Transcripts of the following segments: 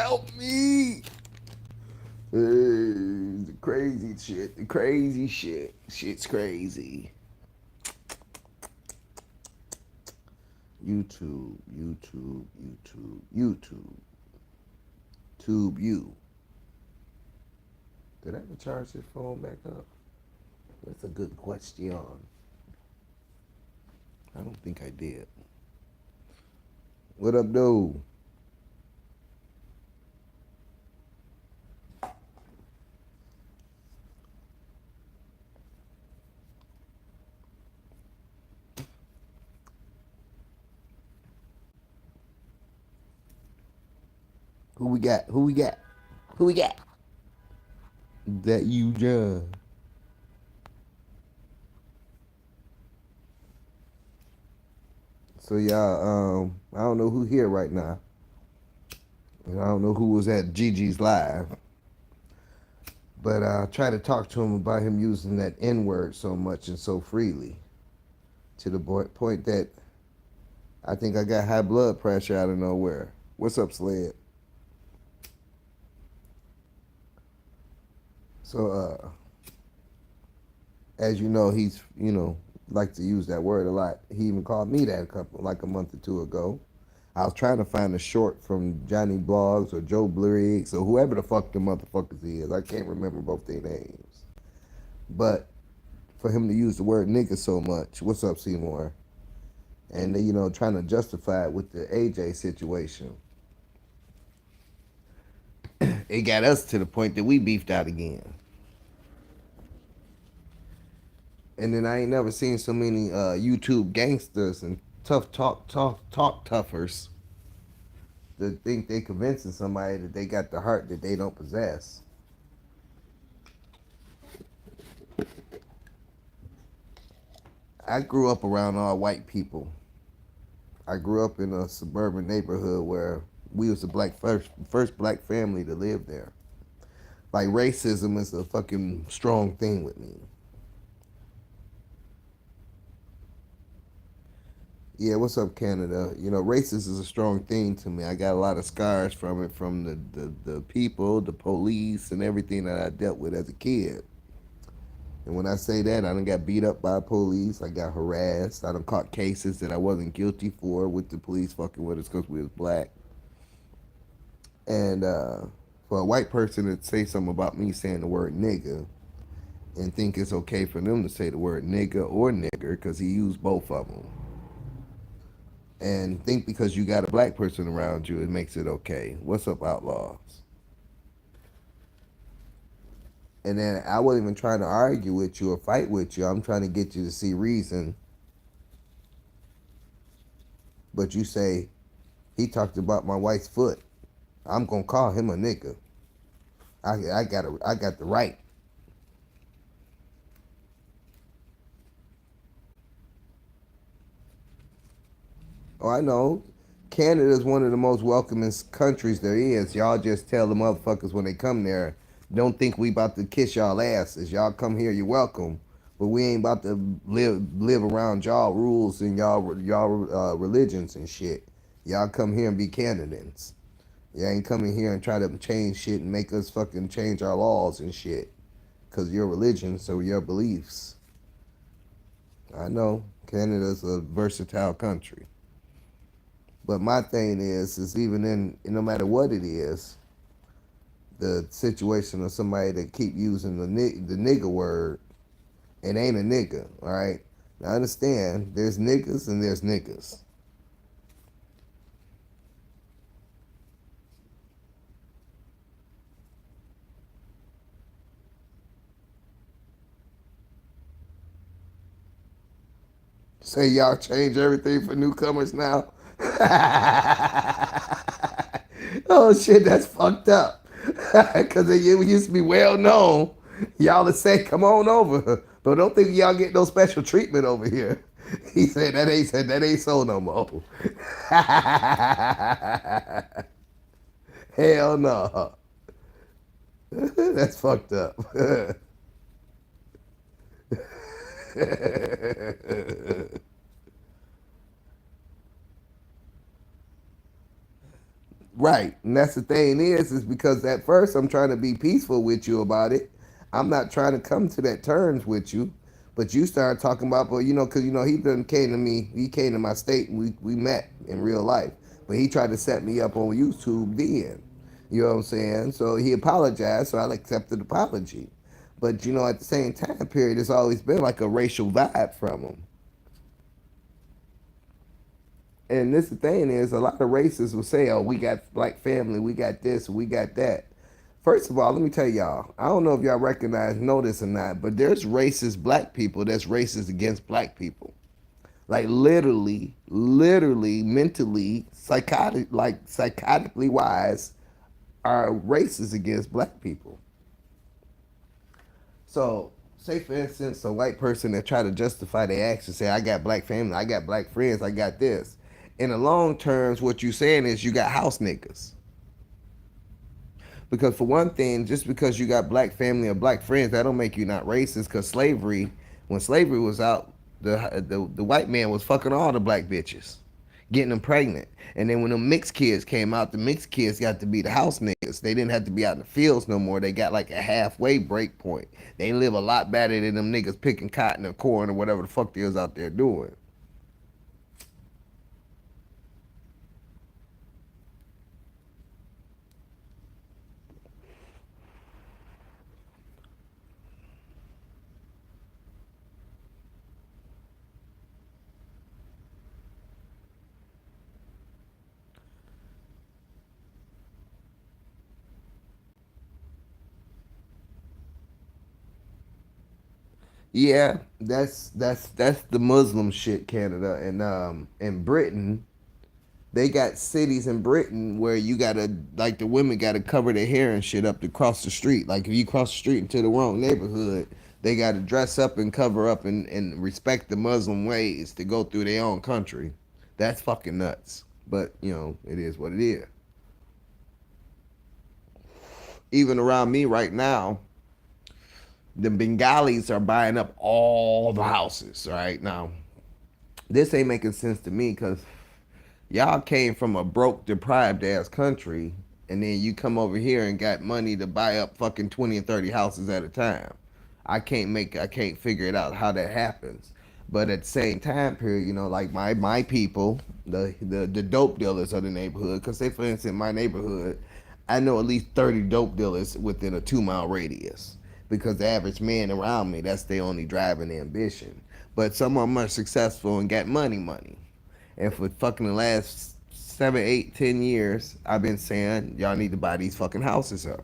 Help me. The crazy shit. The crazy shit. Shit's crazy. YouTube, YouTube, YouTube, YouTube. Tube you. Did I ever charge this phone back up? That's a good question. I don't think I did. What up, dude? Who we got? Who we got? Who we got? That you, John. So y'all, I don't know who here right now. And I don't know who was at Gigi's live. But I tried to talk to him about him using that N word so much and so freely. To the point that I think I got high blood pressure out of nowhere. What's up, Sled? So, as you know, he's, like to use that word a lot. He even called me that like a month or two ago. I was trying to find a short from Johnny Blogs or Joe Bluriggs or whoever the fuck the motherfuckers is. I can't remember both their names. But for him to use the word nigga so much, what's up, Seymour? And, trying to justify it with the AJ situation. It got us to the point that we beefed out again. And then I ain't never seen so many YouTube gangsters and talk toughers that think they convincing somebody that they got the heart that they don't possess. I grew up around all white people. I grew up in a suburban neighborhood where we was the first black family to live there. Like racism is a fucking strong thing with me. Yeah, what's up, Canada? Racist is a strong thing to me. I got a lot of scars from it, from the people, the police, and everything that I dealt with as a kid. And when I say that, I done got beat up by police. I got harassed. I done caught cases that I wasn't guilty for with the police fucking with us because we was black. And for a white person to say something about me saying the word nigga and think it's okay for them to say the word nigga or nigger because he used both of them. And think because you got a black person around you, it makes it okay. What's up, outlaws? And then I wasn't even trying to argue with you or fight with you. I'm trying to get you to see reason. But you say, he talked about my wife's foot. I'm gonna call him a nigga. I got the right. Oh, I know. Canada is one of the most welcoming countries there is. Y'all just tell the motherfuckers when they come there, don't think we about to kiss y'all asses. Y'all come here, you're welcome. But we ain't about to live around y'all rules and y'all religions and shit. Y'all come here and be Canadians. Y'all ain't coming here and try to change shit and make us fucking change our laws and shit. Cause your religion, so your beliefs. I know Canada's a versatile country. But my thing is even no matter what it is, the situation of somebody that keep using the nigga word, it ain't a nigga, all right? Now understand, there's niggas and there's niggas. Say y'all change everything for newcomers now. Oh shit, that's fucked up. Cause it used to be well known. Y'all would say, come on over. But don't think y'all get no special treatment over here. He said that ain't so no more. Hell no. That's fucked up. Right. And that's the thing is because at first I'm trying to be peaceful with you about it. I'm not trying to come to that terms with you. But you started talking about, well, because, he done came to me, he came to my state and we met in real life. But he tried to set me up on YouTube then. You know what I'm saying? So he apologized, so I accepted the apology. But, at the same time period, it's always been like a racial vibe from him. And this the thing is, a lot of racists will say, "Oh, we got black family, we got this, we got that." First of all, let me tell y'all. I don't know if y'all know this or not, but there's racist black people that's racist against black people. Like literally, mentally, psychotically wise, are racist against black people. So, say for instance, a white person that try to justify their actions, say, "I got black family, I got black friends, I got this." In the long terms, what you saying is you got house niggas. Because for one thing, just because you got black family or black friends, that don't make you not racist. Because when slavery was out, the white man was fucking all the black bitches, getting them pregnant. And then when the mixed kids came out, the mixed kids got to be the house niggas. They didn't have to be out in the fields no more. They got like a halfway break point. They live a lot better than them niggas picking cotton or corn or whatever the fuck they was out there doing. Yeah, that's the Muslim shit, Canada and in Britain. They got cities in Britain where you gotta like the women gotta cover their hair and shit up to cross the street. Like if you cross the street into the wrong neighborhood, they gotta dress up and cover up and respect the Muslim ways to go through their own country. That's fucking nuts. But it is what it is. Even around me right now, the Bengalis are buying up all the houses right now. This ain't making sense to me because y'all came from a broke, deprived ass country, and then you come over here and got money to buy up fucking 20 and 30 houses at a time. I can't figure it out how that happens. But at the same time period, like my people, the dope dealers of the neighborhood, because say for instance, my neighborhood, I know at least 30 dope dealers within a 2 mile radius. Because the average man around me, that's their only driving ambition. But some of them are successful and got money. And for fucking the last 7, 8, 10 years, I've been saying y'all need to buy these fucking houses up.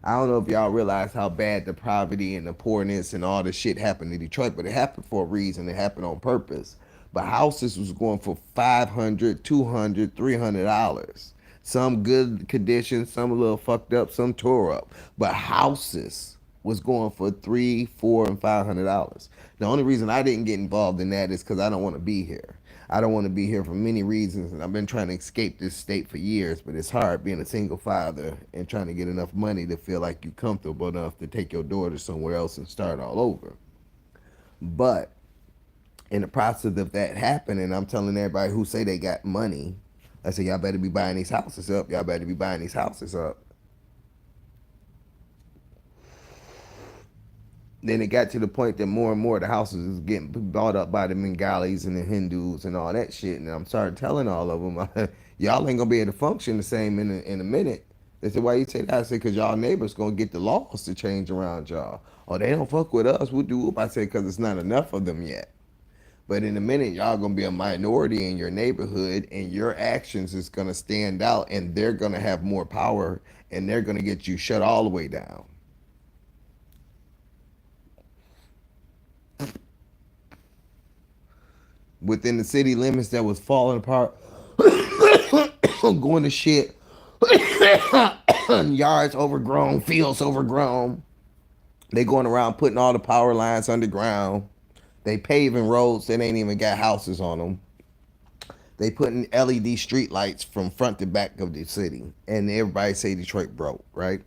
I don't know if y'all realize how bad the poverty and the poorness and all this shit happened in Detroit, but it happened for a reason. It happened on purpose. But houses was going for $500, $200, $300. Some good condition, some a little fucked up, some tore up. But houses was going for $3, $4, and $500. The only reason I didn't get involved in that is because I don't want to be here. I don't want to be here for many reasons, and I've been trying to escape this state for years. But it's hard being a single father and trying to get enough money to feel like you're comfortable enough to take your daughter somewhere else and start all over. But in the process of that happening, I'm telling everybody who say they got money, I say y'all better be buying these houses up. Y'all better be buying these houses up. Then it got to the point that more and more the houses is getting bought up by the Bengalis and the Hindus and all that shit. And I'm started telling all of them, y'all ain't gonna be able to function the same in a minute. They said, why you say that? I said, because y'all neighbors gonna get the laws to change around y'all. Oh, they don't fuck with us. We'll do it. I said, because it's not enough of them yet. But in a minute, y'all gonna be a minority in your neighborhood, and your actions is gonna stand out, and they're gonna have more power, and they're gonna get you shut all the way down. Within the city limits that was falling apart, going to shit, yards overgrown, fields overgrown. They going around putting all the power lines underground. They paving roads that ain't even got houses on them. They putting LED street lights from front to back of the city, and everybody say Detroit broke, right?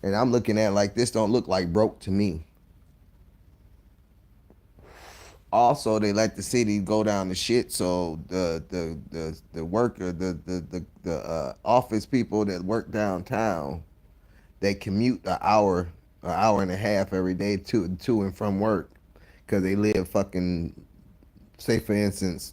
And I'm looking at it like this don't look like broke to me. Also, they let the city go down the shit, so the worker, the office people that work downtown, they commute an hour and a half every day to and from work, because they live fucking, say for instance,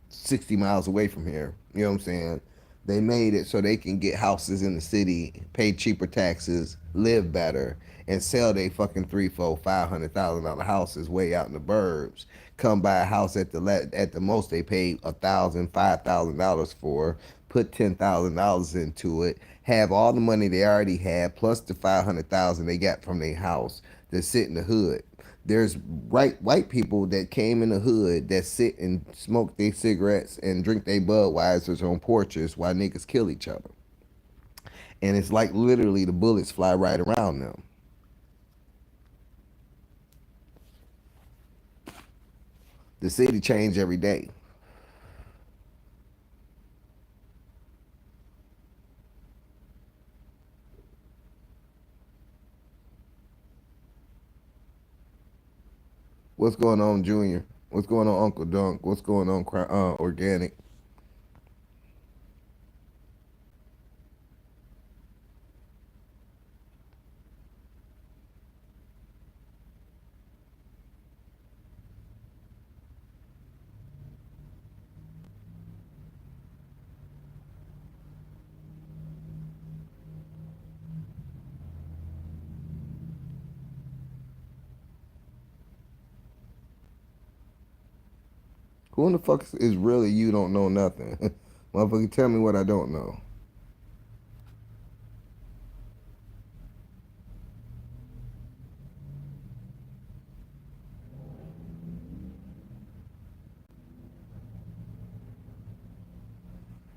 60 miles away from here. You know what I'm saying? They made it so they can get houses in the city, pay cheaper taxes, live better, and sell they fucking three, four, $500,000 houses way out in the burbs. Come buy a house at the most they pay $1,000, $5,000 for. Put $10,000 into it. Have all the money they already had plus the 500,000 they got from their house that sit in the hood. There's white people that came in the hood that sit and smoke their cigarettes and drink their Budweisers on porches while niggas kill each other. And it's like literally the bullets fly right around them. The city change every day. What's going on, Junior? What's going on, Uncle Dunk? What's going on, Organic? Who in the fuck is really you don't know nothing? Motherfucker, tell me what I don't know.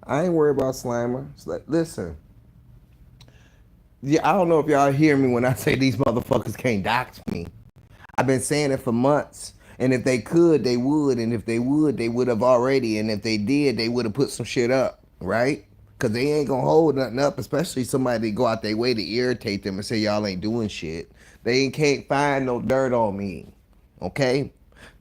I ain't worried about Slimer. Listen, yeah, I don't know if y'all hear me when I say these motherfuckers can't dox me. I've been saying it for months. And if they could, they would. And if they would, they would have already. And if they did, they would have put some shit up, right? Because they ain't going to hold nothing up, especially somebody that go out their way to irritate them and say y'all ain't doing shit. They ain't can't find no dirt on me, okay?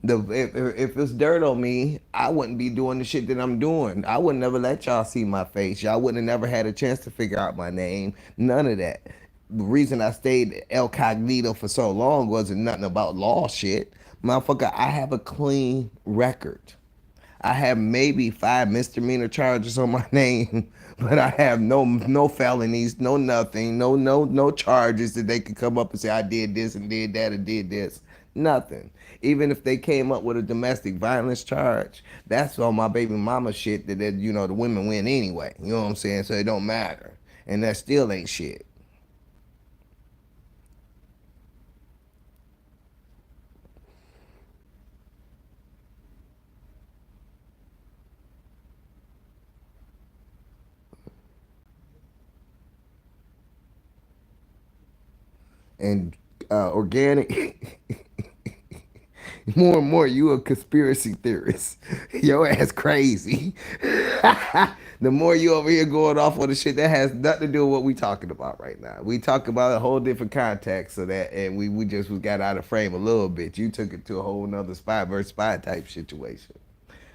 If it's dirt on me, I wouldn't be doing the shit that I'm doing. I would never let y'all see my face. Y'all wouldn't have never had a chance to figure out my name. None of that. The reason I stayed El Cognito for so long wasn't nothing about law shit. Motherfucker, I have a clean record. I have maybe 5 misdemeanor charges on my name, but I have no felonies, no nothing, no charges that they could come up and say I did this and did that and did this. Nothing. Even if they came up with a domestic violence charge, that's all my baby mama shit that the women win anyway. You know what I'm saying? So it don't matter. And that still ain't shit. And organic more and more you a conspiracy theorist. Your ass crazy. The more you over here going off on the shit that has nothing to do with what we talking about right now. We talk about a whole different context of that, and we just got out of frame a little bit. You took it to a whole nother spy versus spy type situation.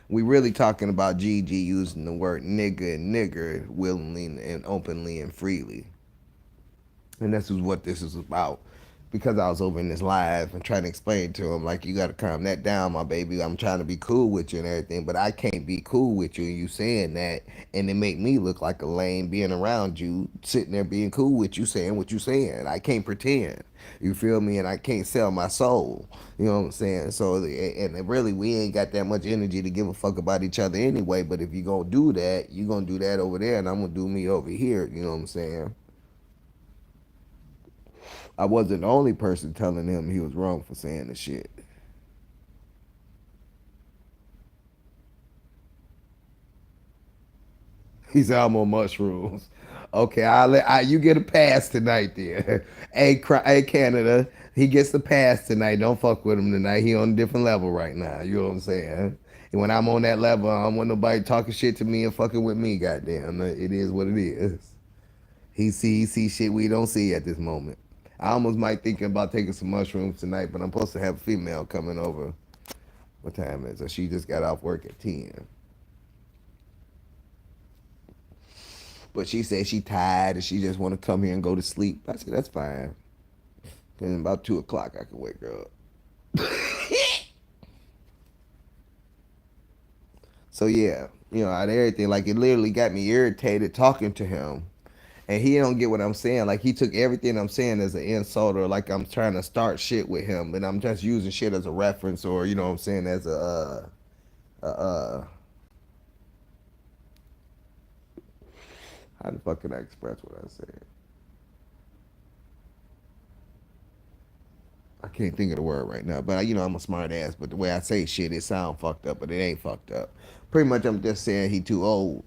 We really talking about Gigi using the word nigga and nigger willingly and openly and freely. And this is what this is about. Because I was over in this live and trying to explain to him, like, you got to calm that down, my baby. I'm trying to be cool with you and everything, but I can't be cool with you and you saying that, and it make me look like a lame being around you, sitting there being cool with you, saying what you saying. I can't pretend. You feel me? And I can't sell my soul. You know what I'm saying? So, and really, we ain't got that much energy to give a fuck about each other anyway. But if you gonna do that, you gonna do that over there, and I'm gonna do me over here. You know what I'm saying? I wasn't the only person telling him he was wrong for saying the shit. He said I'm on mushrooms. Okay, you get a pass tonight, then. Hey, Canada, he gets the pass tonight. Don't fuck with him tonight. He on a different level right now. You know what I'm saying? And when I'm on that level, I don't want nobody talking shit to me and fucking with me. Goddamn, it is what it is. He see shit we don't see at this moment. I almost might thinking about taking some mushrooms tonight, but I'm supposed to have a female coming over. What time is it? She just got off work at 10. But she said she tired and she just want to come here and go to sleep. I said, that's fine. Then about 2 o'clock, I can wake her up. So yeah, out of everything, like it literally got me irritated talking to him, and he don't get what I'm saying. Like he took everything I'm saying as an insult, or like I'm trying to start shit with him, and I'm just using shit as a reference, or what I'm saying, as how the fuck can I express what I said? I can't think of the word right now, but I'm a smart ass. But the way I say shit, it sound fucked up, but it ain't fucked up. Pretty much, I'm just saying he too old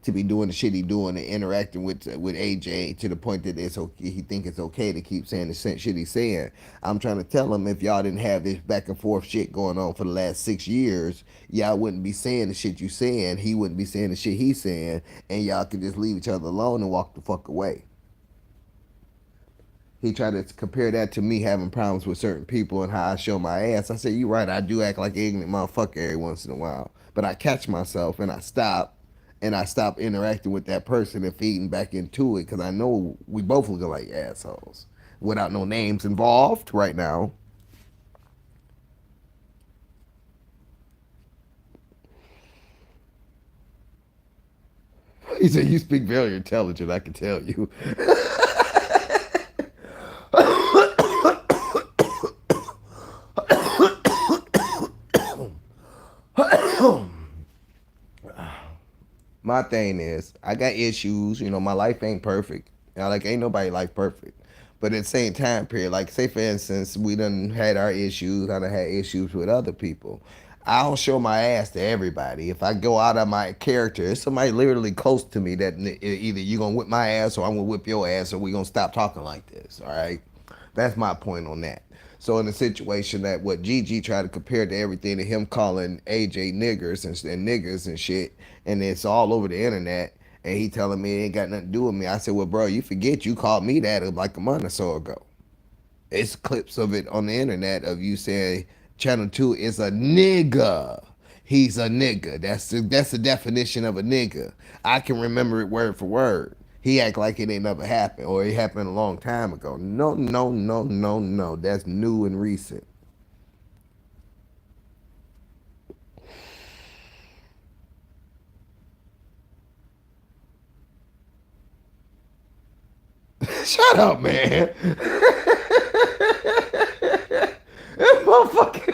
to be doing the shit he doing and interacting with AJ to the point that it's okay. He think it's okay to keep saying the same shit he's saying. I'm trying to tell him if y'all didn't have this back and forth shit going on for the last 6 years, y'all wouldn't be saying the shit you saying. He wouldn't be saying the shit he's saying, and y'all could just leave each other alone and walk the fuck away. He tried to compare that to me having problems with certain people and how I show my ass. I said, "You right, I do act like an ignorant motherfucker every once in a while, but I catch myself and I stop." And I stop interacting with that person and feeding back into it because I know we both look like assholes without no names involved right now. He said, "You speak very intelligent, I can tell you." My thing is, I got issues. My life ain't perfect. Like, ain't nobody life perfect. But at the same time period, like, say for instance, we done had our issues. I done had issues with other people. I don't show my ass to everybody. If I go out of my character, it's somebody literally close to me that either you gonna whip my ass or I'm gonna whip your ass or we gonna stop talking like this. All right, that's my point on that. So in a situation that what Gigi tried to compare to everything to him calling AJ niggers and niggas and shit, and it's all over the internet, and he telling me it ain't got nothing to do with me. I said, well, bro, you forget you called me that like a month or so ago. It's clips of it on the internet of you saying Channel 2 is a nigga. He's a nigga. That's the definition of a nigga. I can remember it word for word. He act like it ain't never happened or it happened a long time ago. No, no, no, no, no. That's new and recent. Shut up, man. This motherfucker.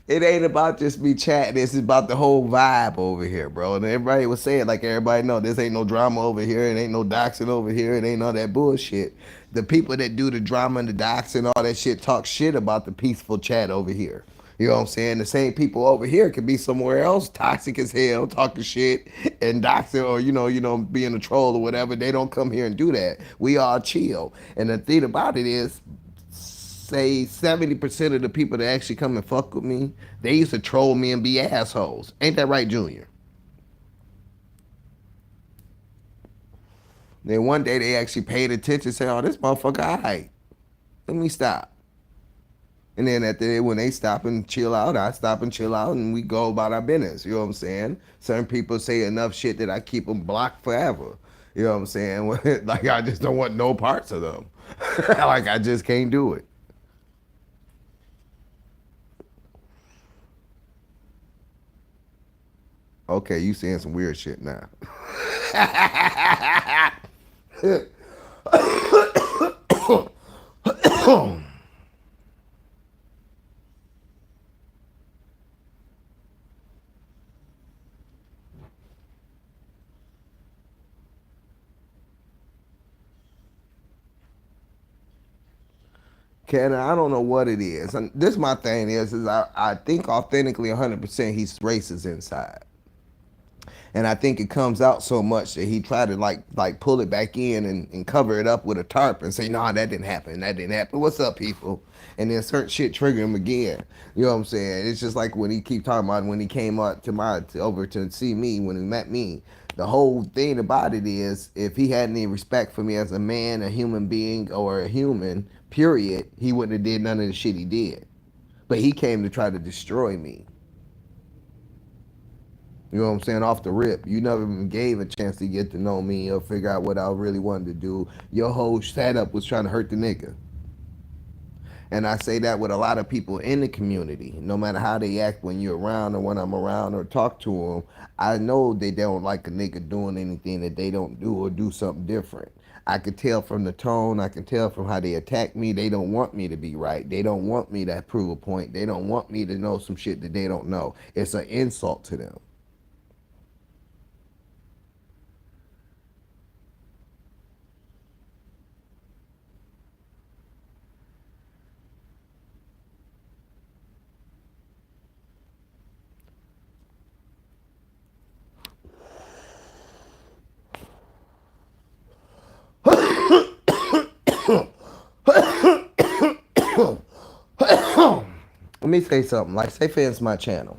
It ain't about just me chatting. It's about the whole vibe over here, bro. And everybody was saying, like everybody know, this ain't no drama over here. It ain't no doxing over here. It ain't all that bullshit. The people that do the drama and the doxing, all that shit, talk shit about the peaceful chat over here. You know what I'm saying? The same people over here could be somewhere else, toxic as hell, talking shit and doxing, or being a troll or whatever. They don't come here and do that. We all chill. And the thing about it is, say 70% of the people that actually come and fuck with me, they used to troll me and be assholes. Ain't that right, Junior? Then one day they actually paid attention and said, oh, this motherfucker, all right, let me stop. And then at the end, when they stop and chill out, I stop and chill out and we go about our business. You know what I'm saying? Certain people say enough shit that I keep them blocked forever. You know what I'm saying? Like, I just don't want no parts of them. Like, I just can't do it. Okay, you saying some weird shit now. Ken, I don't know what it is. And this my thing is I think authentically 100% he's racist inside. And I think it comes out so much that he tried to like pull it back in and cover it up with a tarp and say, nah, that didn't happen. That didn't happen. What's up, people? And then certain shit trigger him again. You know what I'm saying? It's just like when he keep talking about when he came up over to see me when he met me. The whole thing about it is, if he had any respect for me as a man, a human being, or a human, period, he wouldn't have did none of the shit he did. But he came to try to destroy me. You know what I'm saying? Off the rip. You never even gave a chance to get to know me or figure out what I really wanted to do. Your whole setup was trying to hurt the nigga. And I say that with a lot of people in the community. No matter how they act when you're around or when I'm around or talk to them, I know they don't like a nigga doing anything that they don't do or do something different. I can tell from the tone. I can tell from how they attack me. They don't want me to be right. They don't want me to prove a point. They don't want me to know some shit that they don't know. It's an insult to them. Let me say something. Like, say for instance, my channel.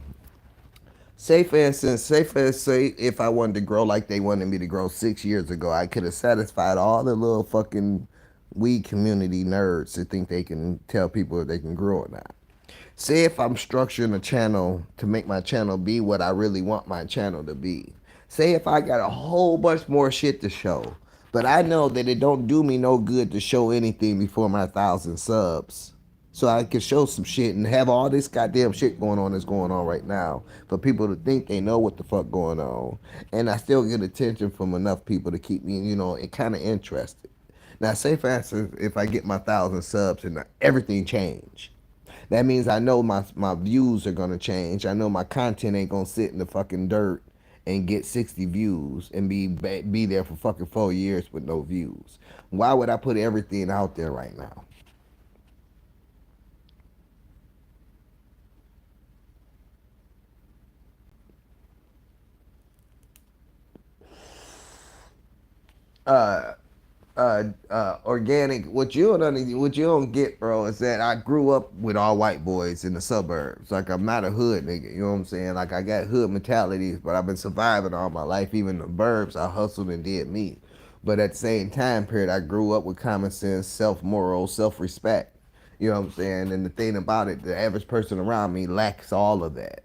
Say for instance, say if I wanted to grow like they wanted me to grow 6 years ago, I could have satisfied all the little fucking weed community nerds that think they can tell people if they can grow or not. Say if I'm structuring a channel to make my channel be what I really want my channel to be. Say if I got a whole bunch more shit to show, but I know that it don't do me no good to show anything before my 1,000 subs. So I can show some shit and have all this goddamn shit going on that's going on right now for people to think they know what the fuck going on. And I still get attention from enough people to keep me, it kind of interested. Now, say for instance, if I get my 1,000 subs and everything change, that means I know my views are gonna change. I know my content ain't gonna sit in the fucking dirt and get 60 views and be there for fucking 4 years with no views. Why would I put everything out there right now? Uh, Organic. What you don't get, bro, is that I grew up with all white boys in the suburbs. Like, I'm not a hood nigga. You know what I'm saying? Like, I got hood mentalities, but I've been surviving all my life. Even in the burbs, I hustled and did me. But at the same time period, I grew up with common sense, self moral, self respect. You know what I'm saying? And the thing about it, the average person around me lacks all of that.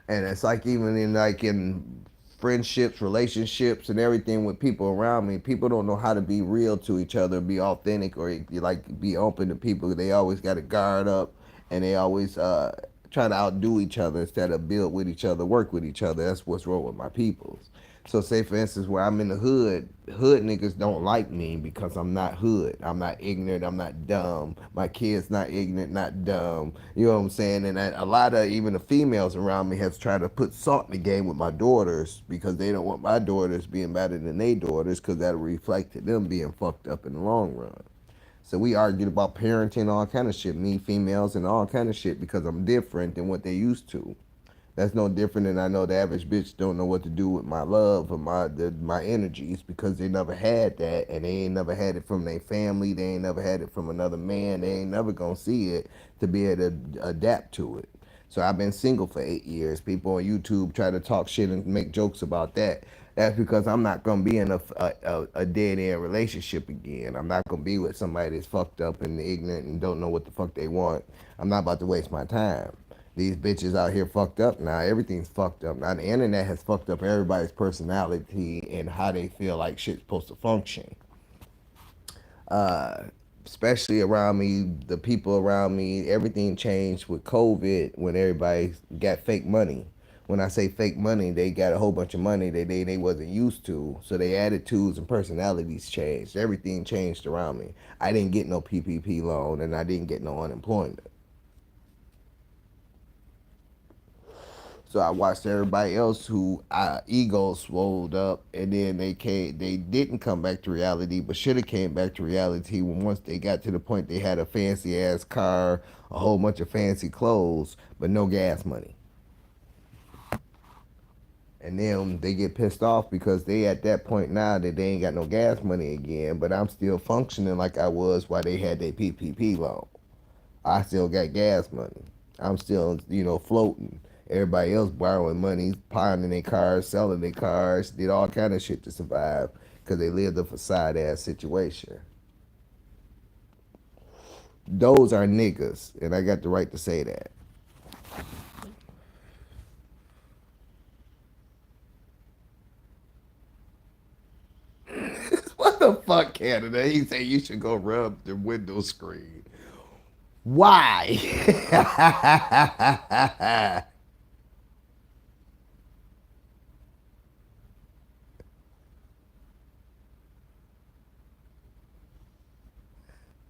And it's like, even in friendships, relationships, and everything with people around me, people don't know how to be real to each other, be authentic, or like be open to people. They always got to guard up, and they always try to outdo each other instead of build with each other, work with each other. That's what's wrong with my peoples. So say for instance, where I'm in the hood niggas don't like me because I'm not hood. I'm not ignorant. I'm not dumb. My kids not ignorant, not dumb. You know what I'm saying? And a lot of even the females around me have tried to put salt in the game with my daughters because they don't want my daughters being better than their daughters because that'll reflect to them being fucked up in the long run. So we argued about parenting, all kind of shit, me females and all kind of shit because I'm different than what they used to. That's no different than I know the average bitch don't know what to do with my love or my energies because they never had that and they ain't never had it from their family. They ain't never had it from another man. They ain't never gonna see it to be able to adapt to it. So I've been single for 8 years. People on YouTube try to talk shit and make jokes about that. That's because I'm not gonna be in a dead end relationship again. I'm not gonna be with somebody that's fucked up and ignorant and don't know what the fuck they want. I'm not about to waste my time. These bitches out here fucked up now. Everything's fucked up now. The internet has fucked up everybody's personality and how they feel like shit's supposed to function. Uh, Especially around me, the people around me, everything changed with COVID when everybody got fake money. When I say fake money, they got a whole bunch of money that they wasn't used to. So their attitudes and personalities changed. Everything changed around me. I didn't get no PPP loan and I didn't get no unemployment. So I watched everybody else who egos swelled up, and then they didn't come back to reality, but should have came back to reality when once they got to the point they had a fancy ass car, a whole bunch of fancy clothes, but no gas money. And then they get pissed off because they at that point now that they ain't got no gas money again, but I'm still functioning like I was while they had their PPP loan. I still got gas money. I'm still, floating. Everybody else borrowing money, pawning their cars, selling their cars, did all kind of shit to survive because they lived a facade ass situation. Those are niggas, and I got the right to say that. What the fuck, Canada? He said you should go rub the window screen. Why?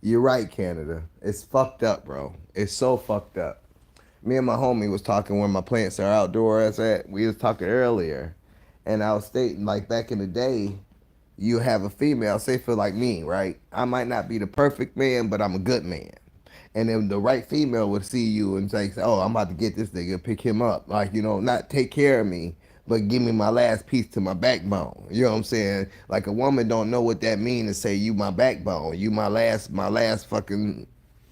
You're right, Canada. It's fucked up, bro. It's so fucked up. Me and my homie was talking when my plants are outdoors at. We was talking earlier, and I was stating like back in the day, you have a female, say for like me, right? I might not be the perfect man, but I'm a good man. And then the right female would see you and say, "Oh, I'm about to get this nigga, pick him up, like not take care of me, but give me my last piece to my backbone." You know what I'm saying? Like a woman don't know what that means to say you my backbone, you my last fucking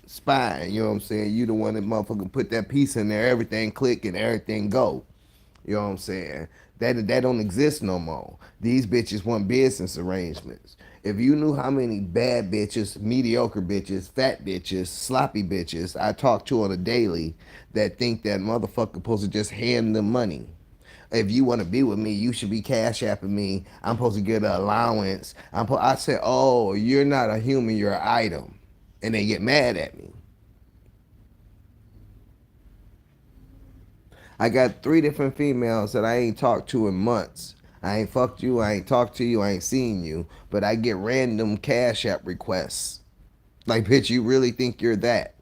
spine. You know what I'm saying? You the one that motherfucking put that piece in there, everything click and everything go. You know what I'm saying? That don't exist no more. These bitches want business arrangements. If you knew how many bad bitches, mediocre bitches, fat bitches, sloppy bitches I talk to on a daily that think that motherfucker supposed to just hand them money. If you want to be with me, you should be cash apping me. I'm supposed to get an allowance. I said, oh, you're not a human, you're an item. And they get mad at me. I got three different females that I ain't talked to in months. I ain't fucked you, I ain't talked to you, I ain't seen you, but I get random cash app requests. Like, bitch, you really think you're that?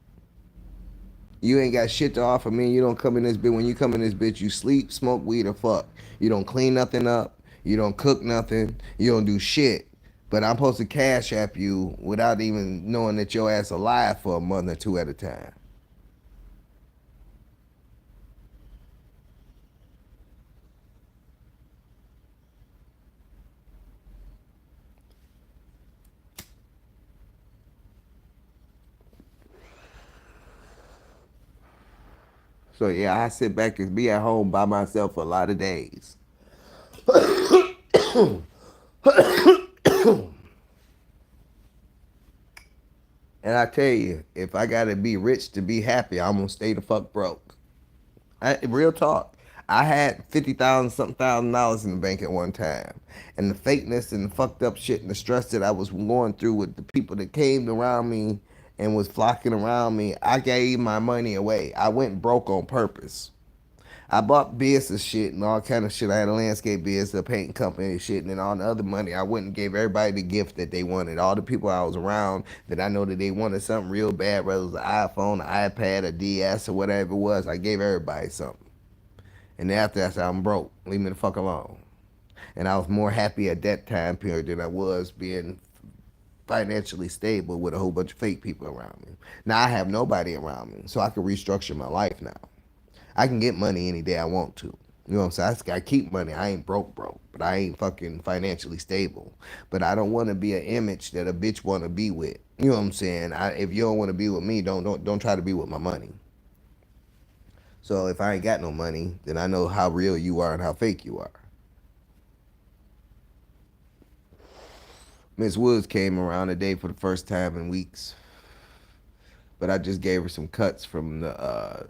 You ain't got shit to offer me. You don't come in this bitch. When you come in this bitch, you sleep, smoke weed, or fuck. You don't clean nothing up. You don't cook nothing. You don't do shit. But I'm supposed to cash app you without even knowing that your ass alive for a month or two at a time. So yeah, I sit back and be at home by myself for a lot of days. And I tell you, if I gotta be rich to be happy, I'm gonna stay the fuck broke. Real talk. I had 50,000 something $1,000 in the bank at one time, and the fakeness and the fucked up shit and the stress that I was going through with the people that came around me and was flocking around me, I gave my money away. I went broke on purpose. I bought business shit and all kind of shit. I had a landscape business, a painting company and shit, and then all the other money I went and gave everybody the gift that they wanted. All the people I was around that I know that they wanted something real bad, whether it was an iPhone, an iPad, a DS, or whatever it was, I gave everybody something. And then after that, I said, I'm broke. Leave me the fuck alone. And I was more happy at that time period than I was being financially stable with a whole bunch of fake people around me. Now I have nobody around me, so I can restructure my life now. I can get money any day I want to. You know what I'm saying? I keep money. I ain't broke, but I ain't fucking financially stable. But I don't want to be an image that a bitch want to be with. You know what I'm saying? If you don't want to be with me, don't try to be with my money. So if I ain't got no money, then I know how real you are and how fake you are. Miss Woods came around today for the first time in weeks, but I just gave her some cuts from the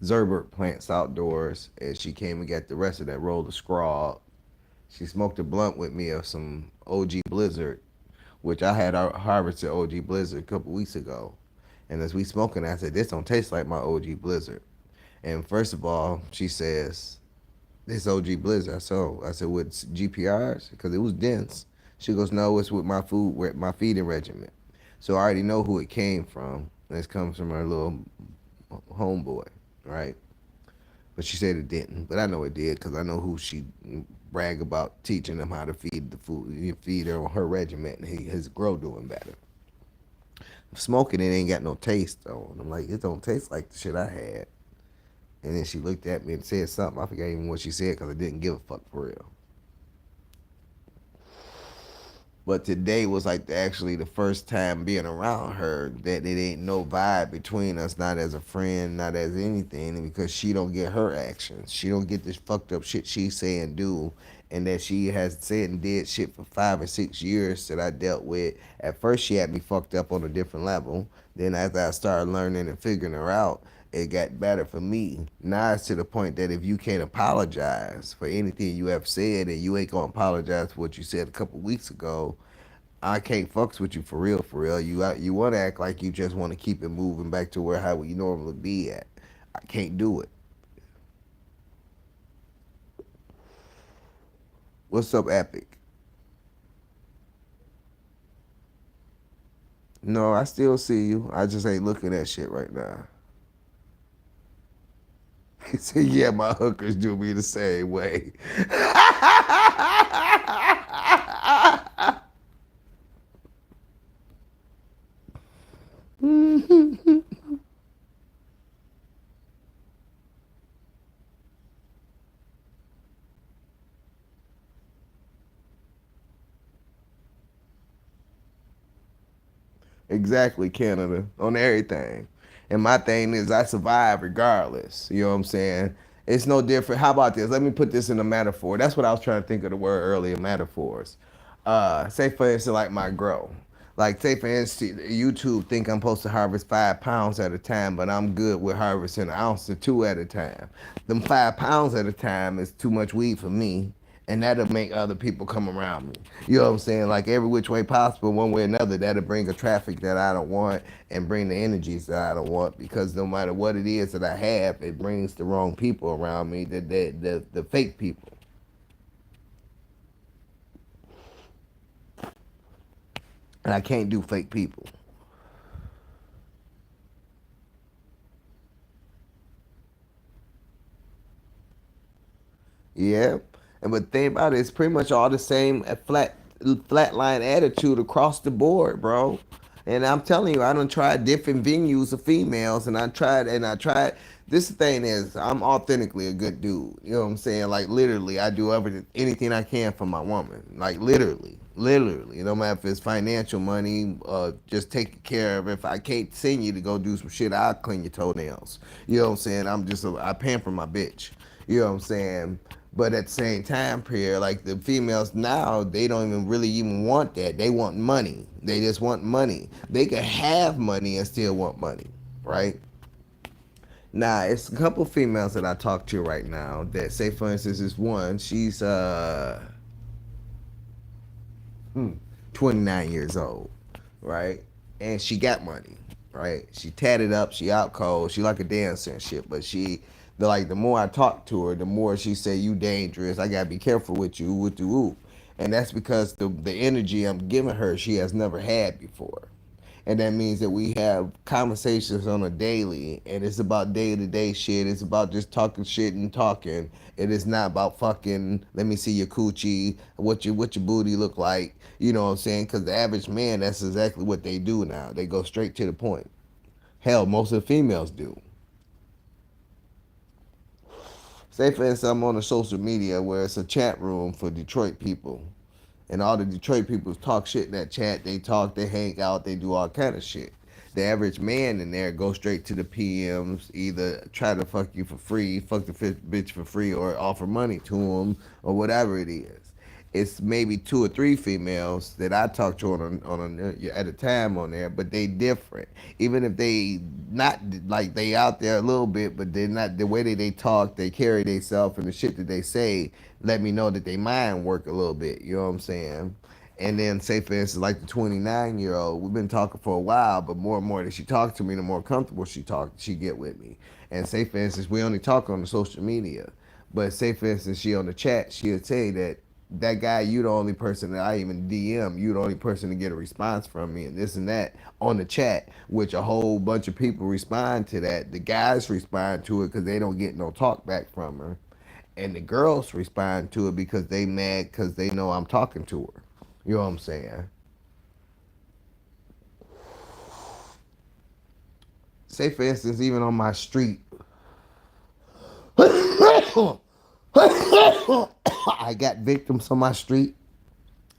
Zerbert plants outdoors, and she came and got the rest of that roll of scrawl. She smoked a blunt with me of some OG Blizzard, which I had harvested OG Blizzard a couple weeks ago. And as we smoking, I said, "This don't taste like my OG Blizzard." And first of all, she says, "This OG Blizzard." So I said, "With GPRs?" Because it was dense. She goes, "No, it's with my food, my feeding regimen." So I already know who it came from. This comes from her little homeboy, right? But she said it didn't. But I know it did because I know who she brag about teaching them how to feed the food, feed her regiment. His grow doing better. Smoking it ain't got no taste though. And I'm like, it don't taste like the shit I had. And then she looked at me and said something. I forgot even what she said because I didn't give a fuck for real. But today was like actually the first time being around her that it ain't no vibe between us, not as a friend, not as anything, because she don't get her actions. She don't get this fucked up shit she say and do, and that she has said and did shit for 5 or 6 years that I dealt with. At first, she had me fucked up on a different level. Then after I started learning and figuring her out, it got better for me. Now it's to the point that if you can't apologize for anything you have said and you ain't gonna apologize for what you said a couple weeks ago, I can't fucks with you for real, for real. You want to act like you just want to keep it moving back to where how we normally be at. I can't do it. What's up, Epic? No, I still see you. I just ain't looking at shit right now. He said, "Yeah, my hookers do me the same way." Exactly, Canada, on everything. And my thing is, I survive regardless. You know what I'm saying? It's no different. How about this? Let me put this in a metaphor. That's what I was trying to think of the word earlier, metaphors. Say for instance, like my grow. Like say for instance, YouTube think I'm supposed to harvest 5 pounds at a time, but I'm good with harvesting an ounce or two at a time. Them 5 pounds at a time is too much weed for me, and that'll make other people come around me. You know what I'm saying? Like every which way possible, one way or another, that'll bring a traffic that I don't want and bring the energies that I don't want. Because no matter what it is that I have, it brings the wrong people around me, the fake people. And I can't do fake people. Yeah. And but think about it, it's pretty much all the same flatline attitude across the board, bro. And I'm telling you, I done tried different venues of females, and I tried. This thing is, I'm authentically a good dude. You know what I'm saying? Like literally, I do everything, anything I can for my woman. Like literally. No matter if it's financial money, just taking care of. If I can't send you to go do some shit, I'll clean your toenails. You know what I'm saying? I pamper my bitch. You know what I'm saying? But at the same time period, like the females now, they don't even really even want that. They want money. They just want money. They can have money and still want money, right? Now, it's a couple females that I talk to right now that say, for instance, is one, she's 29 years old, right? And she got money, right? She tatted up, she out cold, she like a dancer and shit. But the more I talk to her, the more she say you dangerous. I gotta be careful with you, with the whoop. And that's because the energy I'm giving her, she has never had before. And that means that we have conversations on a daily, and it's about day to day shit. It's about just talking shit and talking. It is not about fucking. Let me see your coochie. What your booty look like. You know what I'm saying? Because the average man, that's exactly what they do now. They go straight to the point. Hell, most of the females do. Say for instance, I'm on a social media where it's a chat room for Detroit people, and all the Detroit people talk shit in that chat. They talk, they hang out, they do all kind of shit. The average man in there go straight to the PMs, either try to fuck you for free, fuck the bitch for free, or offer money to them, or whatever it is. It's maybe two or three females that I talk to at a time on there, but they different. Even if they not like they out there a little bit, but they're not the way that they talk, they carry themselves, and the shit that they say let me know that they mind work a little bit. You know what I'm saying? And then say for instance, like the 29-year old, we've been talking for a while, but more and more that she talks to me, the more comfortable she get with me. And say for instance, we only talk on the social media, but say for instance, she on the chat, she'll say that guy, you the only person that I even DM, you the only person to get a response from me, and this and that on the chat, which a whole bunch of people respond to that. The guys respond to it because they don't get no talk back from her, and the girls respond to it because they mad because they know I'm talking to her. You know what I'm saying? Say for instance, even on my street, I got victims on my street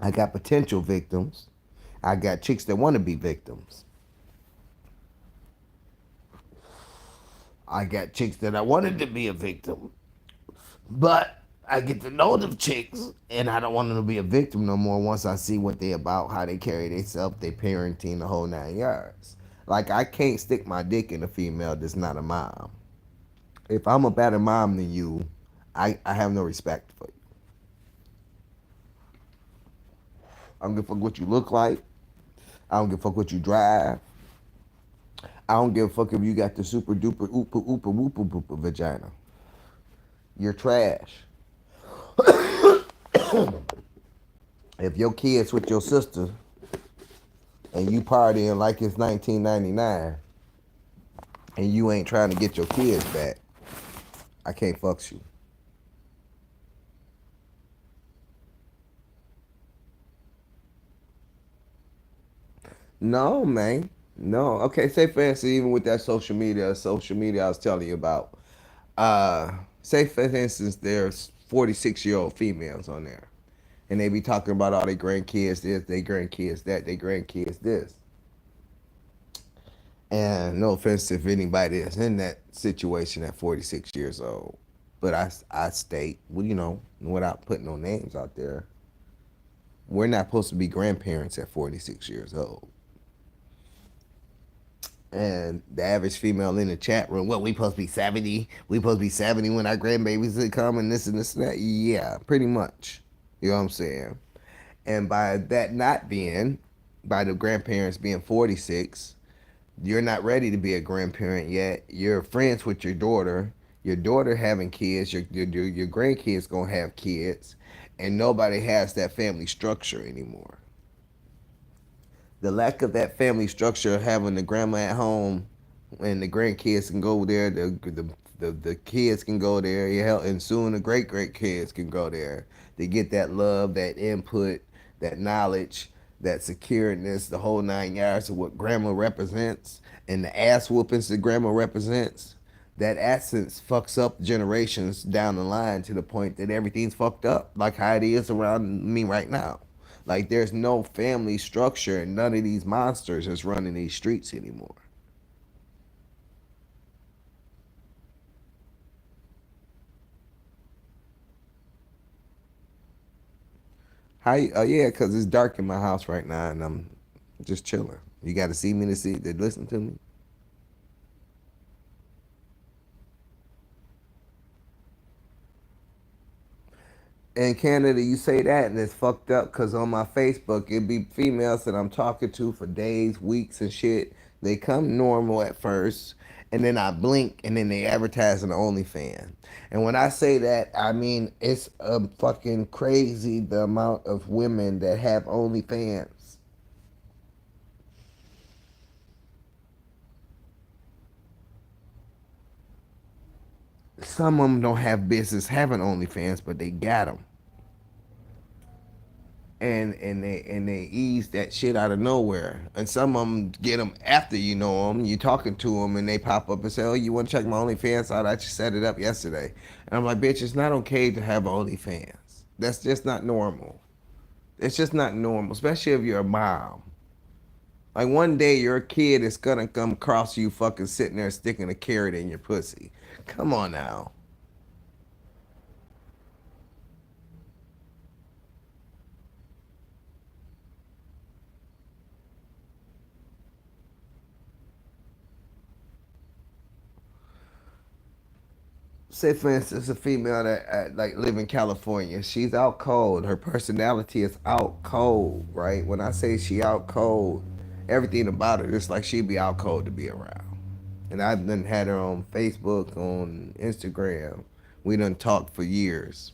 I got potential victims. I got chicks that want to be victims. I got chicks that I wanted to be a victim. But I get to know them chicks, and I don't want them to be a victim no more once I see what they about, how they carry themselves, their parenting, the whole 9 yards. Like, I can't stick my dick in a female that's not a mom. If I'm a better mom than you, I have no respect for you. I don't give a fuck what you look like. I don't give a fuck what you drive. I don't give a fuck if you got the super duper oopa oopa woopa woopa vagina. You're trash. If your kids with your sister and you partying like it's 1999 and you ain't trying to get your kids back, I can't fuck you. No, man. No. Okay, say for instance, even with that social media I was telling you about. Say for instance, there's 46-year-old females on there. And they be talking about all their grandkids this, their grandkids that, their grandkids this. And no offense if anybody is in that situation at 46 years old. But I state, well, without putting no names out there, we're not supposed to be grandparents at 46 years old. And the average female in the chat room, what, we supposed to be 70? We supposed to be 70 when our grandbabies come and this and this and that? Yeah, pretty much. You know what I'm saying? And by that not being, by the grandparents being 46, you're not ready to be a grandparent yet. You're friends with your daughter having kids, your grandkids gonna have kids, and nobody has that family structure anymore. The lack of that family structure, having the grandma at home and the grandkids can go there, the kids can go there, yeah, and soon the great kids can go there. They get that love, that input, that knowledge, that secureness, the whole 9 yards of what grandma represents, and the ass whoopings that grandma represents. That essence fucks up generations down the line to the point that everything's fucked up, like how it is around me right now. Like there's no family structure, and none of these monsters is running these streets anymore. How? Oh yeah, cause it's dark in my house right now, and I'm just chilling. You got to see me to listen to me. In Canada, you say that, and it's fucked up because on my Facebook, it be females that I'm talking to for days, weeks, and shit. They come normal at first, and then I blink, and then they advertise on OnlyFans. And when I say that, I mean it's fucking crazy the amount of women that have OnlyFans. Some of them don't have business having OnlyFans, but they got them. And they ease that shit out of nowhere. And some of them get them after you know them. You talking to them, and they pop up and say, "Oh, you want to check my OnlyFans out? I just set it up yesterday." And I'm like, "Bitch, it's not okay to have OnlyFans. That's just not normal. It's just not normal, especially if you're a mom. Like one day your kid is gonna come across you fucking sitting there sticking a carrot in your pussy. Come on now." Say for instance a female that like live in California, she's out cold. Her personality is out cold, right? When I say she out cold, everything about her it's like she'd be out cold to be around. And I've done had her on Facebook, on Instagram. We done talked for years.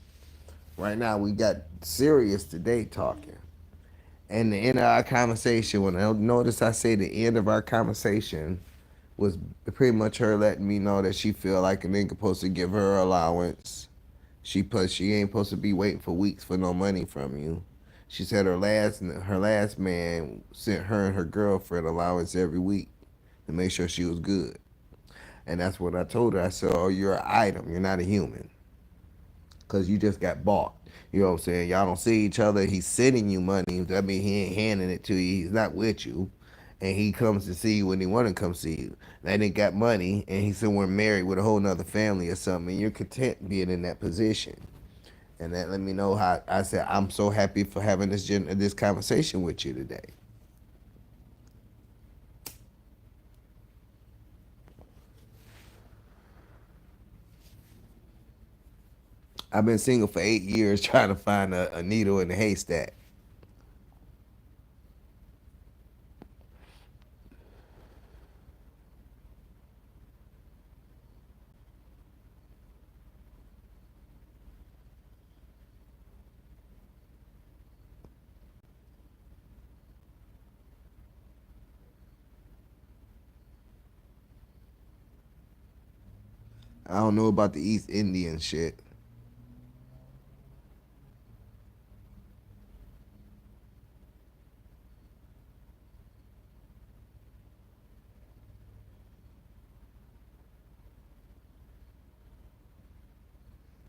Right now we got serious today talking. And the end of our conversation, when I notice I say the end of our conversation, was pretty much her letting me know that she feel like a nigga supposed to give her allowance. She ain't supposed to be waiting for weeks for no money from you. She said her last man sent her and her girlfriend allowance every week to make sure she was good. And that's what I told her. I said, "Oh, you're an item. You're not a human, because you just got bought. You know what I'm saying? Y'all don't see each other. He's sending you money. That means he ain't handing it to you. He's not with you. And he comes to see you when he want to come see you. That nigga got money and he's somewhere married with a whole nother family or something. And you're content being in that position. And that let me know how I said I'm so happy for having this conversation with you today. I've been single for 8 years trying to find a needle in the haystack. I don't know about the East Indian shit.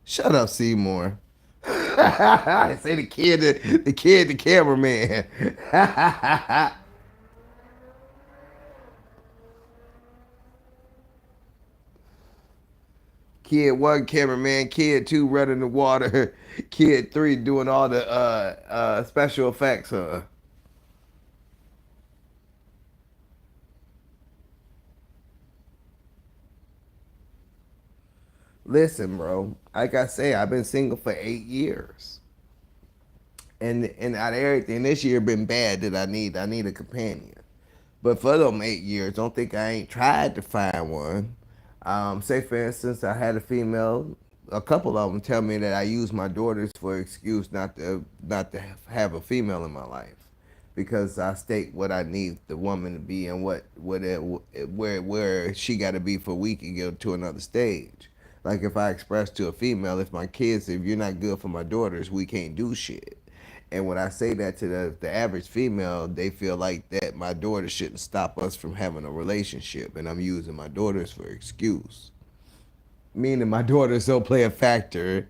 Shut up, Seymour. Say the cameraman. Kid one, cameraman. Kid two, running the water. Kid three, doing all the special effects. Listen, bro. Like I say, I've been single for 8 years, and out of everything, this year been bad. That I need a companion. But for them 8 years, don't think I ain't tried to find one. Say for instance, I had a female. A couple of them tell me that I use my daughters for excuse not to have a female in my life, because I state what I need the woman to be and where she got to be for we can get to another stage. Like if I express to a female, if my kids, if you're not good for my daughters, we can't do shit. And when I say that to the average female, they feel like that my daughter shouldn't stop us from having a relationship, and I'm using my daughters for excuse. Meaning my daughters don't play a factor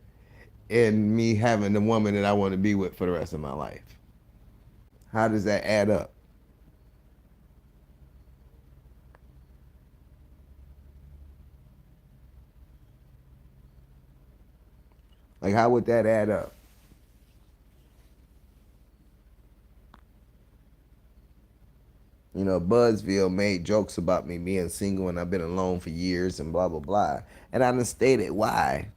in me having the woman that I want to be with for the rest of my life. How does that add up? Like how would that add up? You know, Buzzville made jokes about me being single and I've been alone for years and blah blah blah. And I done stated why.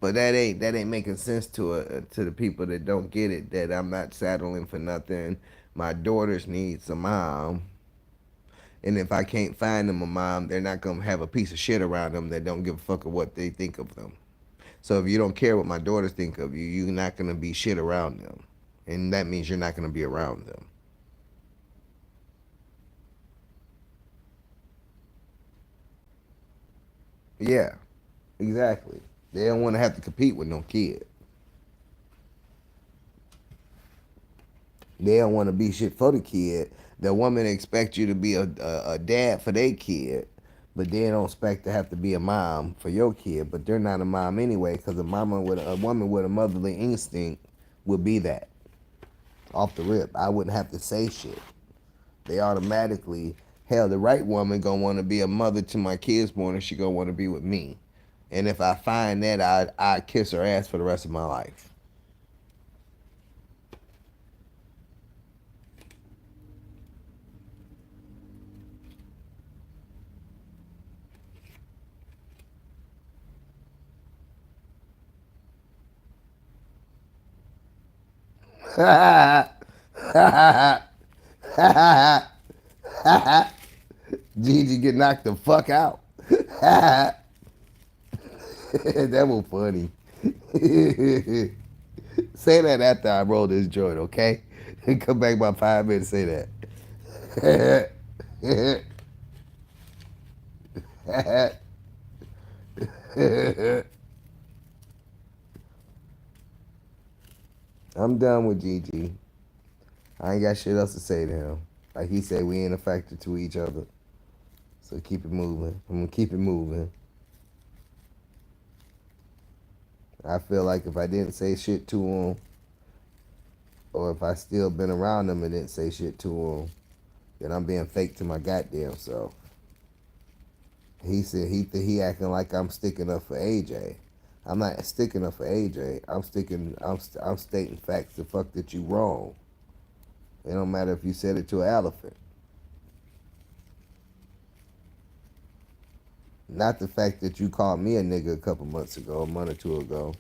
But that ain't making sense to the people that don't get it. That I'm not settling for nothing. My daughters needs a mom, and if I can't find them a mom, they're not gonna have a piece of shit around them that don't give a fuck of what they think of them. So if you don't care what my daughters think of you, you're not gonna be shit around them, and that means you're not gonna be around them. Yeah, exactly. They don't want to have to compete with no kid. They don't want to be shit for the kid. The woman expects you to be a dad for their kid, but they don't expect to have to be a mom for your kid. But they're not a mom anyway, because a woman with a motherly instinct would be that off the rip. I wouldn't have to say shit. They automatically, hell, the right woman gonna want to be a mother to my kids more than she gonna want to be with me. And if I find that, I kiss her ass for the rest of my life. Gigi get knocked the fuck out. That was funny. Say that after I roll this joint, okay? Come back about 5 minutes. Say that. I'm done with Gigi. I ain't got shit else to say to him. Like he said, we ain't a factor to each other. So keep it moving. I'm gonna keep it moving. I feel like if I didn't say shit to him, or if I still been around him and didn't say shit to him, then I'm being fake to my goddamn self. He said he acting like I'm sticking up for AJ. I'm not sticking up for AJ. I'm stating facts. The fuck that you wrong. It don't matter if you said it to an elephant. Not the fact that you called me a nigga a couple months ago, a month or two ago,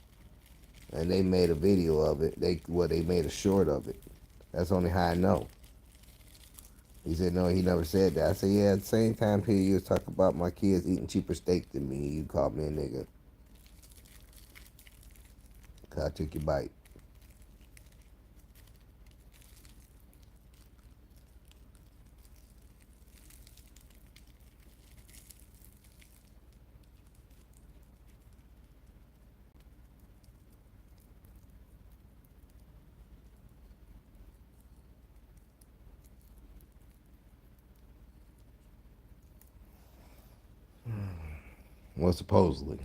and they made a video of it. They made a short of it. That's only how I know. He said no, he never said that. I said yeah. At the same time, here you was talking about my kids eating cheaper steak than me. You called me a nigga. Cause I took your bite. Well, supposedly,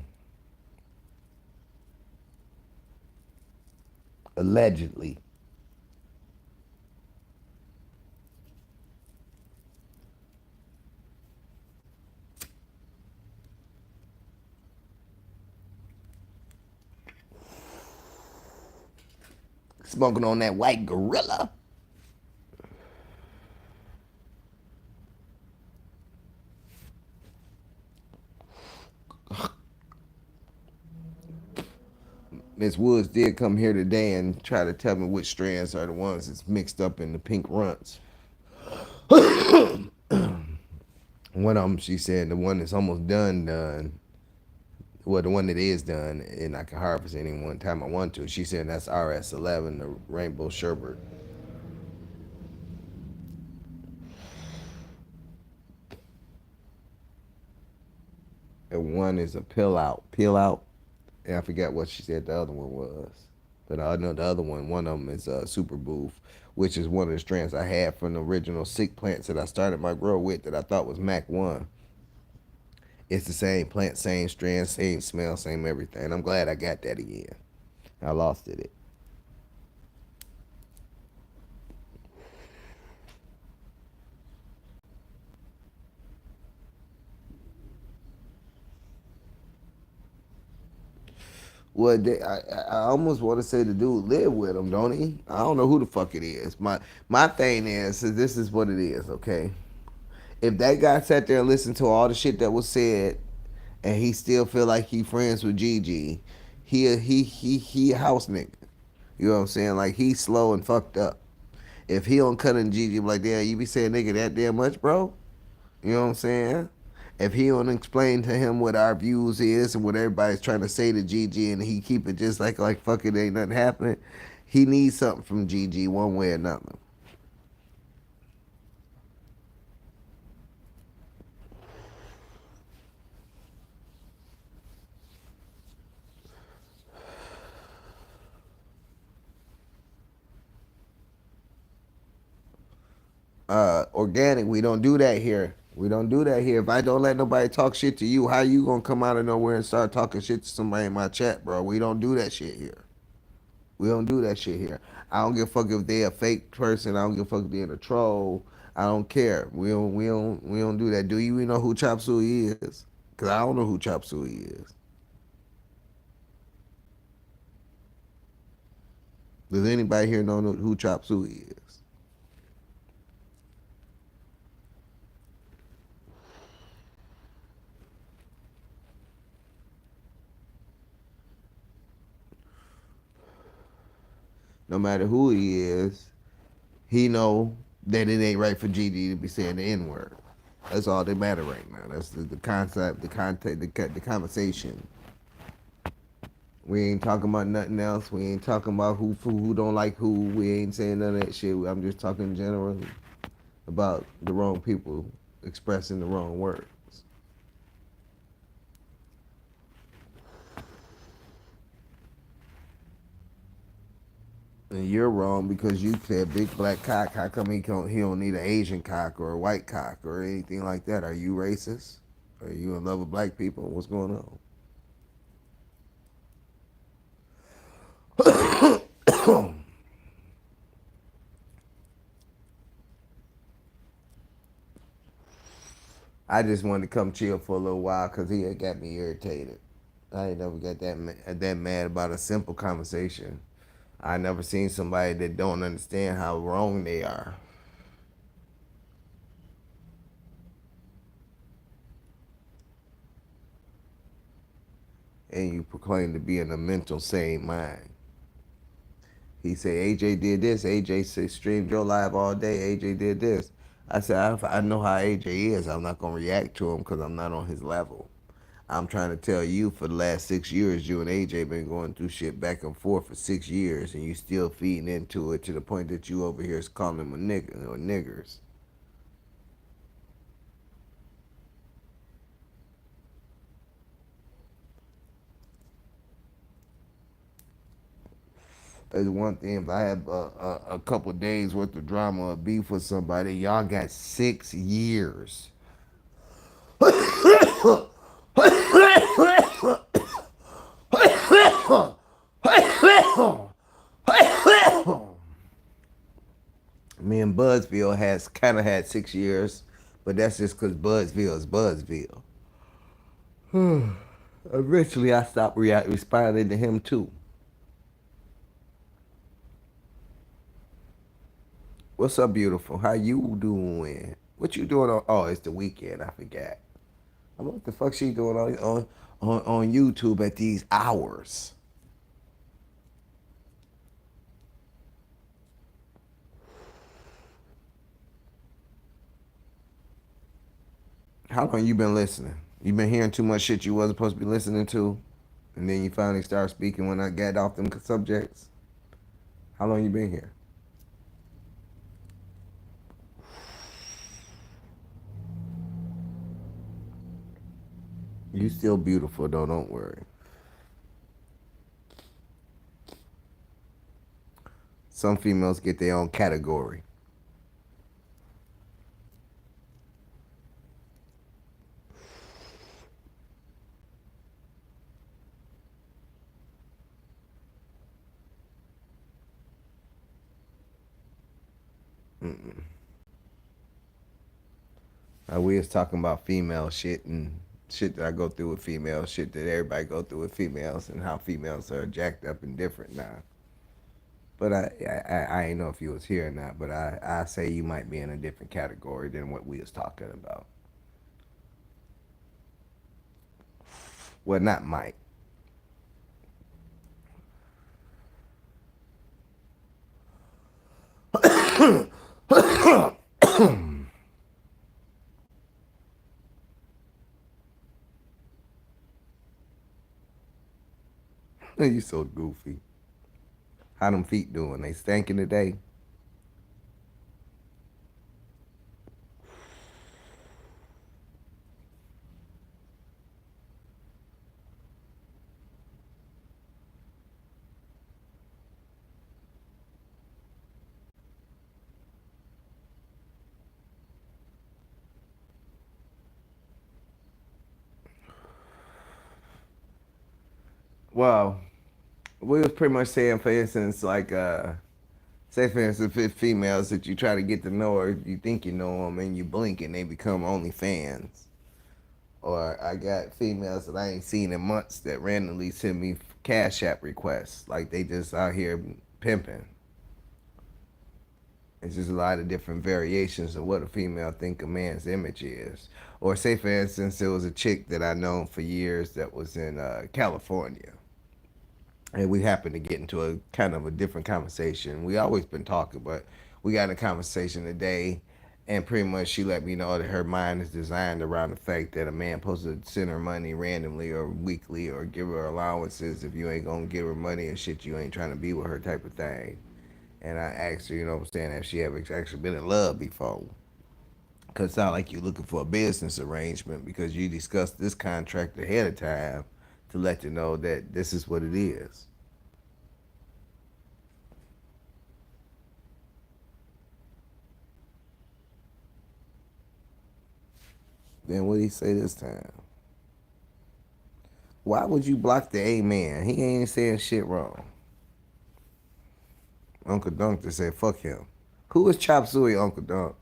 allegedly. Smoking on that white gorilla. Miss Woods did come here today and try to tell me which strands are the ones that's mixed up in the pink runts. One of them, she said, the one that's almost done. Well, the one that is done, and I can harvest any one time I want to. She said that's RS11, the Rainbow Sherbet. And one is a peel out. Peel out. And I forget what she said the other one was. But I know the other one of them is Super Booth, which is one of the strands I had from the original sick plants that I started my grow with that I thought was Mac 1. It's the same plant, same strand, same smell, same everything. I'm glad I got that again. I lost it. Well, I almost want to say the dude live with him, don't he? I don't know who the fuck it is. My thing is this is what it is, okay? If that guy sat there and listened to all the shit that was said, and he still feel like he friends with Gigi, he a house nigga. You know what I'm saying? Like he's slow and fucked up. If he don't cut in Gigi, be like, damn, you be saying nigga that damn much, bro? You know what I'm saying? If he don't explain to him what our views is and what everybody's trying to say to Gigi, and he keep it just like fuck it, ain't nothing happening, he needs something from Gigi one way or another. Organic, we don't do that here. We don't do that here. If I don't let nobody talk shit to you, how you gonna come out of nowhere and start talking shit to somebody in my chat, bro? We don't do that shit here. We don't do that shit here. I don't give a fuck if they a fake person. I don't give a fuck if they a troll. I don't care. We don't do that. Do you even know who Chop Suey is? Cause I don't know who Chop Suey is. Does anybody here know who Chop Suey is? No matter who he is, he know that it ain't right for GD to be saying the N word. That's all that matter right now. That's the concept, the content, the conversation. We ain't talking about nothing else. We ain't talking about who don't like who. We ain't saying none of that shit. I'm just talking generally about the wrong people expressing the wrong words. And you're wrong because you said big black cock. How come he don't need an Asian cock or a white cock or anything like that? Are you racist? Are you in love with black people? What's going on? I just wanted to come chill for a little while because he had got me irritated. I ain't never got that mad about a simple conversation. I never seen somebody that don't understand how wrong they are, and you proclaim to be in a mental sane mind. He said AJ did this. AJ streamed your live all day. AJ did this. I said I know how AJ is. I'm not gonna react to him because I'm not on his level. I'm trying to tell you for the last 6 years, you and AJ been going through shit back and forth for 6 years, and you still feeding into it to the point that you over here is calling them a nigga or niggers. It's one thing if I have a couple of days worth of drama or beef with somebody, y'all got 6 years. Me and Budsville has kind of had 6 years, but that's just because Budsville is Budsville. Eventually, I stopped responding to him too. What's up, beautiful? How you doing? What you doing on? Oh, it's the weekend. I forgot. I'm what the fuck she doing on YouTube at these hours? How long you been listening? You been hearing too much shit you wasn't supposed to be listening to, and then you finally start speaking when I got off them subjects. How long you been here? You still beautiful though. Don't worry. Some females get their own category. We was talking about female shit and shit that I go through with females, shit that everybody go through with females, and how females are jacked up and different now. But I ain't know if you was here or not. But I say you might be in a different category than what we was talking about. Well, not might. You so goofy. How them feet doing? They stanking today? Well, we was pretty much saying, for instance, like say for instance, if females that you try to get to know or you think you know them and you blink and they become OnlyFans. Or I got females that I ain't seen in months that randomly send me Cash App requests. Like they just out here pimping. It's just a lot of different variations of what a female think a man's image is. Or say for instance, there was a chick that I known for years that was in California. And we happened to get into a kind of a different conversation. We always been talking, but we got in a conversation today, and pretty much she let me know that her mind is designed around the fact that a man supposed to send her money randomly or weekly or give her allowances if you ain't gonna give her money and shit, you ain't trying to be with her type of thing. And I asked her, you know what I'm saying, if she ever actually been in love before. Cause it's not like you're looking for a business arrangement because you discussed this contract ahead of time to let you know that this is what it is. Then what did he say this time? Why would you block the A man? He ain't saying shit wrong. Uncle Dunk just said fuck him. Who is Chop Suey Uncle Dunk?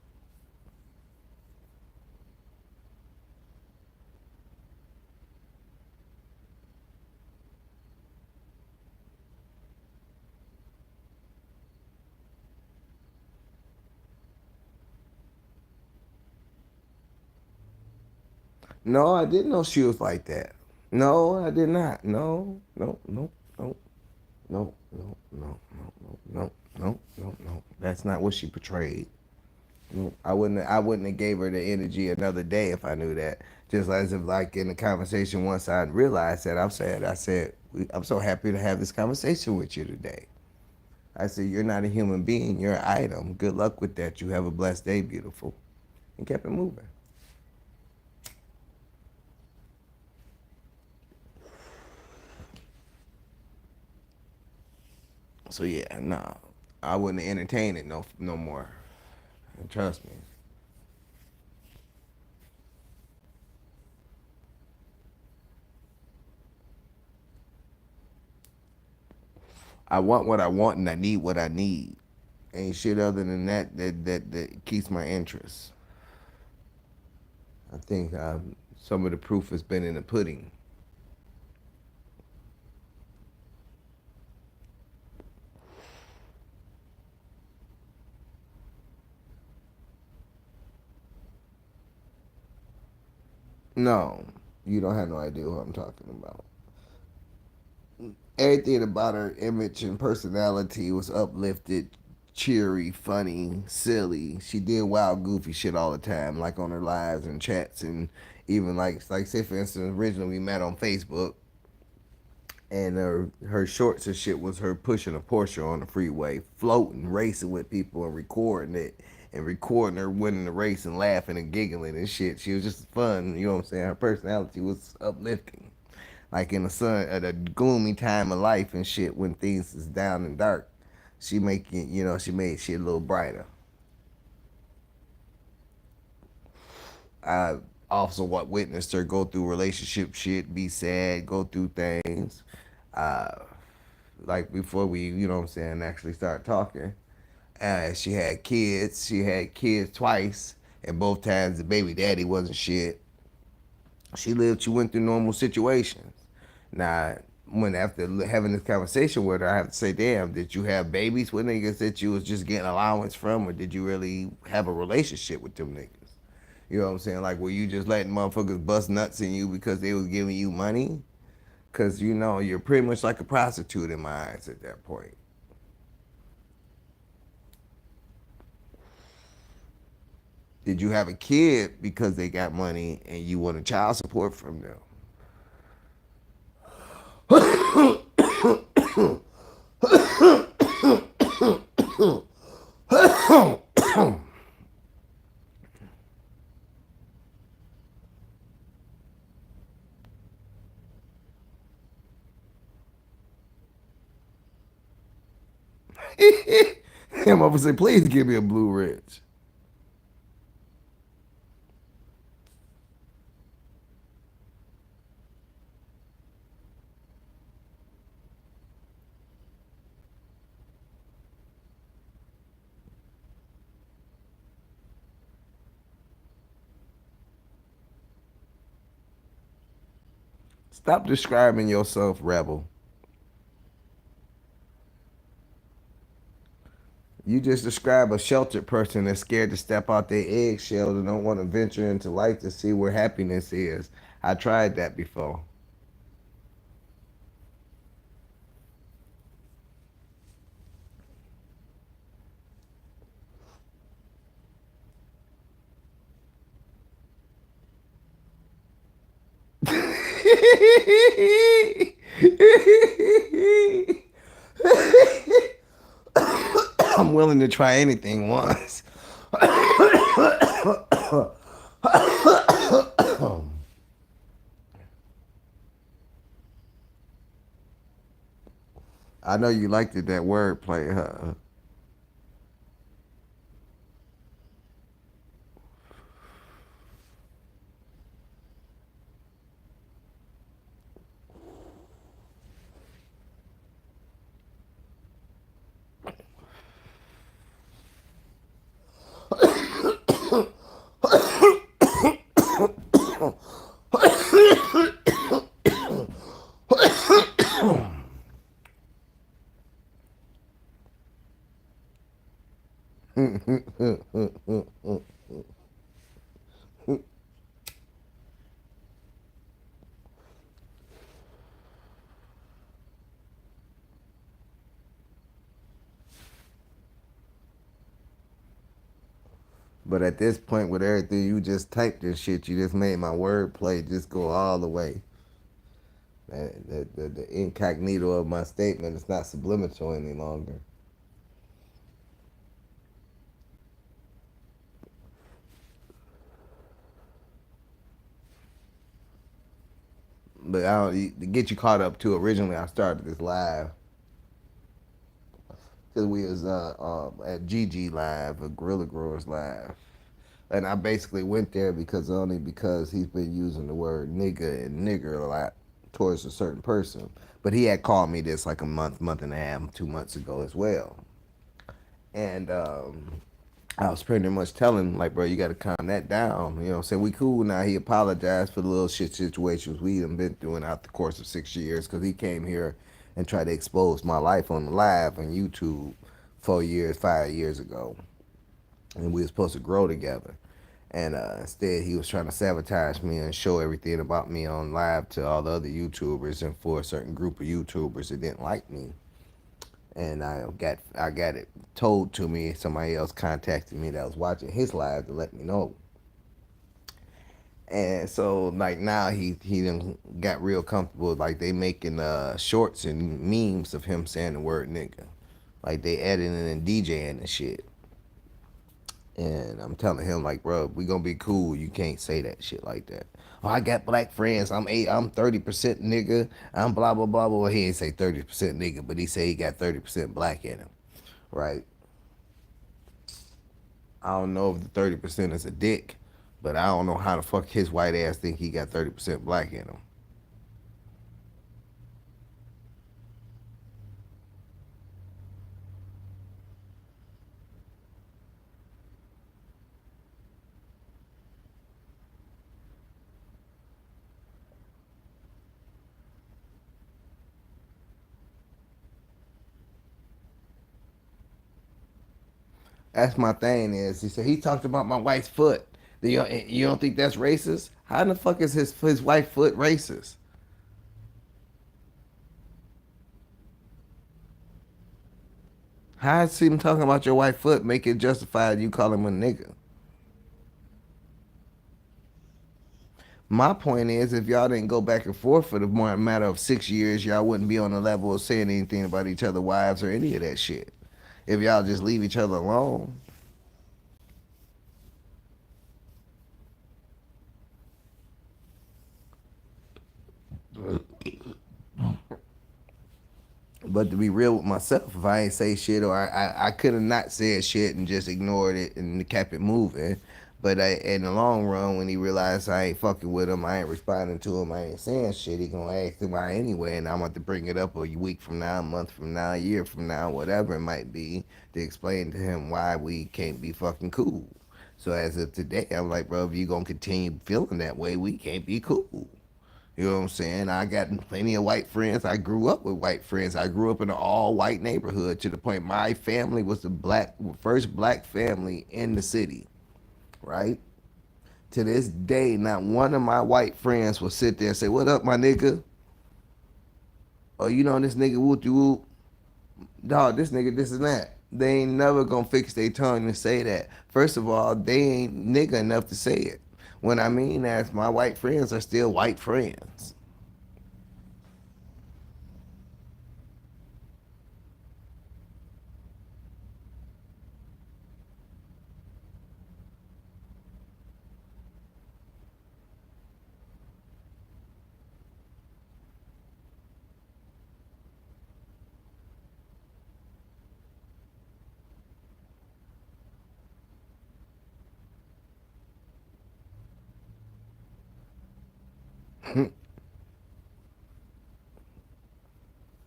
No, I didn't know she was like that. No, I did not. No, no, no, no, no, no, no, no, no, no, no, no, no. That's not what she portrayed. No, I wouldn't have gave her the energy another day if I knew that. Just as if like in the conversation once I realized that I said, I'm so happy to have this conversation with you today. I said, you're not a human being, you're an item. Good luck with that. You have a blessed day, beautiful. And kept it moving. So yeah, no, I wouldn't entertain it no more. And trust me. I want what I want and I need what I need. Ain't shit other than that keeps my interest. I think some of the proof has been in the pudding. No, you don't have no idea what I'm talking about. Everything about her image and personality was uplifted, cheery, funny, silly. She did wild, goofy shit all the time, like on her lives and chats, and even like say for instance, originally we met on Facebook, and her shorts and shit was her pushing a Porsche on the freeway, floating, racing with people and recording it. And recording her winning the race and laughing and giggling and shit. She was just fun, you know what I'm saying? Her personality was uplifting, like in the sun at a gloomy time of life and shit when things is down and dark. She make it, she made shit a little brighter. I also what witnessed her go through relationship shit, be sad, go through things. Uh, like before we, what I'm saying, actually start talking. She had kids. She had kids twice, and both times the baby daddy wasn't shit. She lived. She went through normal situations. Now, when after having this conversation with her, I have to say, damn, did you have babies with niggas that you was just getting allowance from, or did you really have a relationship with them niggas? You know what I'm saying? Like, were you just letting motherfuckers bust nuts in you because they was giving you money? Because, you're pretty much like a prostitute in my eyes at that point. Did you have a kid because they got money and you wanted child support from them? Him over say, please give me a Blue Ridge. Stop describing yourself, rebel. You just describe a sheltered person that's scared to step out their eggshell and don't want to venture into life to see where happiness is. I tried that before. I'm willing to try anything once. I know you liked it, that wordplay, huh? But at this point, with everything you just typed and shit, you just made my wordplay just go all the way. The incognito of my statement is not subliminal any longer. But to get you caught up too. Originally, I started this live because we was at GG Live, a Gorilla Growers Live, and I basically went there because he's been using the word nigga and nigger a lot towards a certain person. But he had called me this like a month and a half, 2 months ago as well, and I was pretty much telling him, like, bro, you got to calm that down. You know what I'm saying? We cool now. He apologized for the little shit situations we done been through out the course of 6 years because he came here and tried to expose my life on the live on YouTube 4 years, 5 years ago. And we were supposed to grow together. And instead, he was trying to sabotage me and show everything about me on live to all the other YouTubers and for a certain group of YouTubers that didn't like me. And I got it told to me. Somebody else contacted me that was watching his live to let me know. And so like now he done got real comfortable. Like they making shorts and memes of him saying the word nigga. Like they editing and DJing and shit. And I'm telling him like, bro, we gonna be cool. You can't say that shit like that. Oh, I got black friends. I'm 30% nigga. I'm blah blah blah blah. He ain't say 30% nigga, but he say he got 30% black in him, right? I don't know if the 30% is a dick, but I don't know how the fuck his white ass think he got 30% black in him. That's my thing is he said he talked about my wife's foot. You don't think that's racist? How in the fuck is his wife's foot racist? How is him talking about your wife's foot make it justified you call him a nigga? My point is, if y'all didn't go back and forth for the more matter of 6 years, y'all wouldn't be on the level of saying anything about each other's wives or any of that shit. If y'all just leave each other alone. But to be real with myself, if I ain't say shit or I could have not said shit and just ignored it and kept it moving. But in the long run, when he realized I ain't fucking with him, I ain't responding to him, I ain't saying shit, he gonna ask me why anyway, and I'm going to bring it up a week from now, a month from now, a year from now, whatever it might be, to explain to him why we can't be fucking cool. So as of today, I'm like, bro, if you gonna continue feeling that way, we can't be cool. You know what I'm saying? I got plenty of white friends. I grew up with white friends. I grew up in an all white neighborhood to the point my family was the first black family in the city, right? To this day, not one of my white friends will sit there and say, "What up, my nigga?" Or you know this nigga whoop de whoop. Dog, this nigga, this and that. They ain't never gonna fix their tongue to say that. First of all, they ain't nigga enough to say it. What I mean is my white friends are still white friends.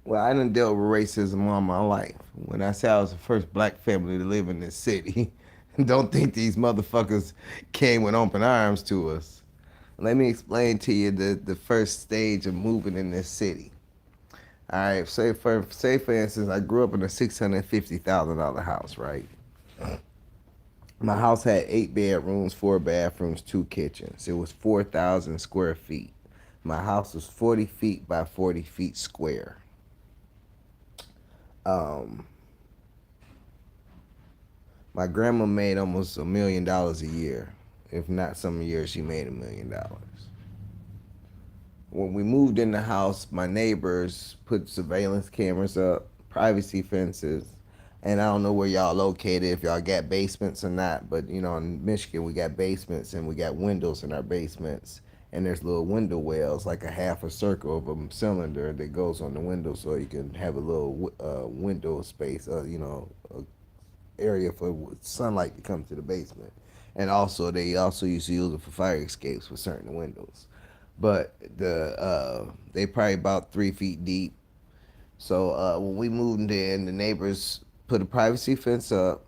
Well, I done dealt with racism all my life. When I say I was the first black family to live in this city, Don't think these motherfuckers came with open arms to us. Let me explain to you the first stage of moving in this city. All right, say for instance, I grew up in a $650,000 house, right? My house had 8 bedrooms, 4 bathrooms, 2 kitchens. It was 4,000 square feet. My house was 40 feet by 40 feet square. Um, my grandma made almost $1 million a year. If not some years, she made $1 million. When we moved in the house, my neighbors put surveillance cameras up, privacy fences, and I don't know where y'all located, if y'all got basements or not, but you know, in Michigan, we got basements and we got windows in our basements, and there's little window wells, like a half a circle of a cylinder that goes on the window, so you can have a little window space, area for sunlight to come to the basement. And also, they also used to use it for fire escapes for certain windows. But they probably about 3 feet deep. So when we moved in, the neighbors put a privacy fence up,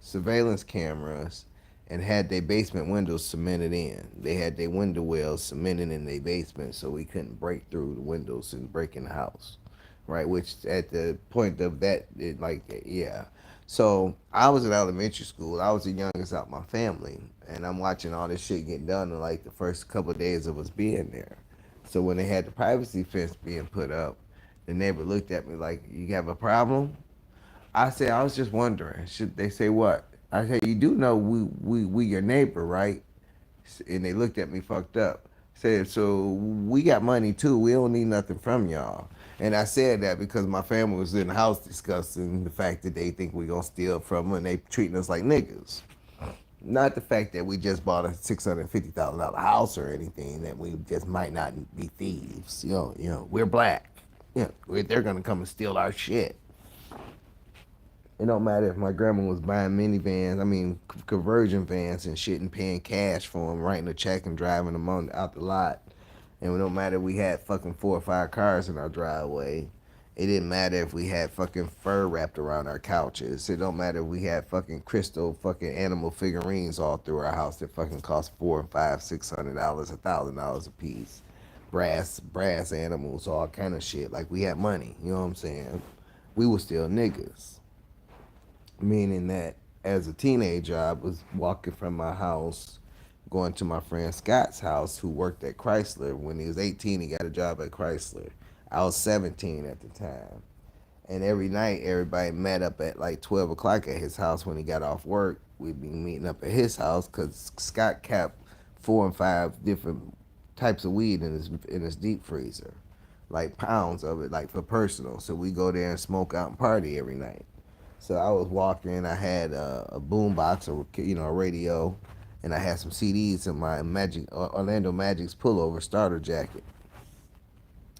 surveillance cameras, and had their basement windows cemented in. They had their window wells cemented in their basement, so we couldn't break through the windows and break in the house, right? Which at the point of that, yeah. So I was in elementary school. I was the youngest out of my family, and I'm watching all this shit get done in like the first couple of days of us being there. So when they had the privacy fence being put up, the neighbor looked at me like, "You have a problem?" I said, "I was just wondering." Should they say what? I said, "You do know we your neighbor, right?" And they looked at me fucked up. Said, "So we got money too. We don't need nothing from y'all." And I said that because my family was in the house discussing the fact that they think we gonna steal from them and they treating us like niggas. Not the fact that we just bought a $650,000 house or anything. That we just might not be thieves. We're black. They're gonna come and steal our shit. It don't matter if my grandma was buying minivans, I mean conversion vans and shit, and paying cash for them, writing a check and driving them out the lot. And it don't matter if we had fucking 4 or 5 cars in our driveway. It didn't matter if we had fucking fur wrapped around our couches. It don't matter if we had fucking crystal fucking animal figurines all through our house that fucking cost $400, $500, $1,000 a piece. Brass animals, all kind of shit. Like we had money, you know what I'm saying? We were still niggas. Meaning that as a teenager, I was walking from my house, going to my friend Scott's house, who worked at Chrysler. When he was 18, he got a job at Chrysler. I was 17 at the time. And every night, everybody met up at like 12 o'clock at his house when he got off work. We'd be meeting up at his house because Scott kept 4 and 5 different types of weed in his deep freezer, like pounds of it, like for personal. So we go there and smoke out and party every night. So I was walking. I had a boom box, a radio, and I had some CDs in my Orlando Magic's pullover starter jacket.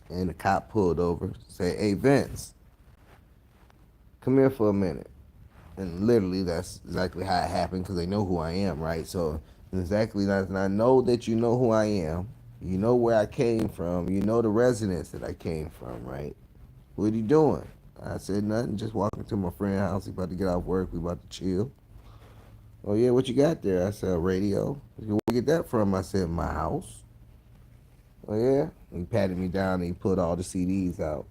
And the cop pulled over, said, "Hey Vince, come here for a minute." And literally, that's exactly how it happened because they know who I am, right? So exactly, and I know that you know who I am. You know where I came from. You know the residence that I came from, right? What are you doing? I said nothing, just walking to my friend's house. He about to get off work. We about to chill. "Oh yeah, what you got there?" I said, "A radio." Where you get that from? I said, "My house." "Oh yeah." He patted me down and he put all the CDs out.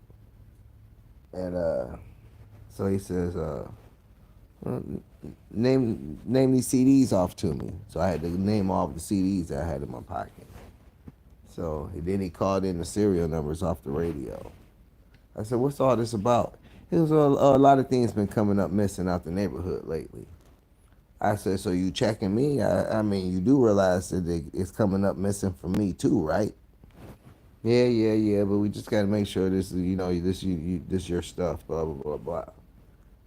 And so he says, well, name these CDs off to me. So I had to name all the CDs that I had in my pocket. So then he called in the serial numbers off the radio. I said, "What's all this about?" It was a lot of things been coming up missing out the neighborhood lately. I said, "So you checking me? I mean, you do realize that it's coming up missing from me too, right?" "Yeah, yeah, yeah, but we just got to make sure this is, this your stuff, blah, blah, blah, blah."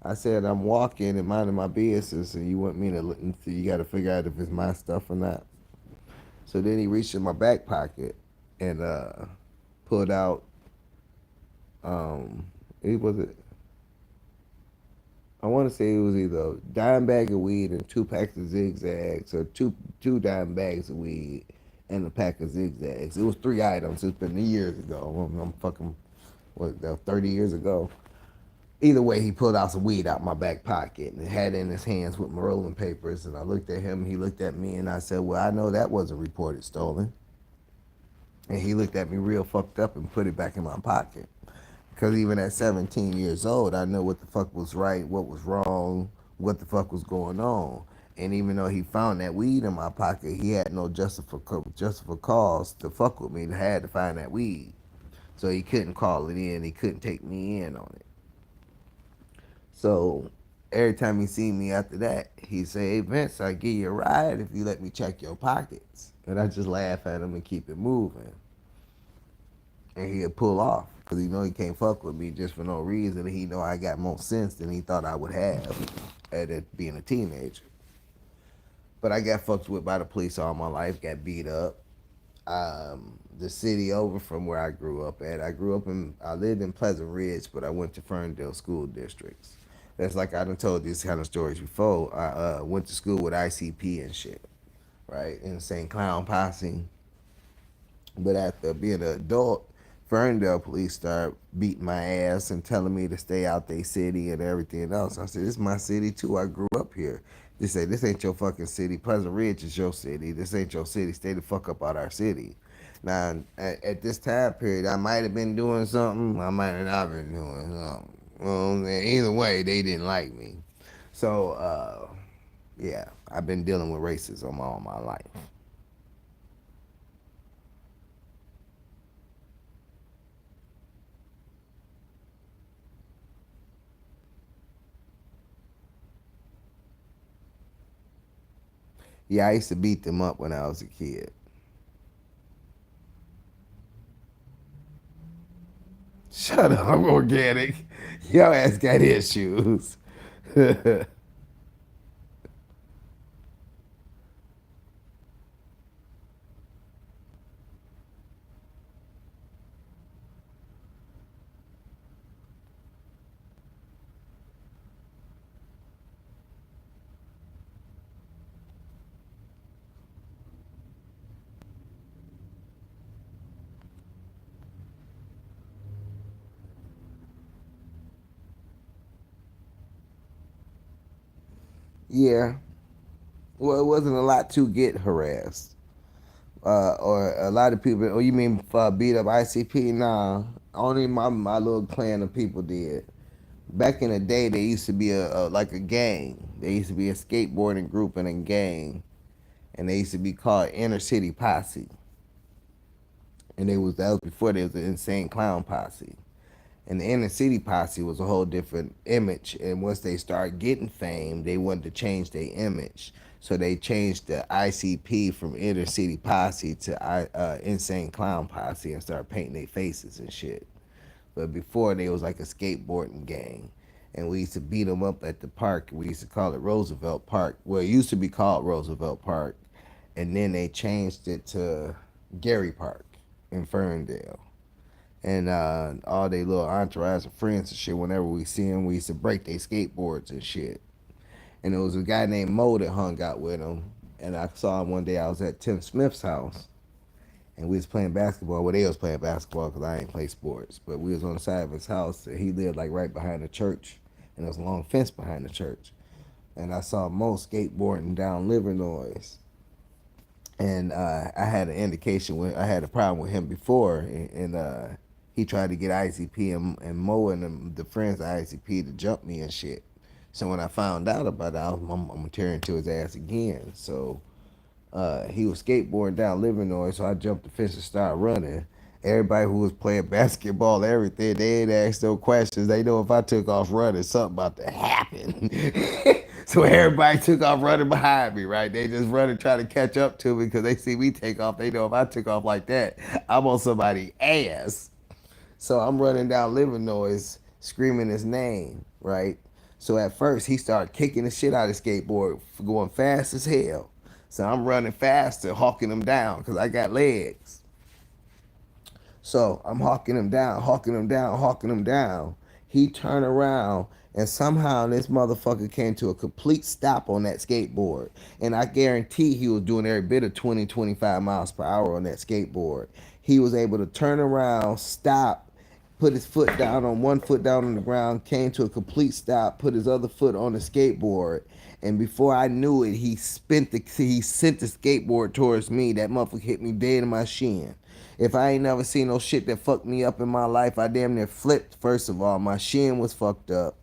I said, "I'm walking and minding my business, and you want me to look, you got to figure out if it's my stuff or not." So then he reached in my back pocket and pulled out, it was it. I want to say it was either a dime bag of weed and 2 packs of zigzags, or two dime bags of weed and a pack of zigzags. It was 3 items. It's been years ago. I'm fucking 30 years ago. Either way, he pulled out some weed out my back pocket and had it in his hands with my rolling papers. And I looked at him, he looked at me, and I said, "Well, I know that wasn't reported stolen." And he looked at me real fucked up and put it back in my pocket. Because even at 17 years old, I know what the fuck was right, what was wrong, what the fuck was going on. And even though he found that weed in my pocket, he had no justifiable cause to fuck with me. He had to find that weed. So he couldn't call it in. He couldn't take me in on it. So every time he seen me after that, he'd say, "Hey Vince, I'll give you a ride if you let me check your pockets." And I just laugh at him and keep it moving. And he'd pull off because he know he can't fuck with me just for no reason. He know I got more sense than he thought I would have at it being a teenager. But I got fucked with by the police all my life. Got beat up. The city over from where I grew up at. I lived in Pleasant Ridge, but I went to Ferndale school districts. That's like I done told these kind of stories before. I went to school with ICP and shit, right? Insane Clown Posse. But after being an adult, Ferndale police start beating my ass and telling me to stay out their city and everything else. I said, "This is my city too. I grew up here." They say, "This ain't your fucking city. Pleasant Ridge is your city. This ain't your city. Stay the fuck up out our city." Now, at this time period, I might have been doing something. I might have not been doing something. Well, either way, they didn't like me. So, yeah, I've been dealing with racism all my life. Yeah, I used to beat them up when I was a kid. Shut up, I'm organic. Your ass got issues. Yeah. Well, it wasn't a lot to get harassed. Or a lot of people, oh, you mean beat up ICP? Nah. Only my little clan of people did. Back in the day, there used to be like a gang. There used to be a skateboarding group and a gang. And they used to be called Inner City Posse. And that was before there was an Insane Clown Posse. And the Inner City Posse was a whole different image. And once they started getting fame, they wanted to change their image. So they changed the ICP from Inner City Posse to Insane Clown Posse and started painting their faces and shit. But before, they was like a skateboarding gang. And we used to beat them up at the park. We used to call it Roosevelt Park. Well, it used to be called Roosevelt Park. And then they changed it to Gary Park in Ferndale. And all they little entourage of friends and shit, whenever we see them, we used to break their skateboards and shit. And there was a guy named Mo that hung out with him. And I saw him one day. I was at Tim Smith's house, and we was playing basketball. Well, they was playing basketball because I ain't play sports. But we was on the side of his house, and he lived like right behind the church, and there was a long fence behind the church. And I saw Mo skateboarding down Livernois, and I had an indication when I had a problem with him before, and he tried to get ICP and Mo and the friends of ICP to jump me and shit. So when I found out about it, I'm gonna tear into his ass again. So he was skateboarding down Livernois, so I jumped the fence and started running. Everybody who was playing basketball, everything, they ain't asked no questions. They know if I took off running, something about to happen. So everybody took off running behind me, right? They just running trying to catch up to me because they see me take off. They know if I took off like that, I'm on somebody's ass. So I'm running down Livernois screaming his name, right? So at first he started kicking the shit out of the skateboard, going fast as hell. So I'm running faster, hawking him down because I got legs. So I'm hawking him down, hawking him down, hawking him down. He turned around and somehow this motherfucker came to a complete stop on that skateboard. And I guarantee he was doing every bit of 20, 25 miles per hour on that skateboard. He was able to turn around, stop, put his foot down on one foot down on the ground, came to a complete stop, put his other foot on the skateboard, and before I knew it, he sent the skateboard towards me. That motherfucker hit me dead in my shin. If I ain't never seen no shit that fucked me up in my life, I damn near flipped. First of all, my shin was fucked up.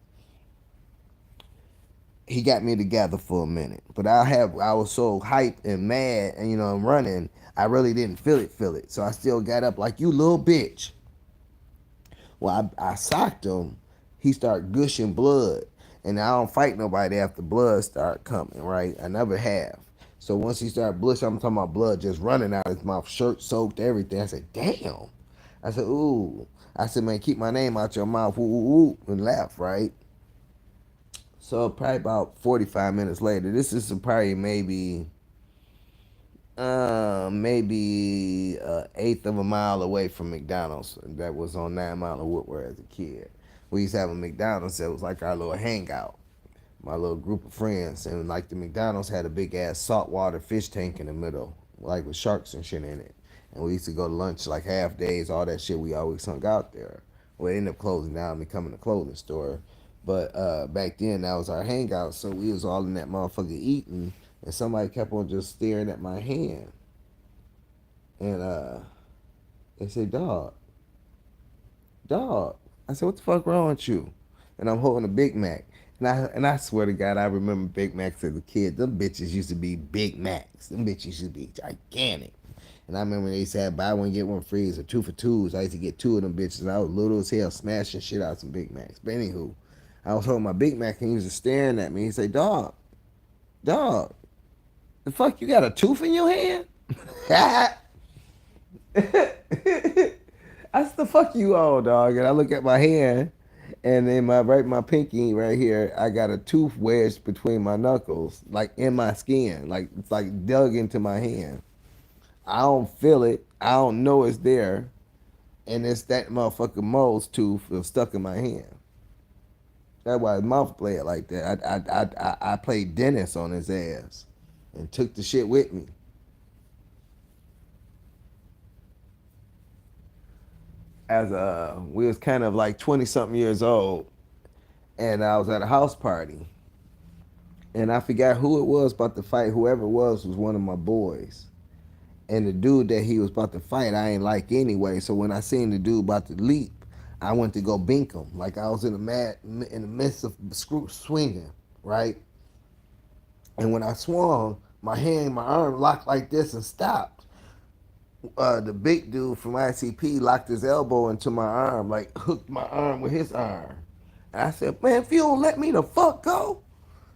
He got me together for a minute, but I was so hyped and mad, and I'm running. I really didn't feel it. So I still got up like, you little bitch. Well, I socked him. He started gushing blood, and I don't fight nobody after blood start coming. Right? I never have. So once he started blushing, I'm talking about blood just running out of his mouth, shirt soaked, everything. I said, damn. I said, ooh. I said, man, keep my name out your mouth, ooh, ooh, ooh, and laugh, right? So probably about 45 minutes later, this is probably maybe eighth of a mile away from McDonald's. That was on 9 Mile of Woodward as a kid. We used to have a McDonald's that was like our little hangout, my little group of friends, and like the McDonald's had a big ass saltwater fish tank in the middle, like with sharks and shit in it. And we used to go to lunch like half days, all that shit. We always hung out there. Well, it ended up closing down and becoming a clothing store. But back then, that was our hangout. So we was all in that motherfucker eating, and somebody kept on just staring at my hand. And they said, dog, dog. I said, what the fuck wrong with you? And I'm holding a Big Mac. And I swear to God, I remember Big Macs as a kid. Them bitches used to be Big Macs. Them bitches used to be gigantic. And I remember they said buy one get one free, or 2 for $2s. I used to get two of them bitches. And I was little as hell, smashing shit out some Big Macs. But anywho, I was holding my Big Mac and he was just staring at me. He said, dog, dog, the fuck you got a tooth in your hand? I said, the fuck you on, dog? And I look at my hand, and in my pinky right here, I got a tooth wedged between my knuckles, like in my skin, like it's like dug into my hand. I don't feel it. I don't know it's there, and it's that motherfucking mole's tooth stuck in my hand. That's why his mouth played like that. I played dentist on his ass, and took the shit with me. As we was kind of like 20 something years old, and I was at a house party, and I forgot who it was about to fight. Whoever it was one of my boys, and the dude that he was about to fight, I ain't like anyway. So when I seen the dude about to leap, I went to go bink him. Like I was in the midst of swinging, right? And when I swung, my arm locked like this and stopped. The big dude from ICP locked his elbow into my arm, like hooked my arm with his arm. And I said, man, if you don't let me the fuck go,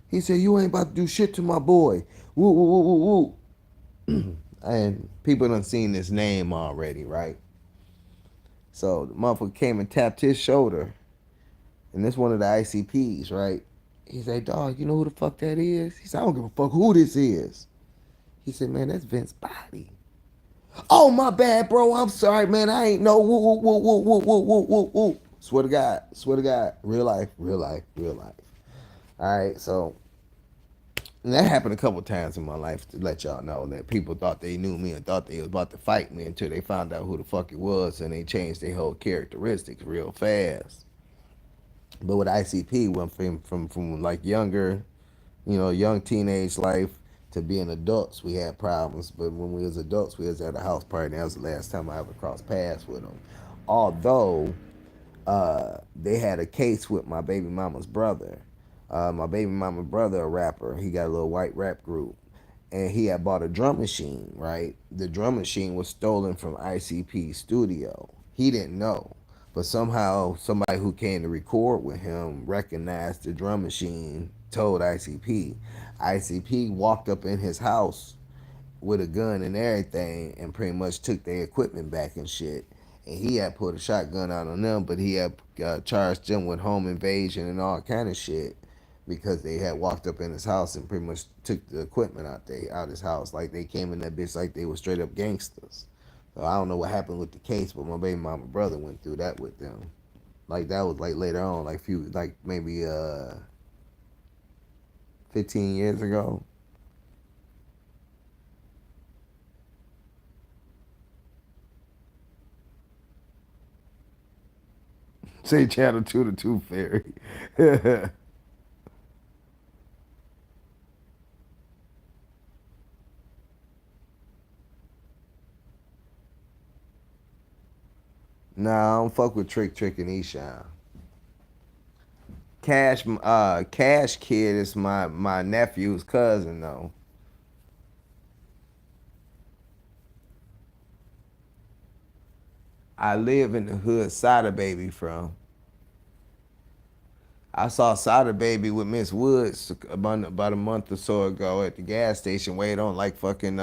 he said, you ain't about to do shit to my boy. Woo, woo, woo, woo, woo. And people done seen this name already, right? So the motherfucker came and tapped his shoulder, and this one of the ICPs, right? He said, dog, you know who the fuck that is? He said, I don't give a fuck who this is. He said, man, that's Vince Body. Oh, my bad, bro. I'm sorry, man. I ain't know. Woo, woo, woo, woo, woo, woo, woo, woo, woo. Swear to God. Swear to God. Real life, real life, real life. All right, so and that happened a couple times in my life to let y'all know that people thought they knew me and thought they was about to fight me until they found out who the fuck it was, and they changed their whole characteristics real fast. But with ICP, went from like younger, young teenage life to being adults, we had problems. But when we was adults, we was at a house party. And that was the last time I ever crossed paths with them. Although they had a case with my baby mama's brother. My baby mama's brother, a rapper, he got a little white rap group, and he had bought a drum machine. Right, the drum machine was stolen from ICP's studio. He didn't know, but somehow somebody who came to record with him recognized the drum machine. Told ICP. ICP walked up in his house with a gun and everything, and pretty much took their equipment back and shit. And he had put a shotgun out on them, but he had charged them with home invasion and all kind of shit because they had walked up in his house and pretty much took the equipment out his house. Like they came in that bitch like they were straight up gangsters. So I don't know what happened with the case, but my baby mama brother went through that with them. Like that was like later on, like maybe 15 years ago. Say Channel 2 the Tooth Fairy. Nah, I don't fuck with Trick and Eshawn. Cash Kid is my nephew's cousin though. I live in the hood Sada Baby from. I saw Sada Baby with Miss Woods about a month or so ago at the gas station waiting on like fucking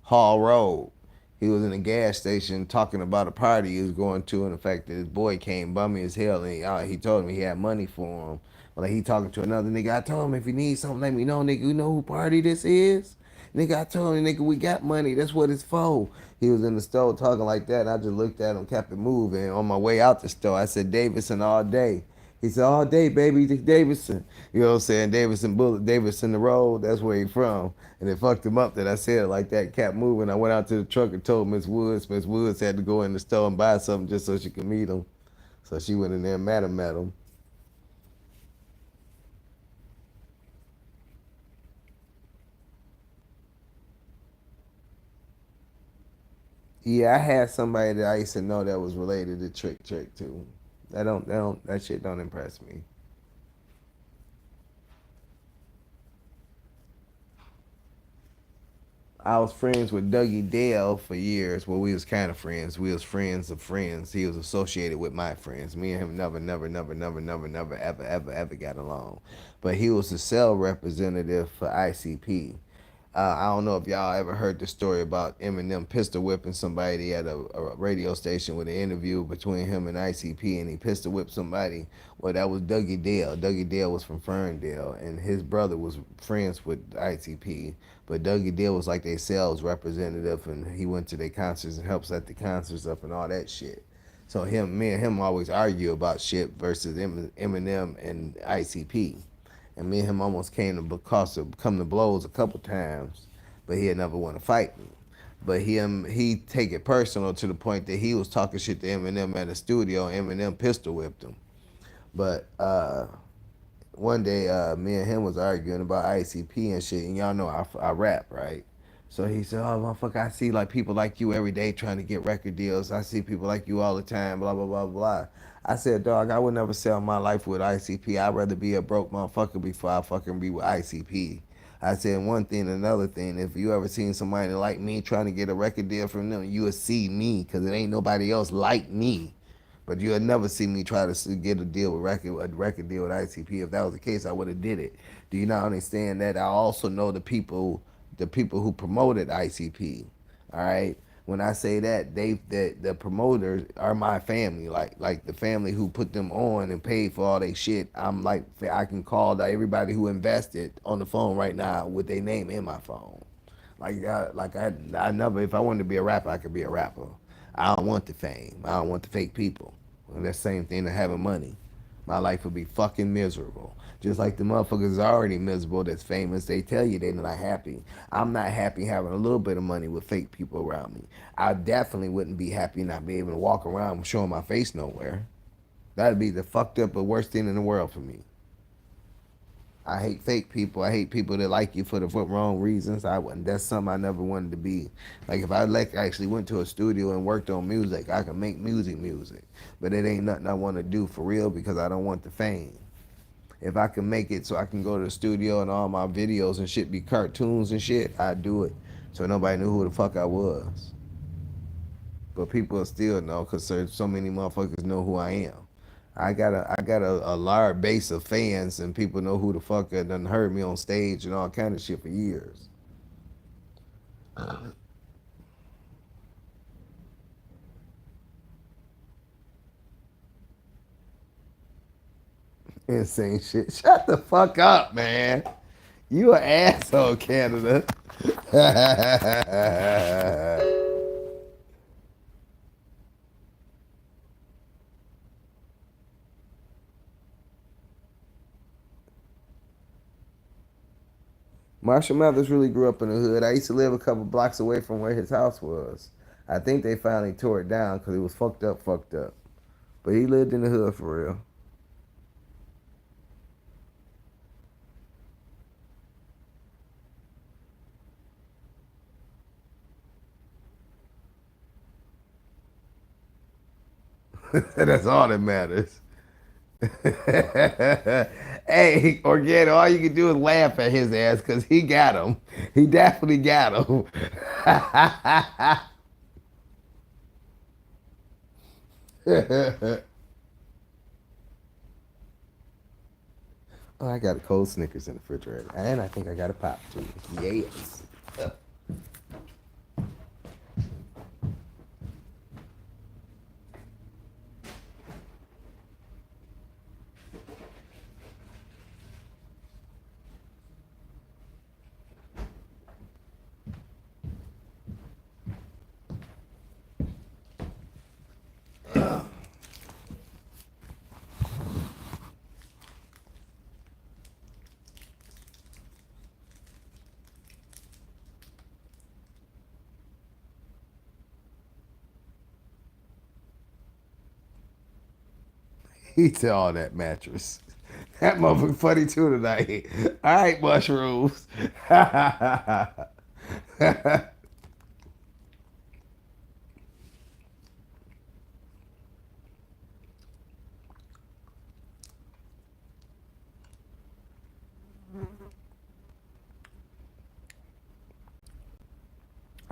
Hall Road. He was in a gas station talking about a party he was going to and the fact that his boy came bummy as hell and he told him he had money for him. But like he talking to another nigga. I told him if you need something, let me know, nigga. You know who party this is? Nigga, I told him, nigga, we got money. That's what it's for. He was in the store talking like that. And I just looked at him, kept it moving. On my way out the store, I said, Davidson all day. He said, all day, baby, Davidson. You know what I'm saying? Davidson Bullet, Davidson the road. That's where he from. And it fucked him up that I said it like that, kept moving. I went out to the truck and told Miss Woods. Miss Woods had to go in the store and buy something just so she could meet him. So she went in there and met him. Yeah, I had somebody that I used to know that was related to Trick too. That shit don't impress me. I was friends with Dougie Dale for years. Well, we was kind of friends. We was friends of friends. He was associated with my friends. Me and him never, ever got along. But he was the cell representative for ICP. I don't know if y'all ever heard the story about Eminem pistol whipping somebody at a radio station with an interview between him and ICP, and he pistol whipped somebody. Well, that was Dougie Dale. Dougie Dale was from Ferndale, and his brother was friends with ICP. But Dougie Dale was like their sales representative, and he went to their concerts and helped set the concerts up and all that shit. So me and him always argue about shit versus Eminem and ICP. And me and him almost came to come to blows a couple times, but he had never want to fight me. But he take it personal to the point that he was talking shit to Eminem at the studio, and Eminem pistol whipped him. But one day, me and him was arguing about ICP and shit, and y'all know I rap, right? So he said, "Oh, motherfucker, I see like people like you every day trying to get record deals. I see people like you all the time, blah blah blah blah." I said, "Dog, I would never sell my life with ICP. I'd rather be a broke motherfucker before I fucking be with ICP." I said one thing, another thing. If you ever seen somebody like me trying to get a record deal from them, you will see me, cause it ain't nobody else like me. But you'll never see me try to get a deal with a record deal with ICP. If that was the case, I would have did it. Do you not understand that? I also know the people who promoted ICP. All right. When I say that, the promoters are my family, like the family who put them on and paid for all their shit. I'm like I can call everybody who invested on the phone right now with their name in my phone. I never, if I wanted to be a rapper, I could be a rapper. I don't want the fame. I don't want the fake people. And that's the same thing to having money. My life would be fucking miserable. Just like the motherfuckers are already miserable that's famous. They tell you they're not happy. I'm not happy having a little bit of money with fake people around me. I definitely wouldn't be happy not being able to walk around showing my face nowhere. That'd be the fucked up but worst thing in the world for me. I hate fake people. I hate people that like you for the wrong reasons. I wouldn't. That's something I never wanted to be. Like if I actually went to a studio and worked on music, I could make music. But it ain't nothing I want to do for real because I don't want the fame. If I can make it so I can go to the studio and all my videos and shit be cartoons and shit, I'd do it. So nobody knew who the fuck I was. But people still know because so many motherfuckers know who I am. I got a large base of fans and people know who the fuck done heard me on stage and all kind of shit for years. Insane shit. Shut the fuck up, man. You an asshole, Canada. Marshall Mathers really grew up in the hood. I used to live a couple blocks away from where his house was. I think they finally tore it down because it was fucked up. But he lived in the hood for real. That's all that matters. Hey, Organo, all you can do is laugh at his ass because he got him. He definitely got him. Oh, I got a cold Snickers in the refrigerator. And I think I got a pop too. Yes. He said all that mattress. That motherfucker funny too tonight. All right, mushrooms. I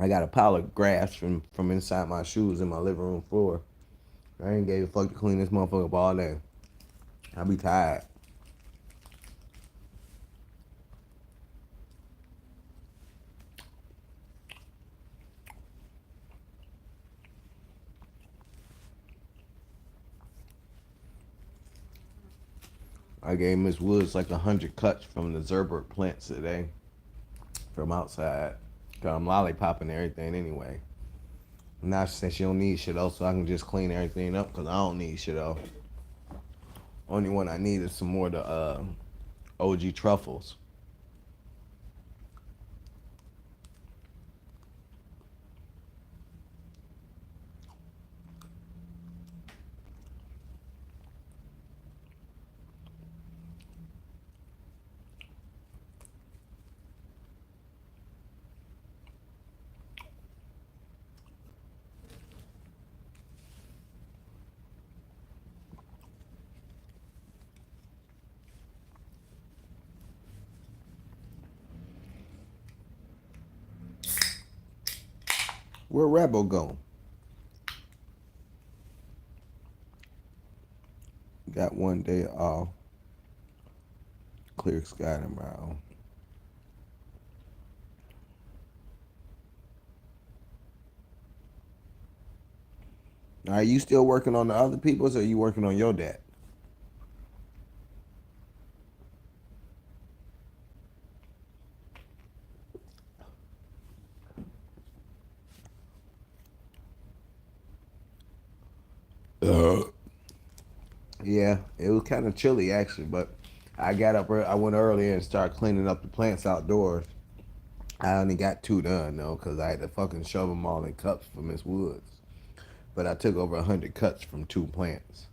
got a pile of grass from inside my shoes in my living room floor. I ain't gave a fuck to clean this motherfucker up all day. I be tired. I gave Miss Woods like 100 cuts from the Zerberg plants today from outside. Cause I'm lollipopping everything anyway. Now she said she don't need shit else, so I can just clean everything up because I don't need shit else. Only one I need is some more of the OG truffles. Where Rebel go? Got one day off. Clear sky tomorrow. Are you still working on the other people's or are you working on your dad? Uh, yeah, it was kind of chilly actually, but I got up. I went earlier and started cleaning up the plants outdoors. I only got two done though, cause I had to fucking shove them all in cups for Miss Woods. But I took over 100 cuts from two plants.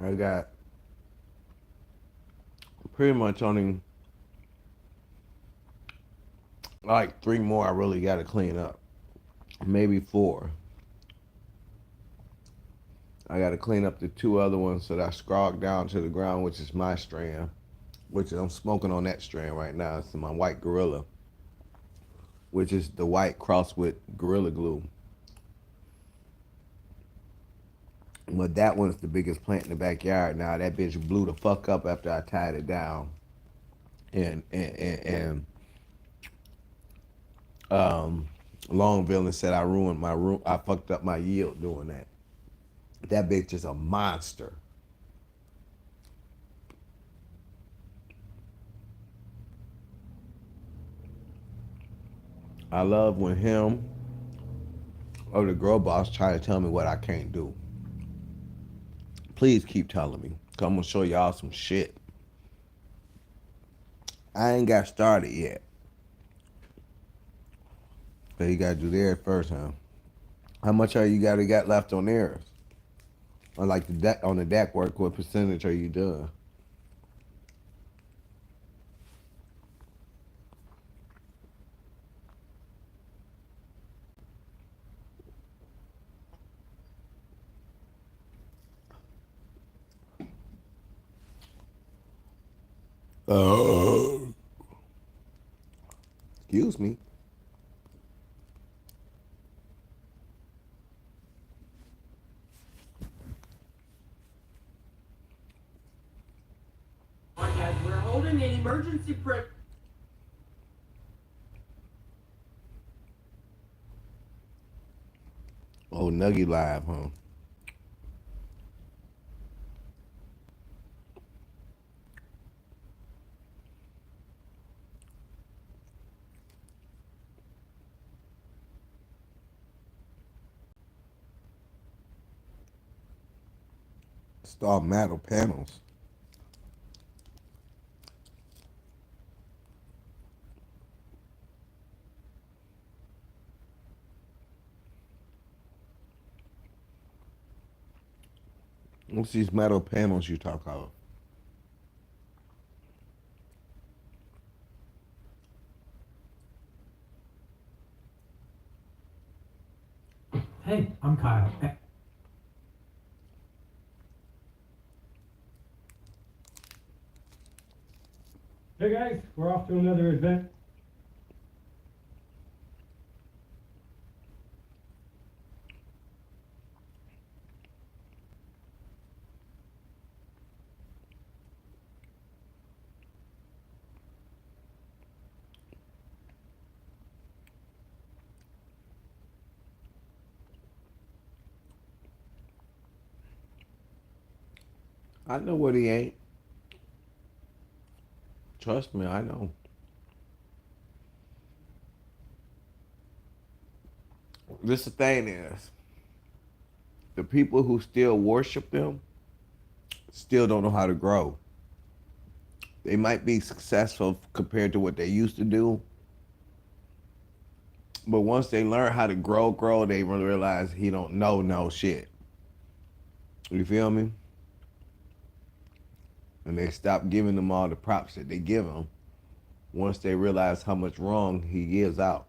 I got pretty much only like three more I really got to clean up. Maybe four. I got to clean up the two other ones that I scrogged down to the ground, which is my strand, which I'm smoking on that strand right now. It's my white gorilla, which is the white crossed with gorilla glue. But that one's the biggest plant in the backyard now. That bitch blew the fuck up after I tied it down. And Longville and said I ruined my room. I fucked up my yield doing that. That bitch is a monster. I love when him or the girl boss try to tell me what I can't do. Please keep telling me. Cause I'm gonna show y'all some shit. I ain't got started yet. But you gotta do theirs first, huh? How much are you got left on theirs? Or like the deck on the deck work, what percentage are you doing? Excuse me. We're holding an emergency Oh, Nuggy Live, huh? Star metal panels. What's these metal panels you talk about? Hey, I'm Kyle. Hey guys, we're off to another event. I know what he ain't. Trust me, I know. This the thing is, the people who still worship them still don't know how to grow. They might be successful compared to what they used to do, but once they learn how to grow, they realize he don't know no shit. You feel me? And they stop giving them all the props that they give him once they realize how much wrong he gives out.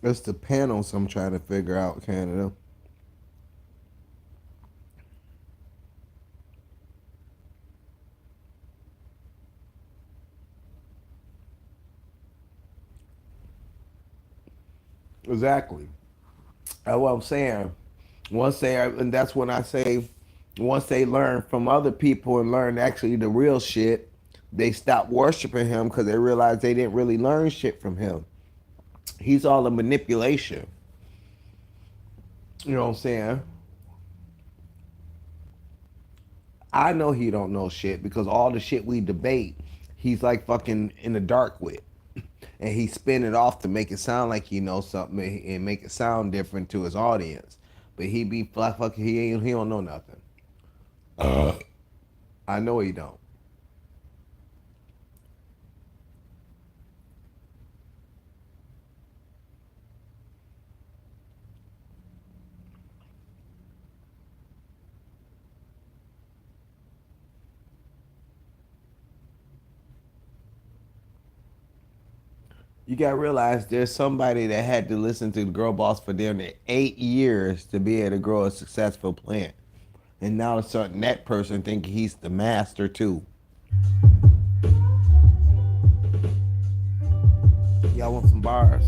It's the panels I'm trying to figure out, Canada. Exactly. That's what I'm saying. Once they are, and that's when I say, once they learn from other people and learn actually the real shit, they stop worshiping him because they realize they didn't really learn shit from him. He's all a manipulation. You know what I'm saying? I know he don't know shit because all the shit we debate, he's like fucking in the dark with. And he spin it off to make it sound like he knows something and make it sound different to his audience. But he be fucking he don't know nothing. I know he don't. You gotta realize there's somebody that had to listen to the Girl Boss for damn near 8 years to be able to grow a successful plant. And now sudden that person think he's the master too. Y'all want some bars?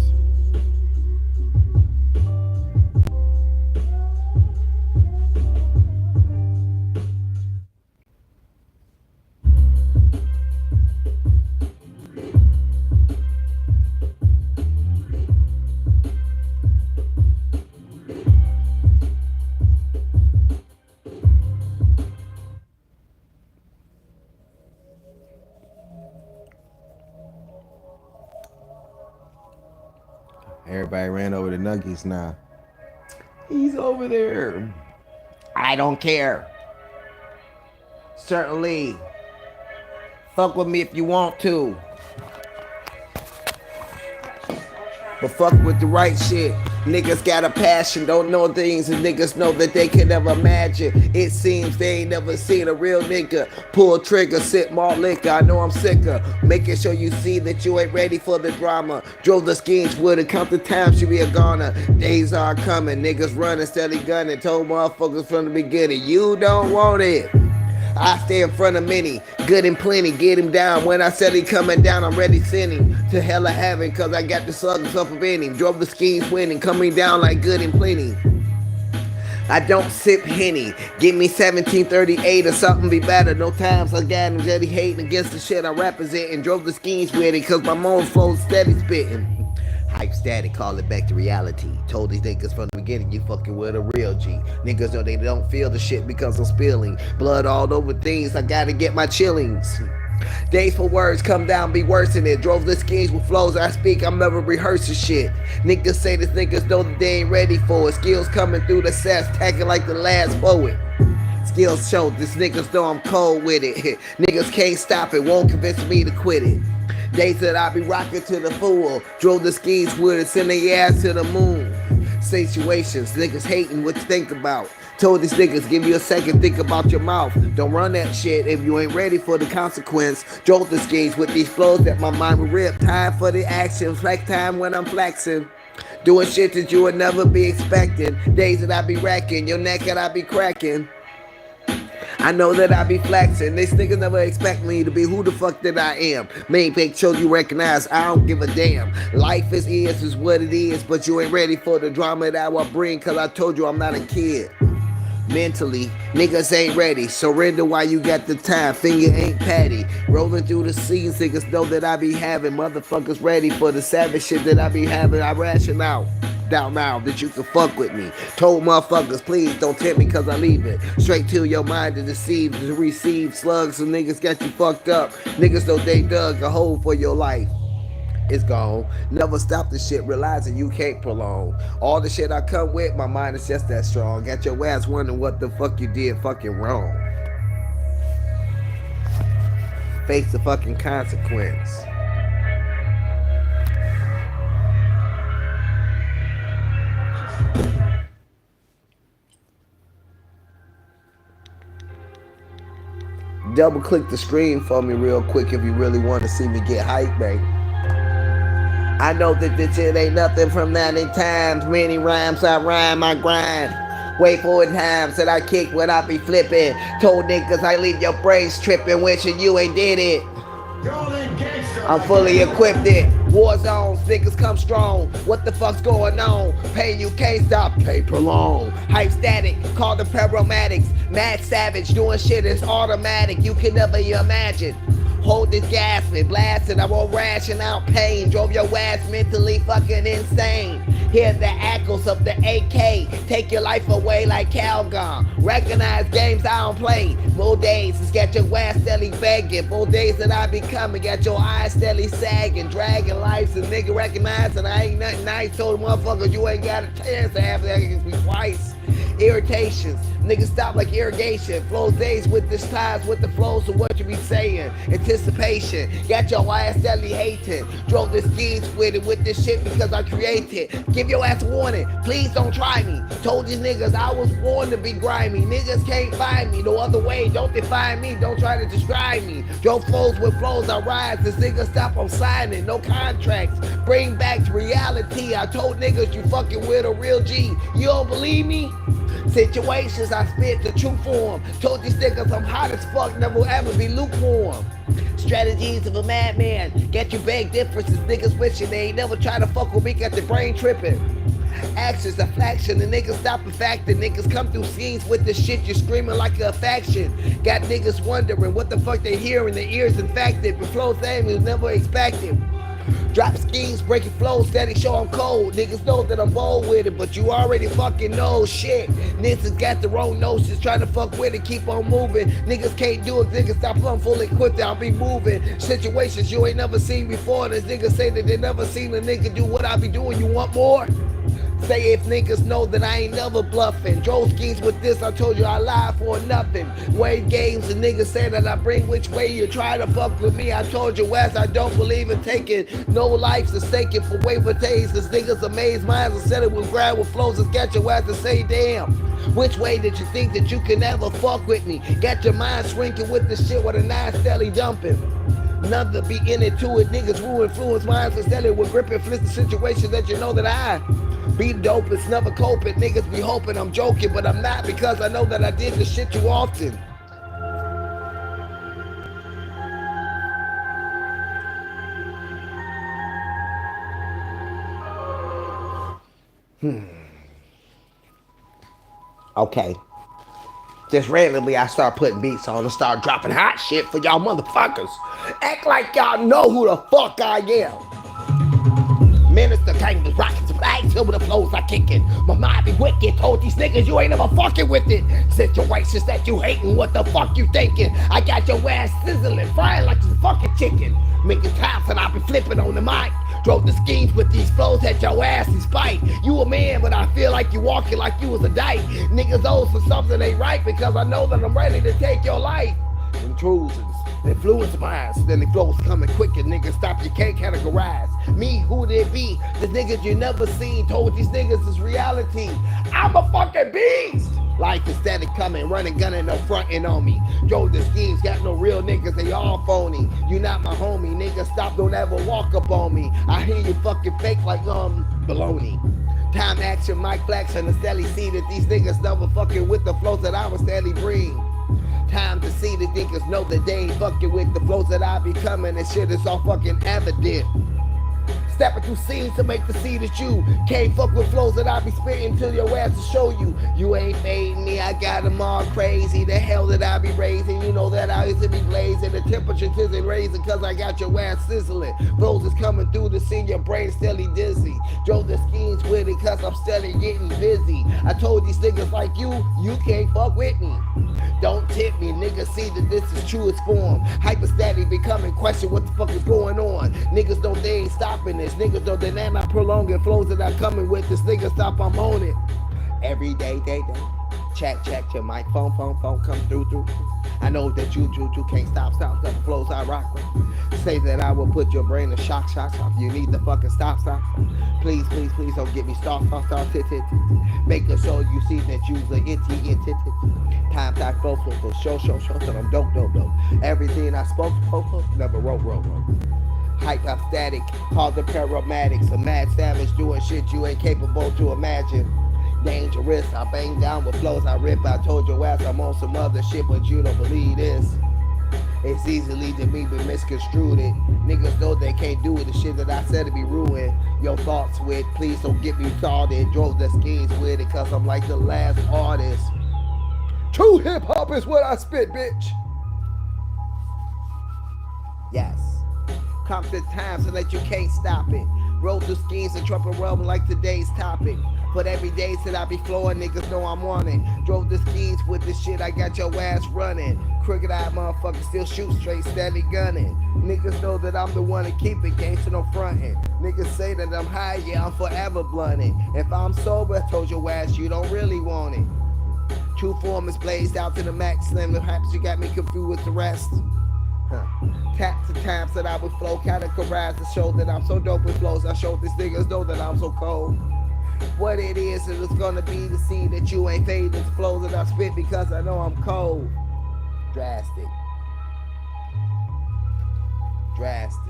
Everybody ran over the Nuggies now. He's over there. I don't care. Certainly. Fuck with me if you want to. But fuck with the right shit. Niggas got a passion, don't know things, and niggas know that they can never imagine. It seems they ain't never seen a real nigga pull trigger, sip more liquor. I know I'm sicker, making sure you see that you ain't ready for the drama. Drove the schemes with it, count the times you be a goner. Days are coming, niggas running, steady gunning. Told motherfuckers from the beginning, you don't want it. I stay in front of many, good and plenty, get him down. When I said he coming down, I'm ready sending to hell of heaven, cause I got the slugs up in him. Drove the schemes winning, coming down like good and plenty. I don't sip Henny, give me 1738 or something be better. No times I got him steady hating against the shit I represent, and drove the schemes with it, cause my moan flow steady spitting. Hype static, call it back to reality. Told these niggas from the beginning, you fucking with a real G. Niggas know they don't feel the shit because I'm spilling blood all over things. I gotta get my chillings. Days for words come down, be worse than it. Drove the schemes with flows I speak, I'm never rehearsing shit. Niggas say this niggas know that they ain't ready for it. Skills coming through the sets, tagging like the last poet. Skills show, this niggas know I'm cold with it. Niggas can't stop it, won't convince me to quit it. Days that I be rocking to the full. Drove the skis with it, send their ass to the moon. Situations, niggas hating what you think about. Told these niggas, give you a second, think about your mouth. Don't run that shit if you ain't ready for the consequence. Drove the skis with these flows that my mind will rip. Time for the action, flex time when I'm flexing. Doing shit that you would never be expecting. Days that I be racking, your neck that I be cracking. I know that I be flexing. These niggas never expect me to be who the fuck that I am. Main picture you recognize, I don't give a damn. Life is what it is, but you ain't ready for the drama that I bring, cause I told you I'm not a kid. Mentally, niggas ain't ready. Surrender while you got the time. Finger ain't patty. Rolling through the scenes, niggas know that I be having. Motherfuckers ready for the savage shit that I be having. I ration out. Doubt now that you can fuck with me. Told motherfuckers, please don't tempt me cause I leave it straight to your mind to deceive, to receive slugs. And niggas got you fucked up. Niggas know they dug a hole for your life. It's gone. Never stop the shit, realizing you can't prolong. All the shit I come with, my mind is just that strong. Got your ass wondering what the fuck you did fucking wrong. Face the fucking consequence. Double click the screen for me real quick if you really want to see me get hyped, babe. I know that this shit ain't nothing from 90 times. Many rhymes I rhyme, I grind. Wait for it times that I kick when I be flipping. Told niggas I leave your brains tripping, wishing you ain't did it. I'm fully equipped it. War zones, niggas come strong. What the fuck's going on? Pain you can't stop, pain prolong. Hype static, call the paramedics. Mad savage, doing shit is automatic. You can never imagine. Hold this gas and blasting, I won't ration out pain. Drove your ass mentally fucking insane. Hear the echoes of the AK, take your life away like Calgon. Recognize games I don't play. More days, it's got your ass steady begging. More days that I be coming, got your eyes steady sagging. Dragging lives, and nigga recognizing I ain't nothing nice. Told the motherfuckers you ain't got a chance to have that against me twice. Irritations, niggas stop like irrigation. Flows days with this ties with the flows of what you be saying. Anticipation, got your ass steadily hating. Drove the schemes with it with this shit because I created. Give your ass a warning, please don't try me. Told these niggas I was born to be grimy. Niggas can't find me no other way, don't define me, don't try to describe me. Drove flows with flows I rise, this nigga stop on signing, no contracts. Bring back to reality, I told niggas you fucking with a real G. You don't believe me? Situations I spit the true form. Told these niggas I'm hot as fuck, never ever be lukewarm. Strategies of a madman, get you big differences. Niggas wishing they ain't never try to fuck with me, got the brain tripping. Actions a fraction, the niggas stop the fact that niggas come through scenes with the shit you screaming like a faction. Got niggas wondering what the fuck they hearing, their ears infected, but flows aim was never expected. Drop schemes, breaking flows, steady show I'm cold. Niggas know that I'm bold with it, but you already fucking know shit. Niggas got the wrong notions, trying to fuck with it, keep on moving. Niggas can't do it, niggas stop, I'm fully equipped, I'll be moving. Situations you ain't never seen before. There's niggas say that they never seen a nigga do what I be doing, you want more? Say if niggas know that I ain't never bluffing. Drove schemes with this, I told you I lie for nothing. Wave games, and niggas say that I bring which way you try to fuck with me. I told you West, I don't believe in taking no lives to stake it for waiver days. Cause niggas amaze minds and said it with grab with flows and catch your ass to say damn. Which way did you think that you can ever fuck with me? Got your mind shrinking with the shit with a nine steady dumping. Another be in it to it, niggas who influence minds and steady with gripping flip the situations that you know that I be dope, it's never coping. Niggas be hoping I'm joking, but I'm not because I know that I did this shit too often. Okay. Just randomly I start putting beats on and start dropping hot shit for y'all motherfuckers. Act like y'all know who the fuck I am. Minister came to rockets and flags over the flows I kickin'. My mind be wicked, told these niggas you ain't never fucking with it. Situations that you hating, what the fuck you thinking? I got your ass sizzling, frying like it's fucking chicken. Making times and I be flipping on the mic. Drove the schemes with these flows at your ass in spite. You a man, but I feel like you walking like you was a dyke. Niggas owe for something ain't right because I know that I'm ready to take your life. Intrusions, influence minds, then the flows coming quicker. Niggas stop, you can't categorize. Me, who they be? The niggas you never seen. Told these niggas it's reality. I'm a fucking beast. Life is steady coming, running, gunning, no fronting on me. Drove the schemes, got no real niggas, they all phony. You not my homie, niggas stop, don't ever walk up on me. I hear you fucking fake like baloney. Time action, Mike Flex, and the steady see that these niggas never fucking with the flows that I was steady bring. Time to see the niggas know that they ain't fucking with the flows that I be coming, and shit is all fucking evident. Stepping through scenes to make the see that you can't fuck with flows that I be spitting till your ass to show you. You ain't fading me, I got them all crazy. The hell that I be raising, you know that I used to be blazing. The temperature isn't raising cause I got your ass sizzling. Flows is coming through to see your brain steady dizzy. Drove the schemes with it cause I'm steady getting busy. I told these niggas like you can't fuck with me. Don't tip me, niggas see that this is truest form. Hyperstatic becoming question what the fuck is going on. Niggas know they ain't stopping this. Niggas know that they're not prolonging flows that I'm coming with. This nigga stop, I'm on it. Every day. Check your mic, phone, come through. I know that you can't stop the flows I rock with. Say that I will put your brain in shock. You need the fucking stop. Please don't get me start. Making sure you see that you's a itty. Times I flow for show, so I'm dope. Everything I spoke, never wrote. Hype up static, call the paramedics. A mad savage doing shit you ain't capable to imagine. Dangerous, I bang down with flows I rip. I told your ass I'm on some other shit, but you don't believe this. It's easily to me but misconstrued it. Niggas know they can't do it. The shit that I said to be ruined your thoughts with. Please don't get me started. Drove the schemes with it cause I'm like the last artist. True hip hop is what I spit, bitch. Yes. Comes to time so that you can't stop it. Roll through schemes and trumpet realm like today's topic. But every day till I be flowing, niggas know I'm on it. Drove the schemes with this shit, I got your ass running. Crooked eyed motherfucker still shoot straight, steady gunning. Niggas know that I'm the one to keep it, gangsta no frontin'. Niggas say that I'm high, yeah, I'm forever blunting. If I'm sober, I told your ass you don't really want it. True form is blazed out to the max. Slim, perhaps you got me confused with the rest. Taps and times that I would flow, categorize to show that I'm so dope with flows. I show these niggas know that I'm so cold. What it is gonna be to see that you ain't faded. The flows that I spit because I know I'm cold. Drastic. Drastic.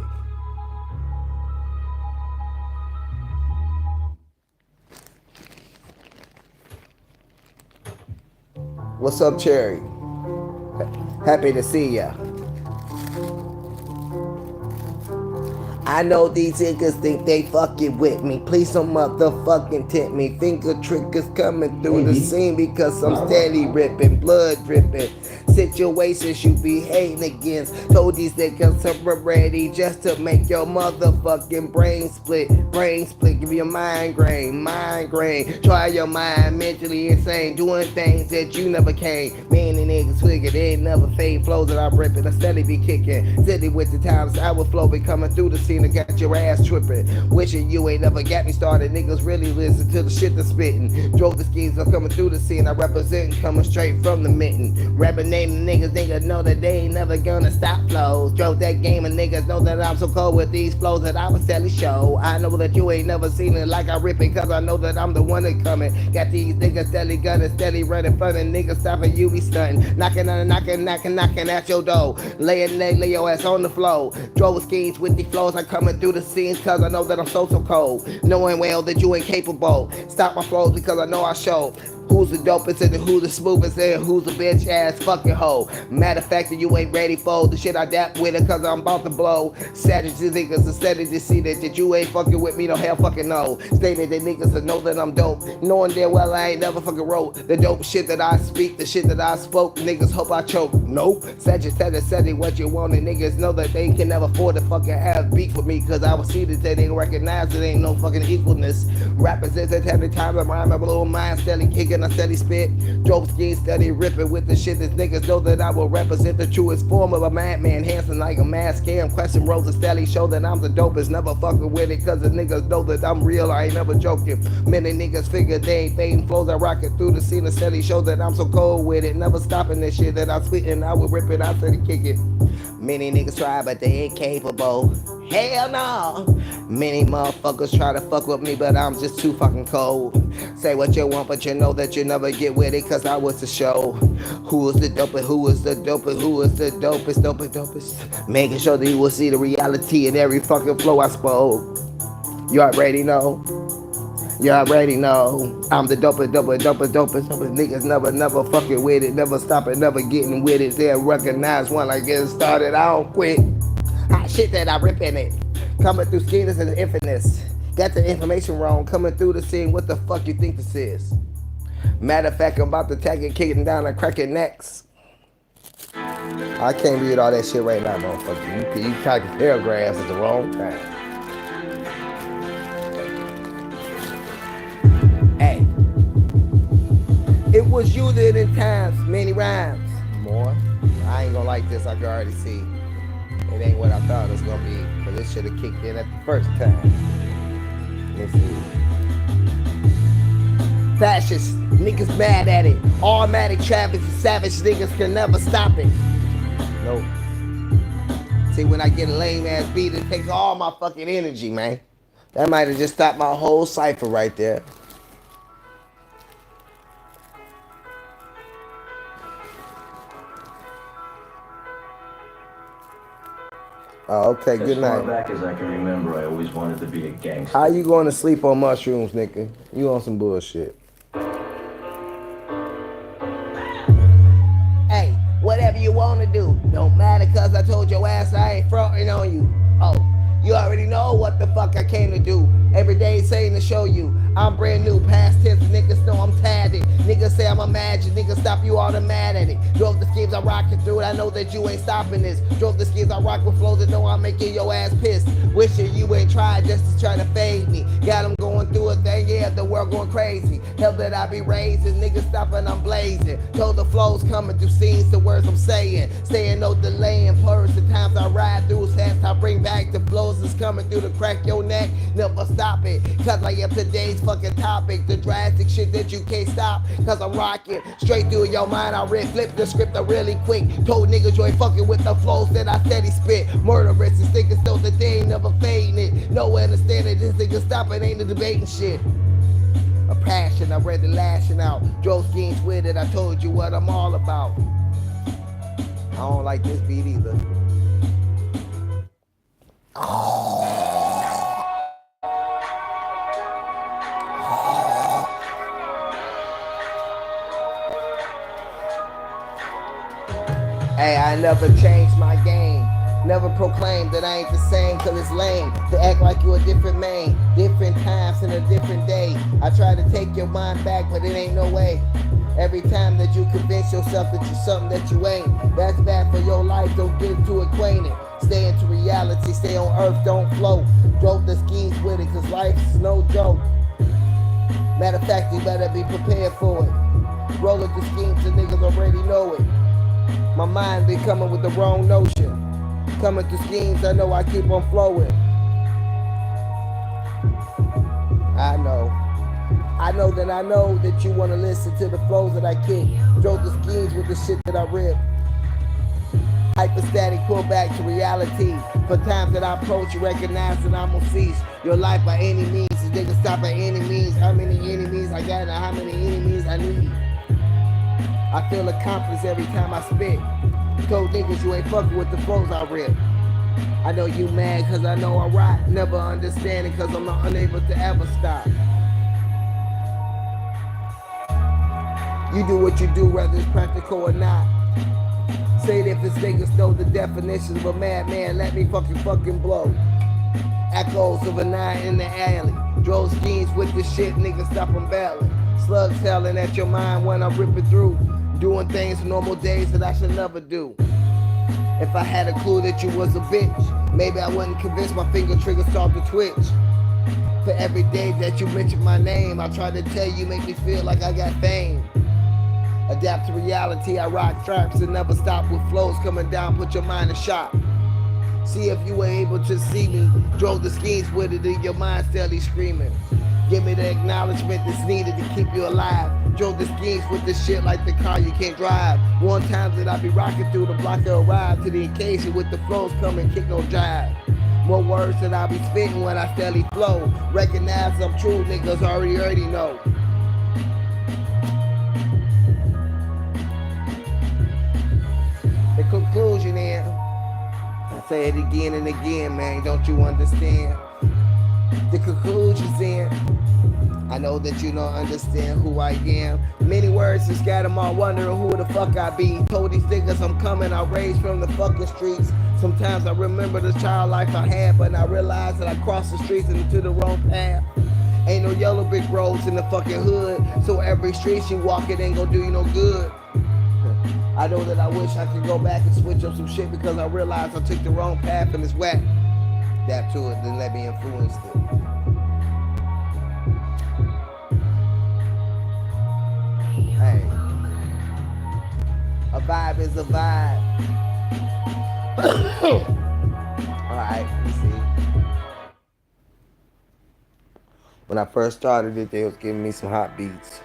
What's up, Cherry? Happy to see ya. I know these niggas think they fucking with me. Please don't motherfucking tempt me. Finger triggers coming through the scene because I'm steady ripping, blood dripping. Situations you be hating against. Told these niggas I'm ready just to make your motherfucking brain split. Brain split, give you a migraine. Try your mind, mentally insane. Doing things that you never came. Many niggas figure they ain't never fade. Flows that I'm ripping, I steady be kicking. Steady with the times, I will flow be coming through the scene. I got your ass tripping. Wishing you ain't never got me started. Niggas really listen to the shit that's spitting. Drove the schemes, I'm coming through the scene. I represent coming straight from the mitten. Rapping name the niggas know that they ain't never gonna stop flows. Drove that game and niggas know that I'm so cold with these flows that I was telling show. I know that you ain't never seen it like I rip it cause I know that I'm the one that coming. Got these niggas steady gunning, steady running for the niggas stopping you be stunting. Knocking at your door. Lay your ass on the floor. Drove schemes with these flows. I coming through the scenes cause I know that I'm so cold. Knowing well that you ain't capable. Stop my flows because I know I show. Who's the dopest and who's the smoothest and who's the bitch ass fucking hoe. Matter of fact that you ain't ready for the shit I dap with it cause I'm about to blow. Savage niggas instead of to see that you ain't fucking with me, no hell fucking no. Stating that niggas to know that I'm dope. Knowing damn well I ain't never fucking wrote the dope shit that I speak, the shit that I spoke. Niggas hope I choke. Nope. Savage said what you want and niggas know that they can never afford to fucking have beef with me cause I will see that they didn't recognize that ain't no fucking equalness. Rappers is at every time I rhyme, my little mind steady kicking. I steady spit, drove schemes, steady ripping with the shit that niggas know that I will represent the truest form of a madman, handsome like a mask cam, question rolls and steady show that I'm the dopest, never fucking with it, cause the niggas know that I'm real, I ain't never joking. Many niggas figure they ain't fading flows, I rock it through the scene and steady show that I'm so cold with it, never stopping this shit that I'm spitting, I will rip it, I steady kick it. Many niggas try but they ain't capable. Hell no. Many motherfuckers try to fuck with me, but I'm just too fucking cold. Say what you want, but you know that you never get with it, cause I was the show. Who is the dopest? Who is the dopest? Who is the dopest? Making sure that you will see the reality in every fucking flow I spoke. You already know. You already know. I'm the dopest. Niggas never fucking with it. Never stopping, never getting with it. They'll recognize when I get started, I don't quit. Hot shit that I rip in it. Coming through schemes and infinite. Got the information wrong. Coming through the scene. What the fuck you think this is? Matter of fact, I'm about to tag it, kicking down and cracking necks. I can't read all that shit right now, motherfucker. You typing paragraphs at the wrong time. Hey. It was you that in times, many rhymes. More. I ain't gonna like this, I can already see. It ain't what I thought it was gonna be, but this should have kicked in at the first time. Let's see. Fascists, niggas mad at it. Automatic traffic, savage niggas can never stop it. Nope. See, when I get a lame ass beat, it takes all my fucking energy, man. That might have just stopped my whole cipher right there. Oh, okay, good night. As far back as I can remember, I always wanted to be a gangster. How you going to sleep on mushrooms, nigga? You on some bullshit. Hey, whatever you want to do. Don't matter cause I told your ass I ain't fronting on you. Oh, you already know what the fuck I came to do. Every day saying to show you I'm brand new, past tense, niggas know I'm tatted. Niggas say I'm a magic, niggas stop you all the mad at it. Drove the schemes, I rockin' through it, I know that you ain't stopping this. Drove the schemes, I rock with flows that know I'm making your ass pissed. Wishing you ain't tried just to try to fade me. Got them going through a thing, yeah, the world going crazy. Hell that I be raising, niggas stopping, I'm blazing. Told the flows coming through scenes, the words I'm saying. Saying no delaying, plurs the times I ride through, sad I bring back the flows that's coming through to crack your neck. Never stop it, cause I am today's fucking topic. The drastic shit that you can't stop, cause I'm rocking straight through your mind. I flip the script really quick. Told niggas you ain't fucking with the flows that I steady spit. Murderous and thinking so that they ain't never fading it. No understanding this nigga stopping, ain't no debating shit. A passion, I'm ready lashing out. Drove schemes with it, I told you what I'm all about. I don't like this beat either. Hey, I never changed my game. Never proclaim that I ain't the same, cause it's lame to act like you a different man. Different times and a different day. I try to take your mind back, but it ain't no way. Every time that you convince yourself that you're something that you ain't, that's bad for your life, don't get too acquainted. Stay into reality, stay on earth, don't float. Drove the schemes with it, cause life is no joke. Matter of fact, you better be prepared for it. Roll with the schemes, the niggas already know it. My mind be coming with the wrong notion. Coming to schemes, I know I keep on flowing. I know that you wanna listen to the flows that I kick. Drove the schemes with the shit that I rip. Hypostatic, pull back to reality. For times that I approach, you recognize that I'm gonna cease your life by any means. These niggas stop by any means. How many enemies I got and how many enemies I need. I feel accomplished every time I spit. Told niggas you ain't fucking with the flows I rip. I know you mad cause I know I rock. Never understanding cause I'm not unable to ever stop. You do what you do whether it's practical or not. Say it if it's niggas know the definition of a madman, let me fucking blow. Echoes of a nine in the alley. Drove schemes with the shit, niggas stop them battling. Slugs howling at your mind when I'm ripping through. Doing things normal days that I should never do. If I had a clue that you was a bitch, maybe I wouldn't convince my finger trigger start to twitch. For every day that you mention my name, I try to tell you, make me feel like I got fame. Adapt to reality, I rock traps and never stop with flows coming down, put your mind in shock. See if you were able to see me, drove the schemes with it in your mind steadily screaming. Give me the acknowledgement that's needed to keep you alive. Drove the schemes with this shit like the car you can't drive. One time that I be rocking through the block to arrive to the occasion with the flows coming, kick no jive. More words that I be spitting when I steadily flow. Recognize I'm true, niggas already know. The conclusion is, I say it again and again, man, don't you understand? The conclusion's in, I know that you don't understand who I am. Many words just got them all wondering who the fuck I be. Told these niggas I'm coming, I raised from the fucking streets. Sometimes I remember the child life I had, but I realize that I crossed the streets into the wrong path. Ain't no yellow brick roads in the fucking hood, so every street you walk it ain't gonna do you no good. I know that I wish I could go back and switch up some shit because I realized I took the wrong path and it's whack. Adapt to it, then let me influence it. Hey, a vibe is a vibe. Alright, you see. When I first started it, they was giving me some hot beats.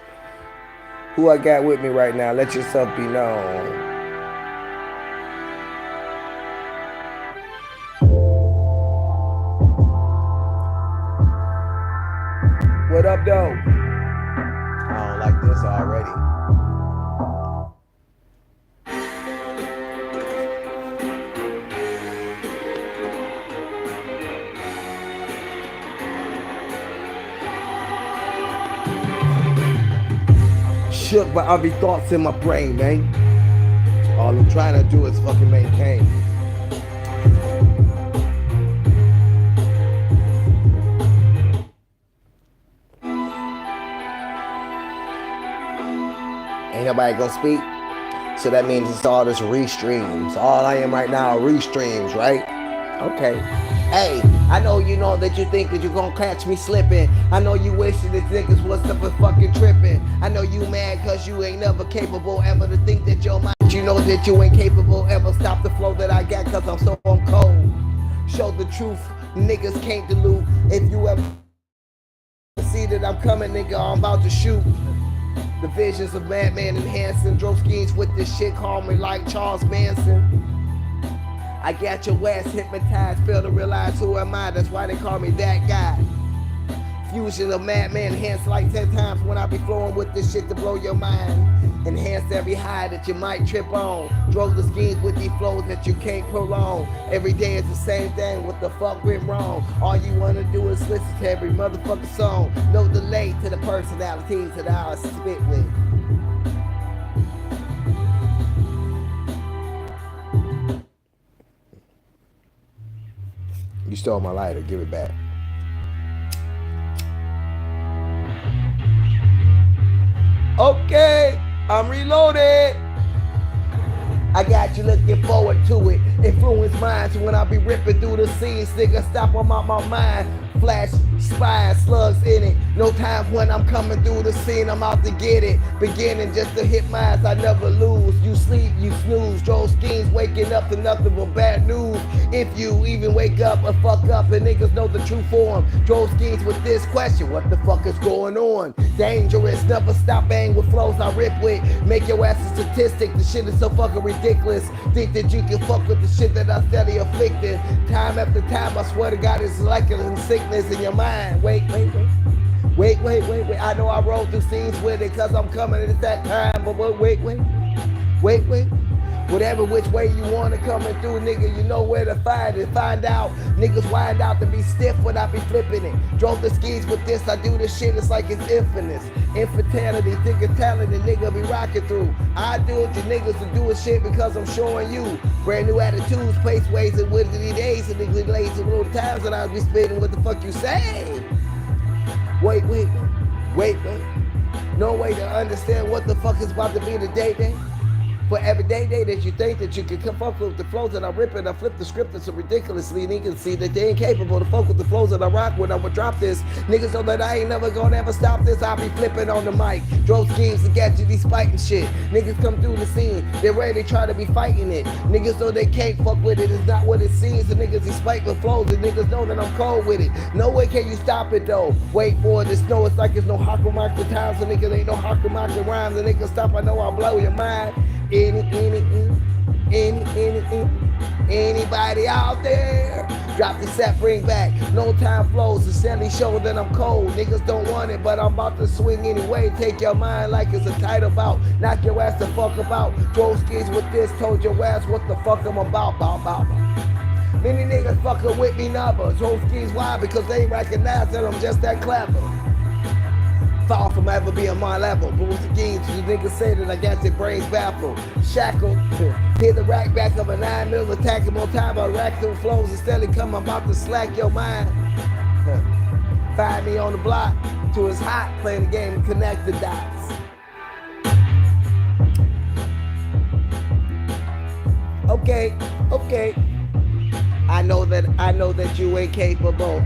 Who I got with me right now, let yourself be known. What up, though? I don't like this already. Shook by every thoughts in my brain, man. All I'm trying to do is fucking maintain. Ain't nobody gonna speak, so that means it's all this restreams. All I am right now are restreams, right? Okay. Hey, I know you know that you think that you're gonna catch me slipping. I know you wishing that niggas was up and fucking tripping. I know you mad cause you ain't never capable ever to think that you're mine. You know that you ain't capable ever stop the flow that I got cause I'm so cold. show the truth. Niggas can't dilute. If you ever see that I'm coming, nigga, I'm about to shoot. The visions of Madman and Hanson drove schemes with this shit, call me like Charles Manson. I got your ass hypnotized, fail to realize who am I, that's why they call me that guy. Fusion of Madman, enhanced like 10 times when I be flowing with this shit to blow your mind. Enhance every high that you might trip on. Drove the schemes with these flows that you can't prolong. Every day is the same thing, what the fuck went wrong? All you wanna do is listen to every motherfucking song. No delay to the personalities that I spit with. You stole my lighter, give it back. Okay, I'm reloaded. I got you looking forward to it. Influence minds when I be ripping through the scenes. Nigga, stop, I'm out my mind. Flash, spine, slugs in it. No time when I'm coming through the scene, I'm out to get it. Beginning just to hit minds, I never lose. You sleep, you snooze. Drove schemes, waking up to nothing but bad news. If you even wake up or fuck up and niggas know the true form. Drove schemes with this question, what the fuck is going on? Dangerous, never stop bang with flows I rip with. Make your ass a statistic, the shit is so fucking ridiculous. Think that you can fuck with the shit that I steady afflicting. Time after time, I swear to God, it's like a sickness in your mind. Wait. I know I roll through scenes with it cause I'm coming at that time. But wait. Whatever which way you wanna coming through, nigga, you know where to find it. Find out, niggas wind out to be stiff when I be flipping it. Drove the skis with this, I do this shit, it's like it's infinite. Infertility, think of talent, the nigga be rocking through. I do it, you niggas are doing shit because I'm showing you. Brand new attitudes, pace ways, and wizardy days, and niggas lazy little times, and I'll be spitting what the fuck you say. Wait. No way to understand what the fuck is about to be the day. For every day that you think that you can come up with the flows that I rip and I flip the script so ridiculously, and you can see that they ain't capable to fuck with the flows that I rock when I would drop this. Niggas know that I ain't never gonna ever stop this. I'll be flipping on the mic. Drove schemes to get you these fighting shit. Niggas come through the scene, they're ready to try to be fighting it. Niggas know they can't fuck with it, it's not what it seems. The niggas is fight with flows, and niggas know that I'm cold with it. No way can you stop it though. Wait for it, it's no, it's like it's no Hakumaku times, so niggas ain't no Hakumaku rhymes. The niggas stop, I know I'll blow your mind. Anybody out there? Drop the set, bring back. No time flows, the Sally show that I'm cold. Niggas don't want it, but I'm about to swing anyway. Take your mind like it's a title bout. Knock your ass the fuck about. Drove skis with this, told your ass what the fuck I'm about. Many niggas fucking with me now, but drove skis, why? Because they recognize that I'm just that clever. Far from ever being my level. Rules the games, you niggas say that I got their brains baffled. Shackled, hit the rack back of a 9mm, attacking more time. I rack through flows and steadily come, I'm about to slack your mind. Find me on the block, till it's hot, playing the game and connect the dots. Okay. I know that you ain't capable.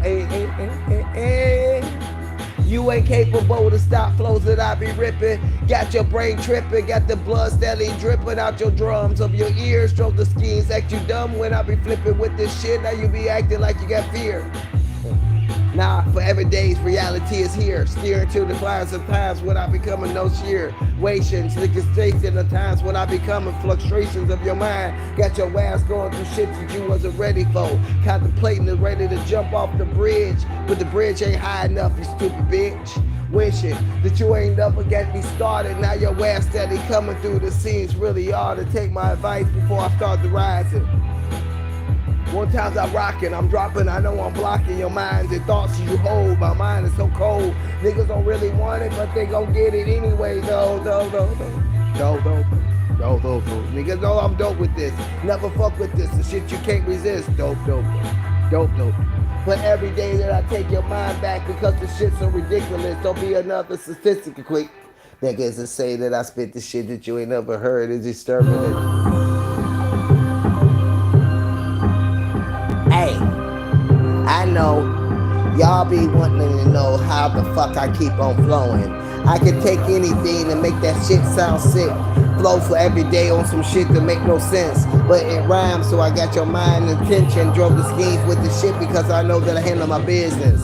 You ain't capable to stop flows that I be ripping. Got your brain tripping, got the blood steady dripping out your drums of your ears. Drove the schemes, act you dumb when I be flipping with this shit. Now you be acting like you got fear. Nah, for every day's reality is here. Steering to the clouds of times when I becoming no sheer. Wations, niggas chasing the times when I becoming fluctuations of your mind. Got your ass going through shit that you wasn't ready for. Contemplating and ready to jump off the bridge, but the bridge ain't high enough, you stupid bitch. Wishing that you ain't never get me started. Now your ass steady coming through the scenes. Really hard to take my advice before I start to rising. One times I'm rocking, I'm dropping, I know I'm blocking your minds and thoughts you hold. My mind is so cold, niggas don't really want it, but they gon' get it anyway. No. Niggas know I'm dope with this, never fuck with this, the shit you can't resist. Dope. But every day that I take your mind back because the shit's so ridiculous, don't be another statistic quick. Niggas that say that I spit the shit that you ain't never heard is disturbing it. Hey, I know Y'all be wanting to know how the fuck I keep on flowing. I can take anything and make that shit sound sick. Flow for every day on some shit that make no sense, but it rhymes, so I got your mind and attention. Drove the schemes with the shit because I know that I handle my business.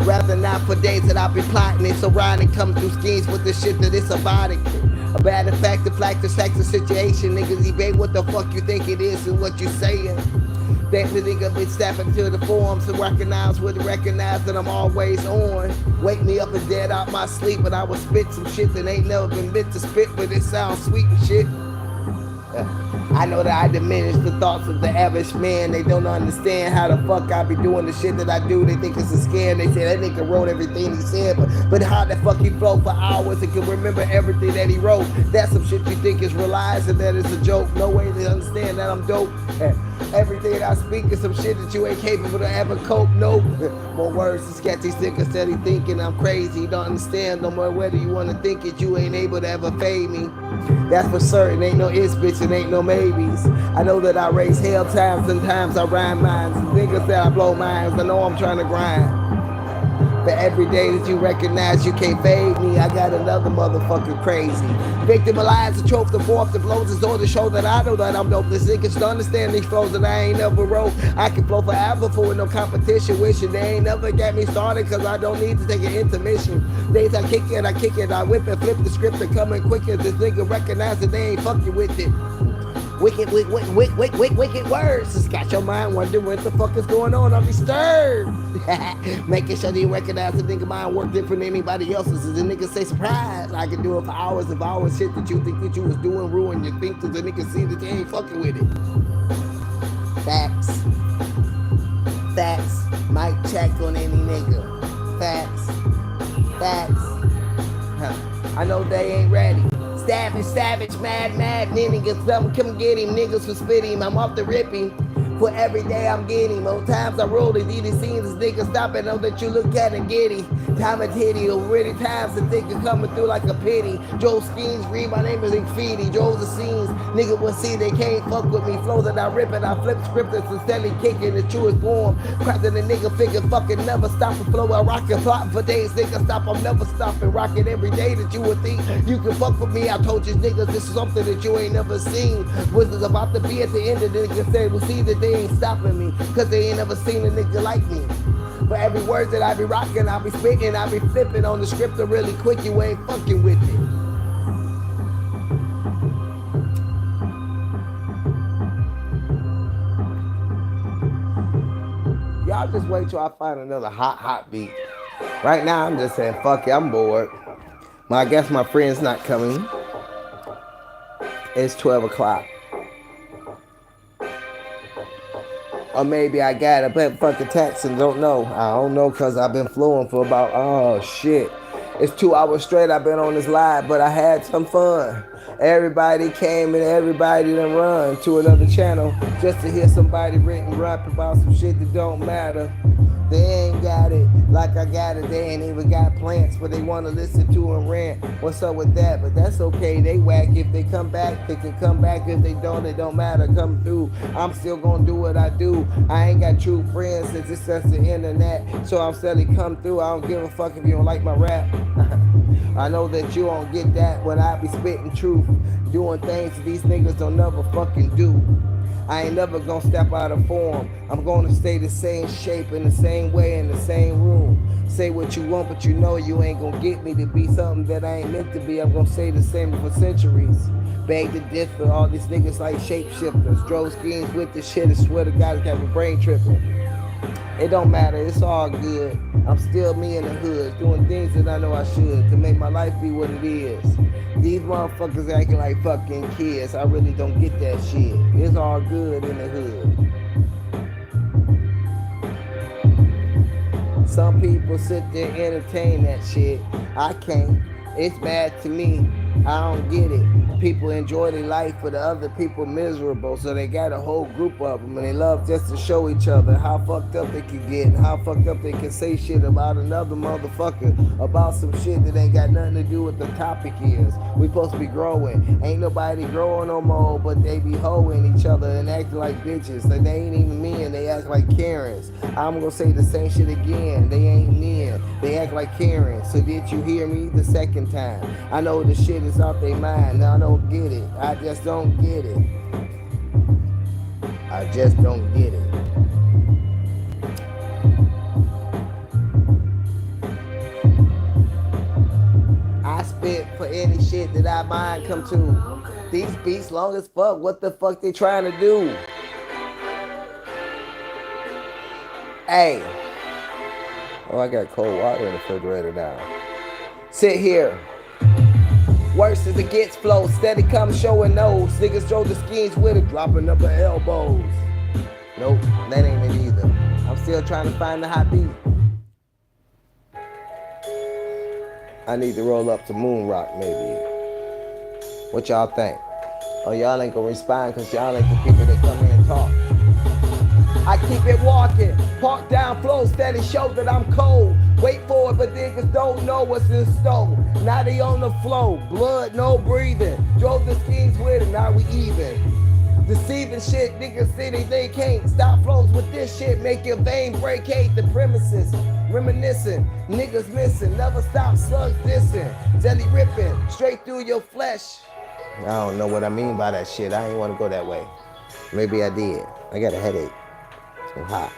Rather not for days that I'll be plotting it, so riding come through schemes with the shit that it's about it. A bad fact, the situation, niggas debate what the fuck you think it is and what you saying. That the nigga been stepping to the forums to recognize that I'm always on. Wake me up and dead out my sleep, but I will spit some shit that ain't never been meant to spit, but it sounds sweet and shit. I know that I diminish the thoughts of the average man. They don't understand how the fuck I be doing the shit that I do. They think it's a scam. They say that nigga wrote everything he said, but how the fuck he flow for hours and can remember everything that he wrote? That's some shit you think is realized and that is a joke. No way to understand that I'm dope. Everything I speak is some shit that you ain't capable to ever cope. Nope. More words to sketchy niggas steady thinking I'm crazy. You don't understand no more whether you wanna think it. You ain't able to ever fade me. That's for certain. Ain't no ifs, bitch, and ain't no maybes. I know that I raise hell times and times I rhyme minds. Niggas that I blow minds. I know I'm trying to grind. But every day that you recognize you can't fade me, I got another motherfucker crazy. Victimized, the trope, the fourth, the blows is on to show that I know that I'm dope. This niggas to understand these flows that I ain't never wrote. I can flow forever for no competition. Wishing they ain't never got me started, cause I don't need to take an intermission. Days I kick it, I whip it, flip the script and coming quicker. This nigga recognize that they ain't fucking with it. Wicked words. Just got your mind wondering what the fuck is going on. I'm disturbed. Making sure they recognize the nigga mind work different than anybody else's. And the nigga say surprise. I can do it for hours of hours. Shit that you think that you was doing, ruin your think, cause the nigga see that they ain't fucking with it. Facts. Mic check on any nigga. Facts. I know they ain't ready. Savage, mad, niggas, come get him, niggas for spit him, I'm off the ripping, for every day I'm getting, more times I roll these scenes, this nigga stop it, know that you look at and get it, time and titty, already times the nigga coming through like a pity, Joe Schemes, read my name is Infinity, Joe's the scenes, nigga will see they can't fuck with me, flow that I rip it, I flip scripters and steady kicking the truest form, crafting the nigga figure fucking never stop and flow, I rock and plot for days, nigga stop, I'm never stopping, rocking every day that you would think you can fuck with me, I told you niggas this is something that you ain't never seen, was it about to be at the end of the nigga say, we'll see that they ain't stopping me, cause they ain't never seen a nigga like me. For every word that I be rocking, I be spitting, I be flipping on the script really quick, you ain't fucking with it. Y'all just wait till I find another hot beat. Right now I'm just saying, fuck it, I'm bored. I guess my friend's not coming. It's 12 o'clock. Or maybe I got a fucking text and don't know. I don't know because I've been flowing for about, oh shit. It's 2 hours straight I've been on this live, but I had some fun. Everybody came and everybody done run to another channel just to hear somebody written rap about some shit that don't matter. They ain't got it like I got it. They ain't even got plants, but they want to listen to and rant. What's up with that? But that's okay. They whack. If they come back, they can come back. If they don't, it don't matter. Come through. I'm still gonna do what I do. I ain't got true friends since it's just the internet. So I'm steady come through. I don't give a fuck if you don't like my rap. I know that you don't get that when I be spitting truth. Doing things that these niggas don't never fucking do. I ain't never gonna step out of form. I'm gonna stay the same shape in the same way in the same room. Say what you want, but you know you ain't gonna get me to be something that I ain't meant to be. I'm gonna say the same for centuries. Beg to differ, all these niggas like shapeshifters. Drove schemes with this shit, I swear to God, it's got my brain tripping. It don't matter, it's all good. I'm still me in the hood, doing things that I know I should to make my life be what it is. These motherfuckers acting like fucking kids. I really don't get that shit. It's all good in the hood. Some people sit there and entertain that shit. I can't. It's bad to me. I don't get it. People enjoy their life, but the other people miserable. So they got a whole group of them, and they love just to show each other how fucked up they can get and how fucked up they can say shit about another motherfucker, about some shit that ain't got nothing to do with the topic is. We supposed to be growing. Ain't nobody growing no more, but they be hoeing each other and acting like bitches. And they ain't even me, and they act act like Karens. I'm gonna say the same shit again. They ain't men. They act like Karens. So did you hear me the second time? I know the shit is off their mind. I don't get it. I just don't get it. I just don't get it. I spit for any shit that I mind come to. These beats long as fuck. What the fuck they trying to do? Hey. Oh, I got cold water in the refrigerator now. Sit here. Worse as it gets, flow. Steady come showing nose. Niggas throw the schemes with it, dropping up her elbows. Nope, that ain't it either. I'm still trying to find the hot beat. I need to roll up to Moon Rock, maybe. What y'all think? Oh, y'all ain't gonna respond because y'all ain't the people that come here and talk. I keep it walking, park down, flow, steady, show that I'm cold. Wait for it, but niggas don't know what's in store. Now they on the flow, blood, no breathing. Drove the schemes with it, now we even. Deceiving shit, niggas say they can't stop flows with this shit. Make your vein break, hate the premises. Reminiscing, niggas missing, never stop slugs dissing. Jelly ripping, straight through your flesh. I don't know what I mean by that shit. I ain't want to go that way. Maybe I did. I got a headache. So hot.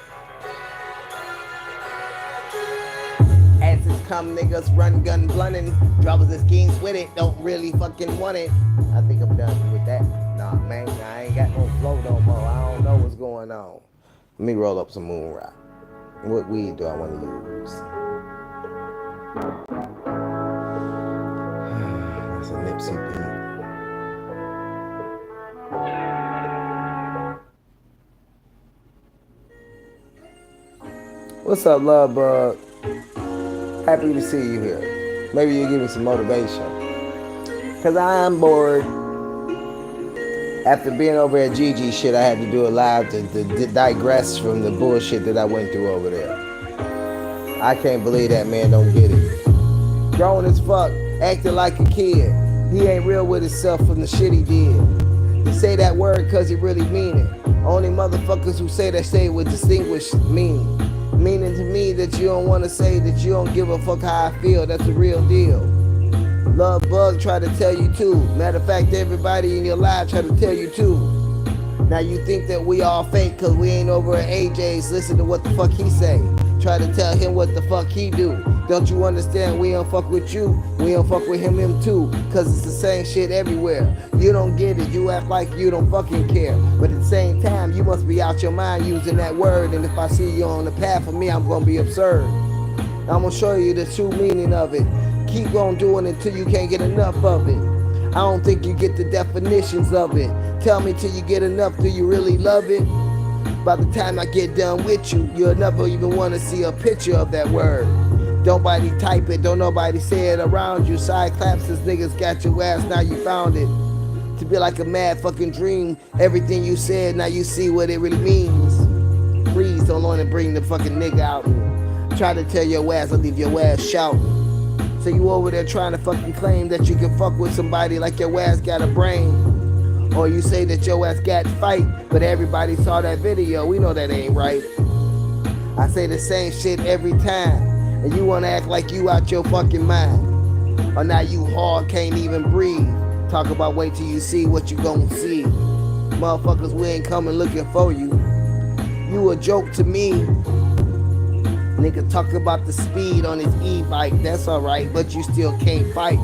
Answers come, niggas run gun blunting. Droppers and schemes with it, don't really fucking want it. I think I'm done with that. Nah, man, I ain't got no flow no more. I don't know what's going on. Let me roll up some Moon Rock. What weed do I want to use? That's a Nipsey beat. What's up, love bug? Happy to see you here. Maybe you give me some motivation. Cause I am bored. After being over at Gigi shit, I had to do a live to digress from the bullshit that I went through over there. I can't believe that man don't get it. Grown as fuck, acting like a kid. He ain't real with himself from the shit he did. He say that word cause he really mean it. Only motherfuckers who say that say it with distinguished meaning. Meaning to me that you don't want to say that you don't give a fuck how I feel. That's the real deal. Love Bug try to tell you too. Matter of fact, everybody in your life try to tell you too. Now you think that we all fake cause we ain't over at AJ's. Listen to what the fuck he say. Try to tell him what the fuck he do. Don't you understand? We don't fuck with you. We don't fuck with him too. Cause it's the same shit everywhere. You don't get it. You act like you don't fucking care. But at the same time, you must be out your mind using that word. And if I see you on the path of me, I'm gonna be absurd. I'm gonna show you the true meaning of it. Keep on doing it till you can't get enough of it. I don't think you get the definitions of it. Tell me till you get enough, do you really love it? By the time I get done with you, you'll never even want to see a picture of that word. Don't nobody type it, don't nobody say it around you. Side claps, this niggas got your ass, now you found it. To be like a mad fucking dream, everything you said, now you see what it really means. Please don't want to bring the fucking nigga out and try to tell your ass or leave your ass shouting. So you over there trying to fucking claim that you can fuck with somebody like your ass got a brain. Or you say that your ass got fight, but everybody saw that video. We know that ain't right. I say the same shit every time, and you wanna act like you out your fucking mind. Or now you hard, can't even breathe. Talk about wait till you see what you gon' see. Motherfuckers, we ain't coming looking for you. You a joke to me. Nigga talk about the speed on his e-bike, that's alright, but you still can't fight.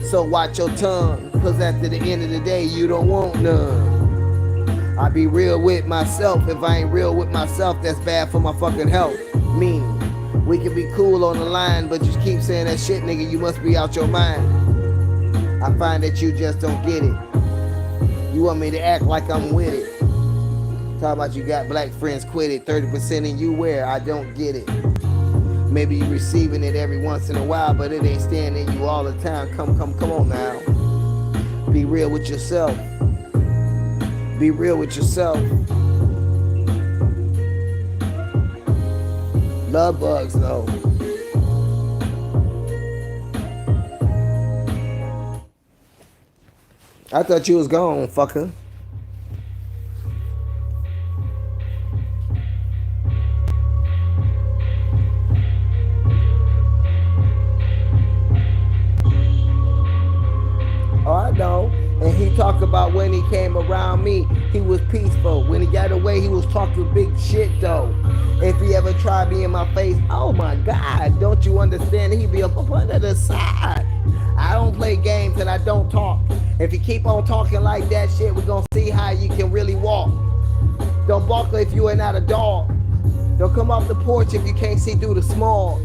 So watch your tongue, cause after the end of the day, you don't want none. I be real with myself. If I ain't real with myself, that's bad for my fucking health. Mean, we can be cool on the line, but you keep saying that shit, nigga, you must be out your mind. I find that you just don't get it. You want me to act like I'm with it. Talk about you got black friends, quit it. 30% in you where I don't get it. Maybe you receiving it every once in a while, but it ain't staying in you all the time. Come on now. Be real with yourself. Be real with yourself. Love bugs though. I thought you was gone, fucker. came around me, he was peaceful. When he got away, he was talking big shit though. If he ever tried me in my face, oh my God, don't you understand? He'd be up under the side. I don't play games and I don't talk. If you keep on talking like that shit, we're gonna see how you can really walk. Don't bark if you ain't not a dog. Don't come off the porch if you can't see through the smog.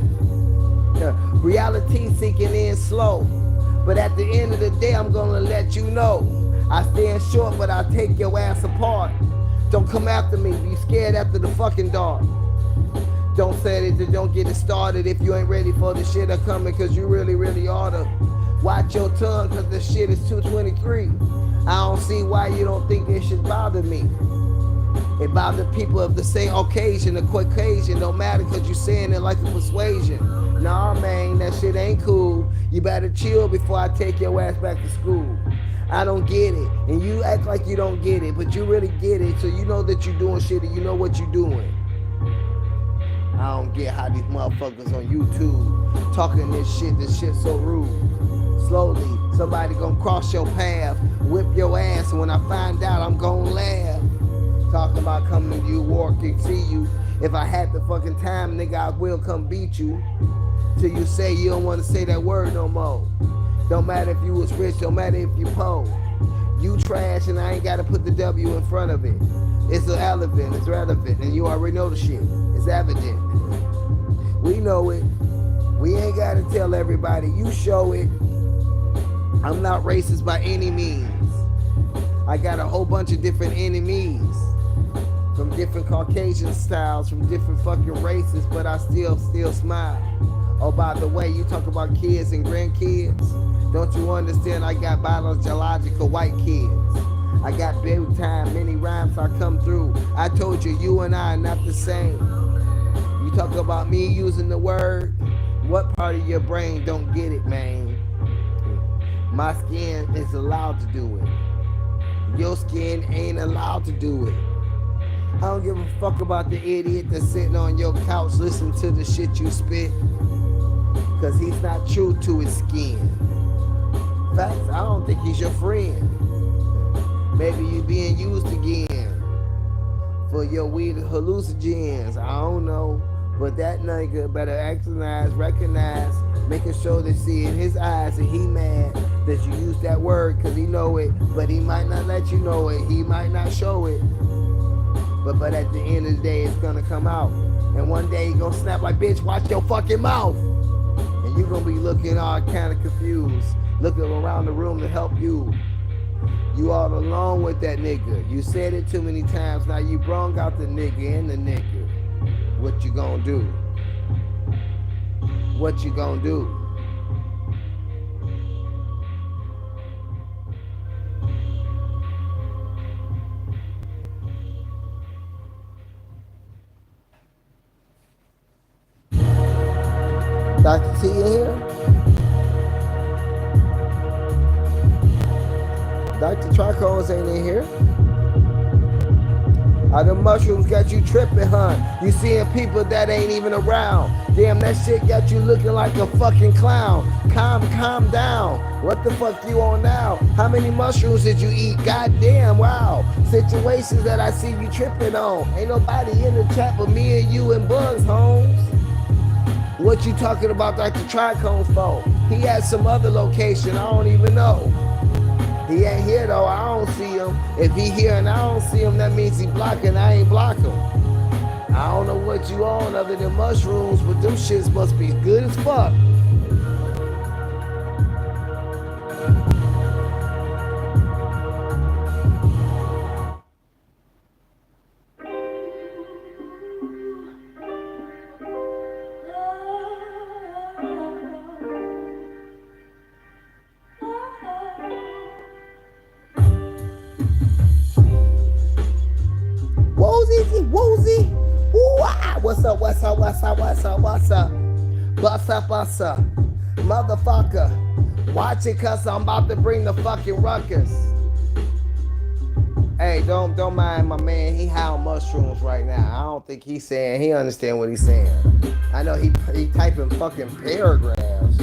Reality seeking in slow. But at the end of the day, I'm gonna let you know. I stand short, but I take your ass apart. Don't come after me, be scared after the fucking dark. Don't say it, don't get it started if you ain't ready for the shit a coming, cause you really oughta. Watch your tongue, cause the shit is 223. I don't see why you don't think this should bother me. It bothers people of the same occasion, the Caucasian. Don't matter cause you saying it like a persuasion. Nah man, that shit ain't cool. You better chill before I take your ass back to school. I don't get it, and you act like you don't get it, but you really get it, so you know that you're doing shit and you know what you're doing. I don't get how these motherfuckers on YouTube talking this shit so rude. Slowly, somebody gonna cross your path, whip your ass, and when I find out, I'm gonna laugh. Talking about coming to you, work and see you. If I had the fucking time, nigga, I will come beat you. Till you say you don't wanna say that word no more. Don't matter if you was rich, don't matter if you poor. You trash and I ain't gotta put the W in front of it. It's irrelevant, it's relevant, and you already know the shit. It's evident. We know it. We ain't gotta tell everybody, you show it. I'm not racist by any means. I got a whole bunch of different enemies. From different Caucasian styles, from different fucking races, but I still smile. Oh, by the way, you talk about kids and grandkids. Don't you understand I got biological white kids? I got big time, many rhymes I come through. I told you, you and I are not the same. You talk about me using the word, what part of your brain don't get it, man? My skin is allowed to do it. Your skin ain't allowed to do it. I don't give a fuck about the idiot that's sitting on your couch listening to the shit you spit. Cause he's not true to his skin. Facts, I don't think he's your friend. Maybe you being used again for your weed hallucinogens. I don't know. But that nigga better recognize, making sure they see in his eyes that he mad that you use that word cause he know it. But he might not let you know it. He might not show it. But at the end of the day, it's gonna come out. And one day he gonna snap like, bitch, watch your fucking mouth. And you gonna be looking all kind of confused, looking around the room to help you. You all alone with that nigga. You said it too many times, now you brung out the nigga and the nigga. What you gonna do? What you gonna do? Dr. T in here? Dr. Trichomes ain't in here. The mushrooms got you tripping, huh? You seeing people that ain't even around. Damn, that shit got you looking like a fucking clown. Calm down. What the fuck you on now? How many mushrooms did you eat? Goddamn, wow. Situations that I see you tripping on. Ain't nobody in the chat but me and you and Bugs, Holmes. What you talking about Dr. Trichomes for? He had some other location, I don't even know. He ain't here though, I don't see him. If he here and I don't see him, that means he blocking, I ain't block him. I don't know what you on other than mushrooms, but them shits must be good as fuck. Woozy, what's up? Bussa, motherfucker. Watch it cause I'm about to bring the fucking ruckus. Hey, don't mind my man, he high on mushrooms right now. I don't think he's saying, he understand what he's saying. I know he typing fucking paragraphs.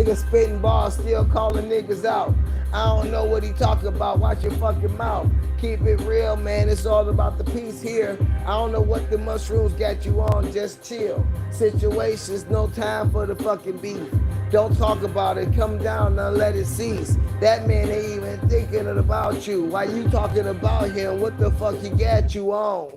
Nigga spitting balls, still calling niggas out. I don't know what he talking about. Watch your fucking mouth. Keep it real, man. It's all about the peace here. I don't know what the mushrooms got you on. Just chill. Situations, no time for the fucking beef. Don't talk about it. Come down and let it cease. That man ain't even thinking about you. Why you talking about him? What the fuck he got you on?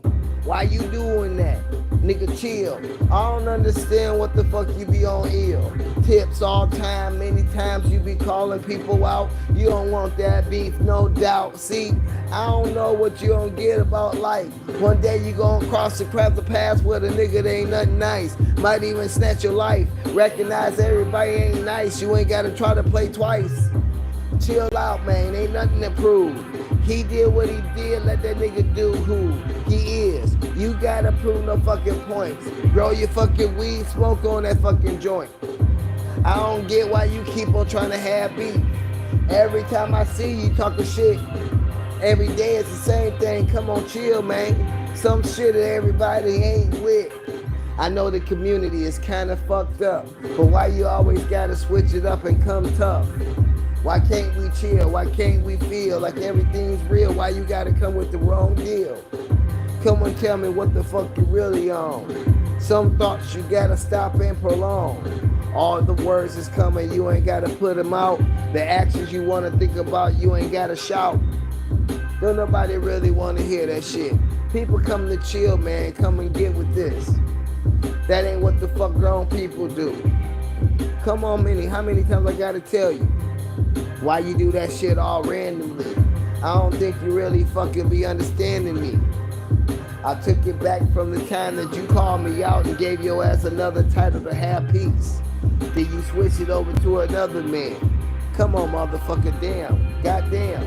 Why you doing that? Nigga, chill. I don't understand what the fuck you be on ill. Tips all time, many times you be calling people out. You don't want that beef, no doubt. See, I don't know what you don't get about life. One day you gon' cross the path with a nigga that ain't nothing nice. Might even snatch your life. Recognize everybody ain't nice. You ain't gotta try to play twice. Chill out, man. Ain't nothing to prove. He did what he did. Let that nigga do who he is. You gotta prove no fucking points. Grow your fucking weed, smoke on that fucking joint. I don't get why you keep on trying to have beef. Every time I see you talking shit, every day it's the same thing. Come on, chill, man. Some shit that everybody ain't with. I know the community is kind of fucked up, but why you always gotta switch it up and come tough? Why can't we chill? Why can't we feel like everything's real? Why you gotta come with the wrong deal? Come and tell me what the fuck you really on. Some thoughts you gotta stop and prolong. All the words is coming, you ain't gotta put them out. The actions you wanna think about, you ain't gotta shout. Don't nobody really wanna hear that shit. People come to chill, man, come and get with this. That ain't what the fuck grown people do. Come on, Minnie, how many times I gotta tell you? Why you do that shit all randomly? I don't think you really fucking be understanding me. I took it back from the time that you called me out and gave your ass another title to have peace. Then you switch it over to another man. Come on, motherfucker, damn, goddamn.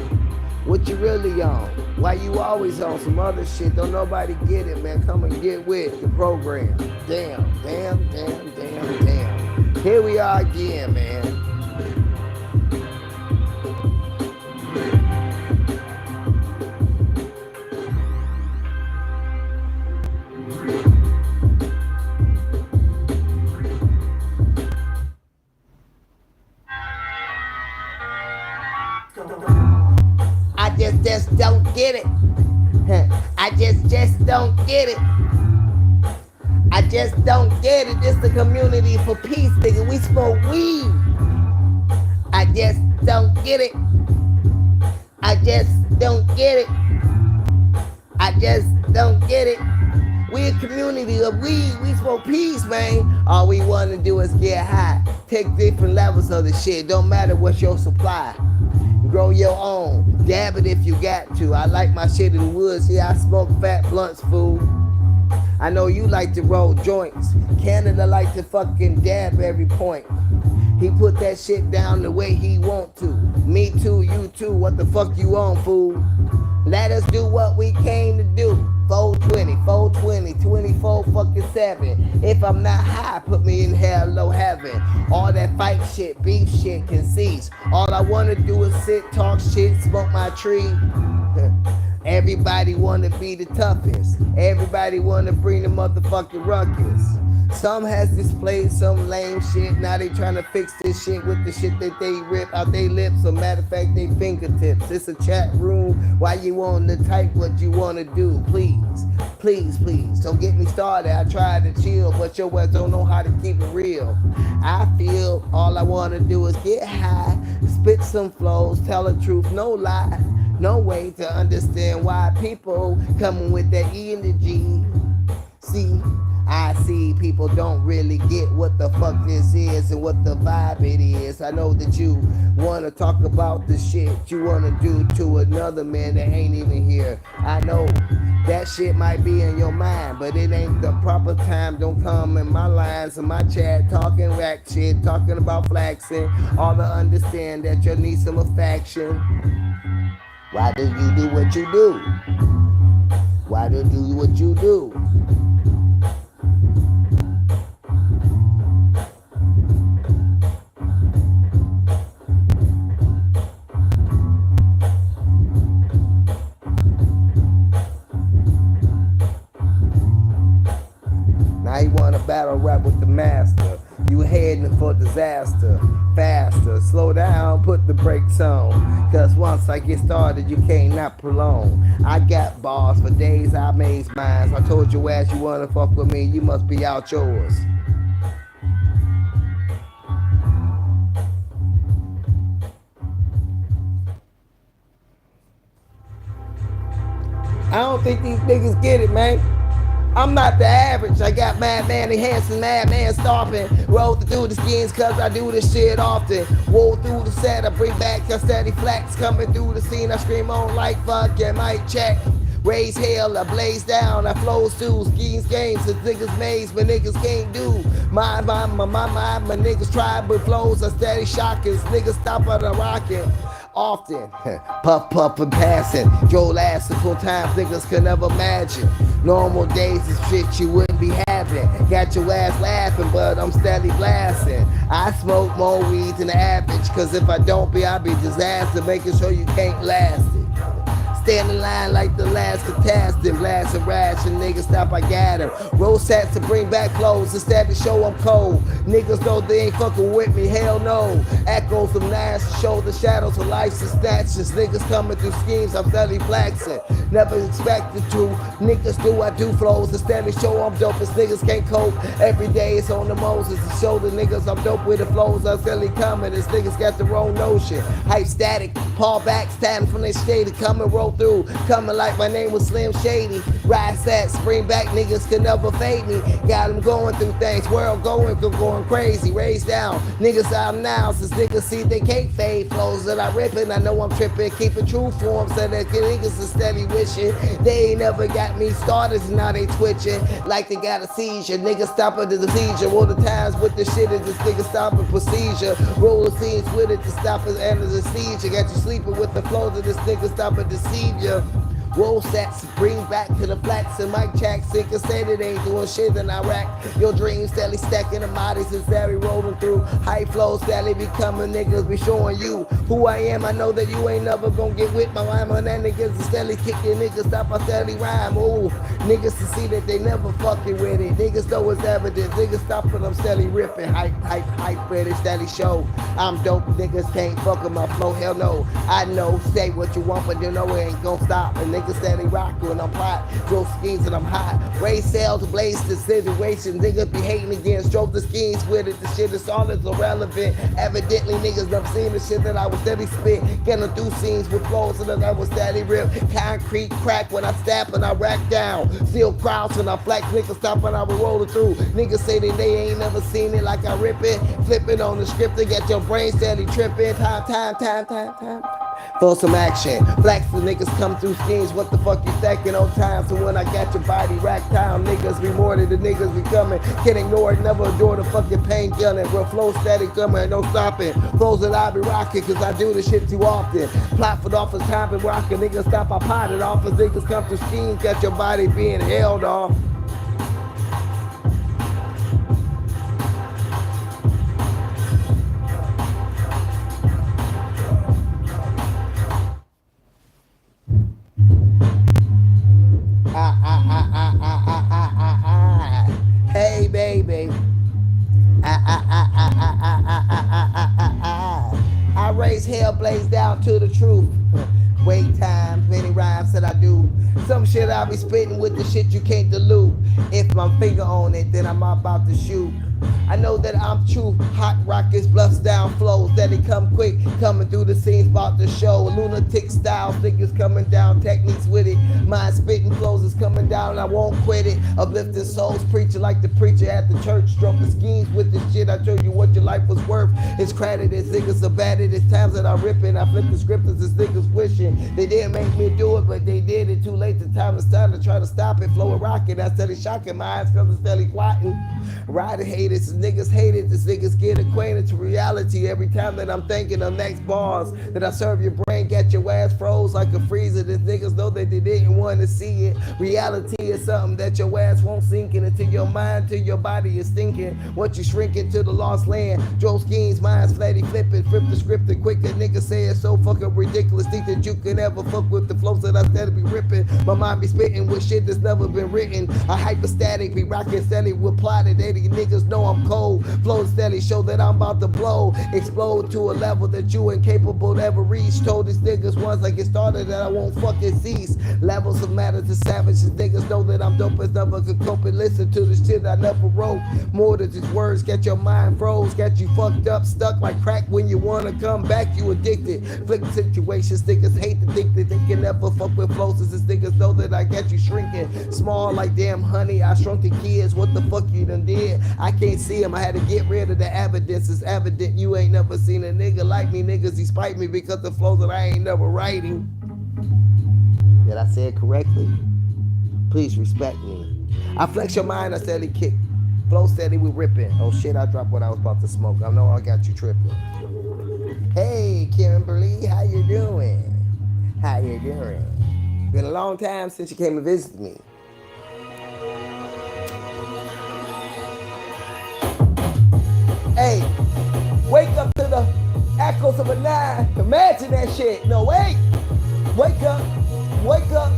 What you really on? Why you always on some other shit? Don't nobody get it, man. Come and get with the program. Damn, damn, damn, damn, damn. Here we are again, man. I just don't get it. I just don't get it. I just don't get it. This the community for peace, nigga. We smoke weed. I just don't get it. I just don't get it. I just don't get it. We a community of weed. We smoke peace, man. All we want to do is get high. Take different levels of the shit. Don't matter what's your supply. Grow your own. Dab it if you got to. I like my shit in the woods. Yeah, I smoke fat blunts, fool. I know you like to roll joints. Canada like to fucking dab every point. He put that shit down the way he want to. Me too, you too. What the fuck you on, fool? Let us do what we came to do. 420, 24 fucking 7. If I'm not high, put me in hell, low heaven. All that fight shit, beef shit can cease. All I wanna do is sit, talk shit, smoke my tree. Everybody wanna be the toughest. Everybody wanna bring the motherfucking ruckus. Some has displayed some lame shit. Now they trying to fix this shit with the shit that they rip out they lips. Or matter of fact, they fingertips. It's a chat room. Why you want to type what you want to do? Please, please, please. Don't get me started. I try to chill, but your ass don't know how to keep it real. I feel all I want to do is get high, spit some flows, tell the truth, no lie. No way to understand why people coming with that E and the G. See, I see people don't really get what the fuck this is and what the vibe it is. I know that you wanna talk about the shit you wanna do to another man that ain't even here. I know that shit might be in your mind, but it ain't the proper time. Don't come in my lines in my chat talking whack shit, talking about flaxing. All to understand that you need some affection. Why do you do what you do? Why do you do what you do? Now you wanna battle rap with the master. You heading for disaster. faster. Slow down, put the brakes on. Cause once I get started, you can't not prolong. I got bars for days, I made mines. I told you as you wanna fuck with me, you must be out yours. I don't think these niggas get it, man. I'm not the average. I got Mad Manny Hanson, Madman stomping. Roll through the skins cause I do this shit often. Roll through the set, I bring back a steady flex. Coming through the scene, I scream on like fuck yeah, mic check. Raise hell, I blaze down, I flows through schemes, games, and niggas maze, but niggas can't do. My niggas try, but flows are steady shockers. Niggas stop at the rockin'. Often, puff and passing. Joe ass a full times niggas could never imagine. Normal days is shit you wouldn't be having. Got your ass laughing, but I'm steady blasting. I smoke more weed than the average, cause if I don't be, I'll be disaster, making sure you can't last it. Stand in line like the last catastrophe, blast and rash, and niggas stop, I got him. Roll sets to bring back clothes, instead to show I'm cold. Niggas know they ain't fucking with me, hell no. Echoes from Nash to show the shadows of life's and snatches. Niggas coming through schemes, I'm steady flexing. Never expected to, niggas do, I do flows, instead to show I'm dope, as niggas can't cope. Every day it's on the Moses to show the niggas I'm dope with the flows, I'm steady coming, as niggas got the wrong notion. Hype static, Paul back, standing from their shade to come and roll through, coming like my name was Slim Shady. Rise that, spring back, niggas can never fade me. Got them going through things, world going crazy. Raise down, niggas out now, since niggas see they can't fade. Flows that I rippin', I know I'm trippin', keeping true form, so that niggas are steady wishing. They ain't never got me started, and now they twitching like they got a seizure. Niggas stopping the seizure, all the times with the shit is this nigga stopping procedure. Roll the scenes with it to stop it and the seizure. Got you sleeping with the flows of this nigga stopping to deceive you. Roll sets, bring back to the flats and mic checks. Niggas say that they ain't doing shit in Iraq. Your dreams steadily stacking the bodies and steady rolling through. High flows steadily becoming niggas be showing you who I am. I know that you ain't never gonna get with my rhyme on that niggas is steadily kicking. Niggas stop I steady rhyme. Ooh, niggas to see that they never fucking with it. Niggas know it's evidence. Niggas stop when I'm steady ripping. Hype, ready, steady show. I'm dope, niggas can't fuck with my flow. Hell no, I know. Say what you want, but you know it ain't gonna stop. And niggas steady rock when I'm hot, throw schemes and I'm hot. Raise sales, blaze the situation. Niggas be hating against, drove the schemes with it. The shit is all is irrelevant. Evidently niggas done seen the shit that I was steady spit. Getting through scenes with flows and that I was steady rip. Concrete crack when I stab and I rack down. Steel crowds when I flex, niggas stop when I was rolling through. Niggas say that they ain't never seen it like I rip it. Flipping on the script to get your brain steady tripping. Time. For some action, blacks the niggas come through schemes. What the fuck you stacking on time? So when I got your body racked down, niggas be more than the niggas be coming. Can't ignore it, never adore the fucking pain gunning. Real flow static coming, no stopping. Flows that I be rocking, cause I do this shit too often. Plot for off as time and rocking. Niggas stop, I pot it off as niggas come through schemes. Got your body being held off. Hey baby, I raise hell, blaze down to the truth. Wait times, many rhymes that I do. Some shit I be spitting with the shit you can't dilute. If my finger on it, then I'm about to shoot. I know that I'm true, hot rockets, bluffs down flows, that they come quick, coming through the scenes, about to show. Lunatic styles, niggas coming down, techniques with it. Mind spitting flows is coming down, I won't quit it. Uplifting souls, preaching like the preacher at the church, stroking schemes with this shit. I show you what your life was worth. It's credited, niggas are bad at it's times that I rip it. I flip the script as this niggas wishing. They didn't make me do it, but they did it. Too late, the time is time to try to stop it. Flow a rocket, I steady shocking, my eyes feel steady plotting. Riding haters, niggas hate it, this niggas get acquainted to reality every time that I'm thinking of next bars that I serve your brain. man, got your ass froze like a freezer. These niggas know that they didn't want to see it. Reality is something that your ass won't sink in until your mind, till your body is thinking. Once you shrink into the lost land, Joe schemes, minds flatty flipping, flip the script and quick. That nigga say it's so fucking ridiculous. Think that you can ever fuck with the flows that I steady be ripping. My mind be spitting with shit that's never been written. I hyperstatic, be rocking steady with plotted. 80 niggas know I'm cold. Flow steady, show that I'm about to blow. Explode to a level that you incapable to ever reach. Told these niggas once I get started that I won't fucking cease. Levels of matter to savages. Niggas know that I'm dope as never could cope and listen to the shit I never wrote. More than just words, got your mind froze. Got you fucked up, stuck like crack. When you wanna come back, you addicted. Flick situations, niggas hate to think that they can never fuck with flows. These niggas know that I got you shrinking. Small like damn honey, I shrunk the kids. What the fuck you done did? I can't see him, I had to get rid of the evidence. It's evident you ain't never seen a nigga like me. Niggas, he spite me because the flows that I ain't never writing. Did I say it correctly? Please respect me. I flex your mind, I steady kick. Flow steady, we ripping. Oh shit, I dropped what I was about to smoke. I know I got you tripping. Hey, Kimberly, how you doing? How you doing? Been a long time since you came and visited me. Hey, wake up to the echoes of a 9. Imagine that shit. No, wait. Wake up. Wake up.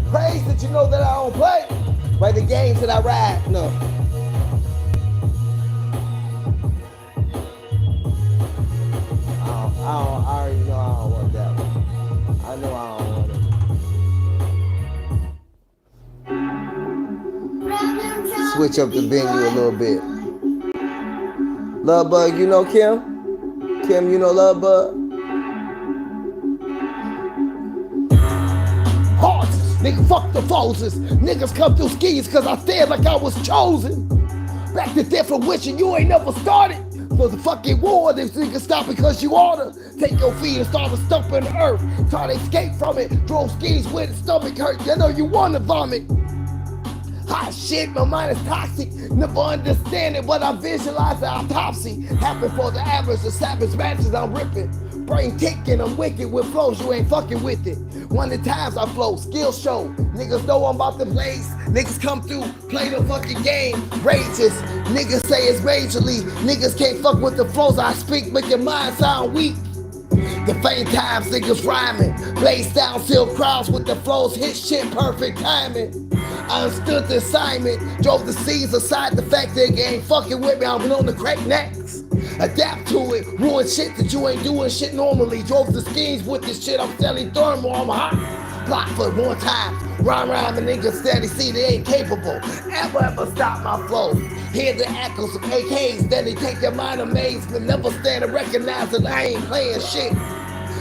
Praise that you know that I don't play. Like the games that I ride. No. I already know I don't want that one. I know I don't want it. Switch up the venue a little bit. Love Bug, you know Kim? Kim, you know Love Bug? Hearts, nigga, fuck the forces. Niggas come through skis cause I said like I was chosen. Back to death from wishing you ain't never started. For the fucking war, this nigga stop because you oughta take your feet and start stomping the earth. Try to escape from it, drove skis with the stomach hurt. You know you wanna vomit. Hot shit, my mind is toxic. Never understand it, but I visualize the autopsy. Happen for the average, the savage matches I'm ripping. Brain ticking, I'm wicked with flows, you ain't fucking with it. One of the times I flow, skill show. Niggas know I'm about to blaze. Niggas come through, play the fucking game. Rages, niggas say it's majorly. Niggas can't fuck with the flows I speak, make your mind sound weak. The faint times niggas rhyming. Blaze down, fill crowds with the flows, hit shit, perfect timing. I understood the assignment, drove the seas aside the fact that they ain't fucking with me, I'm on the crack necks. Adapt to it, ruin shit that you ain't doing shit normally. Drove the schemes with this shit, I'm selling thermal, I'm hot. Block for one time, rhyme the niggas steady, see they ain't capable. Ever stop my flow. Hear the echoes of AKs, then they take their mind amazed, but never stand and recognize that I ain't playing shit.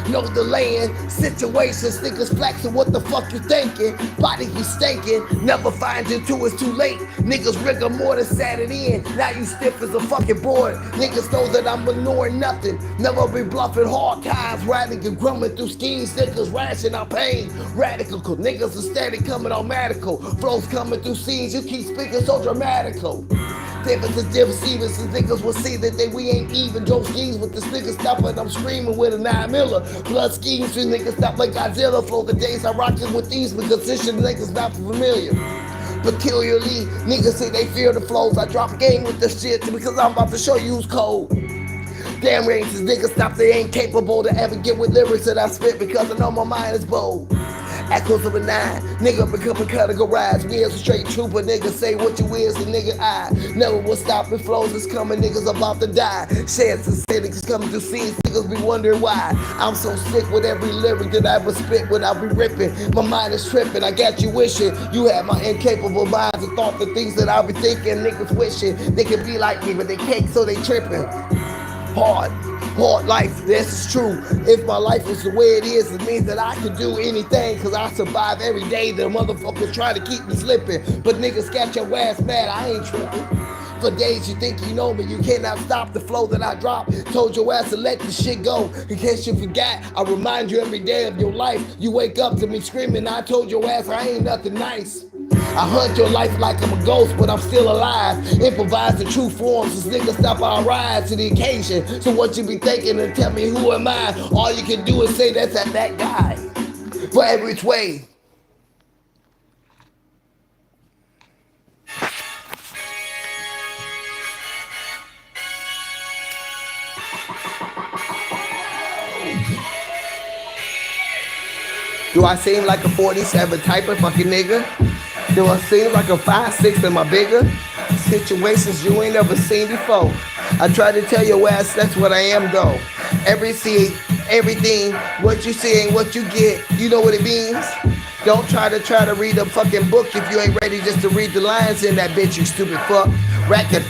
No delaying situations, niggas flexing what the fuck you thinking. Body you stinking, never find you till it's too late. Niggas rigor more than sat it in, now you stiff as a fucking board. Niggas know that I'm ignoring nothing, never be bluffing hard times. Riding and grumbling through schemes, niggas ration out pain. Radical, cause niggas are steady coming on medical. Flows coming through scenes, you keep speaking so dramatical. Difference is different, even some niggas will see that we ain't even. Drove schemes with this nigga stopping, I'm screaming with a 9 miller. Blood schemes, you niggas stop like Godzilla. Flow the days I rockin' with these because this shit niggas not familiar. Peculiarly, niggas say they fear the flows. I drop game with the shit because I'm about to show you who's cold. Damn ranges, niggas stop, they ain't capable to ever get with lyrics that I spit because I know my mind is bold. Echoes of a 9, nigga becoming categorized. We as a straight trooper, nigga say what you is, and nigga I never will stop when flows is coming, niggas about to die. Sheds and cynics coming to scenes, niggas be wondering why. I'm so sick with every lyric that I ever spit when I be ripping. My mind is tripping, I got you wishing you had my incapable minds and thought the things that I be thinking. Niggas wishing they could be like me, but they can't, so they tripping. Hard life, this is true. If my life is the way it is, it means that I can do anything, cause I survive every day. The motherfuckers try to keep me slipping, but niggas got your ass mad, I ain't tripping. For days you think you know me, you cannot stop the flow that I drop. Told your ass to let the shit go. In case you forgot, I remind you every day of your life. You wake up to me screaming, I told your ass I ain't nothing nice. I hunt your life like I'm a ghost, but I'm still alive. Improvise the true forms, this nigga stop our rise to the occasion. So what you be thinking and tell me who am I? All you can do is say that's that guy. For every which way. Do I seem like a 47 type of fucking nigga? Do I seem like a 5'6" am I bigger? Situations you ain't ever seen before. I try to tell your ass that's what I am though. Everything, what you see ain't what you get. You know what it means? Don't try to read a fucking book if you ain't ready just to read the lines in that bitch, you stupid fuck. Recognize.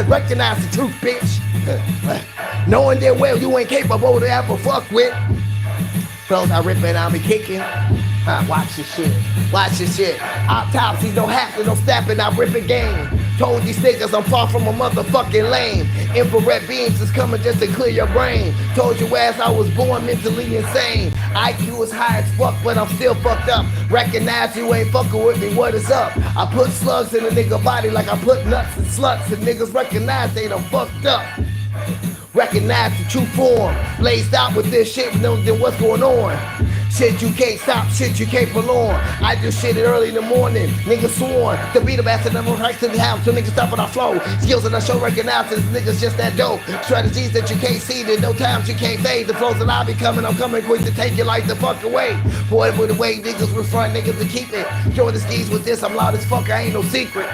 Recognize the truth, bitch. Knowing damn well you ain't capable to ever fuck with. Flows I rip and I'll be kicking. Watch this shit. Autopsies don't happen, no snapping, I rip a game. Told these niggas I'm far from a motherfucking lame. Infrared beams is coming just to clear your brain. Told your ass I was born mentally insane. IQ is high as fuck, but I'm still fucked up. Recognize you ain't fucking with me, what is up? I put slugs in a nigga body like I put nuts and sluts. And niggas recognize they done fucked up. Recognize the true form. Blazed out with this shit, know then what's going on. Shit you can't stop, shit you can't belong. I do shit early in the morning, niggas sworn to be the best and never right to the house, so niggas stop on our flow. Skills that I show recognize this niggas just that dope. Strategies that you can't see, there's no times you can't fade. The flows that I be coming, I'm coming quick to take your life the fuck away. Boy, with the way niggas with front niggas to keep it. Join the skis with this, I'm loud as fuck, I ain't no secret.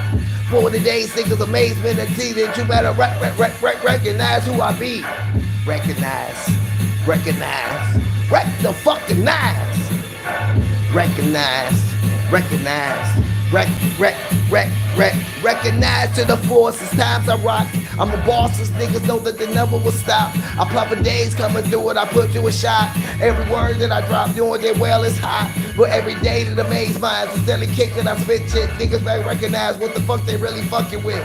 For the days, niggas amazement and see that you better recognize who I be. Recognize. Wreck the fucking knives. Recognize. Recognize to the forces, times I rock. I'm a boss, these niggas know that they never will stop. I plot for days coming through it, I put you a shot. Every word that I drop, doing it well is hot. But every day that amaze minds, instead of kicking, I spit shit. Niggas may recognize what the fuck they really fucking with.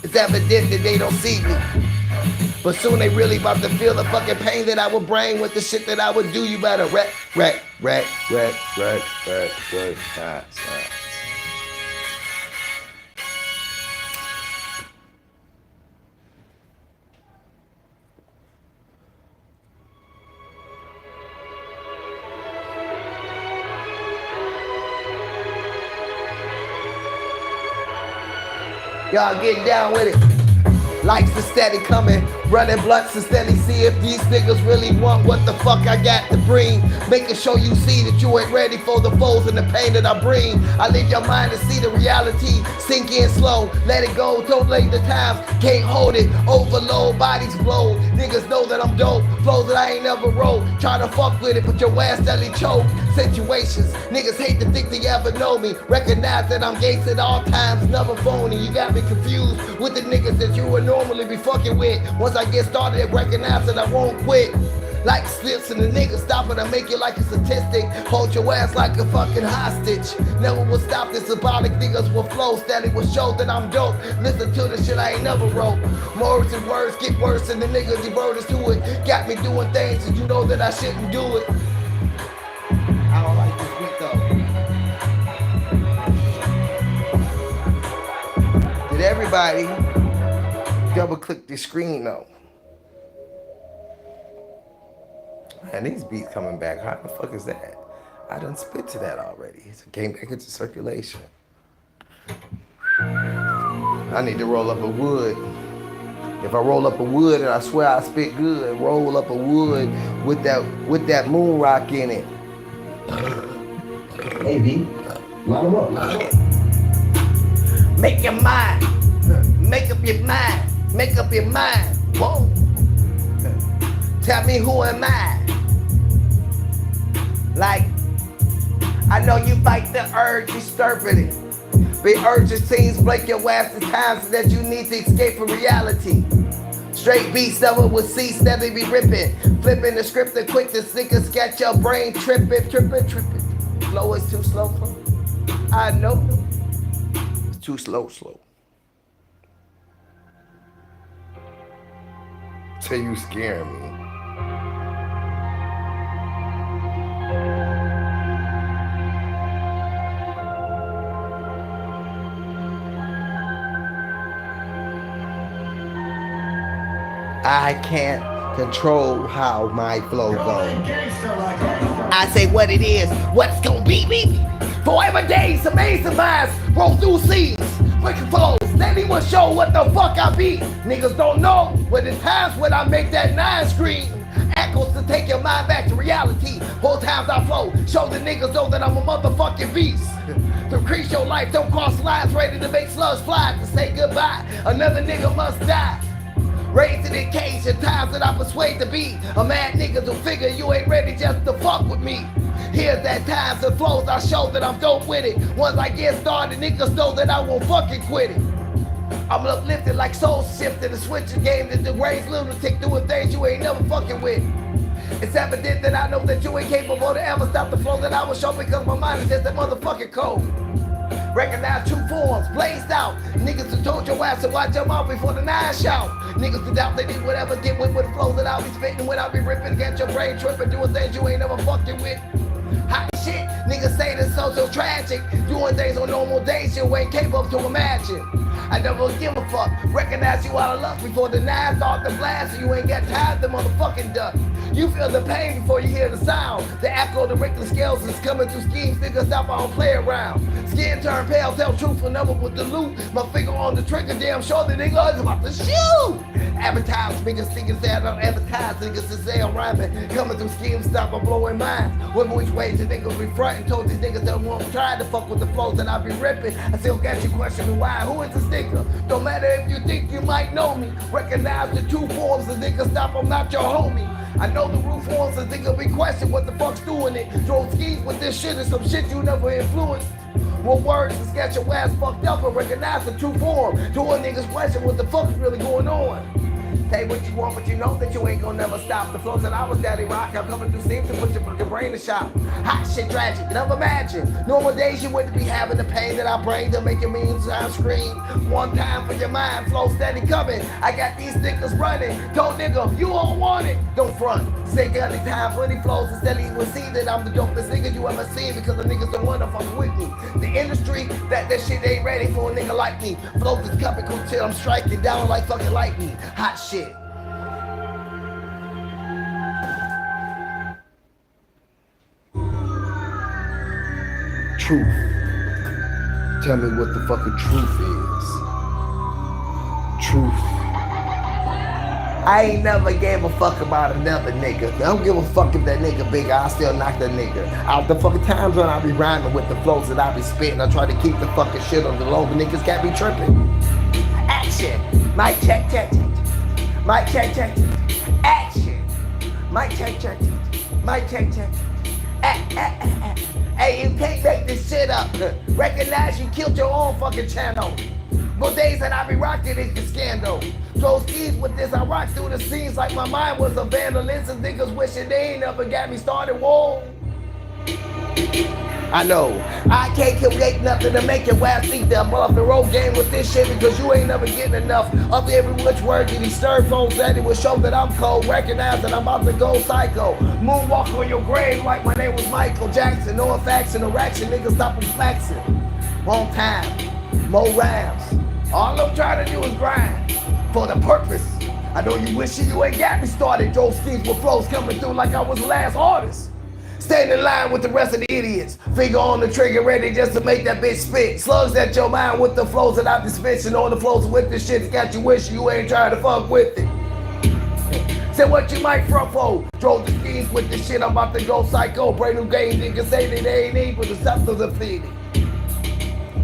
It's evident that they don't see me. But soon they really about to feel the fucking pain that I would bring with the shit that I would do. You better wreck. Y'all get down with it. Lights are steady coming, running blunts to steady see if these niggas really want what the fuck I got to bring. Making sure you see that you ain't ready for the foes and the pain that I bring. I leave your mind to see the reality, sink in slow, let it go, don't lay the time, can't hold it, overload, bodies blow. Niggas know that I'm dope, flows that I ain't never wrote. Try to fuck with it, but your ass steadily choke. Situations, niggas hate to think they ever know me. Recognize that I'm gates at all times, never phony. You got me confused with the niggas that you would normally be fucking with. Once I get started, recognize that I won't quit. Like slips and the niggas stopping to make you like a statistic. Hold your ass like a fucking hostage. Never will stop this symbolic niggas will flow. Steady will show that I'm dope. Listen to the shit I ain't never wrote. Words and words get worse and the niggas devoted to it. Got me doing things and you know that I shouldn't do it. I don't like this beat though. Did everybody double click the screen though? Man, these beats coming back. How the fuck is that? I done spit to that already. It came back into circulation. I need to roll up a wood. If I roll up a wood and I swear I spit good, roll up a wood with that moon rock in it. Hey, B. Line 'em up. Make your mind. Make up your mind. Make up your mind. Whoa. Tell me who am I? Like, I know you fight the urge, you stirring it. The urges seems break your ass at times that you need to escape from reality. Straight beats never will cease, steadily be ripping. Flipping the script and quick to niggas get your brain tripping. Flow is too slow. I know. It's too slow. Till you scare me. I can't control how my flow goes. I say what it is, what's gonna be me. Forever days, amazing minds, roll through seas, breaking flows. Anyone show what the fuck I be? Niggas don't know, but in times when I make that 9 screen, echoes to take your mind back to reality. Whole times I flow, show the niggas know that I'm a motherfucking beast. To increase your life, don't cross lines, ready to make slugs fly. To say goodbye, another nigga must die. Raised in a cage at times that I persuade to be a mad nigga to figure you ain't ready just to fuck with me. Here's that times and flows I show that I'm dope with it. Once I get started, niggas know that I won't fucking quit it. I'm uplifted like soul shifted, a switching game that degrades lunatic doing things you ain't never fucking with. It's evident that I know that you ain't capable to ever stop the flow that I will show because my mind is just that motherfucking cold. Recognize true forms, blazed out. Niggas who told your ass to watch your mouth before the 9 shout. Niggas who doubt they need whatever, get with the flow that I'll be spitting when I be ripping against your brain tripping, doing things you ain't never fucking with. Hot shit, niggas say this so tragic. Doing things on normal days you ain't capable to imagine. I never give a fuck. Recognize you out of luck before the 9 start to blast, so you ain't got time to motherfucking duck. You feel the pain before you hear the sound. The echo, the reckless scales is coming through schemes. Niggas stop, I don't play around. Skin turn pale, tell truth, and never with the loot. My finger on the trigger, damn sure the nigga is about to shoot. Advertise, niggas thinking say I don't advertise. Niggas to say I'm rhyming. Coming through schemes, stop, I'm blowing minds. Whether which way the niggas be frontin'. Told these niggas that won't try to fuck with the flows that I be ripping. I still got you questioning why. Who is the sticker? Don't matter if you think you might know me. Recognize the two forms, the nigga stop, I'm not your homie. I know the roof forms, the nigga be questioning what the fuck's doing it. Drove skis with this shit and some shit you never influenced. What words is get your ass fucked up and recognize the true form. Doing niggas question what the fuck's really going on. Say what you want, but you know that you ain't gonna never stop. The flows that I was daddy rock, I'm coming through seems to put your fucking brain in shock. Hot shit tragic, never imagine. Normal days you wouldn't be having the pain that I bring to make your mean sound scream. One time for your mind, flow steady coming. I got these niggas running. Told nigga, you all want it. Don't front. Say got any time for any flows instead he will see that I'm the dopest nigga you ever seen because the niggas don't wanna fuck with me. The industry, that shit ain't ready for a nigga like me. Flows is coming cool till I'm striking down like fucking lightning. Hot shit. Truth. Tell me what the fucking truth is. Truth. I ain't never gave a fuck about another nigga. I don't give a fuck if that nigga bigger, I still knock that nigga out. The fucking times when I be rhyming with the flows that I be spitting, I try to keep the fucking shit on the low, but niggas can't be tripping. Action. Mic check, check, check. Mic check, check, check. Action. Mic check, check, check. Mic check, check. Hey, you can't make this shit up. Recognize you killed your own fucking channel. More days that I be rocking is the scandal. Throw skis with this, I rock through the scenes like my mind was a vandalism. Niggas wishing they ain't never got me started. Whoa. I know, I can't create nothing to make your ass think that I'm off the road game with this shit because you ain't never getting enough of every which word that he stirred folks that it will show that I'm cold. Recognize that I'm about to go psycho. Moonwalk on your grave like my name was Michael Jackson. No facts and no action, niggas stop them flexing. Wrong time, more rhymes. All I'm trying to do is grind for the purpose. I know you wishing you ain't got me started. Drove skis with flows coming through like I was the last artist. Staying in line with the rest of the idiots. Finger on the trigger ready just to make that bitch spit. Slugs at your mind with the flows that I be spitting on the flows with this shit. Got you wishing you ain't trying to fuck with it. Say what you might front for. Drove the skis with this shit. I'm about to go psycho. Brand new game. Niggas say that they ain't able to stop the defeated.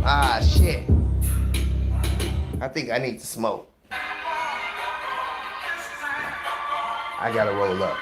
Ah, shit. I think I need to smoke. I gotta roll up.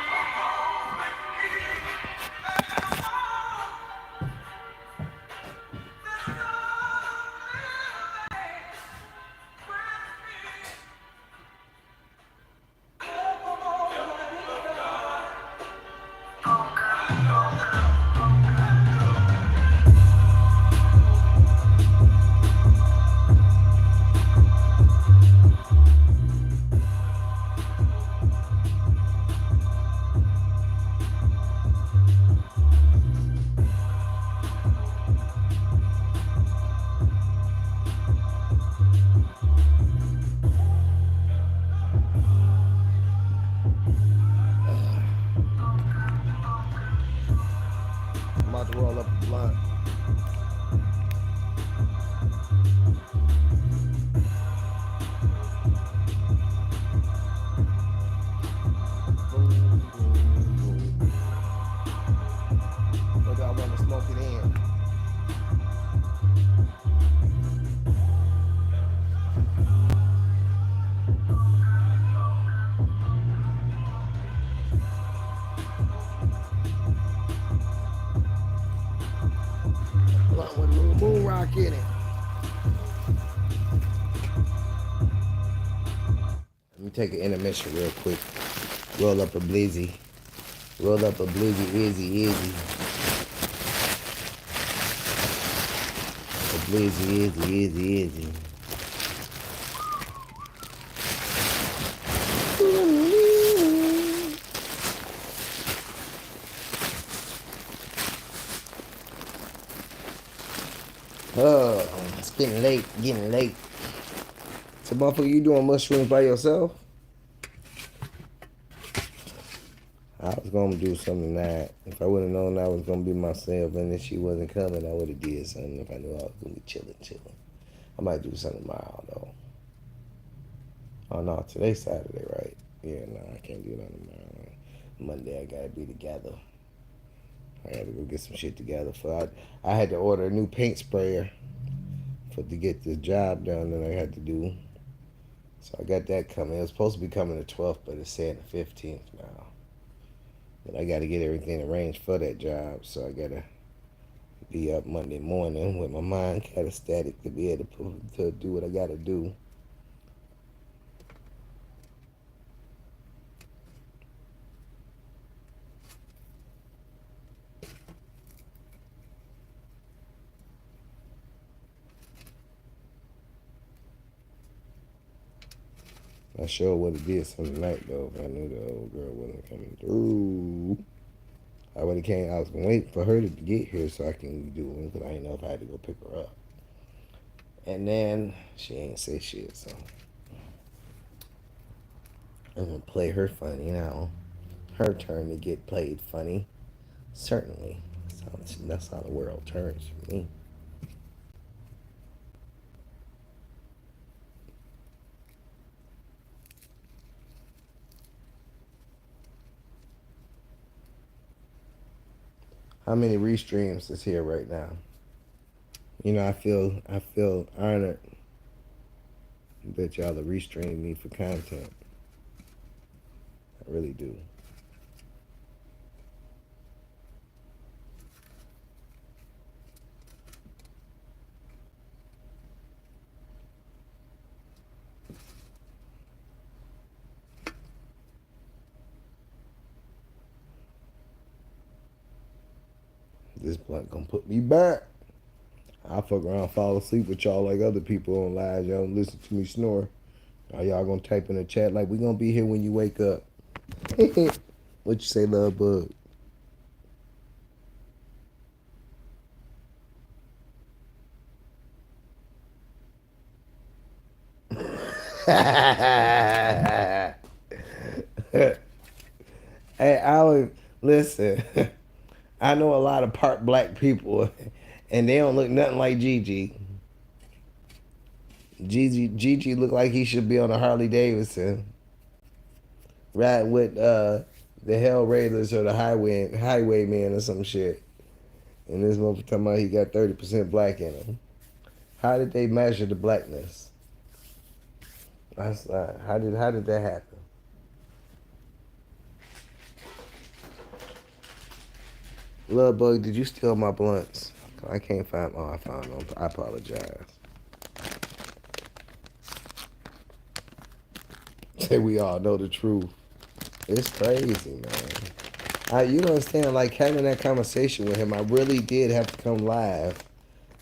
back in it. Let me take an intermission real quick. Roll up a blizzy. Roll up a blizzy, izzy. A blizzy, izzy. Oh, it's getting late. So, motherfucker, you doing mushrooms by yourself? I was gonna do something tonight. If I would have known I was gonna be myself and if she wasn't coming, I would have did something. If I knew I was gonna be chilling. I might do something tomorrow though. Oh no, today's Saturday, right? Yeah, no, I can't do nothing tomorrow. Monday, I gotta be together. I gotta go get some shit together. I had to order a new paint sprayer to get this job done that I had to do. So I got that coming. It was supposed to be coming the 12th, but it's saying the 15th now. But I got to get everything arranged for that job, so I got to be up Monday morning with my mind kind of static to be able to do what I got to do. I sure would have did something tonight, though, if I knew the old girl wasn't coming through. I would have came. I was going to wait for her to get here so I can do it, because I didn't know if I had to go pick her up. And then she ain't say shit, so I'm going to play her funny now. Her turn to get played funny. Certainly. That's how the world turns for me. How many restreams is here right now? You know, I feel honored that y'all are restreaming me for content. I really do. This blunt gonna put me back. I'll fuck around, fall asleep with y'all like other people on live. Y'all don't listen to me snore. Are y'all gonna type in the chat like we gonna be here when you wake up? What you say, love bug? Hey, I would listen. I know a lot of part black people, and they don't look nothing like Gigi. Gigi look like he should be on a Harley Davidson, riding with the Hell Raiders or the Highwaymen or some shit. And this motherfucker talking about he got 30% black in him. How did they measure the blackness? That's how did that happen? Love bug, did you steal my blunts? I can't find. Oh, I found them. I apologize. Say we all know the truth. It's crazy, man. You don't understand, like, having that conversation with him, I really did have to come live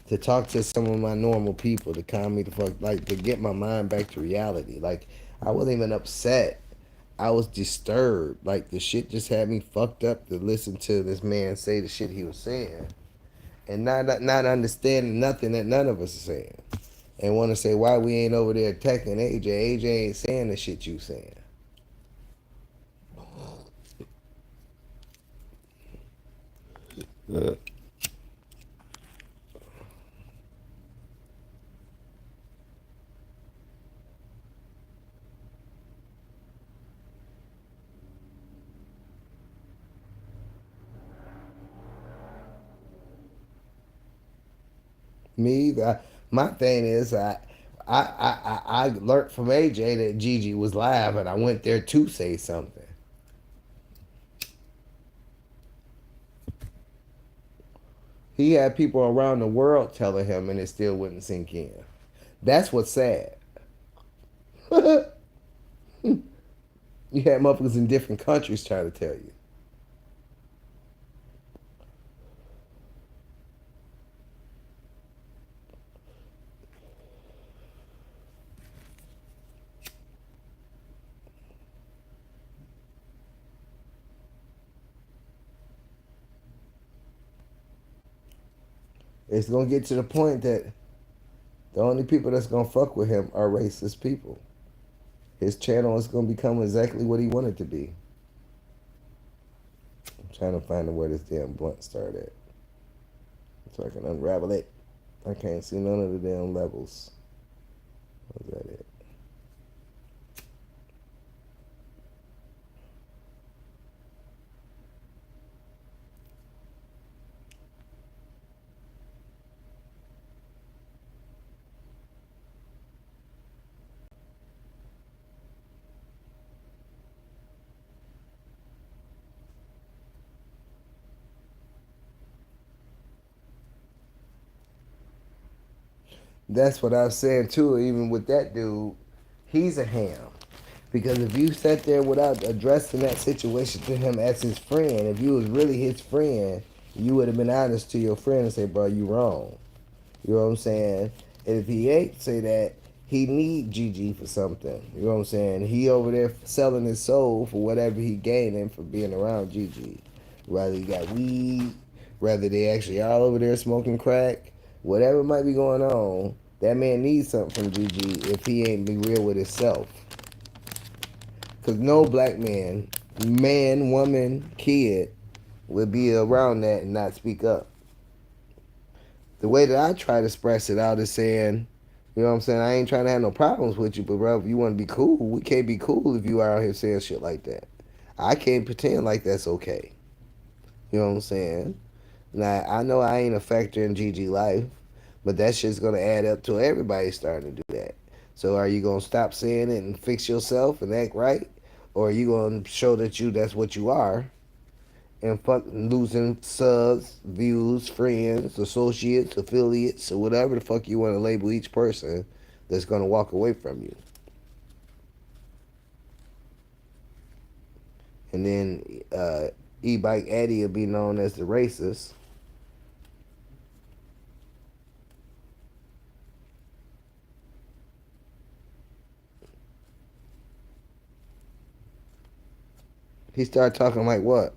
to talk to some of my normal people to calm me the fuck, like, to get my mind back to reality. Like, I wasn't even upset. I was disturbed. Like, the shit just had me fucked up to listen to this man say the shit he was saying. And not understanding nothing that none of us are saying. And want to say why we ain't over there attacking AJ. AJ ain't saying the shit you saying. Me, my thing is, I learned from AJ that Gigi was live, and I went there to say something. He had people around the world telling him, and it still wouldn't sink in. That's what's sad. You had motherfuckers in different countries trying to tell you. It's gonna get to the point that the only people that's gonna fuck with him are racist people. His channel is gonna become exactly what he wanted to be. I'm trying to find where this damn blunt started at, so I can unravel it. I can't see none of the damn levels. Where's that at? That's what I was saying too. Even with that dude, he's a ham. Because if you sat there without addressing that situation to him as his friend, if you was really his friend, you would have been honest to your friend and say, bro, you wrong. You know what I'm saying? And if he ain't say that, he need Gigi for something. You know what I'm saying? He over there selling his soul for whatever he gaining for being around Gigi. Whether he got weed, whether they actually all over there smoking crack, whatever might be going on, that man needs something from Gigi if he ain't be real with himself. Because no black man, woman, kid, would be around that and not speak up. The way that I try to express it out is saying, you know what I'm saying, I ain't trying to have no problems with you, but bro, if you want to be cool, we can't be cool if you are out here saying shit like that. I can't pretend like that's okay. You know what I'm saying? Now, I know I ain't a factor in Gigi life, but that shit's going to add up to everybody starting to do that. So are you going to stop saying it and fix yourself and act right? Or are you going to show that that's what you are? And fuck losing subs, views, friends, associates, affiliates, or whatever the fuck you want to label each person that's gonna walk away from you. And then E-Bike Eddie will be known as the racist. He started talking like what?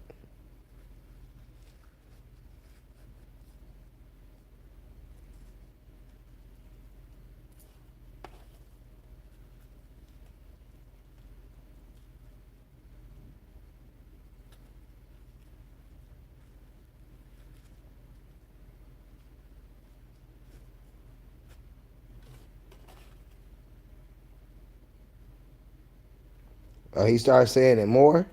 He started saying it more.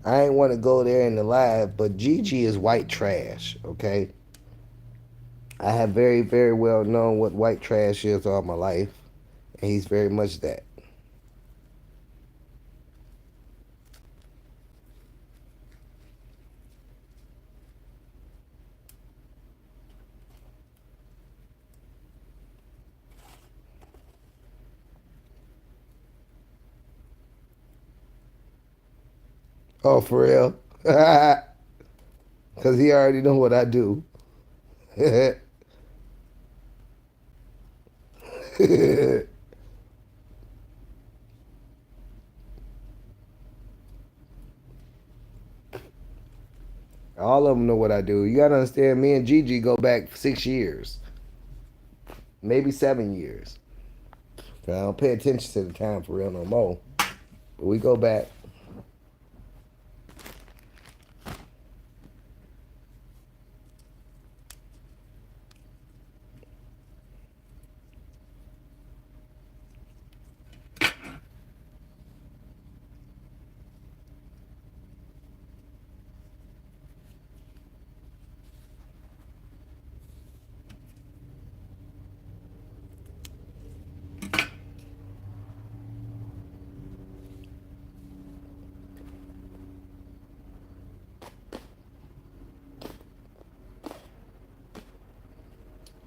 I ain't want to go there in the live, but Gigi is white trash, okay? I have very, very well known what white trash is all my life, and he's very much that. Oh, for real? Because he already know what I do. All of them know what I do. You gotta understand, me and Gigi go back 6 years, maybe 7 years. I don't pay attention to the time for real no more. But we go back.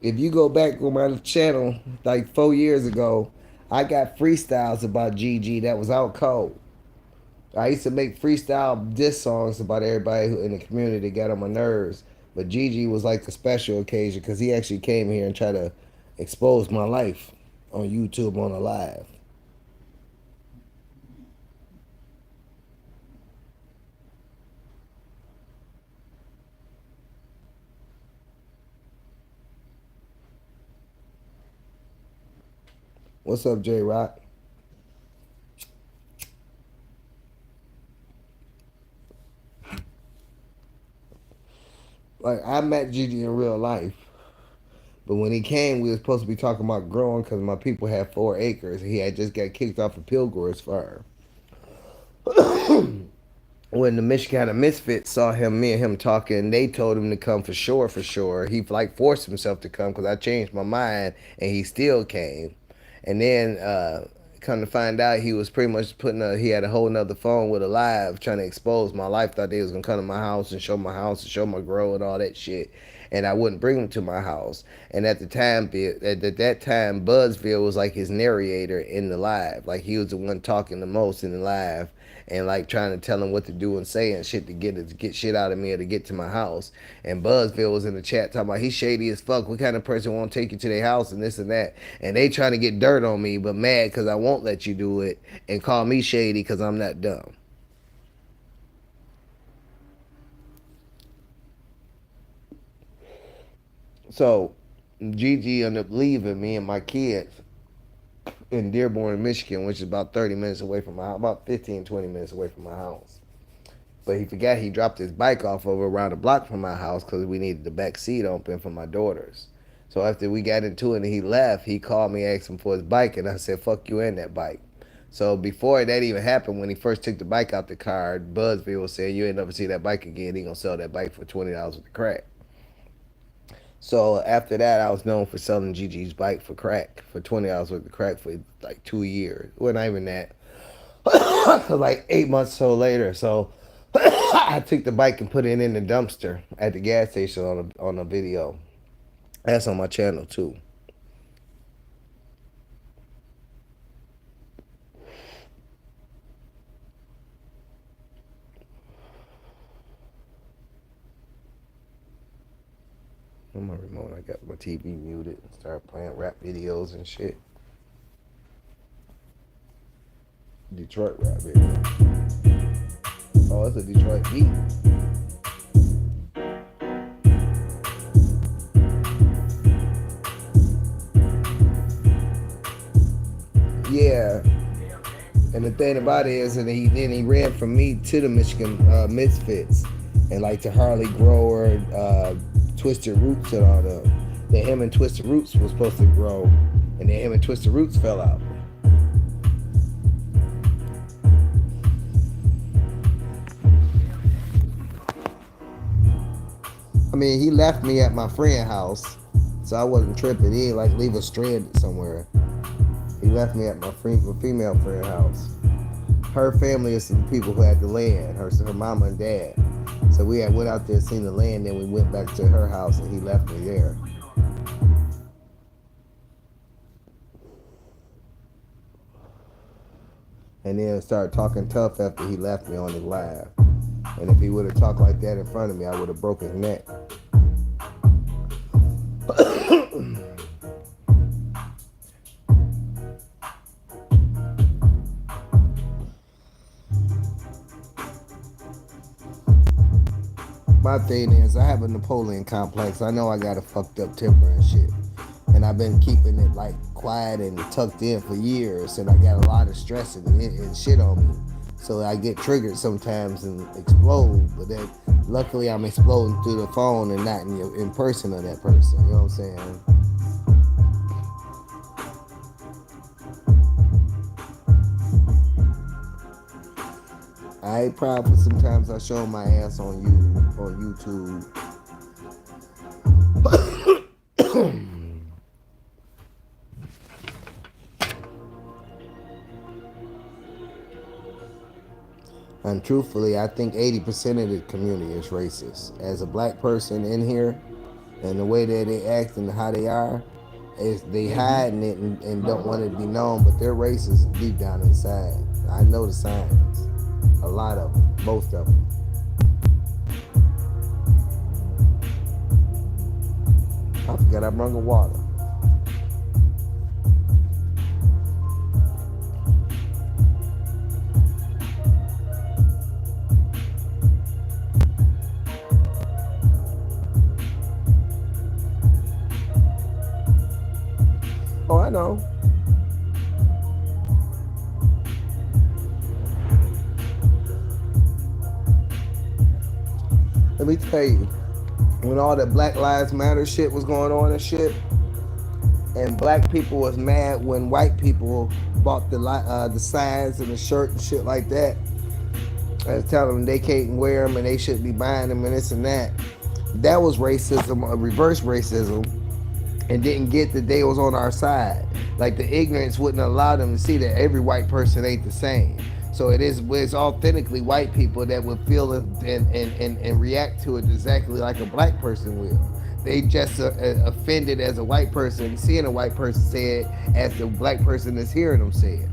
If you go back on my channel like 4 years ago, I got freestyles about Gigi that was out cold. I used to make freestyle diss songs about everybody who in the community that got on my nerves. But Gigi was like a special occasion because he actually came here and tried to expose my life on YouTube on a live. What's up, J Rock? Like, I met Gigi in real life. But when he came, we were supposed to be talking about growing because my people had 4 acres. He had just got kicked off of Pilgrim's Farm. When the Michigan Misfits saw him, me and him talking, they told him to come for sure, for sure. He like forced himself to come because I changed my mind, and he still came. And then come to find out, he was pretty much he had a whole nother phone with a live trying to expose my life. Thought they was going to come to my house and show my grow and all that shit. And I wouldn't bring him to my house. And at the time, at that time, Buzzville was like his narrator in the live. Like, he was the one talking the most in the live. And like trying to tell him what to do and say and shit to get shit out of me or to get to my house. And Buzzville was in the chat talking about he's shady as fuck. What kind of person won't take you to their house and this and that? And they trying to get dirt on me, but mad because I won't let you do it and call me shady because I'm not dumb. So Gigi ended up leaving me and my kids in Dearborn, Michigan, which is about 30 minutes away from my house, about 15, 20 minutes away from my house. But he forgot he dropped his bike off over around the block from my house because we needed the back seat open for my daughters. So after we got into it and he left, he called me, asked him for his bike, and I said, fuck you and that bike. So before that even happened, when he first took the bike out the car, Buzzville was saying, you ain't never see that bike again. He gonna sell that bike for $20 with the crack. So after that, I was known for selling Gigi's bike for crack, for $20 worth of crack for like 2 years. Well, not even that. Like 8 months or so later. So I took the bike and put it in the dumpster at the gas station on a video. That's on my channel too. On my remote, I got my TV muted and started playing rap videos and shit. Detroit rap video. Oh, it's a Detroit beat. Yeah. And the thing about it is, and he ran from me to the Michigan Misfits and like to Harley Grower, Twisted Roots and all them. Then him and Twisted Roots was supposed to grow, and then him and Twisted Roots fell out. I mean, he left me at my friend's house, so I wasn't tripping. He didn't like leave us stranded somewhere. He left me at my female friend's house. Her family is some people who had the land, her mama and dad. So we went out there, seen the land, then we went back to her house and he left me there. And then started talking tough after he left me on his live. And if he would have talked like that in front of me, I would have broken his neck. my thing is I have a Napoleon complex. I know I got a fucked up temper and shit. And I've been keeping it like quiet and tucked in for years, and I got a lot of stress and shit on me. So I get triggered sometimes and explode, but then luckily I'm exploding through the phone and not in person of that person. You know what I'm saying? I ain't proud for sometimes I show my ass on YouTube. And truthfully, I think 80% of the community is racist. As a black person in here, and the way that they act and how they are, is they hiding it and don't want it to be known, but they're racist deep down inside. I know the signs. A lot of them, most of them. I forgot I brought water. Oh, I know. Let me tell you, when all that Black Lives Matter shit was going on and shit, and black people was mad when white people bought the signs and the shirt and shit like that, and telling them they can't wear them and they shouldn't be buying them and this and that. That was racism, reverse racism, and didn't get that they was on our side. Like the ignorance wouldn't allow them to see that every white person ain't the same. So it's authentically white people that would feel and react to it exactly like a black person will. They just offended as a white person, seeing a white person say it as the black person is hearing them say it.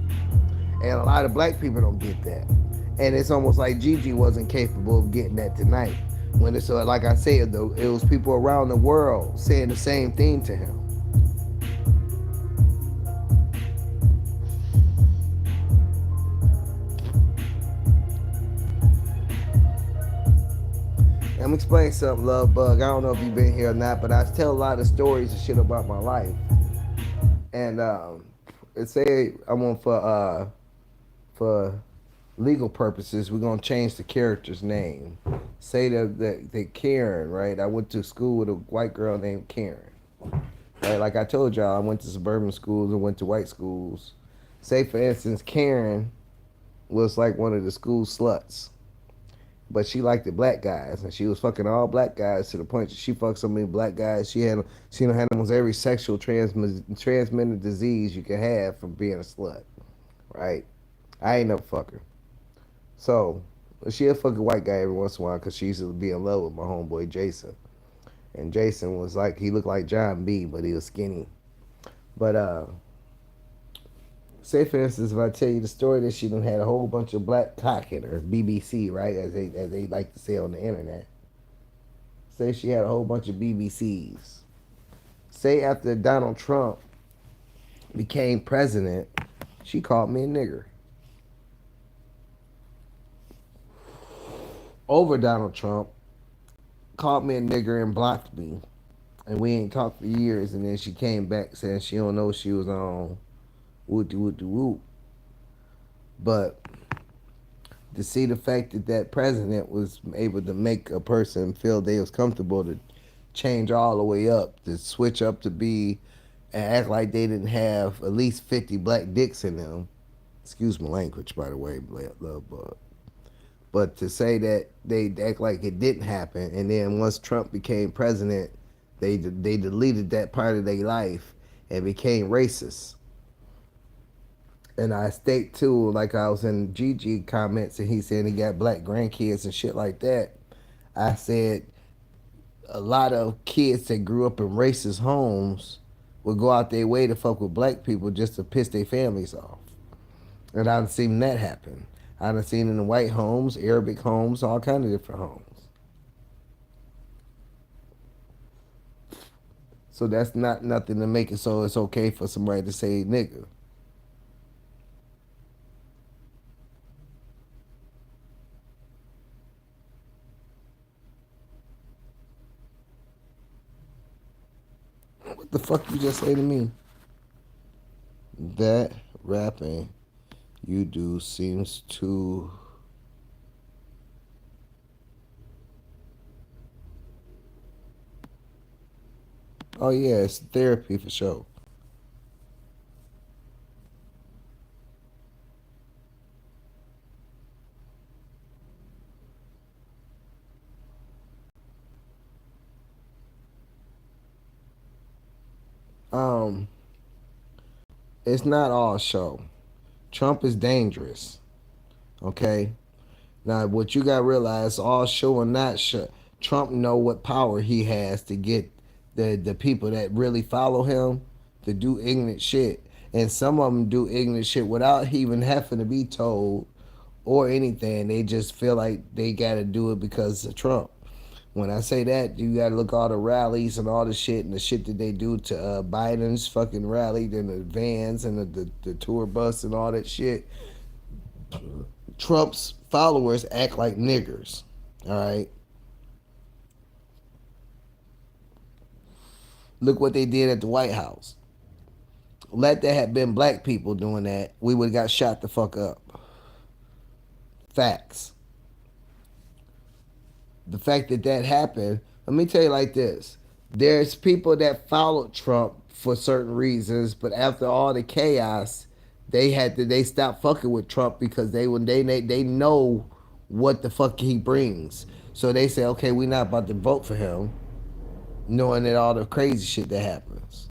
And a lot of black people don't get that. And it's almost like Gigi wasn't capable of getting that tonight. When it's like I said, though, it was people around the world saying the same thing to him. I'm explaining something, Love Bug. I don't know if you've been here or not, but I tell a lot of stories and shit about my life. And say I want for legal purposes, we're gonna change the character's name. Say that Karen, right? I went to school with a white girl named Karen. Right? Like I told y'all, I went to suburban schools and went to white schools. Say for instance, Karen was like one of the school sluts. But she liked the black guys, and she was fucking all black guys to the point that she fucked so many black guys. She had almost every sexual transmitted disease you could have from being a slut, right? I ain't never fuck her. So she'll fuck a white guy every once in a while because she used to be in love with my homeboy Jason. And Jason was like, he looked like John B, but he was skinny. But say for instance, if I tell you the story that she done had a whole bunch of black cock in her, BBC, right, as they like to say on the internet. Say she had a whole bunch of BBCs. Say after Donald Trump became president, she called me a nigger. Over Donald Trump, called me a nigger and blocked me. And we ain't talked for years, and then she came back saying she don't know she was on whoop. But to see the fact that that president was able to make a person feel they was comfortable to change all the way up, to switch up to be and act like they didn't have at least 50 black dicks in them. Excuse my language, by the way, Love Bug. But to say that they act like it didn't happen, and then once Trump became president, they deleted that part of their life and became racist. And I state too, like I was in Gigi comments, and he said he got black grandkids and shit like that. I said a lot of kids that grew up in racist homes would go out their way to fuck with black people just to piss their families off. And I've seen that happen. I've seen it in white homes, Arabic homes, all kind of different homes. So that's not nothing to make it so it's okay for somebody to say nigga. The fuck you just say to me? That rapping you do seems to. Oh yeah, it's therapy for sure. Um, it's not all show. Trump is dangerous. Okay. Now, what you gotta realize, all show or not show, Trump know what power he has to get the people that really follow him to do ignorant shit, and some of them do ignorant shit without even having to be told or anything. They just feel like they gotta do it because of Trump. When I say that, you gotta look all the rallies and all the shit and the shit that they do to Biden's fucking rally, and the vans and the tour bus and all that shit. Trump's followers act like niggers. All right. Look what they did at the White House. Let there have been black people doing that, we would have got shot the fuck up. Facts. The fact that that happened, let me tell you like this. There's people that followed Trump for certain reasons, but after all the chaos, they stopped fucking with Trump because they know what the fuck he brings. So they say, okay, we're not about to vote for him, knowing that all the crazy shit that happens.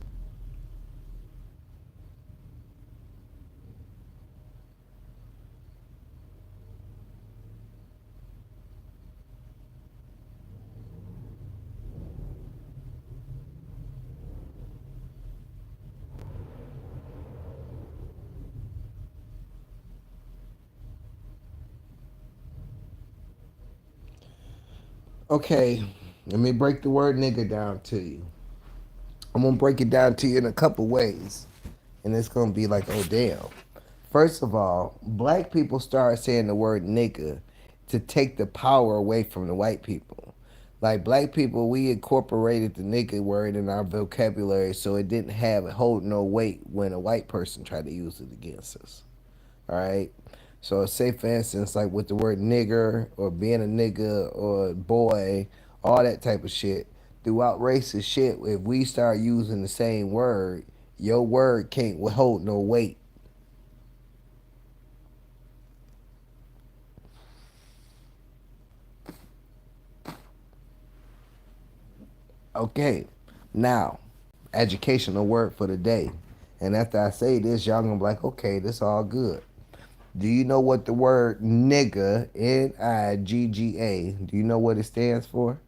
Okay, let me break the word nigga down to you. I'm gonna break it down to you in a couple ways, and it's gonna be like, oh damn. First of all, black people started saying the word nigga to take the power away from the white people. Like black people, we incorporated the nigga word in our vocabulary so it didn't hold no weight when a white person tried to use it against us. All right. So say for instance, like with the word nigger or being a nigga or boy, all that type of shit. Throughout racist shit, if we start using the same word, your word can't hold no weight. Okay. Now, educational word for the day. And after I say this, y'all gonna be like, okay, this all good. Do you know what the word nigga, Nigga, do you know what it stands for?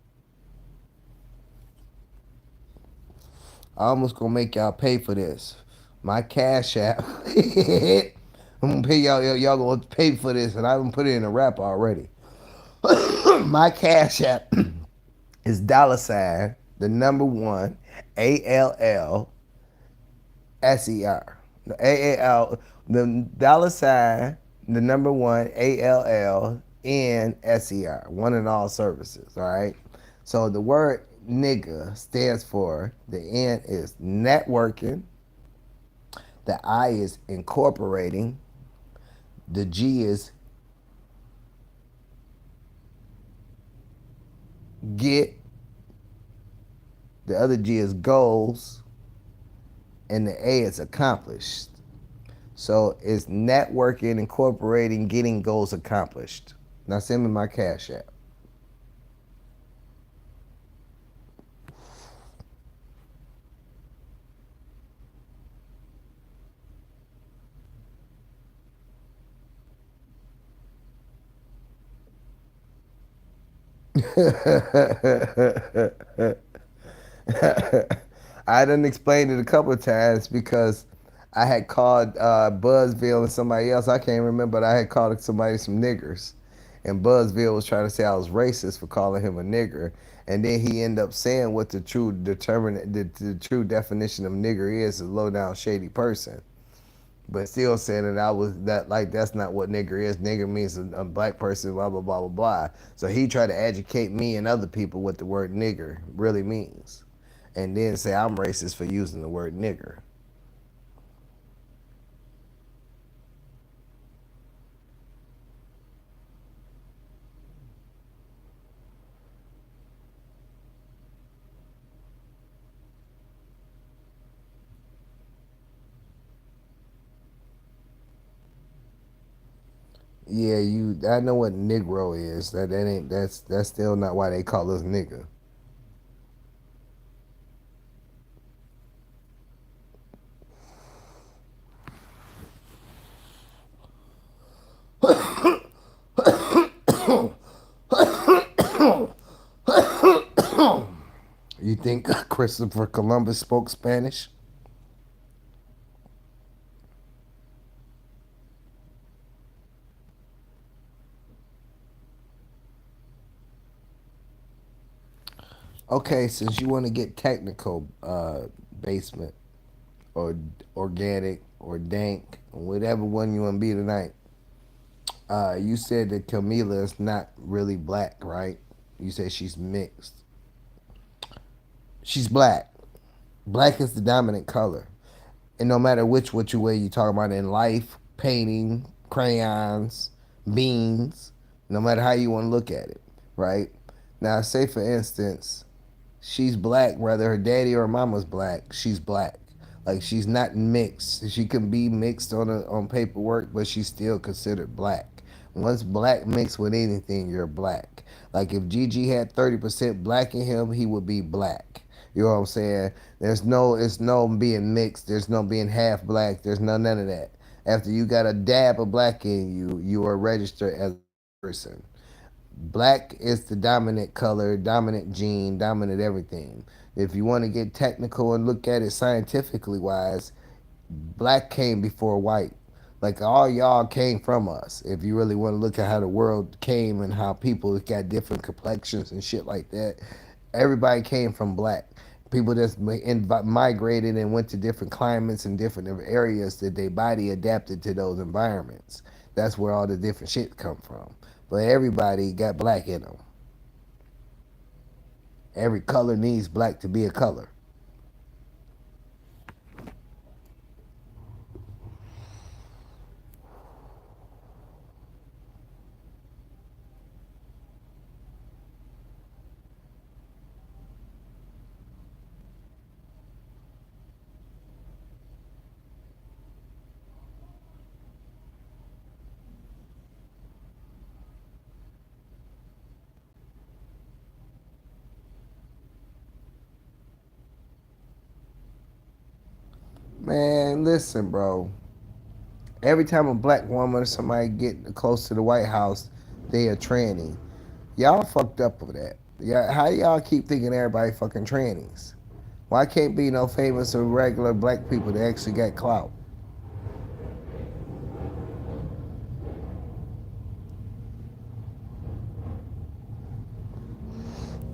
I almost gonna make y'all pay for this. My cash app. I'm gonna pay y'all gonna pay for this, and I'm gonna put it in a rap already. My cash app is $ the number one ALLSER. The AAL, the $ the number one ALLNSER. One in all services. All right. So the word nigga stands for, the N is networking, the I is incorporating, the G is get, the other G is goals, and the A is accomplished. So it's networking, incorporating, getting goals accomplished. Now send me my cash app. I done explained it a couple of times because I had called Buzzville and somebody else. I can't remember, but I had called somebody some niggers. And Buzzville was trying to say I was racist for calling him a nigger. And then he ended up saying what the true definition of nigger is: a low down shady person. But still saying that I was that, like, that's not what nigger is. Nigger means a black person, blah blah blah blah blah. So he tried to educate me and other people what the word nigger really means. and then say I'm racist for using the word nigger. Yeah, I know what Negro is. That's still not why they call us nigga. You think Christopher Columbus spoke Spanish? Okay, since you want to get technical, basement or organic or dank, whatever one you want to be tonight. You said that Camila is not really black, right? You said she's mixed. She's black. Black is the dominant color. And no matter which way you talk about in life, painting, crayons, beans, no matter how you want to look at it, right? Now, say for instance, she's black, whether her daddy or her mama's black, she's black. Like she's not mixed. She can be mixed on paperwork, but she's still considered black. Once black mixed with anything, you're black. Like if Gigi had 30% black in him, he would be black. You know what I'm saying? It's no being mixed. There's no being half black. There's none of that. After you got a dab of black in you, you are registered as a person. Black is the dominant color, dominant gene, dominant everything. If you want to get technical and look at it scientifically wise, black came before white. Like all y'all came from us. If you really want to look at how the world came and how people got different complexions and shit like that, everybody came from black. People just migrated and went to different climates and different areas that their body adapted to those environments. That's where all the different shit come from. But everybody got black in them. Every color needs black to be a color. Man, listen, bro. Every time a black woman or somebody get close to the White House, they a tranny. Y'all fucked up with that. Yeah, how y'all keep thinking everybody fucking trannies? Why can't be no famous or regular black people that actually got clout?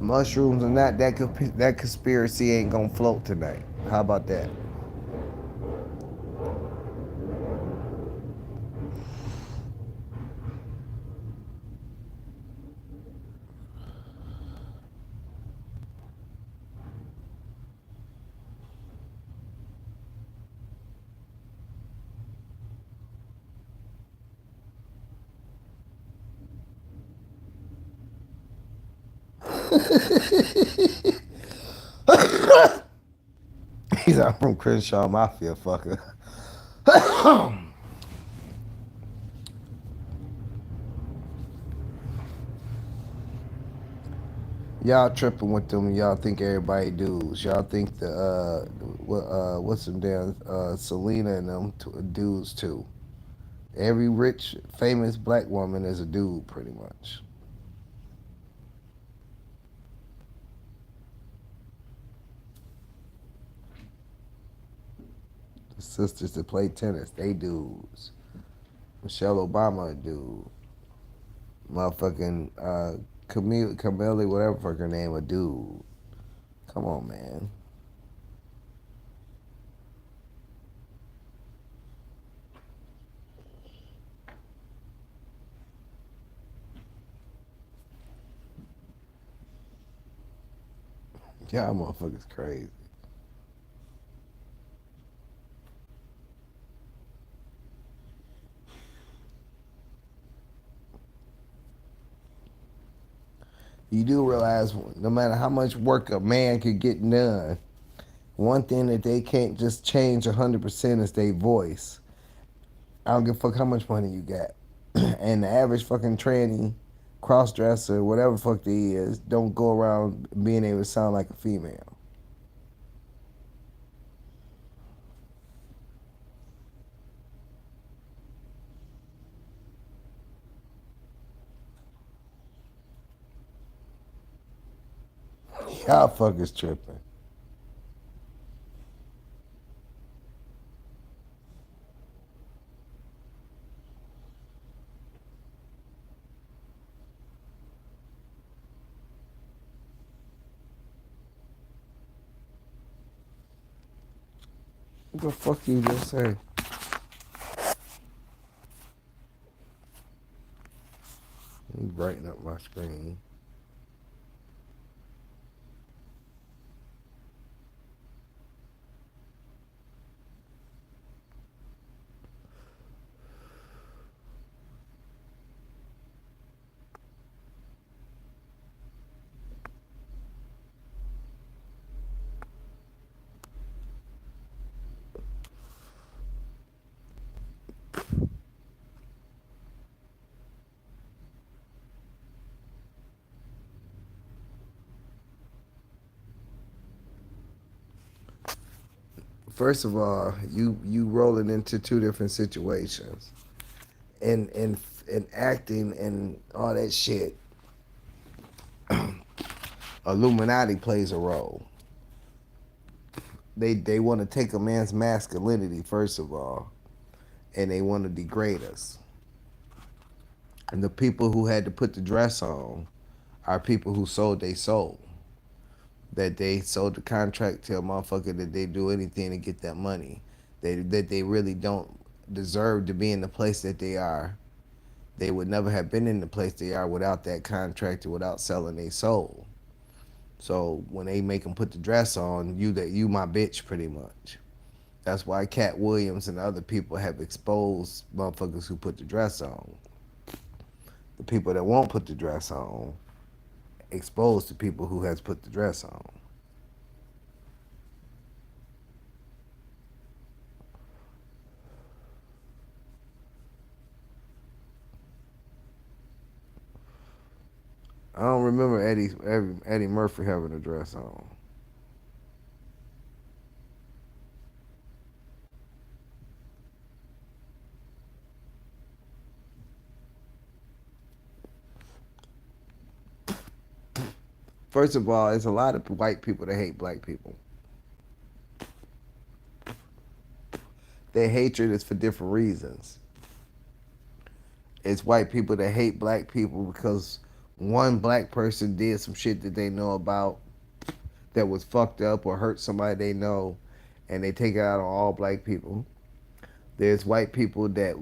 Mushrooms and that conspiracy ain't gonna float tonight. How about that? He's out from Crenshaw Mafia, fucker. Y'all tripping with them. Y'all think everybody dudes. Y'all think what's them damn Selena and them dudes too. Every rich, famous black woman is a dude, pretty much. The sisters that play tennis, they dudes. Michelle Obama, a dude. Motherfucking Camille, whatever fuck her name, a dude. Come on, man. Y'all motherfuckers crazy. You do realize no matter how much work a man could get done, one thing that they can't just change 100% is their voice. I don't give a fuck how much money you got. And the average fucking tranny, cross-dresser, whatever the fuck they is, don't go around being able to sound like a female. Y'all fuckers tripping. What the fuck you just say? Let me brighten up my screen. First of all, you rolling into two different situations, and acting and all that shit. Illuminati plays a role. They want to take a man's masculinity first of all, and they want to degrade us. And the people who had to put the dress on are people who sold their soul. That they sold the contract to a motherfucker that they do anything to get that money. That they really don't deserve to be in the place that they are. They would never have been in the place they are without that contract or without selling their soul. So when they make them put the dress on, you my bitch pretty much. That's why Cat Williams and other people have exposed motherfuckers who put the dress on. The people that won't put the dress on exposed to people who has put the dress on. I don't remember Eddie Murphy having a dress on. First of all, there's a lot of white people that hate black people. Their hatred is for different reasons. It's white people that hate black people because one black person did some shit that they know about that was fucked up or hurt somebody they know, and they take it out on all black people. There's white people that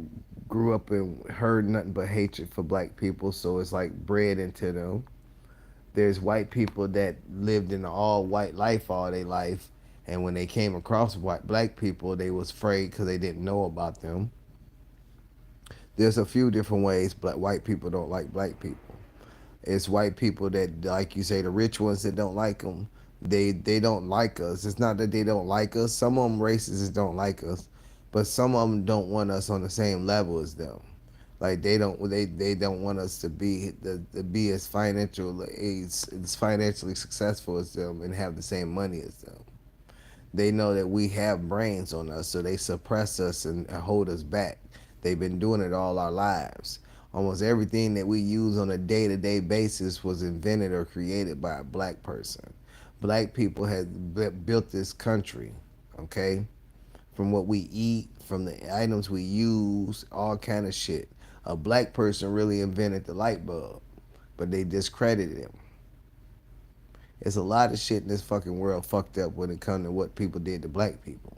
grew up and heard nothing but hatred for black people, so it's like bred into them. There's white people that lived in an all white life all their life, and when they came across black people, they was afraid because they didn't know about them. There's a few different ways white people don't like black people. It's white people that, like you say, the rich ones that don't like them. They don't like us. It's not that they don't like us. Some of them racists don't like us, but some of them don't want us on the same level as them. Like they don't want us to be as financially successful as them and have the same money as them. They know that we have brains on us, so they suppress us and hold us back. They've been doing it all our lives. Almost everything that we use on a day-to-day basis was invented or created by a black person. Black people have built this country, okay? From what we eat, from the items we use, all kind of shit. A black person really invented the light bulb, but they discredited him. It's a lot of shit in this fucking world fucked up when it comes to what people did to black people.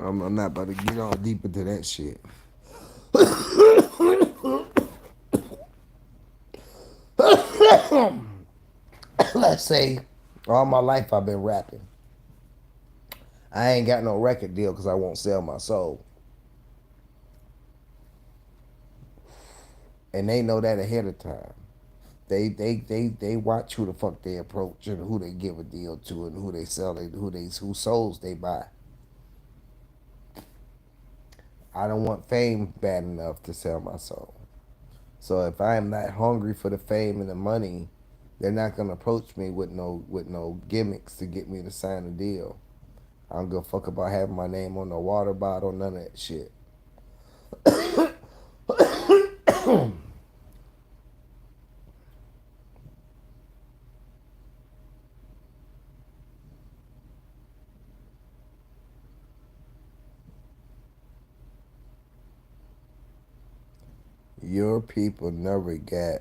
I'm not about to get all deep into that shit. Let's say all my life I've been rapping. I ain't got no record deal because I won't sell my soul. And they know that ahead of time. They watch who the fuck they approach and who they give a deal to and who they sell it, whose souls they buy. I don't want fame bad enough to sell my soul. So if I am not hungry for the fame and the money, they're not gonna approach me with no gimmicks to get me to sign a deal. I don't give a fuck about having my name on the water bottle, none of that shit. Your people never got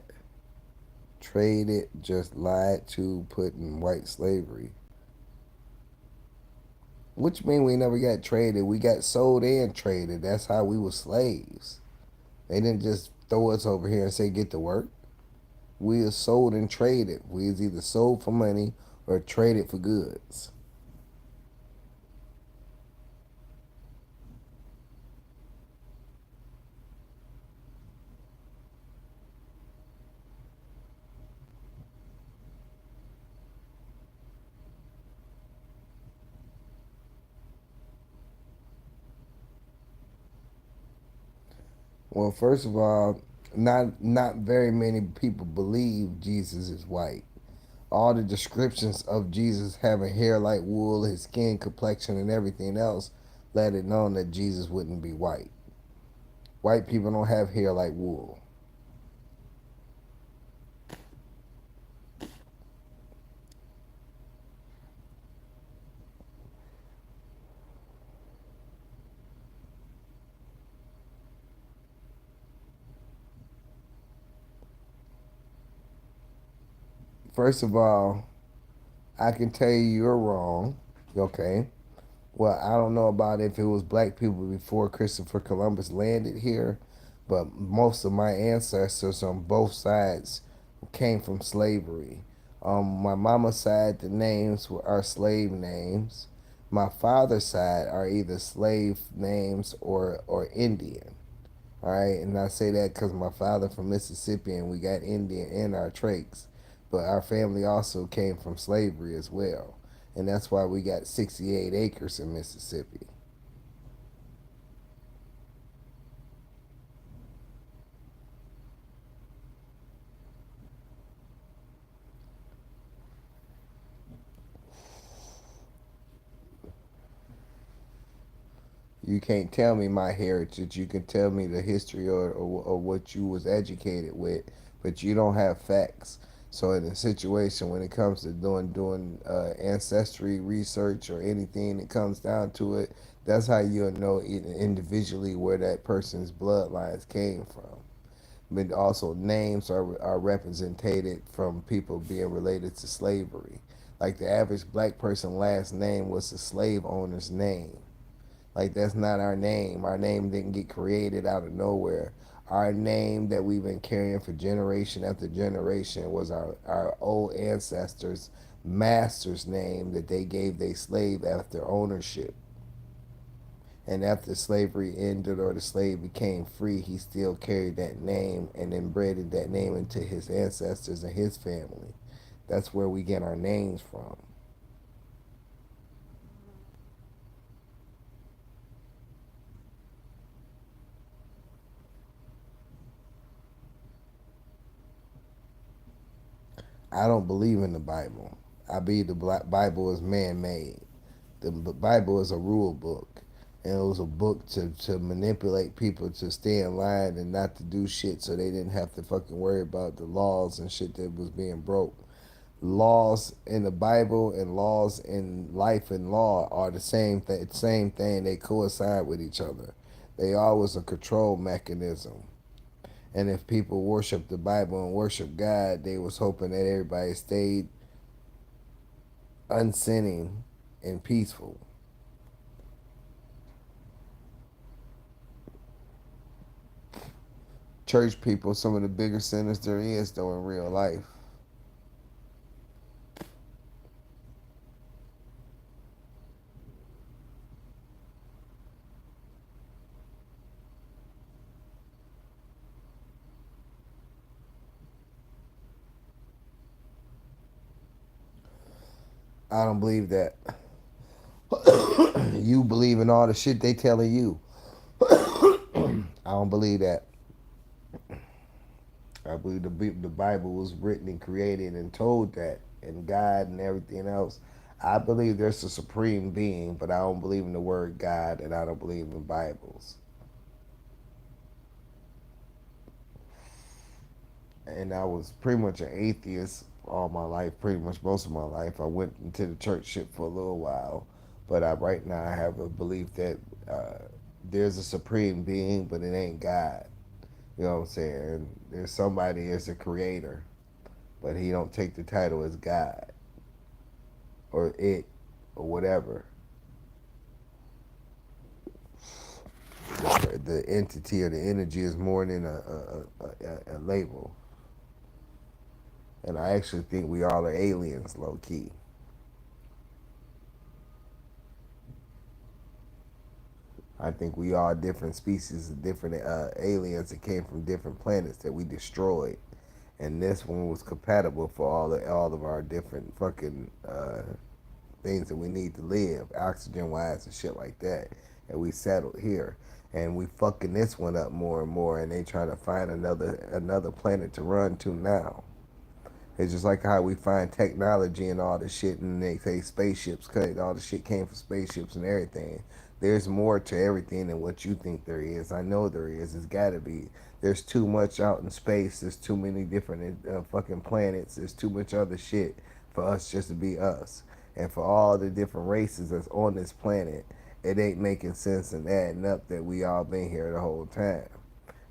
traded, just lied to, put in white slavery. Which mean we never got traded. We got sold and traded. That's how we were slaves. They didn't just throw us over here and say get to work. We are sold and traded. We is either sold for money or traded for goods. Well, first of all, not very many people believe Jesus is white. All the descriptions of Jesus having hair like wool, his skin complexion, and everything else let it known that Jesus wouldn't be white. White people don't have hair like wool. First of all, I can tell you you're wrong. Okay. Well, I don't know about if it was black people before Christopher Columbus landed here, but most of my ancestors on both sides came from slavery. My mama's side, the names are slave names. My father's side are either slave names or Indian. All right, and I say that because my father from Mississippi and we got Indian in our traits, but our family also came from slavery as well, and that's why we got 68 acres in Mississippi. You can't tell me my heritage. You can tell me the history or what you was educated with, but you don't have facts. So in a situation when it comes to doing ancestry research or anything that comes down to it, that's how you'll know individually where that person's bloodlines came from. But also names are represented from people being related to slavery. Like the average black person last name was the slave owner's name. Like that's not our name. Our name didn't get created out of nowhere. Our name that we've been carrying for generation after generation was our old ancestors' master's name that they gave their slave after ownership. And after slavery ended or the slave became free, he still carried that name and embedded that name into his ancestors and his family. That's where we get our names from. I don't believe in the Bible. I believe the Bible is man-made. The Bible is a rule book, and it was a book to manipulate people to stay in line and not to do shit, so they didn't have to fucking worry about the laws and shit that was being broke. Laws in the Bible and laws in life and law are the same thing. They coincide with each other. They always a control mechanism. And if people worship the Bible and worship God, they was hoping that everybody stayed unsinning and peaceful. Church people some of the bigger sinners there is though in real life. I don't believe that. You believe in all the shit they telling you. I don't believe that. I believe the Bible was written and created and told that, and God and everything else. I believe there's a supreme being, but I don't believe in the word God, and I don't believe in Bibles. And I was pretty much an atheist all my life, pretty much most of my life. I went into the church shit for a little while, but right now I have a belief that there's a supreme being, but it ain't God. You know what I'm saying? There's somebody as a creator, but he don't take the title as God or it or whatever. The entity or the energy is more than a label. And I actually think we all are aliens, low key. I think we are different species of different aliens that came from different planets that we destroyed, and this one was compatible for all of our different fucking things that we need to live, oxygen wise and shit like that. And we settled here, and we fucking this one up more and more, and they trying to find another planet to run to now. It's just like how we find technology and all the shit, and they say spaceships, cause all the shit came from spaceships and everything. There's more to everything than what you think there is. I know there is. It's got to be. There's too much out in space. There's too many different fucking planets. There's too much other shit for us just to be us. And for all the different races that's on this planet, it ain't making sense and adding up that we all been here the whole time.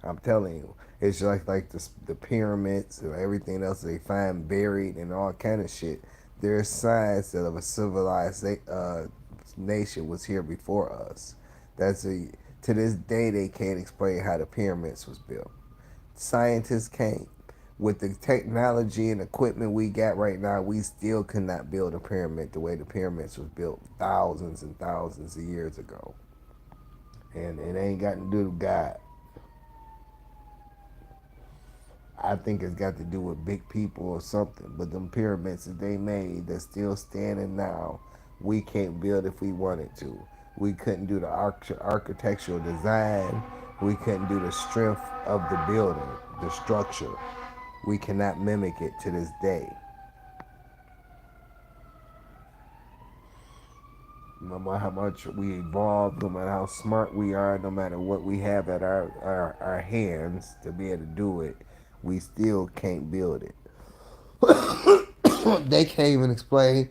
I'm telling you, it's like the pyramids and everything else they find buried and all kind of shit. There's signs that of a civilized nation was here before us. To this day they can't explain how the pyramids was built. Scientists can't. With the technology and equipment we got right now, we still could not build a pyramid the way the pyramids was built thousands and thousands of years ago. And it ain't got to do with God. I think it's got to do with big people or something. But them pyramids that they made that's still standing now, we can't build if we wanted to. We couldn't do the architectural design. We couldn't do the strength of the building, the structure. We cannot mimic it to this day. No matter how much we evolve, no matter how smart we are, no matter what we have at our hands to be able to do it, we still can't build it. They can't even explain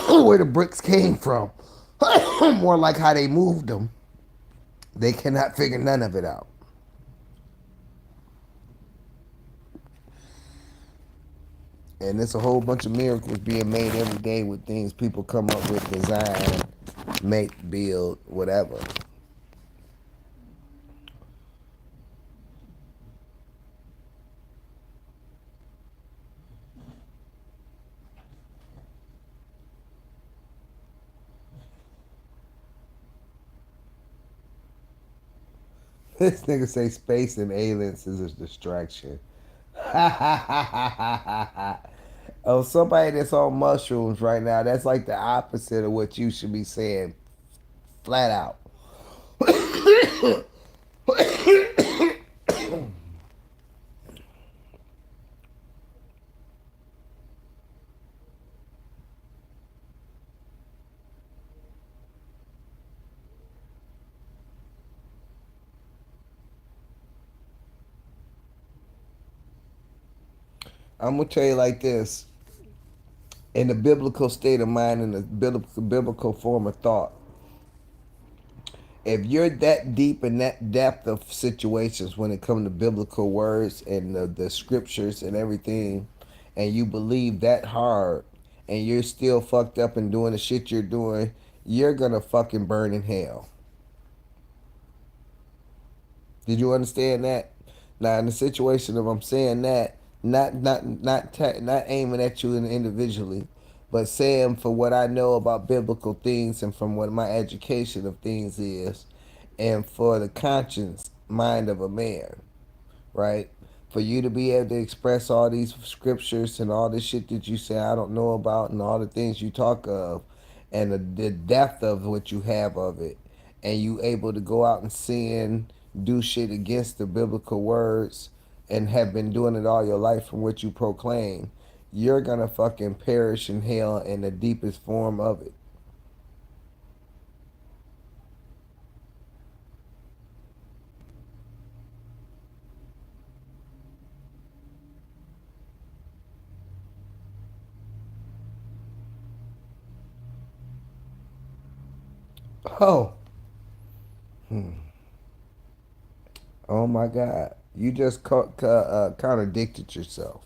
where the bricks came from. More like how they moved them. They cannot figure none of it out. And there's a whole bunch of miracles being made every day with things people come up with, design, make, build, whatever. This nigga say space and aliens is a distraction. Oh, somebody that's on mushrooms right now, that's like the opposite of what you should be saying, flat out. I'm gonna tell you like this. In the biblical state of mind, in the biblical form of thought, if you're that deep in that depth of situations when it comes to biblical words and the scriptures and everything, and you believe that hard, and you're still fucked up and doing the shit you're doing, you're gonna fucking burn in hell. Did you understand that? Now, in the situation of I'm saying that, not aiming at you individually, but saying for what I know about biblical things and from what my education of things is, and for the conscience mind of a man, right? For you to be able to express all these scriptures and all this shit that you say I don't know about and all the things you talk of and the depth of what you have of it, and you able to go out and sin, do shit against the biblical words and have been doing it all your life from what you proclaim, you're gonna fucking perish in hell in the deepest form of it. Oh, oh my God. You just contradicted yourself.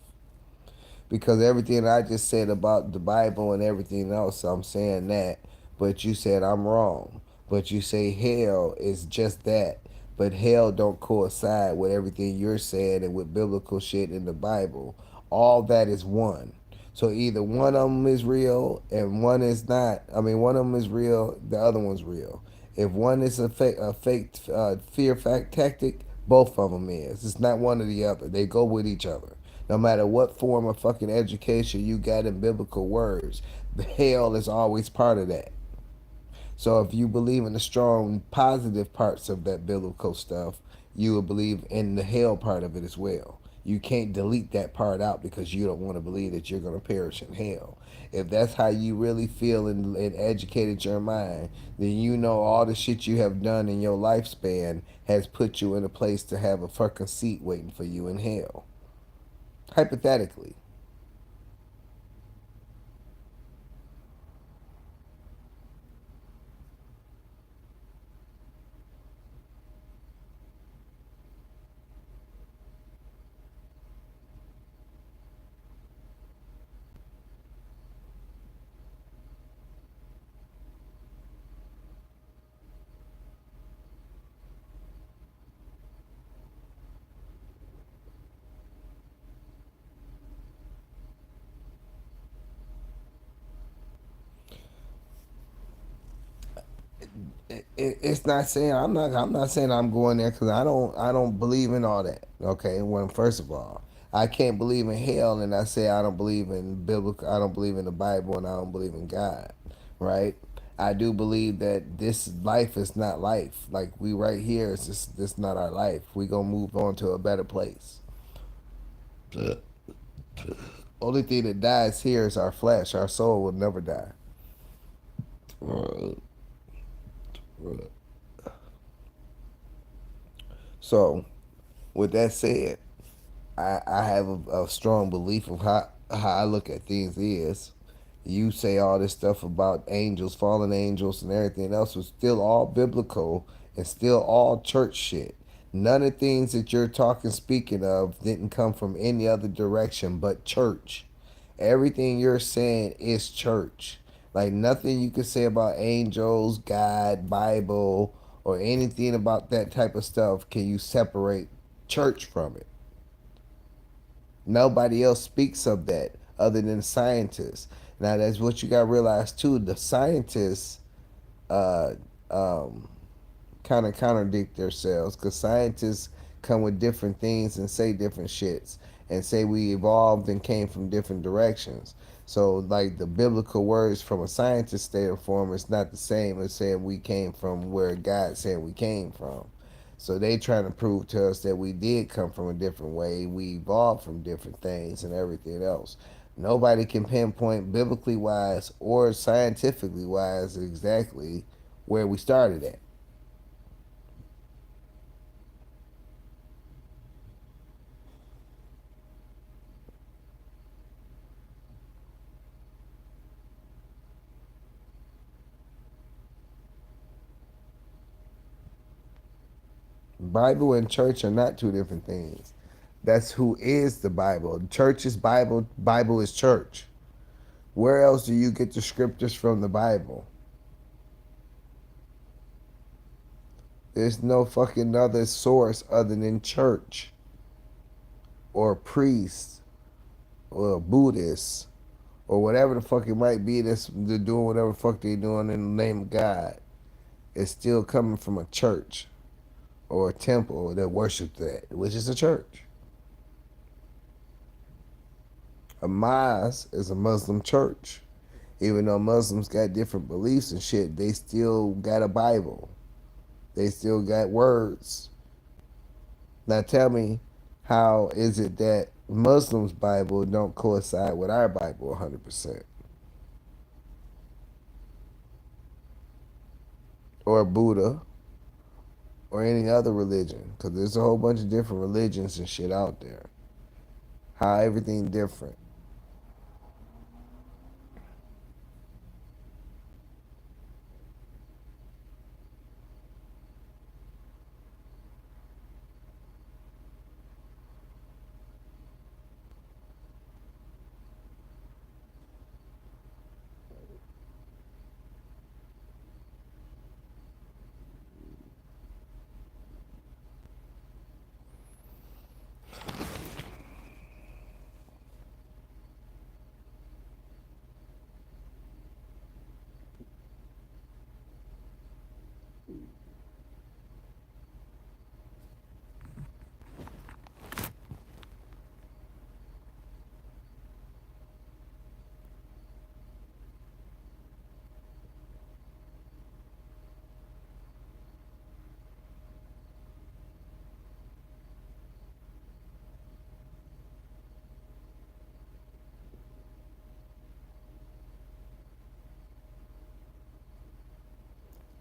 Because everything I just said about the Bible and everything else, I'm saying that. But you said I'm wrong. But you say hell is just that. But hell don't coincide with everything you're saying and with biblical shit in the Bible. All that is one. So either one of them is real and one is not. I mean, one of them is real, the other one's real. If one is a fake fear fact tactic, both of them is. It's not one or the other. They go with each other. No matter what form of fucking education you got in biblical words, the hell is always part of that. So if you believe in the strong positive parts of that biblical stuff, you will believe in the hell part of it as well. You can't delete that part out because you don't want to believe that you're going to perish in hell. If that's how you really feel and educated your mind, then you know all the shit you have done in your lifespan has put you in a place to have a fucking seat waiting for you in hell. Hypothetically. It's not saying I'm not saying I'm going there because I don't believe in all that. Okay, when first of all, I can't believe in hell, and I say I don't believe in biblical. I don't believe in the Bible, and I don't believe in God. Right? I do believe that this life is not life. Like we right here, it's just this not our life. We gonna move on to a better place. Only thing that dies here is our flesh. Our soul will never die. So, with that said, I have a strong belief of how I look at things is. You say all this stuff about angels, fallen angels, and everything else was still all biblical and still all church shit. None of the things that you're talking, speaking of, didn't come from any other direction but church. Everything you're saying is church. Like nothing you can say about angels, God, Bible, or anything about that type of stuff can you separate church from it. Nobody else speaks of that other than scientists. Now that's what you got to realize too. The scientists uh, um, kind of contradict themselves because scientists come with different things and say different shits and say we evolved and came from different directions. So like the biblical words from a scientist state of form is not the same as saying we came from where God said we came from. So they trying to prove to us that we did come from a different way. We evolved from different things and everything else. Nobody can pinpoint biblically wise or scientifically wise exactly where we started at. Bible and church are not two different things. That's who is the Bible. Church is Bible. Bible is church. Where else do you get the scriptures from the Bible? There's no fucking other source other than church or priest or Buddhist or whatever the fuck it might be that's they're doing whatever the fuck they doing in the name of God. It's still coming from a church or a temple that worships that, which is a church. A mosque is a Muslim church. Even though Muslims got different beliefs and shit, they still got a Bible. They still got words. Now tell me, how is it that Muslims' Bible don't coincide with our Bible 100%? Or Buddha, or any other religion? Because there's a whole bunch of different religions and shit out there. How everything different.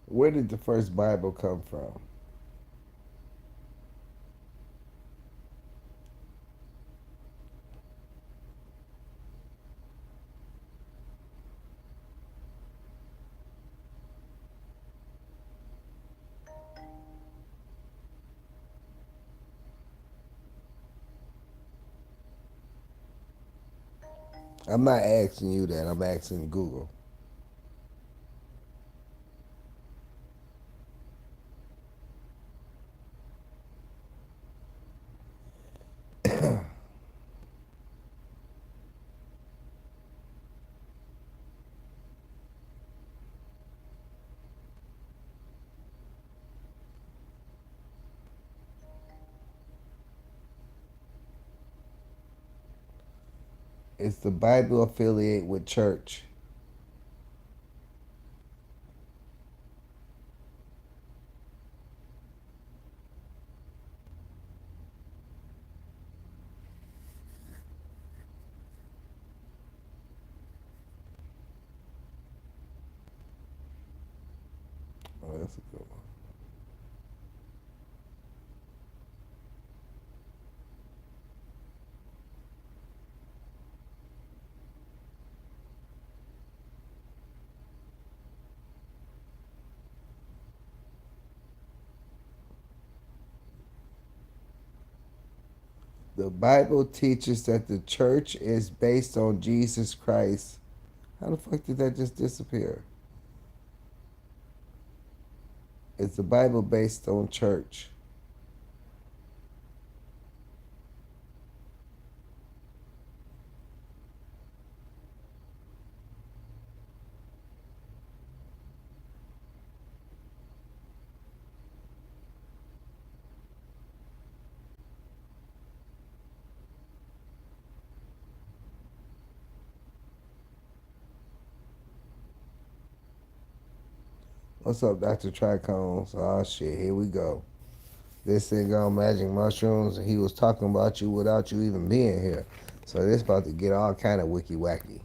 Where did the first Bible come from? I'm not asking you that. I'm asking Google. Is the Bible affiliated with church? Oh, that's a good one. The Bible teaches that the church is based on Jesus Christ. How the fuck did that just disappear? Is the Bible based on church? What's up, Dr. Trichomes? Oh shit, here we go. This thing on magic mushrooms, and he was talking about you without you even being here. So this about to get all kind of wicky wacky.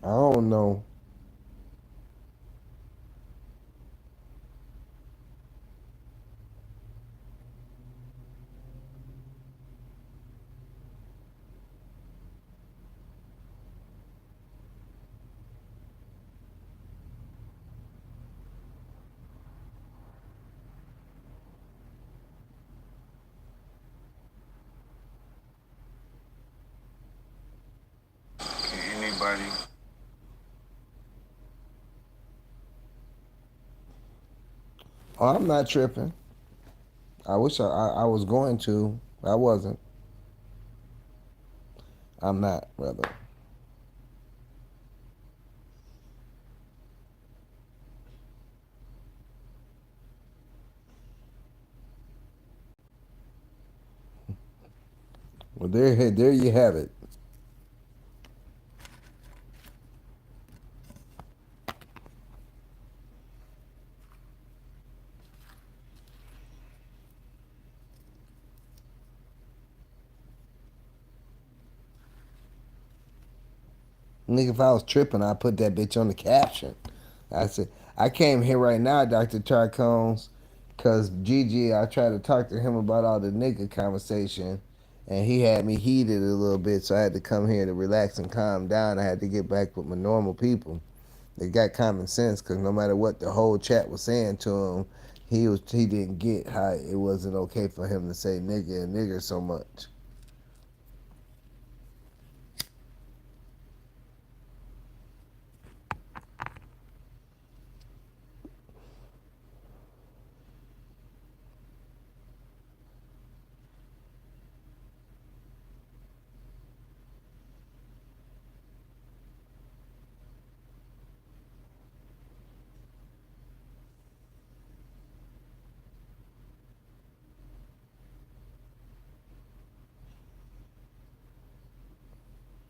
I don't know. everybody. Oh, I'm not tripping. I wish I was going to. I wasn't. I'm not, brother. Well, there you have it. Nigga, if I was tripping, I'd put that bitch on the caption. I said, I came here right now, Dr. Trichomes, because Gigi, I tried to talk to him about all the nigga conversation, and he had me heated a little bit, so I had to come here to relax and calm down. I had to get back with my normal people. They got common sense, because no matter what the whole chat was saying to him, he didn't get how it wasn't okay for him to say nigga and nigger so much.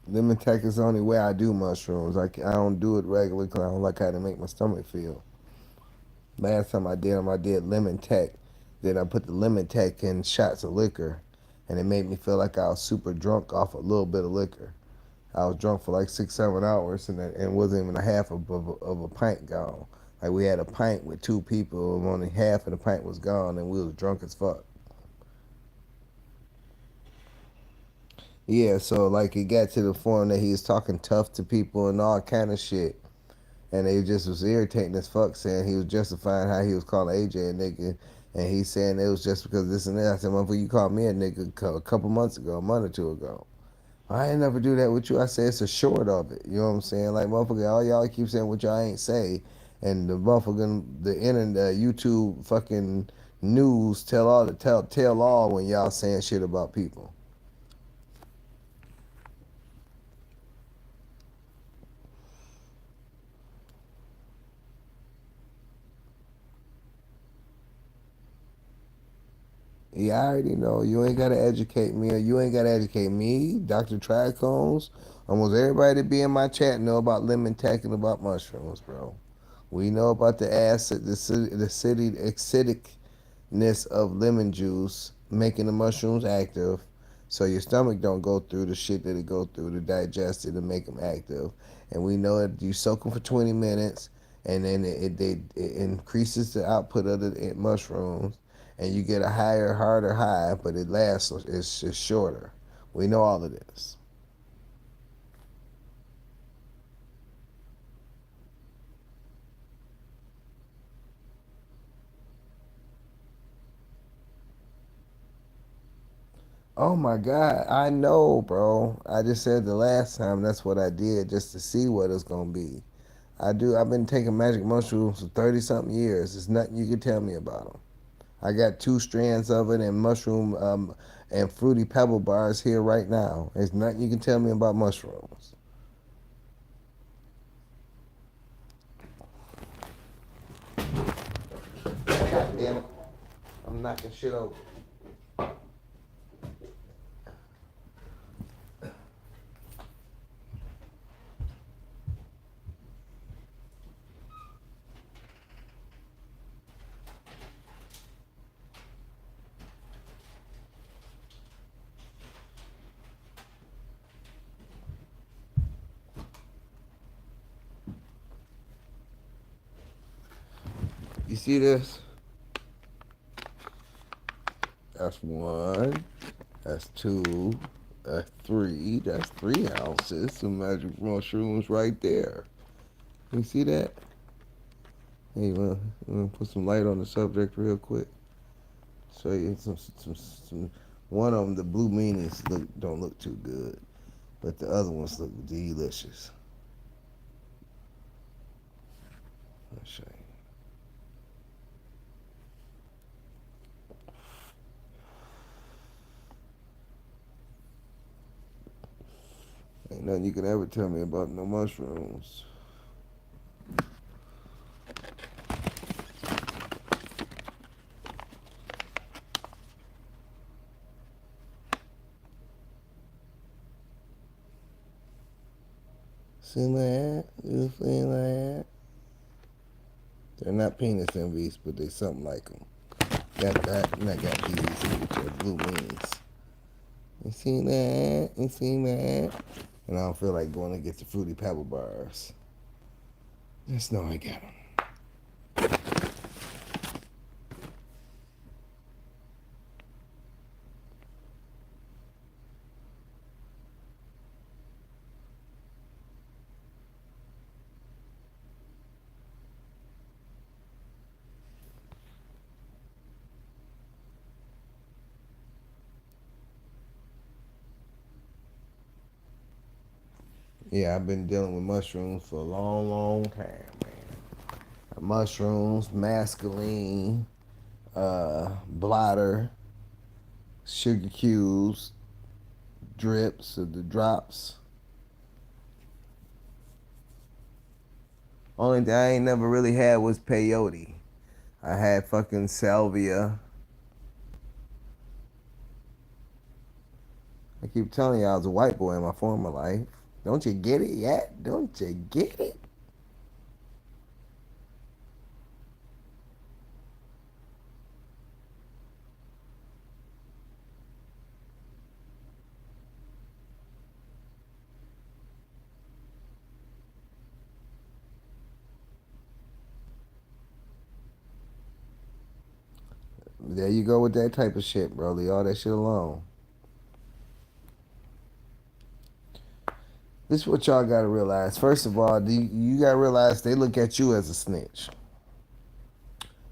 Lemon tech is the only way I do mushrooms. I don't do it regularly because I don't like how they make my stomach feel. Last time I did them, I did lemon tech. Then I put the lemon tech in shots of liquor, and it made me feel like I was super drunk off a little bit of liquor. I was drunk for like 6, 7 hours, and wasn't even a half of a pint gone. Like we had a pint with two people, and only half of the pint was gone, and we was drunk as fuck. Yeah, so like it got to the point that he was talking tough to people and all kind of shit. And it just was irritating as fuck, saying he was justifying how he was calling AJ a nigga. And he's saying it was just because this and that. I said, motherfucker, you called me a nigga a couple months ago, a month or two ago. I ain't never do that with you. I said it's a short of it. You know what I'm saying? Like, motherfucker, all y'all keep saying what y'all ain't say. And the motherfucking, the internet, YouTube fucking news tell all when y'all saying shit about people. Yeah, I already know. You ain't gotta educate me, or you ain't gotta educate me, Dr. Trichomes. Almost everybody that be in my chat know about lemon tech and about mushrooms, bro. We know about the acid, the acidicness of lemon juice making the mushrooms active, so your stomach don't go through the shit that it go through to digest it and make them active. And we know that you soak them for 20 minutes, and then it increases the output of the mushrooms, and you get a higher, harder high, but it lasts. It's just shorter. We know all of this. Oh my God, I know, bro. I just said the last time that's what I did just to see what it's gonna be. I do. I've been taking magic mushrooms for 30 something years. There's nothing you can tell me about them. I got 2 strands of it and mushroom and fruity pebble bars here right now. There's nothing you can tell me about mushrooms. God damn it! I'm knocking shit over. You see this? That's 1. That's 2. That's 3. That's 3 ounces. Some magic mushrooms right there. You see that? Hey, you wanna put some light on the subject real quick? Show you some. One of them, the blue meanies don't look too good, but the other ones look delicious. Let's see. Ain't nothing you can ever tell me about no mushrooms. See that? You see that? They're not penis envies, but they something like them. Got that, and I got these, which are blue wings. You see that? You see that? And I don't feel like going to get the Fruity Pebble bars. Just know I got them. Yeah, I've been dealing with mushrooms for a long, long time, man. Mushrooms, mescaline, blotter, sugar cubes, drips or the drops. Only thing I ain't never really had was peyote. I had fucking salvia. I keep telling you I was a white boy in my former life. Don't you get it yet? Don't you get it? There you go with that type of shit, bro. Leave all that shit alone. This is what y'all gotta realize. First of all, you gotta realize they look at you as a snitch.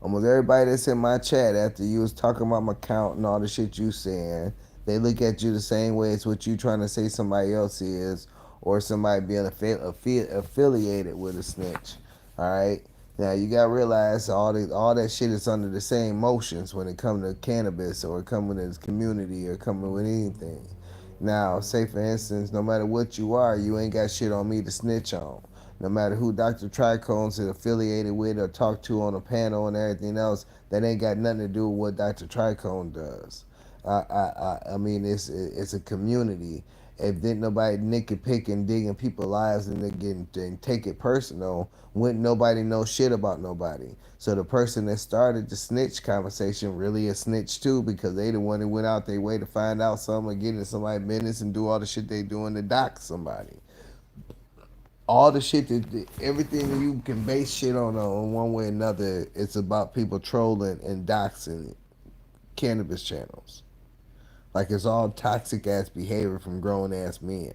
Almost everybody that's in my chat after you was talking about my count and all the shit you saying, they look at you the same way as what you trying to say somebody else is, or somebody being affiliated with a snitch. All right. Now you gotta realize all that shit is under the same motions when it comes to cannabis or coming to this community or coming with anything. Now, say for instance, no matter what you are, you ain't got shit on me to snitch on. No matter who Dr. Trichone's affiliated with or talked to on a panel and everything else, that ain't got nothing to do with what Dr. Trichone does. I mean, it's a community. If didn't nobody nick and pick and digging people's lives and they and take it personal, wouldn't nobody know shit about nobody. So the person that started the snitch conversation really a snitch too, because they the one that went out their way to find out something or get in somebody's business and do all the shit they doing to dox somebody. All the shit everything that you can base shit on one way or another, it's about people trolling and doxing cannabis channels. Like it's all toxic ass behavior from grown ass men.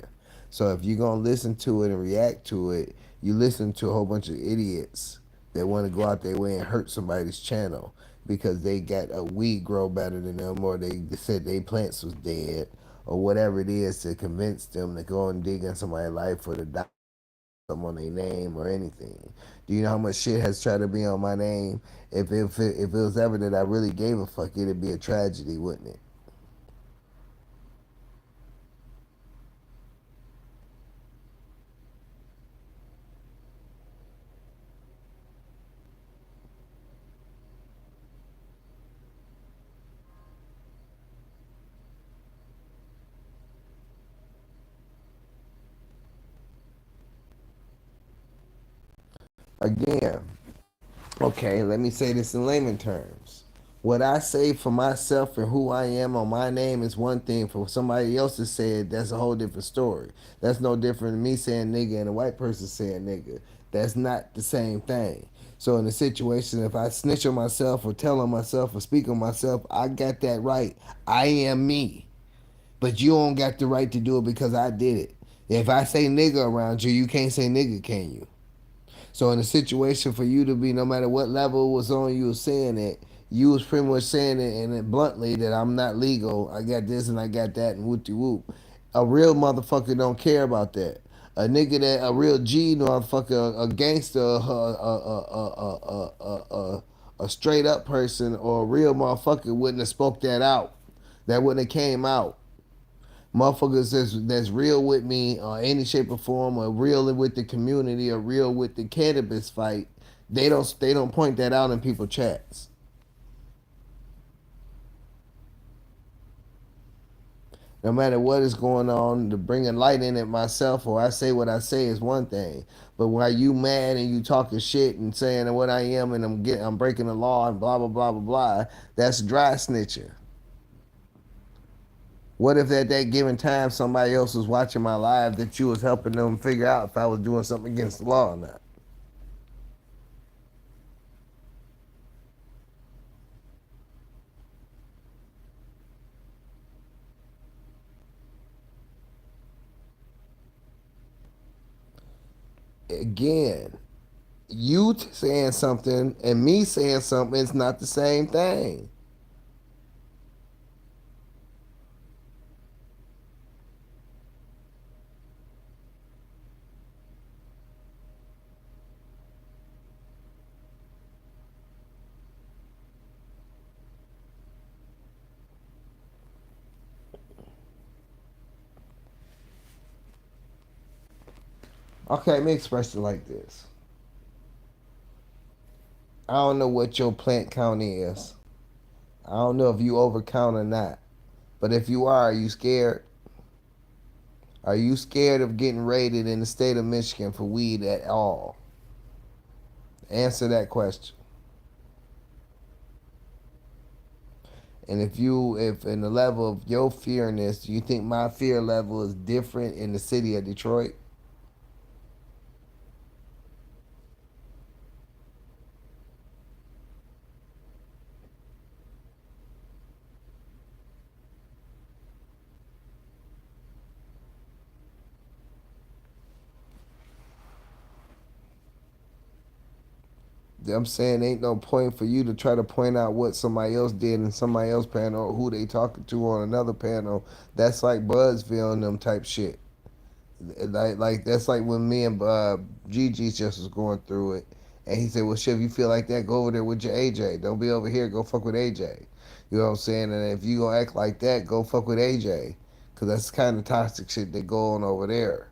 So if you're gonna listen to it and react to it, you listen to a whole bunch of idiots that want to go out their way and hurt somebody's channel because they got a weed grow better than them, or they said their plants was dead, or whatever it is to convince them to go and dig in somebody's life or to die on their name or anything. Do you know how much shit has tried to be on my name? If it was ever that I really gave a fuck, it'd be a tragedy, wouldn't it? Again, okay, let me say this in layman terms. What I say for myself and who I am on my name is one thing. For somebody else to say it, that's a whole different story. That's no different than me saying nigga and a white person saying nigga. That's not the same thing. So in a situation, if I snitch on myself or tell on myself or speak on myself, I got that right. I am me. But you don't got the right to do it because I did it. If I say nigga around you, you can't say nigga, can you? So in a situation for you to be, no matter what level was on you saying it, you was pretty much saying it and it bluntly that I'm not legal. I got this and I got that and whoop de whoop. A real motherfucker don't care about that. A nigga that a real G motherfucker, a gangster, a straight up person, or a real motherfucker wouldn't have spoke that out. That wouldn't have came out. Motherfuckers that's real with me or any shape or form, or real with the community, or real with the cannabis fight, they don't point that out in people chats. No matter what is going on, to bring a light in it myself, or I say what I say is one thing. But while you mad and you talking shit and saying what I am and I'm breaking the law and blah blah blah blah blah, that's dry snitching. What if at that given time somebody else was watching my live that you was helping them figure out if I was doing something against the law or not? Again, you saying something and me saying something is not the same thing. Okay, let me express it like this. I don't know what your plant count is. I don't know if you overcount or not. But if you are you scared? Are you scared of getting raided in the state of Michigan for weed at all? Answer that question. And if in the level of your fearness, do you think my fear level is different in the city of Detroit? I'm saying ain't no point for you to try to point out what somebody else did in somebody else panel or who they talking to on another panel. That's like Buzzville and them type shit. Like that's like when me and Gigi just was going through it, and he said, "Well, shit, if you feel like that, go over there with your AJ. Don't be over here. Go fuck with AJ." You know what I'm saying? And if you gonna act like that, go fuck with AJ, cause that's kind of toxic shit that go on over there.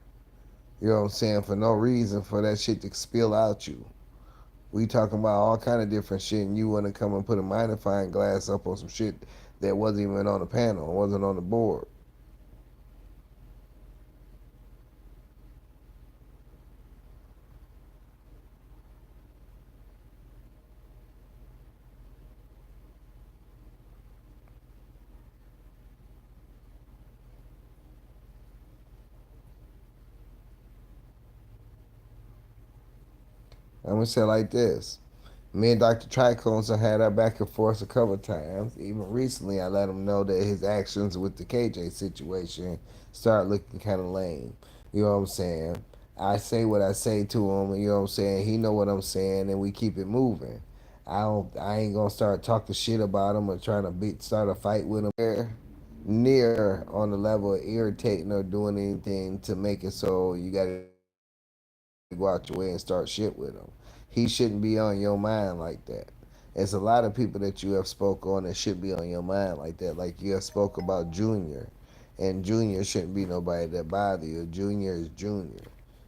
You know what I'm saying? For no reason for that shit to spill out you. We talking about all kind of different shit, and you want to come and put a magnifying glass up on some shit that wasn't even on the panel, wasn't on the board. I'm gonna say it like this. Me and Dr. Trichones have had our back and forth a couple of times. Even recently, I let him know that his actions with the KJ situation start looking kind of lame. You know what I'm saying? I say what I say to him, you know what I'm saying? He know what I'm saying, and we keep it moving. I ain't gonna start talking shit about him or trying to start a fight with him. Near on the level of irritating or doing anything to make it so you gotta go out your way and start shit with him. He shouldn't be on your mind like that. There's a lot of people that you have spoke on that should be on your mind like that. Like you have spoke about Junior, and Junior shouldn't be nobody that bother you. Junior is Junior.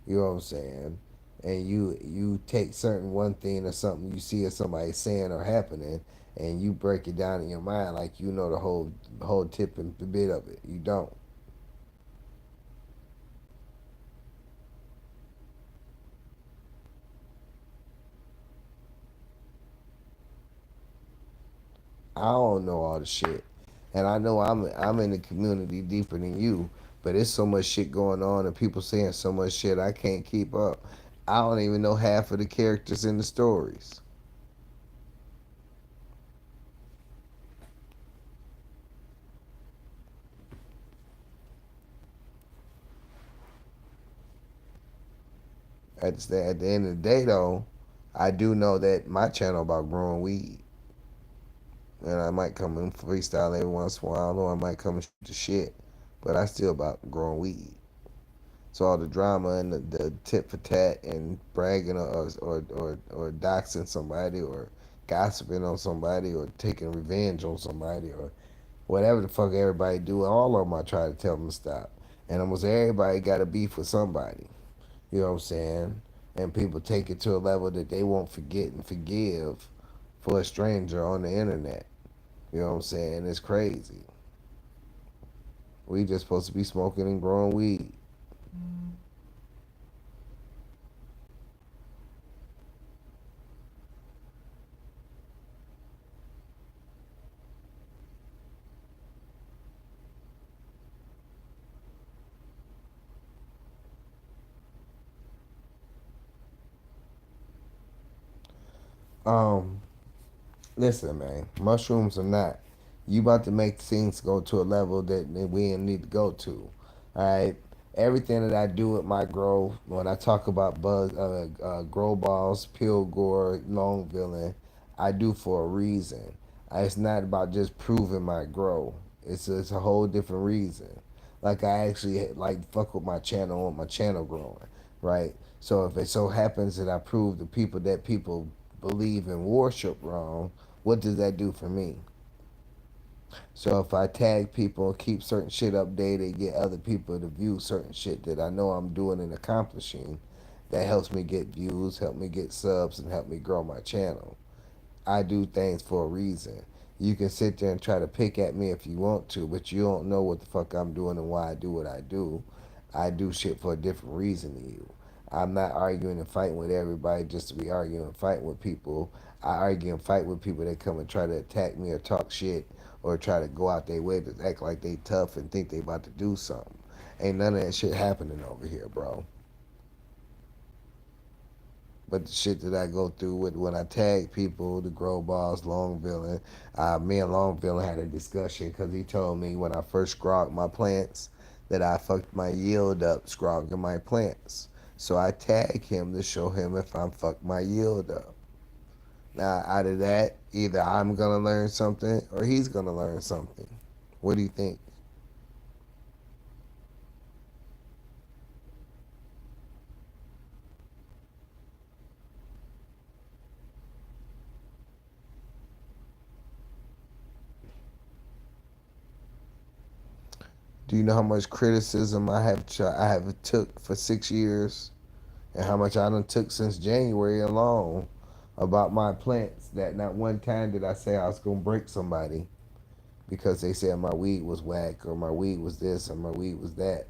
You know what I'm saying? And you take certain one thing or something you see as somebody saying or happening, and you break it down in your mind like you know the whole tip and bit of it. You don't. I don't know all the shit, and I know I'm in the community deeper than you. But it's so much shit going on, and people saying so much shit I can't keep up. I don't even know half of the characters in the stories. At the end of the day, though, I do know that my channel about growing weed, and I might come and freestyle every once in a while, or I might come and shoot the shit, but I still about growing weed. So all the drama and the tit for tat and bragging or doxing somebody or gossiping on somebody or taking revenge on somebody or whatever the fuck everybody do, all of them I try to tell them to stop. And almost everybody got a beef with somebody. You know what I'm saying? And people take it to a level that they won't forget and forgive for a stranger on the internet. You know what I'm saying? It's crazy. We just supposed to be smoking and growing weed. Um, Listen, man, mushrooms or not, you about to make things go to a level that we didn't need to go to. All right, everything that I do with my grow, when I talk about grow balls, Pilgor, Long Villain, I do for a reason. It's not about just proving my grow. It's a whole different reason. Like I actually like fuck with my channel growing, right? So if it so happens that I prove the people that people believe and worship wrong, what does that do for me? So if I tag people and keep certain shit updated, get other people to view certain shit that I know I'm doing and accomplishing, that helps me get views, help me get subs, and help me grow my channel. I do things for a reason. You can sit there and try to pick at me if you want to, but you don't know what the fuck I'm doing and why I do what I do. I do shit for a different reason than you. I'm not arguing and fighting with everybody just to be arguing and fighting with people. I argue and fight with people that come and try to attack me or talk shit or try to go out their way to act like they tough and think they about to do something. Ain't none of that shit happening over here, bro. But the shit that I go through with when I tag people, the grow balls, Long Villain, me and Long Villain had a discussion because he told me when I first scrogged my plants that I fucked my yield up scrogging my plants. So I tag him to show him if I'm fucked my yield up. Now out of that, either I'm gonna learn something or he's gonna learn something. What do you think? Do you know how much criticism I have took for 6 years? And how much I done took since January alone about my plants. That not one time did I say I was gonna break somebody because they said my weed was whack or my weed was this or my weed was that.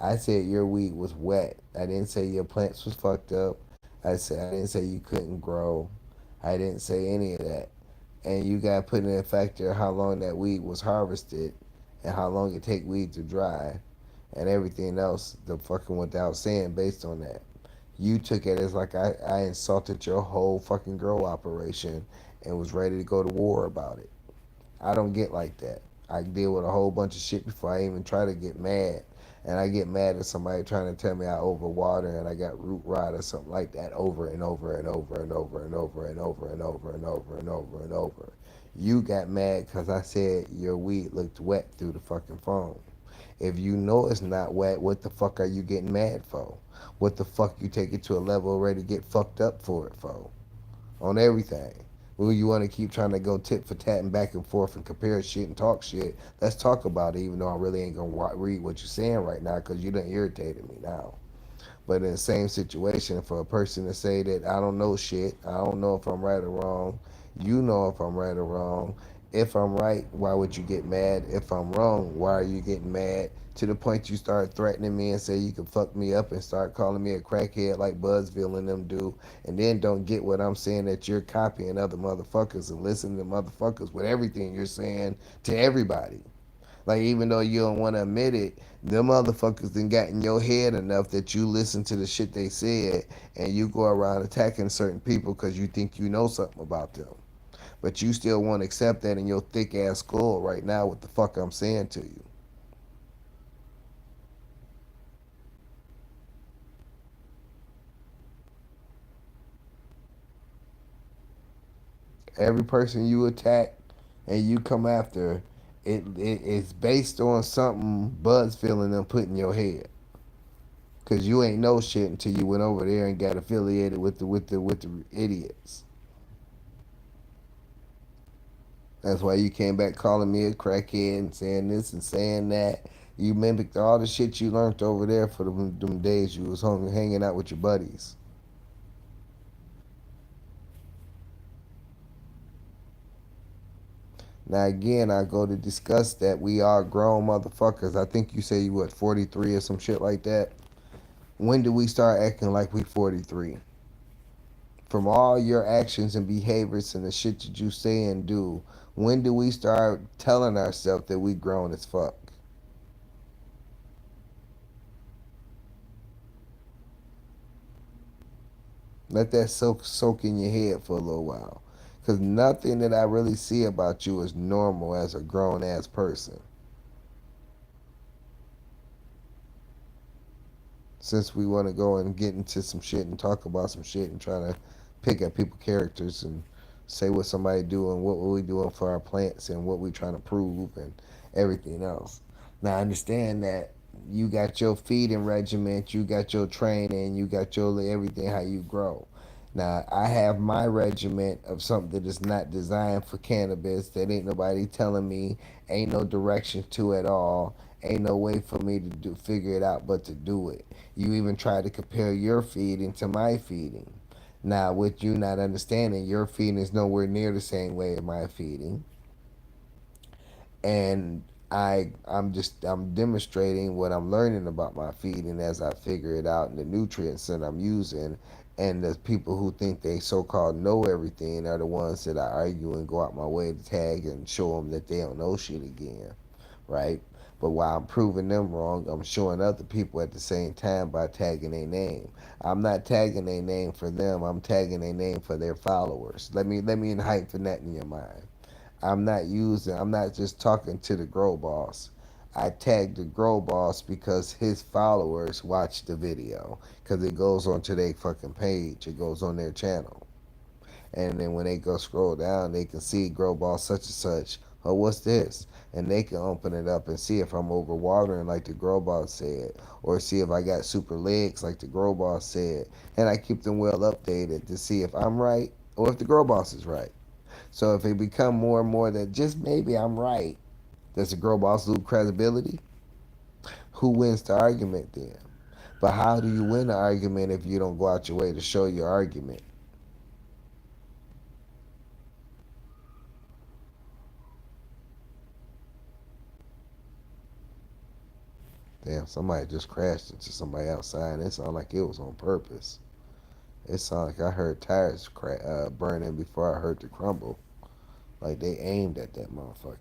I said your weed was wet. I didn't say your plants was fucked up. I didn't say you couldn't grow. I didn't say any of that. And you got to put in a factor how long that weed was harvested and how long it take weed to dry and everything else the fucking without saying based on that. You took it as like I insulted your whole fucking grow operation and was ready to go to war about it. I don't get like that. I deal with a whole bunch of shit before I even try to get mad. And I get mad at somebody trying to tell me I overwater and I got root rot or something like that over and over and over and over and over and over and over and over and over and over. You got mad because I said your weed looked wet through the fucking phone. If you know it's not wet, what the fuck are you getting mad for? What the fuck you take it to a level ready to get fucked up for it for? On everything. Well, you want to keep trying to go tit for tat and back and forth and compare shit and talk shit. Let's talk about it, even though I really ain't going to read what you're saying right now because you done irritated me now. But in the same situation, for a person to say that I don't know shit, I don't know if I'm right or wrong, you know if I'm right or wrong. If I'm right, why would you get mad? If I'm wrong, why are you getting mad? To the point you start threatening me and say you can fuck me up and start calling me a crackhead like Buzzville and them do, and then don't get what I'm saying that you're copying other motherfuckers and listening to motherfuckers with everything you're saying to everybody. Like even though you don't want to admit it, them motherfuckers done got in your head enough that you listen to the shit they said and you go around attacking certain people because you think you know something about them. But you still won't accept that in your thick ass skull right now what the fuck I'm saying to you. Every person you attack and you come after, it's based on something Buzz feeling them put in your head. Cause you ain't know shit until you went over there and got affiliated with the idiots. That's why you came back calling me a crackhead and saying this and saying that. You mimicked all the shit you learned over there for them days you was home hanging out with your buddies. Now again, I go to discuss that we are grown motherfuckers. I think you say you what 43 or some shit like that. When do we start acting like we 43? From all your actions and behaviors and the shit that you say and do, when do we start telling ourselves that we grown as fuck? Let that soak in your head for a little while. Because nothing that I really see about you is normal as a grown ass person. Since we want to go and get into some shit and talk about some shit and try to pick at people's characters and say what somebody doing, what we doing for our plants and what we trying to prove and everything else. Now I understand that you got your feeding regiment, you got your training, you got your everything how you grow. Now I have my regiment of something that is not designed for cannabis that ain't nobody telling me, ain't no direction to at all, ain't no way for me to do figure it out but to do it. You even try to compare your feeding to my feeding. Now, with you not understanding, your feeding is nowhere near the same way as my feeding, and I'm demonstrating what I'm learning about my feeding as I figure it out and the nutrients that I'm using. And the people who think they so-called know everything are the ones that I argue and go out my way to tag and show them that they don't know shit again, right? But while I'm proving them wrong, I'm showing other people at the same time by tagging their name. I'm not tagging their name for them. I'm tagging their name for their followers. Let me heighten that in your mind. I'm not just talking to the Grow Boss. I tagged the Grow Boss because his followers watch the video. Because it goes onto their fucking page. It goes on their channel. And then when they go scroll down, they can see Grow Boss such and such. Oh, what's this? And they can open it up and see if I'm overwatering like the Grow Boss said. Or see if I got super legs like the Grow Boss said. And I keep them well updated to see if I'm right or if the Grow Boss is right. So if it become more and more that just maybe I'm right, does the girl boss lose credibility? Who wins the argument then? But how do you win the argument if you don't go out your way to show your argument? Damn, somebody just crashed into somebody outside. And it sounded like it was on purpose. It sounded like I heard tires burning before I heard the crumble. Like they aimed at that motherfucker.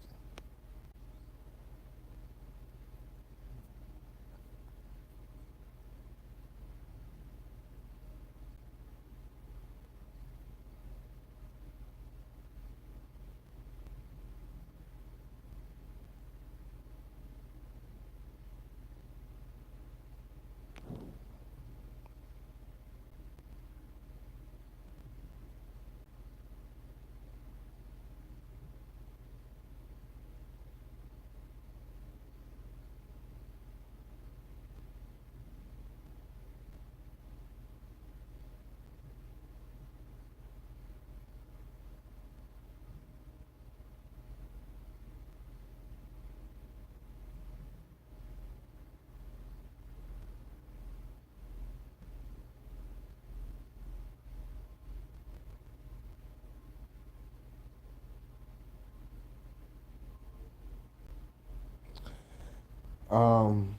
Um,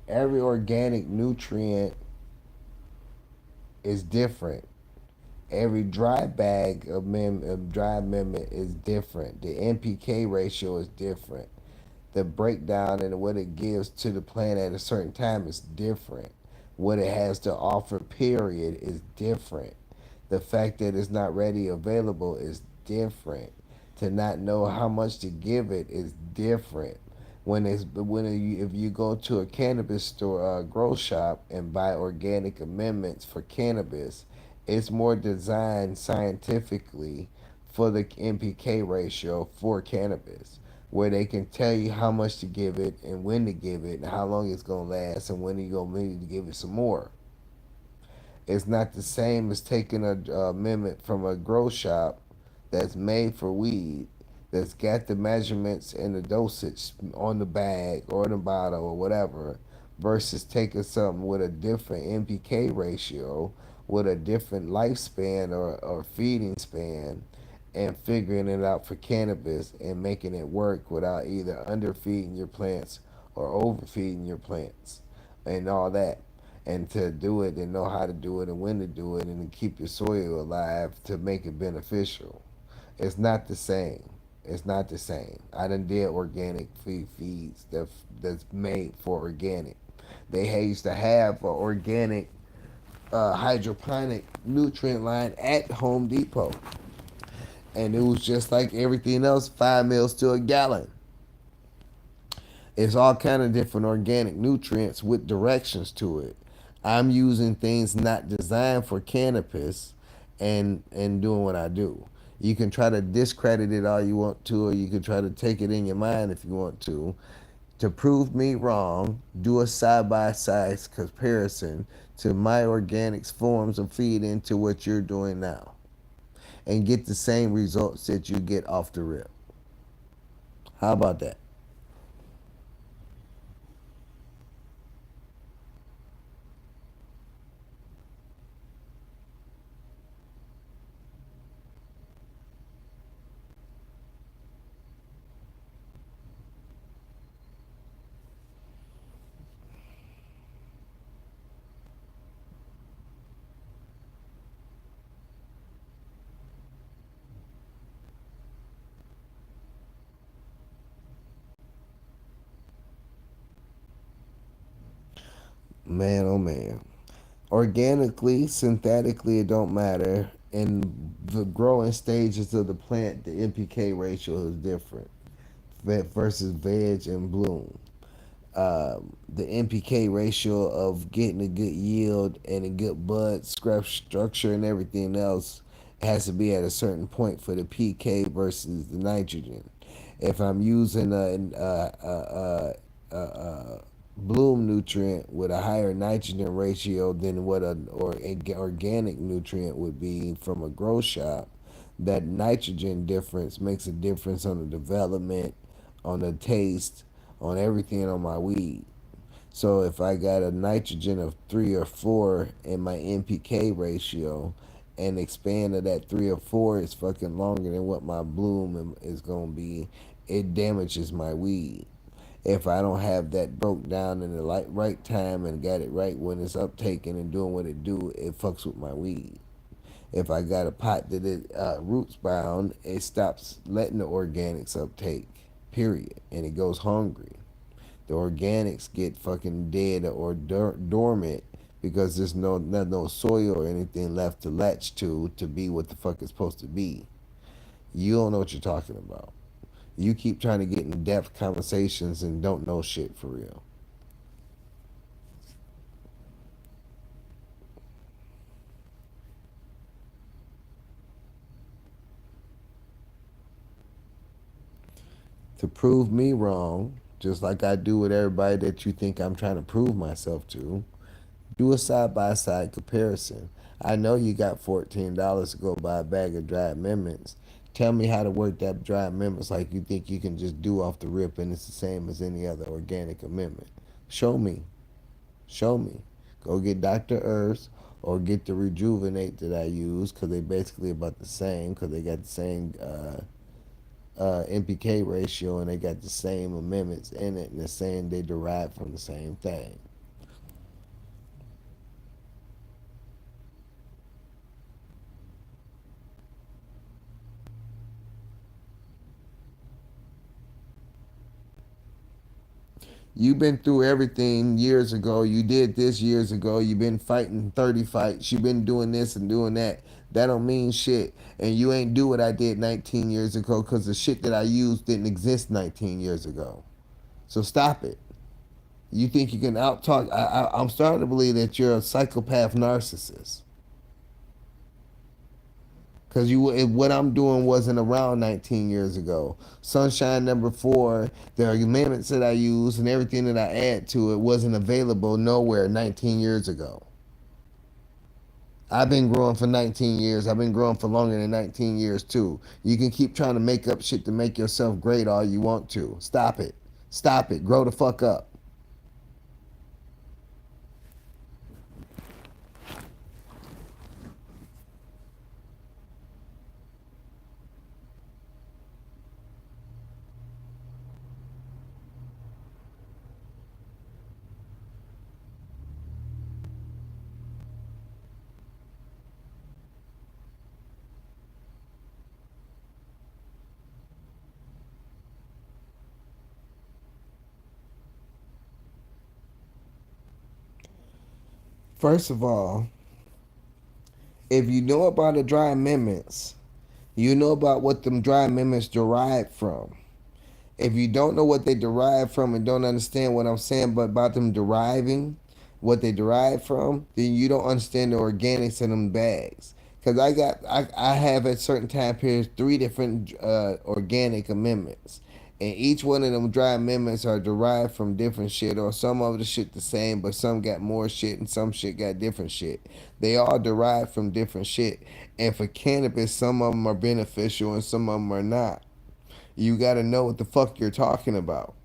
every organic nutrient is different. Every dry bag of dry amendment is different. The NPK ratio is different. The breakdown and what it gives to the plant at a certain time is different. What it has to offer, period, is different. The fact that it's not ready available is different. To not know how much to give it is different. If you go to a cannabis store, grow shop, and buy organic amendments for cannabis, it's more designed scientifically for the NPK ratio for cannabis. where they can tell you how much to give it and when to give it and how long it's gonna last and when you're gonna need to give it some more. It's not the same as taking a amendment from a grow shop that's made for weed, that's got the measurements and the dosage on the bag or the bottle or whatever, versus taking something with a different NPK ratio, with a different lifespan or feeding span, and figuring it out for cannabis and making it work without either underfeeding your plants or overfeeding your plants and all that. And to do it and know how to do it and when to do it and to keep your soil alive to make it beneficial. It's not the same. It's not the same. I done did organic feeds that's made for organic. They used to have an organic hydroponic nutrient line at Home Depot, and it was just like everything else, 5 mils to a gallon. It's all kind of different organic nutrients with directions to it. I'm using things not designed for cannabis and doing what I do. You can try to discredit it all you want to, or you can try to take it in your mind if you want to. To prove me wrong, do a side by side comparison to my organics forms of feed into what you're doing now and get the same results that you get off the rip. How about that? Man, oh man. Organically, synthetically, it don't matter. In the growing stages of the plant, the NPK ratio is different versus veg and bloom. The NPK ratio of getting a good yield and a good bud scrap structure and everything else has to be at a certain point for the PK versus the nitrogen. If I'm using a bloom nutrient with a higher nitrogen ratio than what an organic nutrient would be from a grow shop, that nitrogen difference makes a difference on the development, on the taste, on everything on my weed. So if I got a nitrogen of 3 or 4 in my NPK ratio and expand to that 3 or 4 is fucking longer than what my bloom is gonna be, it damages my weed. If I don't have that broke down in the right time and got it right when it's uptaking and doing what it do, it fucks with my weed. If I got a pot that is roots bound, it stops letting the organics uptake, period, and it goes hungry. The organics get fucking dead or dormant because there's no soil or anything left to latch to be what the fuck it's supposed to be. You don't know what you're talking about. You keep trying to get in depth conversations and don't know shit for real. To prove me wrong, just like I do with everybody that you think I'm trying to prove myself to, do a side by side comparison. I know you got $14 to go buy a bag of dry amendments. Tell me how to work that dry amendments like you think you can just do off the rip and it's the same as any other organic amendment. Show me. Show me. Go get Dr. Earth's or get the Rejuvenate that I use because they basically about the same because they got the same NPK ratio and they got the same amendments in it and they're saying they derive from the same thing. You've been through everything years ago. You did this years ago. You've been fighting 30 fights. You've been doing this and doing that. That don't mean shit. And you ain't do what I did 19 years ago because the shit that I used didn't exist 19 years ago. So stop it. You think you can out talk? I'm starting to believe that you're a psychopath narcissist. Because what I'm doing wasn't around 19 years ago. Sunshine number 4, the amendments that I use and everything that I add to it wasn't available nowhere 19 years ago. I've been growing for 19 years. I've been growing for longer than 19 years too. You can keep trying to make up shit to make yourself great all you want to. Stop it. Stop it. Grow the fuck up. First of all, if you know about the dry amendments, you know about what them dry amendments derive from. If you don't know what they derive from and don't understand what I'm saying but about them deriving, what they derive from, then you don't understand the organics in them bags. Because I have at certain time periods 3 different organic amendments. And each one of them dry amendments are derived from different shit, or some of the shit the same, but some got more shit and some shit got different shit. They all derived from different shit. And for cannabis, some of them are beneficial and some of them are not. You got to know what the fuck you're talking about.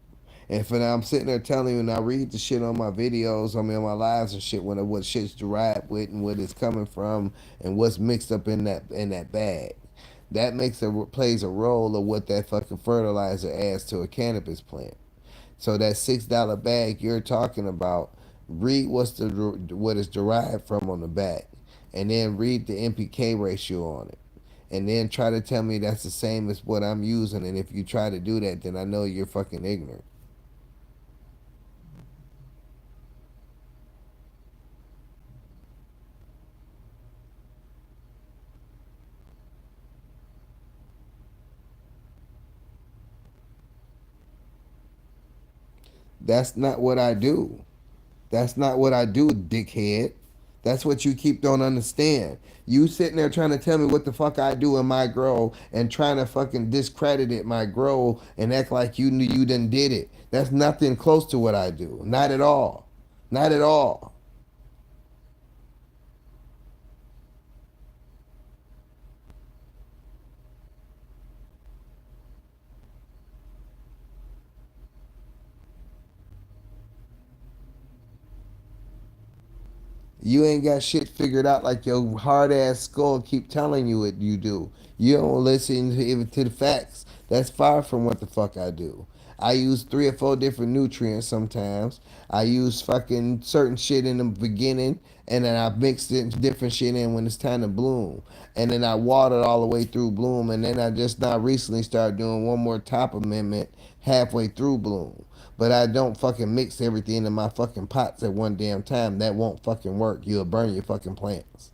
And if I'm sitting there telling you and I read the shit on my videos, on my lives and shit, what shit's derived with and what it's coming from and what's mixed up in that bag, that plays a role of what that fucking fertilizer adds to a cannabis plant. So that $6 bag you're talking about, read what it's derived from on the back, and then read the NPK ratio on it, and then try to tell me that's the same as what I'm using. And if you try to do that, then I know you're fucking ignorant. That's not what I do. That's not what I do, dickhead. That's what you keep don't understand. You sitting there trying to tell me what the fuck I do in my grow and trying to fucking discredit it, my grow, and act like you knew you done did it. That's nothing close to what I do. Not at all. Not at all. You ain't got shit figured out like your hard ass skull keep telling you it you do. You don't listen even to the facts. That's far from what the fuck I do. I use 3 or 4 different nutrients sometimes. I use fucking certain shit in the beginning and then I mix it different shit in when it's time to bloom. And then I water it all the way through bloom and then I just now recently started doing one more top amendment halfway through bloom. But I don't fucking mix everything in my fucking pots at one damn time. That won't fucking work. You'll burn your fucking plants.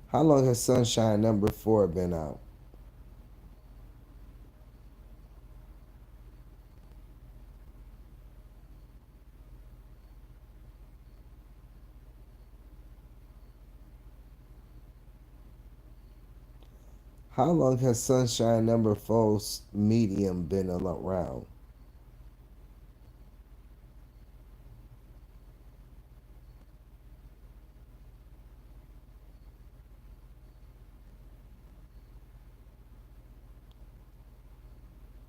How long has Sunshine number 4 been out? How long has Sunshine number 4's medium been around?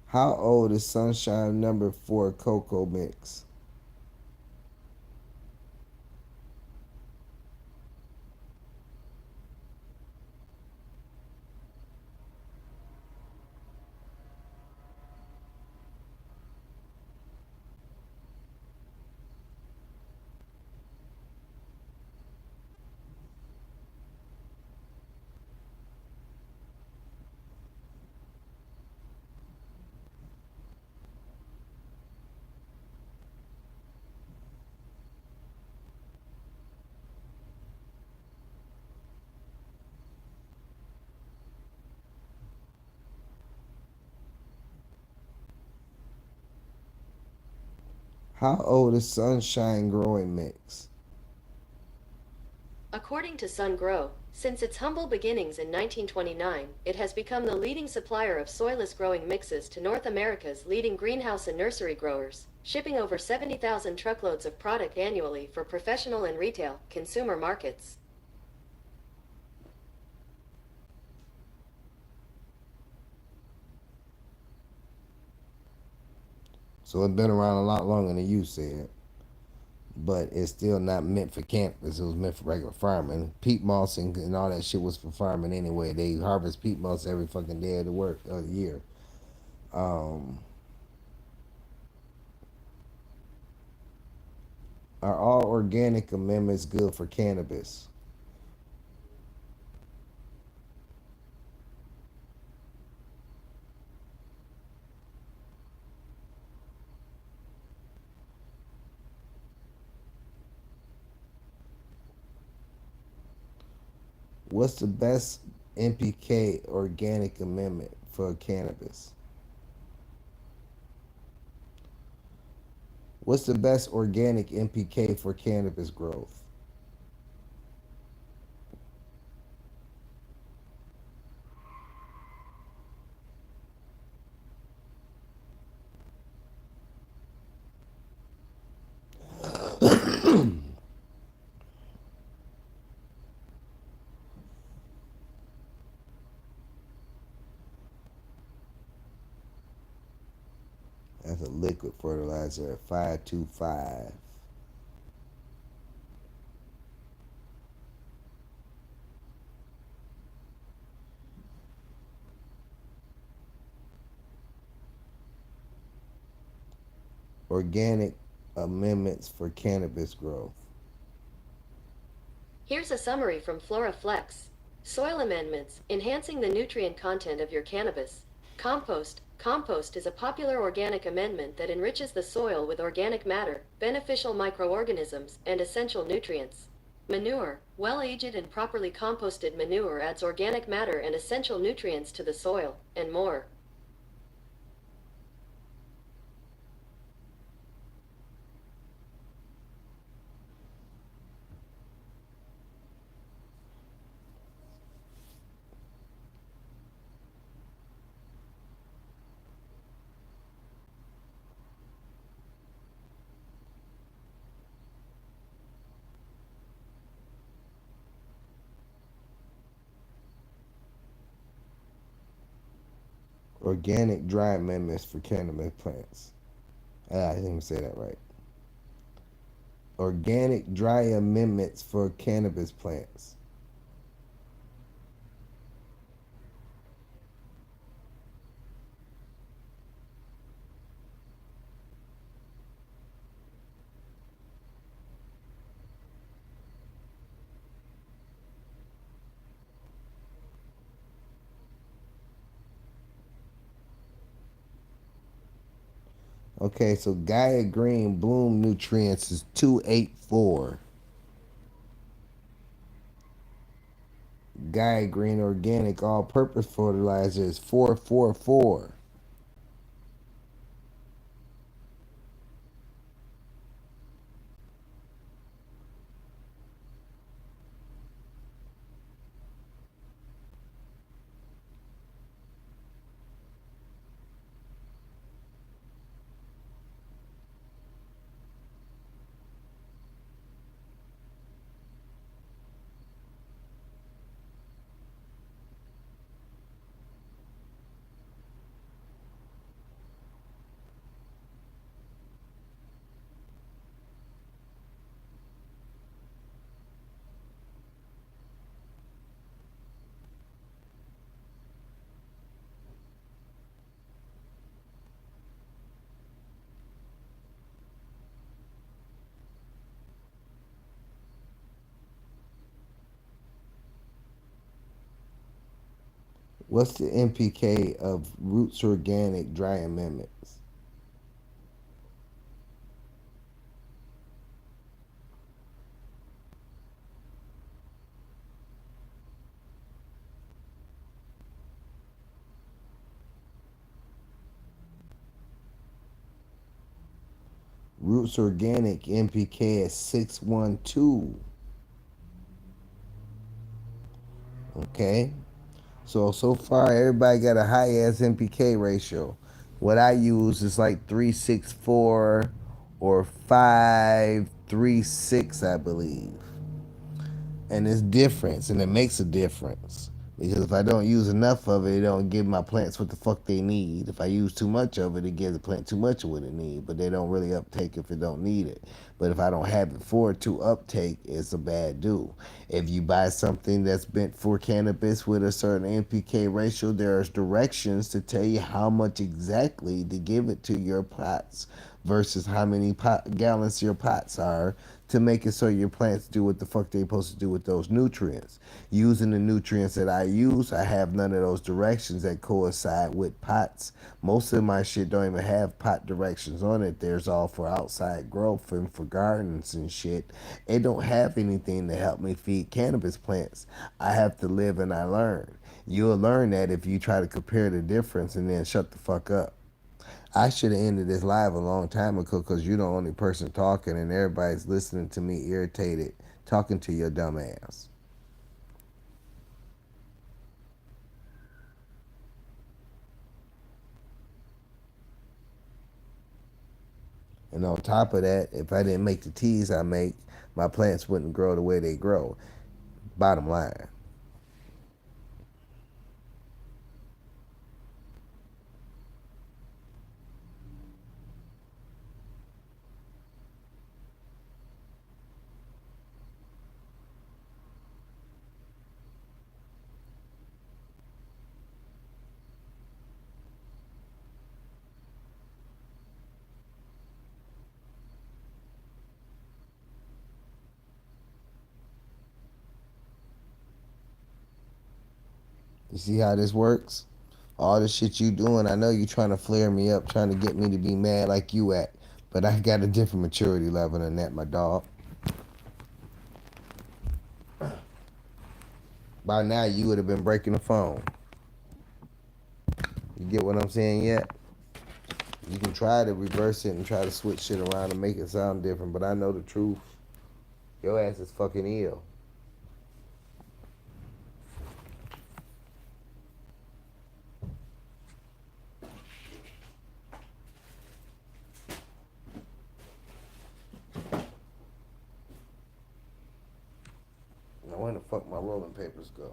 How old is Sunshine number 4 cocoa mix? How old is Sunshine Growing Mix? According to SunGrow, since its humble beginnings in 1929, it has become the leading supplier of soilless growing mixes to North America's leading greenhouse and nursery growers, shipping over 70,000 truckloads of product annually for professional and retail consumer markets. So it's been around a lot longer than you said. But it's still not meant for cannabis. It was meant for regular farming. Peat moss and all that shit was for farming anyway. They harvest peat moss every fucking day of the year. Um, are all organic amendments good for cannabis? What's the best NPK organic amendment for cannabis? What's the best organic NPK for cannabis growth? That's a liquid fertilizer at 525. Organic amendments for cannabis growth. Here's a summary from FloraFlex. Soil amendments, enhancing the nutrient content of your cannabis. Compost. Compost is a popular organic amendment that enriches the soil with organic matter, beneficial microorganisms, and essential nutrients. Manure. Well-aged and properly composted manure adds organic matter and essential nutrients to the soil, and more. Organic dry amendments for cannabis plants. I didn't even say that right. Organic dry amendments for cannabis plants. Okay, so Gaia Green Bloom Nutrients is 284. Gaia Green Organic All Purpose Fertilizer is 444. What's the NPK of Roots Organic Dry Amendments? Roots Organic NPK at 612. Okay? So far, everybody got a high ass NPK ratio. What I use is like 364 or 536, I believe. And it's difference, and it makes a difference. Because if I don't use enough of it, it don't give my plants what the fuck they need. If I use too much of it, it gives the plant too much of what it need. But they don't really uptake if it don't need it. But if I don't have it for it to uptake, it's a bad do. If you buy something that's meant for cannabis with a certain NPK ratio, there's directions to tell you how much exactly to give it to your pots versus how many gallons your pots are to make it so your plants do what the fuck they supposed to do with those nutrients. Using the nutrients that I use, I have none of those directions that coincide with pots. Most of my shit don't even have pot directions on it. There's all for outside growth and for gardens and shit. It don't have anything to help me feed cannabis plants. I have to live and I learn. You'll learn that if you try to compare the difference and then shut the fuck up. I should have ended this live a long time ago because you're the only person talking and everybody's listening to me irritated talking to your dumb ass. And on top of that, if I didn't make the teas I make, my plants wouldn't grow the way they grow. Bottom line. You see how this works? All the shit you doing, I know you trying to flare me up, trying to get me to be mad like you at. But I got a different maturity level than that, my dog. By now, you would have been breaking the phone. You get what I'm saying yet? You can try to reverse it and try to switch shit around and make it sound different, but I know the truth. Your ass is fucking ill. Now where the fuck my rolling papers go?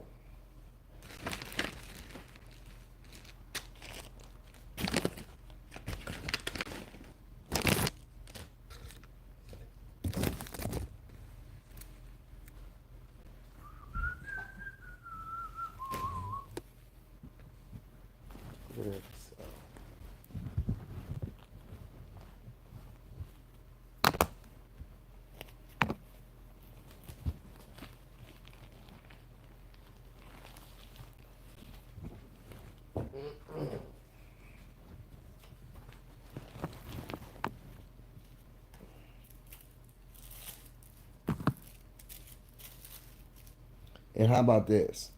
And how about this?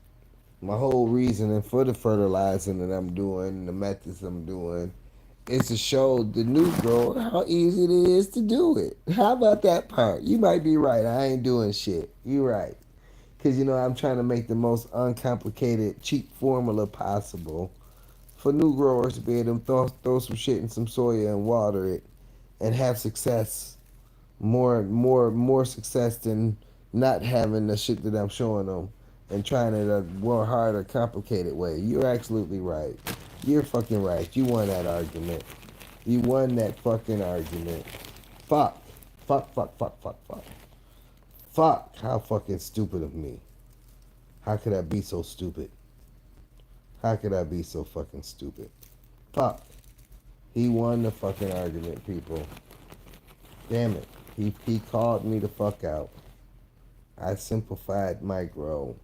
My whole reasoning for the fertilizing that I'm doing, the methods I'm doing, is to show the new grower how easy it is to do it. How about that part? You might be right. I ain't doing shit. You right. Because, I'm trying to make the most uncomplicated, cheap formula possible for new growers to be able to throw some shit in some soil and water it and have success. More success than not having the shit that I'm showing them and trying it a more harder, complicated way. You're absolutely right. You're fucking right. You won that argument. You won that fucking argument. Fuck. Fuck, fuck, fuck, fuck, fuck. Fuck. How fucking stupid of me. How could I be so stupid? How could I be so fucking stupid? Fuck. He won the fucking argument, people. Damn it. He called me the fuck out. I simplified my grow,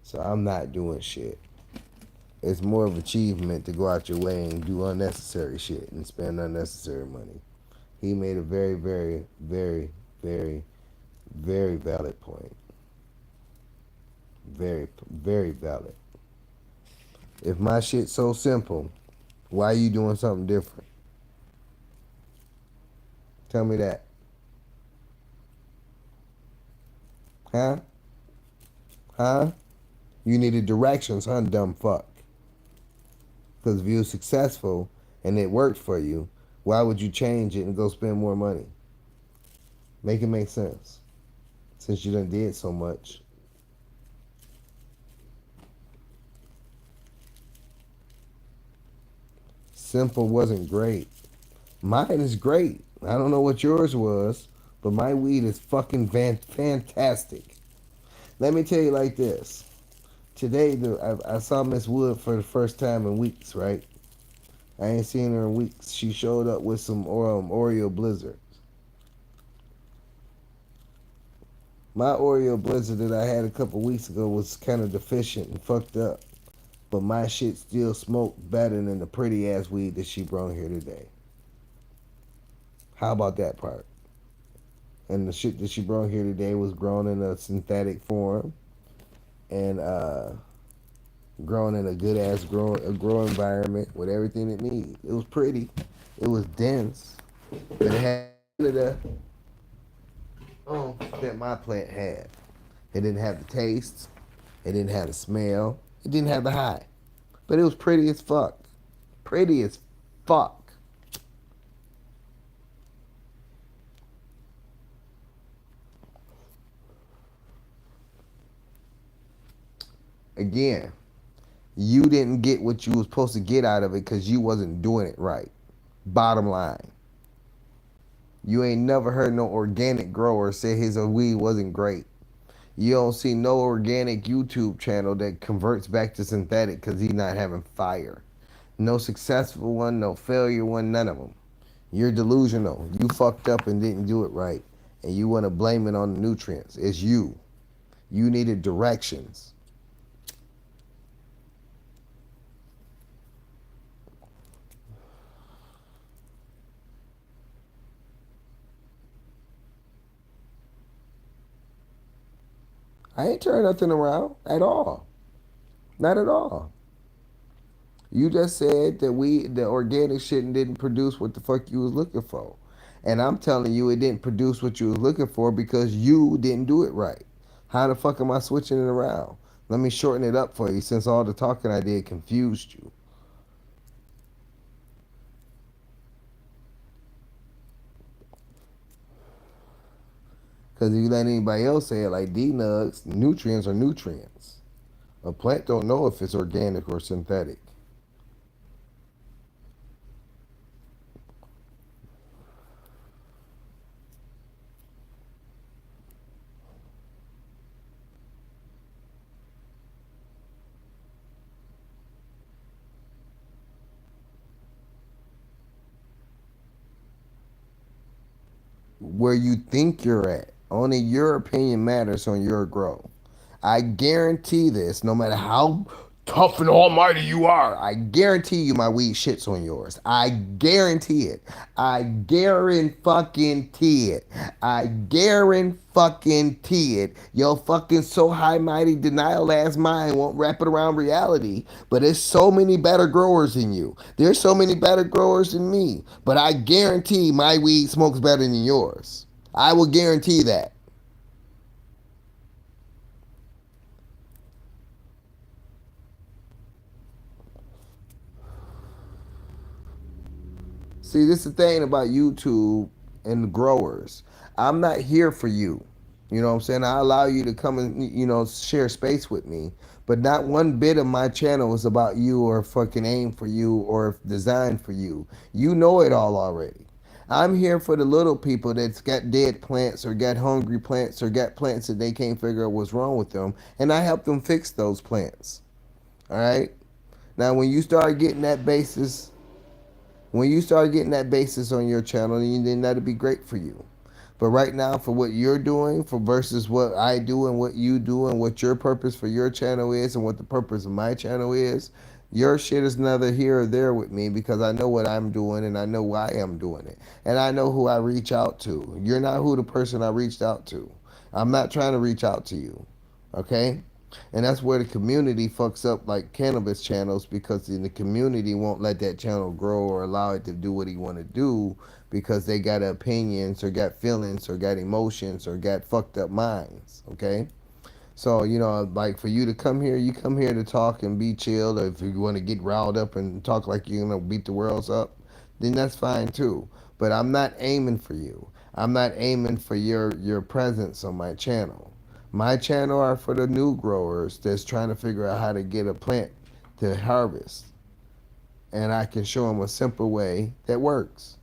so I'm not doing shit. It's more of achievement to go out your way and do unnecessary shit and spend unnecessary money. He made a very, very, very, very, very valid point. Very, very valid. If my shit's so simple, why are you doing something different? Tell me that. Huh? Huh? You needed directions, huh, dumb fuck? Because if you were successful and it worked for you, why would you change it and go spend more money? Make it make sense. Since you done did so much. Simple wasn't great. Mine is great. I don't know what yours was, but my weed is fucking fantastic. Let me tell you like this. Today, I saw Miss Wood for the first time in weeks, right? I ain't seen her in weeks. She showed up with some Oreo Blizzard. My Oreo Blizzard that I had a couple weeks ago was kind of deficient and fucked up. But my shit still smoked better than the pretty ass weed that she brought here today. How about that part? And the shit that she brought here today was grown in a synthetic form and grown in a good ass grow environment with everything it needs. It was pretty. It was dense. But it had the that my plant had. It didn't have the taste. It didn't have the smell. It didn't have the high. But it was pretty as fuck. Pretty as fuck. Again, you didn't get what you was supposed to get out of it because you wasn't doing it right. Bottom line. You ain't never heard no organic grower say his weed wasn't great. You don't see no organic YouTube channel that converts back to synthetic because he's not having fire. No successful one, no failure one, none of them. You're delusional. You fucked up and didn't do it right. And you want to blame it on the nutrients. It's you. You needed directions. I ain't turning nothing around at all. Not at all. You just said that the organic shit didn't produce what the fuck you was looking for. And I'm telling you it didn't produce what you was looking for because you didn't do it right. How the fuck am I switching it around? Let me shorten it up for you since all the talking I did confused you. Because if you let anybody else say it like D-nugs, nutrients are nutrients. A plant don't know if it's organic or synthetic. Where you think you're at. Only your opinion matters on your growth. I guarantee this, no matter how tough and almighty you are, I guarantee you my weed shits on yours. I guarantee it. I guarantee it. I guarantee it. Your fucking so high mighty denial ass mind won't wrap it around reality. But there's so many better growers than you. There's so many better growers than me. But I guarantee my weed smokes better than yours. I will guarantee that. See, this is the thing about YouTube and the growers. I'm not here for you. You know what I'm saying? I allow you to come and, share space with me. But not one bit of my channel is about you or fucking aim for you or designed for you. You know it all already. I'm here for the little people that's got dead plants or got hungry plants or got plants that they can't figure out what's wrong with them. And I help them fix those plants. All right? Now, when you start getting that basis... When you start getting that basis on your channel, then that'll be great for you. But right now, for what you're doing, for versus what I do and what you do and what your purpose for your channel is and what the purpose of my channel is, your shit is neither here or there with me because I know what I'm doing and I know why I'm doing it. And I know who I reach out to. You're not who the person I reached out to. I'm not trying to reach out to you. Okay? And that's where the community fucks up like cannabis channels, because the community won't let that channel grow or allow it to do what he want to do, because they got opinions or got feelings or got emotions or got fucked up minds. Okay. So, like for you to come here, you come here to talk and be chill. Or if you want to get riled up and talk like you're going to beat the world up, then that's fine too. But I'm not aiming for you. I'm not aiming for your presence on my channel. My channel are for the new growers that's trying to figure out how to get a plant to harvest. And I can show them a simple way that works.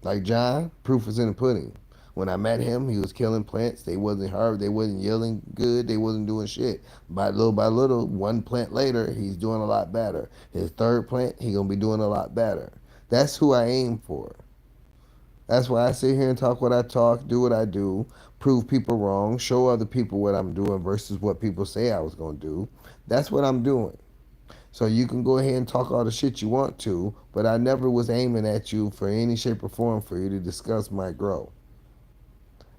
Like John, proof is in the pudding. When I met him, he was killing plants. They wasn't hard. They wasn't yielding good. They wasn't doing shit. By little, one plant later, he's doing a lot better. His third plant, he gonna be doing a lot better. That's who I aim for. That's why I sit here and talk what I talk, do what I do, prove people wrong, show other people what I'm doing versus what people say I was gonna do. That's what I'm doing. So you can go ahead and talk all the shit you want to, but I never was aiming at you for any shape or form for you to discuss my growth.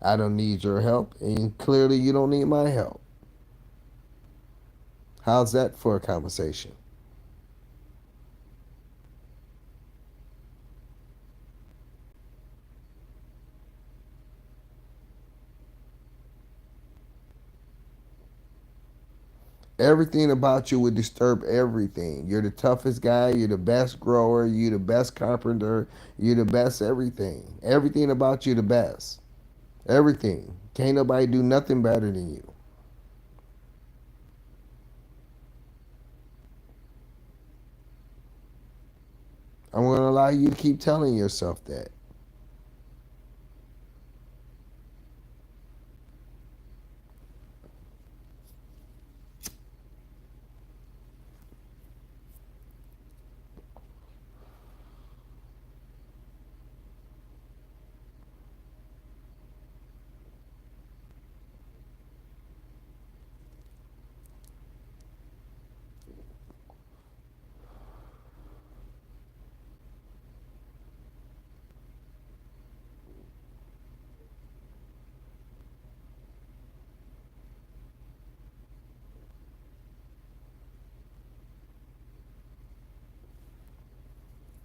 I don't need your help, and clearly you don't need my help. How's that for a conversation? Everything about you would disturb everything. You're the toughest guy. You're the best grower. You're the best carpenter. You're the best everything. Everything about you the best. Everything. Can't nobody do nothing better than you. I'm going to allow you to keep telling yourself that.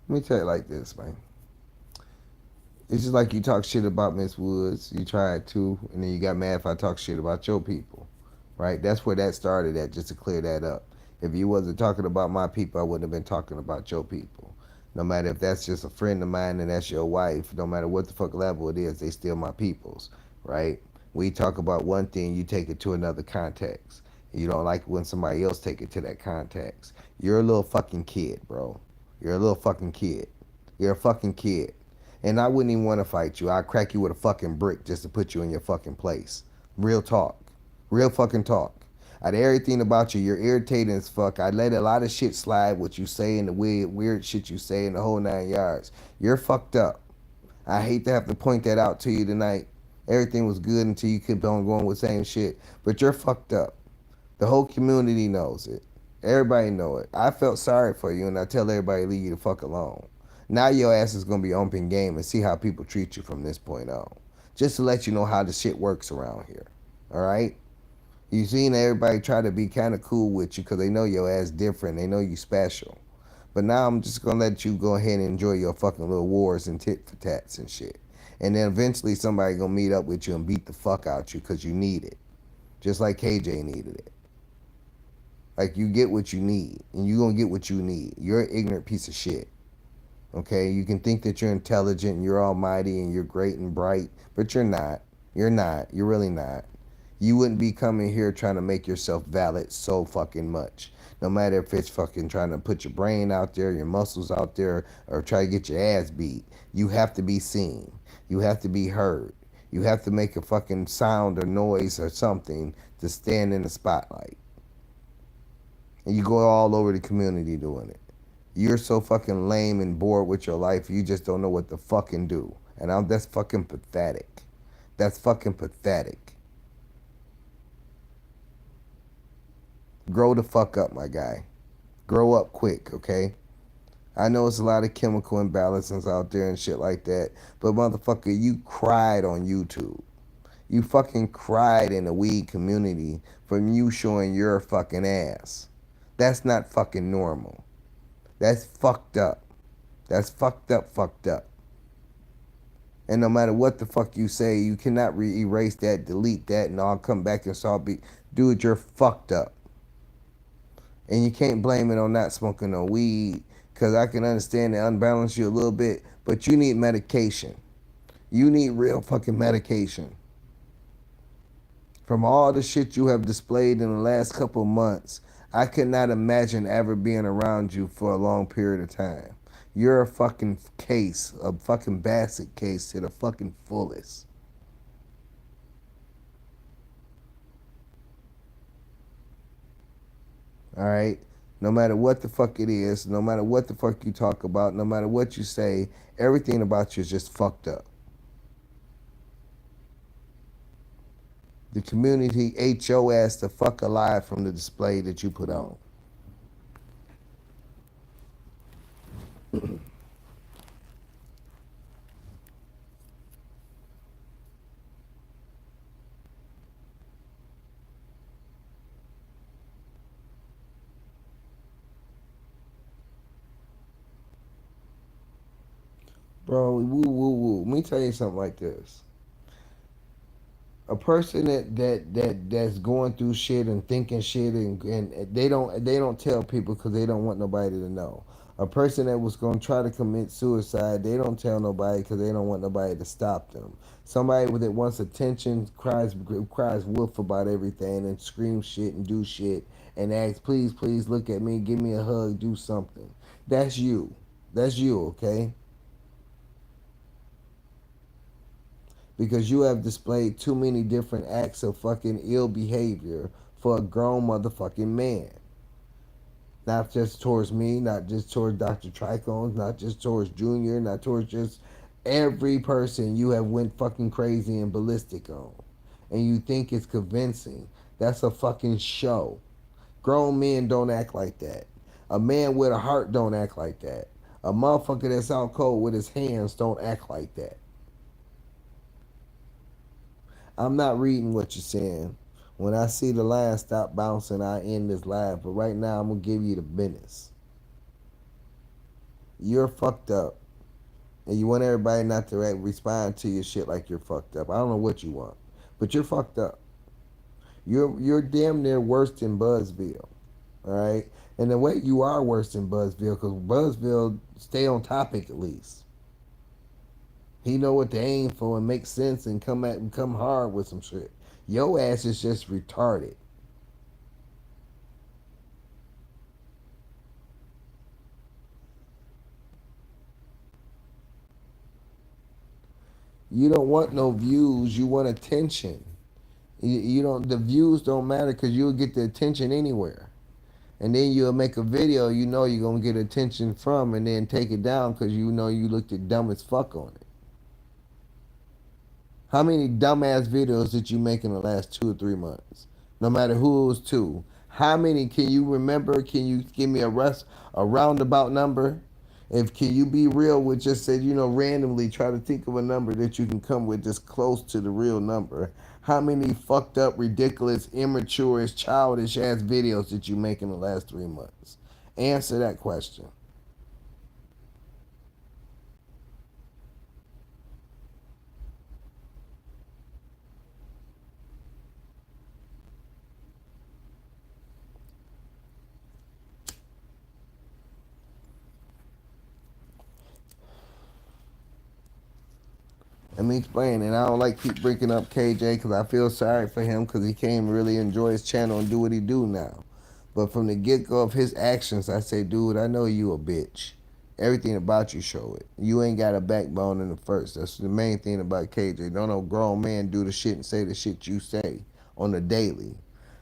Let me tell you like this, man. It's just like you talk shit about Miss Woods. You tried to, and then you got mad if I talk shit about your people. Right? That's where that started at, just to clear that up. If you wasn't talking about my people, I wouldn't have been talking about your people. No matter if that's just a friend of mine and that's your wife, no matter what the fuck level it is, they still my peoples. Right? We talk about one thing, you take it to another context. You don't like it when somebody else take it to that context. You're a little fucking kid, bro. You're a little fucking kid. You're a fucking kid. And I wouldn't even want to fight you. I'd crack you with a fucking brick just to put you in your fucking place. Real talk. Real fucking talk. I'd everything about you. You're irritating as fuck. I let a lot of shit slide, what you say and the weird shit you say in the whole 9 yards. You're fucked up. I hate to have to point that out to you tonight. Everything was good until you kept on going with the same shit. But you're fucked up. The whole community knows it. Everybody know it. I felt sorry for you, and I tell everybody leave you the fuck alone. Now your ass is gonna be open game and see how people treat you from this point on. Just to let you know how the shit works around here. All right? You seen everybody try to be kind of cool with you because they know your ass different. They know you special. But now I'm just gonna let you go ahead and enjoy your fucking little wars and tit for tats and shit. And then eventually somebody gonna meet up with you and beat the fuck out you because you need it. Just like KJ needed it. Like you get what you need, and you gonna get what you need. You're an ignorant piece of shit. Okay, you can think that you're intelligent and you're almighty and you're great and bright, but you're not. You're not. You're really not. You wouldn't be coming here trying to make yourself valid so fucking much. No matter if it's fucking trying to put your brain out there, your muscles out there, or try to get your ass beat. You have to be seen. You have to be heard. You have to make a fucking sound or noise or something to stand in the spotlight. And you go all over the community doing it. You're so fucking lame and bored with your life, you just don't know what to fucking do. And that's fucking pathetic. That's fucking pathetic. Grow the fuck up, my guy. Grow up quick, okay? I know it's a lot of chemical imbalances out there and shit like that, but motherfucker, you cried on YouTube. You fucking cried in the weed community from you showing your fucking ass. That's not fucking normal. That's fucked up. That's fucked up, fucked up. And no matter what the fuck you say, you cannot erase that, delete that, and I'll come back and start be, dude, you're fucked up. And you can't blame it on not smoking no weed, because I can understand it unbalance you a little bit, but you need medication. You need real fucking medication. From all the shit you have displayed in the last couple of months, I could not imagine ever being around you for a long period of time. You're a fucking case, a fucking basket case to the fucking fullest. Alright? No matter what the fuck it is, no matter what the fuck you talk about, no matter what you say, everything about you is just fucked up. The community ate your ass the fuck alive from the display that you put on. Bro, woo woo woo. Let me tell you something like this. A person that's going through shit and thinking shit and they don't tell people because they don't want nobody to know. A person that was gonna try to commit suicide, they don't tell nobody because they don't want nobody to stop them. Somebody that wants attention cries wolf about everything and screams shit and do shit and asks, please look at me, give me a hug, do something. That's you. That's you, okay? Because you have displayed too many different acts of fucking ill behavior for a grown motherfucking man. Not just towards me, not just towards Dr. Trichomes, not just towards Junior, not towards just every person you have went fucking crazy and ballistic on. And you think it's convincing. That's a fucking show. Grown men don't act like that. A man with a heart don't act like that. A motherfucker that's out cold with his hands don't act like that. I'm not reading what you're saying. When I see the line stop bouncing, I end this live. But right now, I'm going to give you the business. You're fucked up. And you want everybody not to respond to your shit like you're fucked up. I don't know what you want. But you're fucked up. You're damn near worse than Buzzville. Alright? And the way you are worse than Buzzville, because Buzzville stay on topic at least. He know what to aim for and make sense and come hard with some shit. Your ass is just retarded. You don't want no views. You want attention. You don't. The views don't matter because you'll get the attention anywhere. And then you'll make a video you know you're gonna get attention from, and then take it down because you know you looked at dumb as fuck on it. How many dumbass videos did you make in the last 2 or 3 months? No matter who it was to. How many can you remember? Can you give me a roundabout number? Can you be real with just say, randomly try to think of a number that you can come with just close to the real number? How many fucked up, ridiculous, immature, childish ass videos did you make in the last 3 months? Answer that question. Let me explain, and I don't like keep bringing up KJ because I feel sorry for him because he can't really enjoy his channel and do what he do now. But from the get-go of his actions, I say, dude, I know you a bitch. Everything about you show it. You ain't got a backbone in the first. That's the main thing about KJ. Don't no grown man do the shit and say the shit you say on the daily.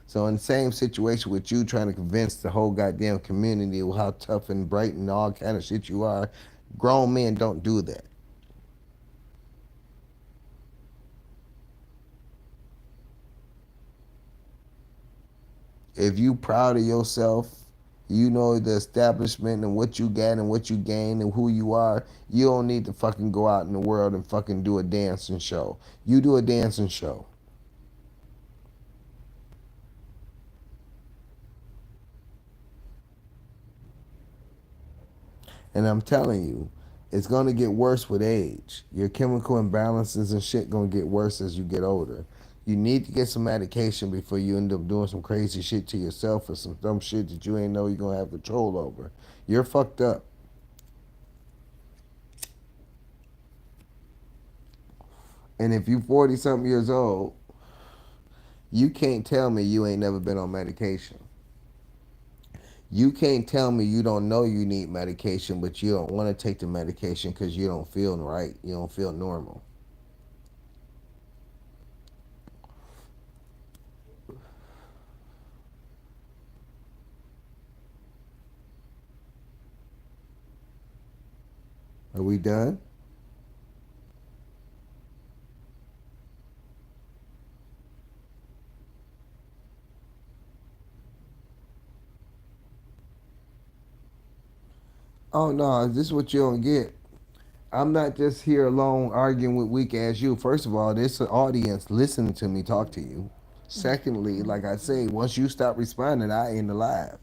So in the same situation with you trying to convince the whole goddamn community of how tough and bright and all kind of shit you are, grown men don't do that. If you proud of yourself You know the establishment and what you got and what you gain and who you are. You don't need to fucking go out in the world and fucking do a dancing show. You do a dancing show. And I'm telling you, it's gonna get worse with age. Your chemical imbalances and shit gonna get worse as you get older. You need to get some medication before you end up doing some crazy shit to yourself or some dumb shit that you ain't know you're gonna have control over. You're fucked up. And if you 40 something years old, you can't tell me you ain't never been on medication. You can't tell me you don't know you need medication, but you don't want to take the medication because you don't feel right. You don't feel normal. Are we done? Oh no, this is what you don't get. I'm not just here alone arguing with weak ass you. First of all, this audience listening to me talk to you. Secondly, like I say, once you stop responding, I end the live.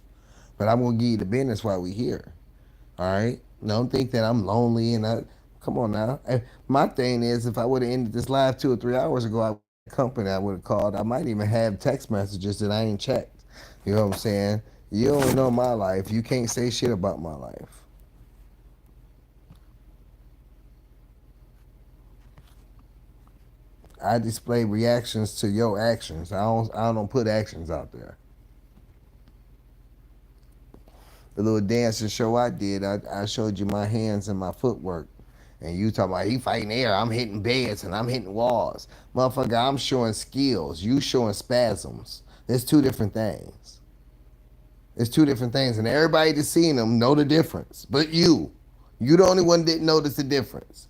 But I'm gonna give you the business while we here. All right. Don't think that I'm lonely and I. Come on now. My thing is, if I would have ended this live 2 or 3 hours ago, company I would have called. I might even have text messages that I ain't checked. You know what I'm saying? You don't know my life. You can't say shit about my life. I display reactions to your actions. I don't put actions out there. The little dancing show I did, I showed you my hands and my footwork. And you talking about he fighting air, I'm hitting beds and I'm hitting walls. Motherfucker, I'm showing skills. You showing spasms. There's two different things. It's two different things. And everybody that's seen them know the difference. But you. You the only one that didn't notice the difference.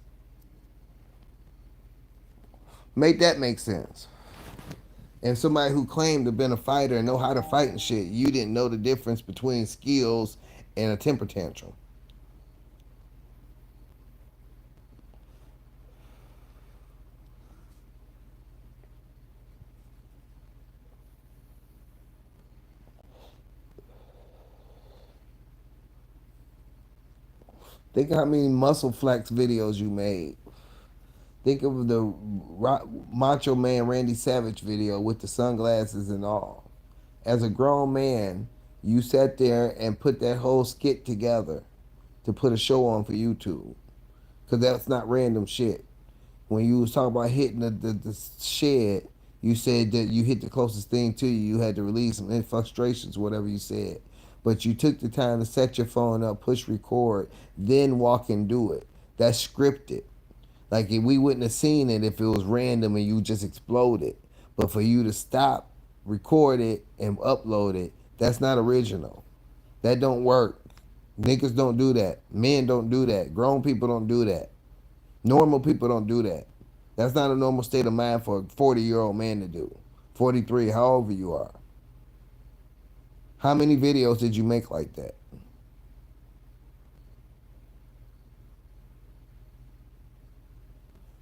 Make that make sense. And somebody who claimed to have been a fighter and know how to fight and shit, you didn't know the difference between skills and a temper tantrum. Think of how many muscle flex videos you made. Think of the Macho Man Randy Savage video with the sunglasses and all. As a grown man, you sat there and put that whole skit together to put a show on for YouTube. Because that's not random shit. When you was talking about hitting the shed, you said that you hit the closest thing to you. You had to release some frustrations, whatever you said. But you took the time to set your phone up, push record, then walk and do it. That's scripted. Like if we wouldn't have seen it if it was random and you just exploded. But for you to stop, record it, and upload it, that's not original. That don't work. Niggas don't do that. Men don't do that. Grown people don't do that. Normal people don't do that. That's not a normal state of mind for a 40-year-old man to do. 43, however you are. How many videos did you make like that?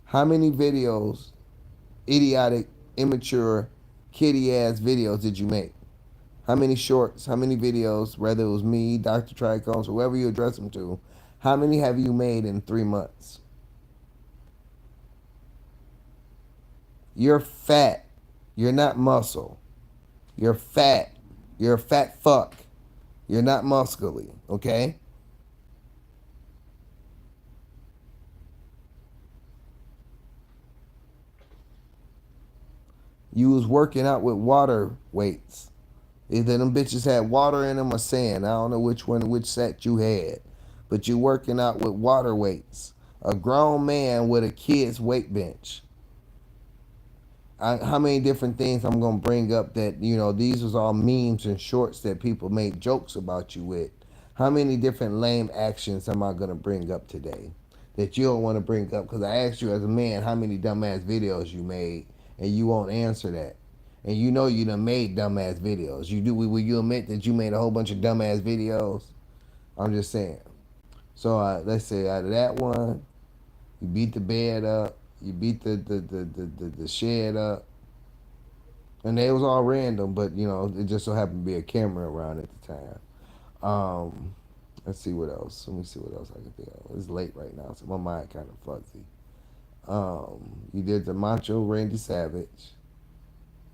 How many videos, idiotic, immature, kitty ass videos did you make? How many shorts, how many videos, whether it was me, Dr. Trichomes, whoever you address them to, how many have you made in 3 months? You're fat. You're not muscle. You're fat. You're a fat fuck. You're not muscly, okay? You was working out with water weights. Either them bitches had water in them or sand. I don't know which set you had. But you working out with water weights. A grown man with a kid's weight bench. How many different things I'm going to bring up that, these was all memes and shorts that people made jokes about you with. How many different lame actions am I going to bring up today that you don't want to bring up? Because I asked you as a man how many dumbass videos you made, and you won't answer that. And you know you done made dumbass videos. Will you admit that you made a whole bunch of dumbass videos? I'm just saying. So let's say out of that one, you beat the bed up, you beat the shed up, and it was all random, but you know it just so happened to be a camera around at the time. Let's see what else. Let me see what else I can think of. It's late right now, so my mind kind of fuzzy. You did the Macho Randy Savage.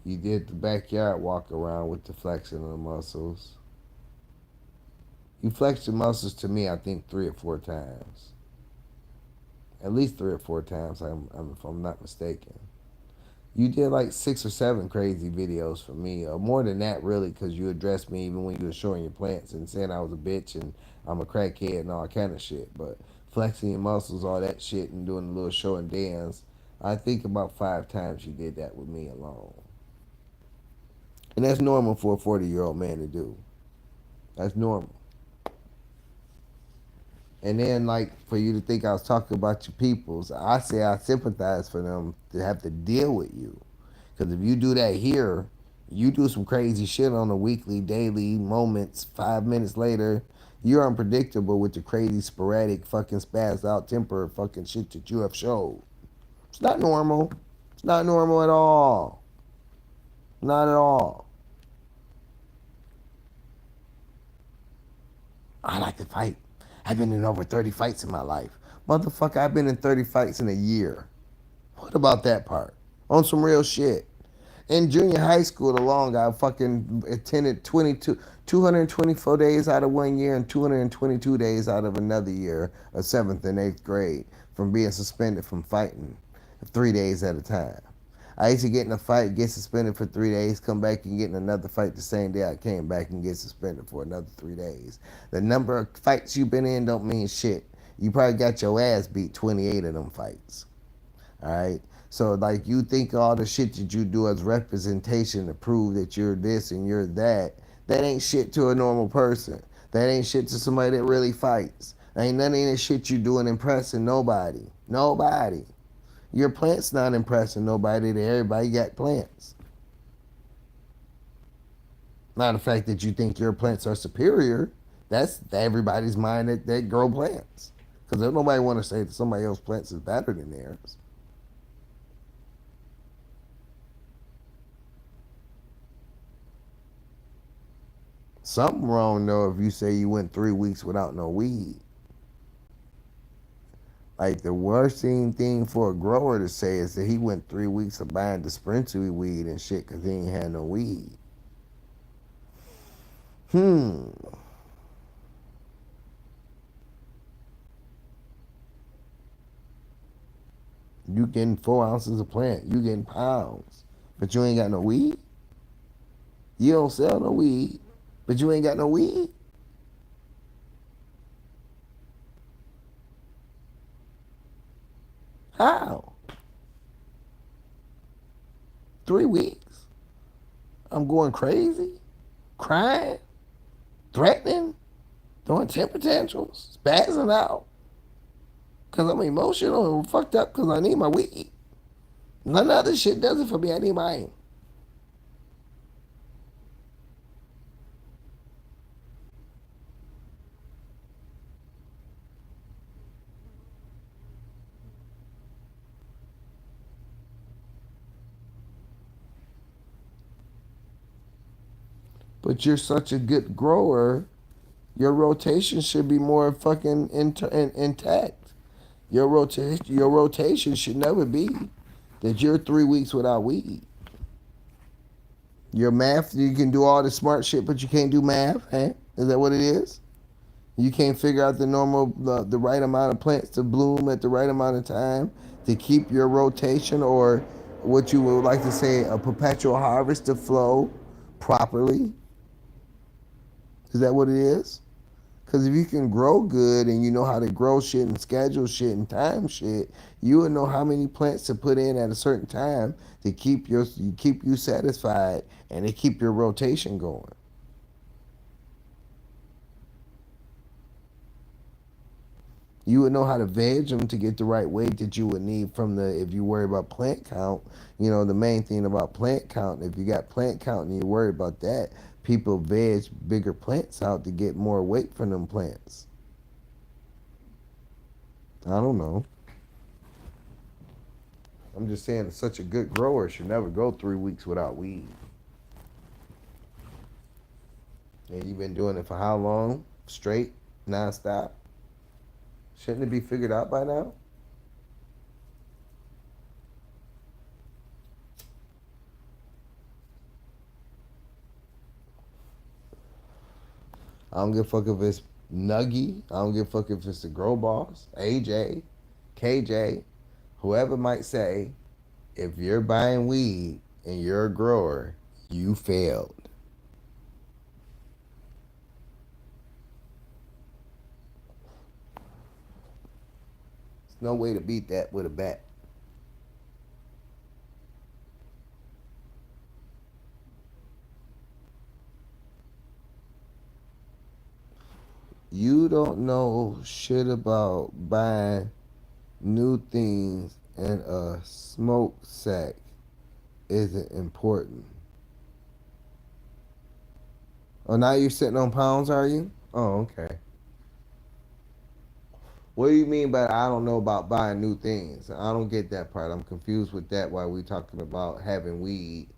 You did the backyard walk around with the flexing of the muscles. You flexed your muscles to me, I think 3 or 4 times. At least 3 or 4 times, if I'm not mistaken. You did like 6 or 7 crazy videos for me, or more than that, really, because you addressed me even when you were showing your plants and saying I was a bitch and I'm a crackhead and all kind of shit. But flexing your muscles, all that shit, and doing a little show and dance, I think about 5 times you did that with me alone. And that's normal for a 40-year-old man to do. That's normal. And then, like, for you to think I was talking about your peoples, I say I sympathize for them to have to deal with you. Because if you do that here, you do some crazy shit on a weekly, daily moments, 5 minutes later, you're unpredictable with the crazy, sporadic, fucking spazzed out temper fucking shit that you have showed. It's not normal. It's not normal at all. Not at all. I like to fight. I've been in over 30 fights in my life. Motherfucker, I've been in 30 fights in a year. What about that part? On some real shit. In junior high school alone, I fucking attended 224 days out of 1 year and 222 days out of another year of 7th and 8th grade from being suspended from fighting 3 days at a time. I used to get in a fight, get suspended for 3 days, come back and get in another fight the same day I came back and get suspended for another 3 days. The number of fights you've been in don't mean shit. You probably got your ass beat 28 of them fights. All right? So, like, you think all the shit that you do as representation to prove that you're this and you're that, that ain't shit to a normal person. That ain't shit to somebody that really fights. That ain't none of that shit you doing impressing nobody. Nobody. Your plant's not impressing nobody. Everybody got plants. Not the fact that you think your plants are superior. That's everybody's mind that grow plants. Because nobody want to say that somebody else's plants is better than theirs. Something wrong though if you say you went 3 weeks without no weed. Like, the worst thing for a grower to say is that he went 3 weeks of buying dispensary weed and shit because he ain't had no weed. You getting 4 ounces of plant. You getting pounds. But you ain't got no weed? You don't sell no weed, but you ain't got no weed? How? 3 weeks? I'm going crazy? Crying? Threatening? Throwing temper tantrums? Spazzing out? Because I'm emotional and fucked up because I need my weed. None of this shit does it for me. I need mine. But you're such a good grower, your rotation should be more fucking intact. Your rotation should never be that you're 3 weeks without weed. Your math, you can do all the smart shit, but you can't do math, huh? Is that what it is? You can't figure out the right amount of plants to bloom at the right amount of time to keep your rotation, or what you would like to say, a perpetual harvest to flow properly. Is that what it is? Because if you can grow good and you know how to grow shit and schedule shit and time shit, you would know how many plants to put in at a certain time to keep you satisfied and to keep your rotation going. You would know how to veg them to get the right weight that you would need from the, if you worry about plant count, you know, the main thing about plant count, if you got plant count and you worry about that, people veg bigger plants out to get more weight from them plants. I don't know. I'm just saying, such a good grower should never go 3 weeks without weed. And you've been doing it for how long? Straight? Non-stop? Shouldn't it be figured out by now? I don't give a fuck if it's Nuggy. I don't give a fuck if it's the Grow Boss, AJ, KJ, whoever might say, if you're buying weed and you're a grower, you failed. There's no way to beat that with a bat. You don't know shit about buying new things, and a smoke sack isn't important. Oh, now you're sitting on pounds, are you? Oh, okay. What do you mean by I don't know about buying new things? I don't get that part. I'm confused with that. Why we talking about having weed,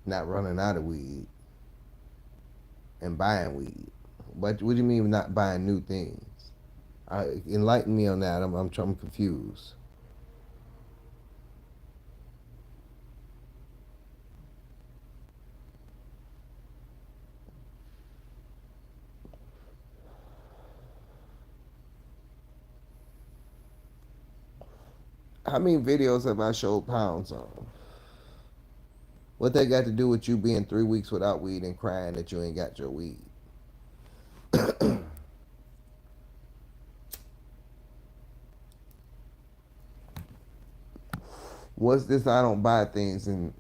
not running out of weed, and buying weed? What do you mean not buying new things? Enlighten me on that. I'm confused. How many videos have I showed pounds on? What that got to do with you being 3 weeks without weed and crying that you ain't got your weed? What's this? I don't buy things and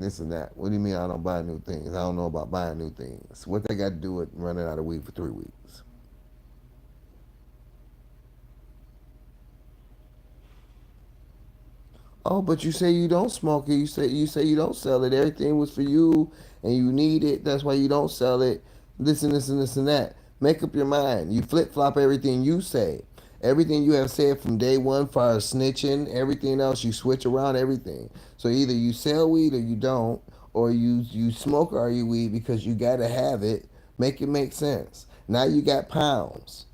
this and that. What do you mean I don't buy new things? I don't know about buying new things. What they got to do with running out of weed for 3 weeks? Oh, but you say you don't smoke it. You say you don't sell it. Everything was for you, and you need it. That's why you don't sell it. This and this and this and that. Make up your mind. You flip flop everything you say. Everything you have said from day one, far as snitching, everything else, you switch around everything. So either you sell weed or you don't, or you smoke or you weed because you gotta have it. Make it make sense. Now you got pounds.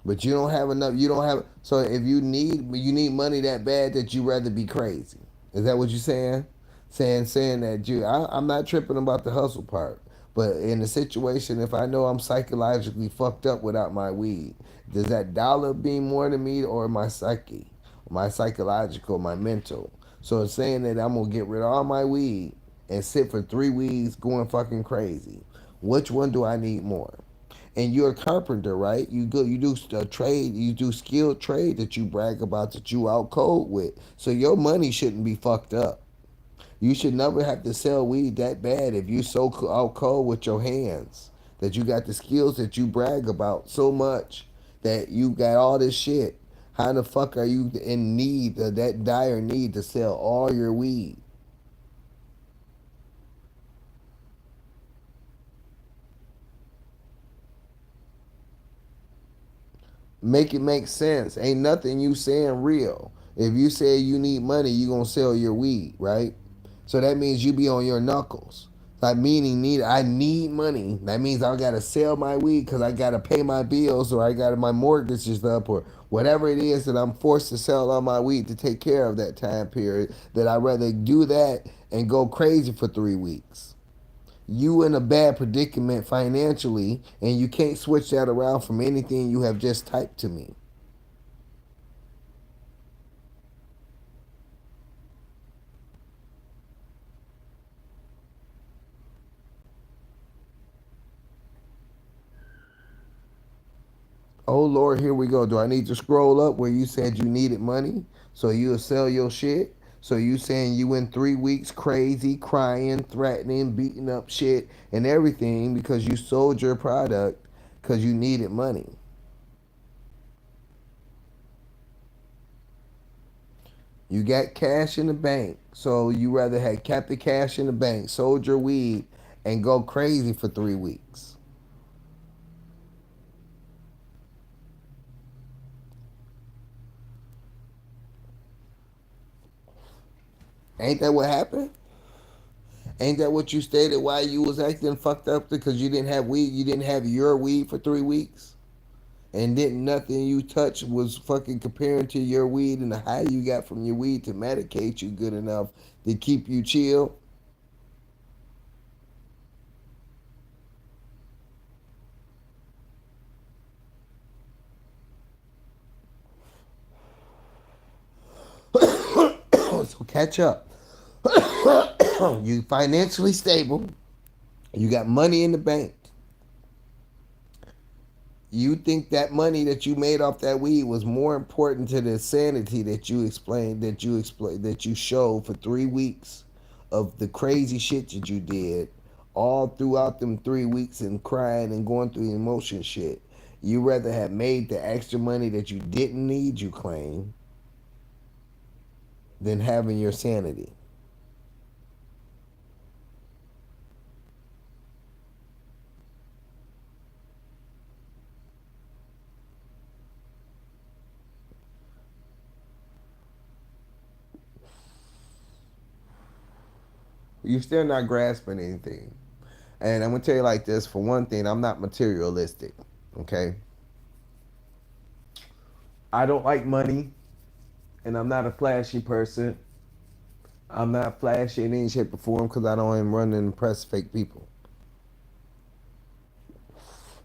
But you don't have enough. You don't have. So if you need money that bad that you rather be crazy. Is that what you're saying? Saying that I'm not tripping about the hustle part. But in a situation, if I know I'm psychologically fucked up without my weed, does that dollar mean more to me or my psyche, my psychological, my mental? So it's saying that I'm gonna get rid of all my weed and sit for 3 weeks going fucking crazy. Which one do I need more? And you're a carpenter, right? You do a trade, you do skilled trade that you brag about that you out cold with. So your money shouldn't be fucked up. You should never have to sell weed that bad if you so out cold with your hands that you got the skills that you brag about so much that you got all this shit. How the fuck are you in need of that dire need to sell all your weed? Make it make sense. Ain't nothing you saying real. If you say you need money, you gonna sell your weed, right? So that means you be on your knuckles. Like meaning I need money. That means I gotta sell my weed because I gotta pay my bills or I got my mortgage is up or whatever it is that I'm forced to sell all my weed to take care of that time period. That I'd rather do that and go crazy for 3 weeks. You in a bad predicament financially, and you can't switch that around from anything you have just typed to me. Oh Lord, here we go. Do I need to scroll up where you said you needed money so you'll sell your shit? So you saying you in 3 weeks crazy, crying, threatening, beating up shit and everything because you sold your product because you needed money. You got cash in the bank, so you rather had kept the cash in the bank, sold your weed, and go crazy for 3 weeks. Ain't that what happened? Ain't that what you stated why you was acting fucked up because you didn't have weed? You didn't have your weed for 3 weeks? And didn't nothing you touched was fucking comparing to your weed and the high you got from your weed to medicate you good enough to keep you chill? So catch up. You financially stable. You got money in the bank. You think that money that you made off that weed was more important to the sanity that you showed for 3 weeks of the crazy shit that you did all throughout them 3 weeks and crying and going through emotion shit. You rather have made the extra money that you didn't need, you claim, than having your sanity. You're still not grasping anything. And I'm gonna tell you like this: for one thing, I'm not materialistic. Okay, I don't like money, and I'm not a flashy person. I'm not flashy in any shape or form because I don't even run and impress fake people.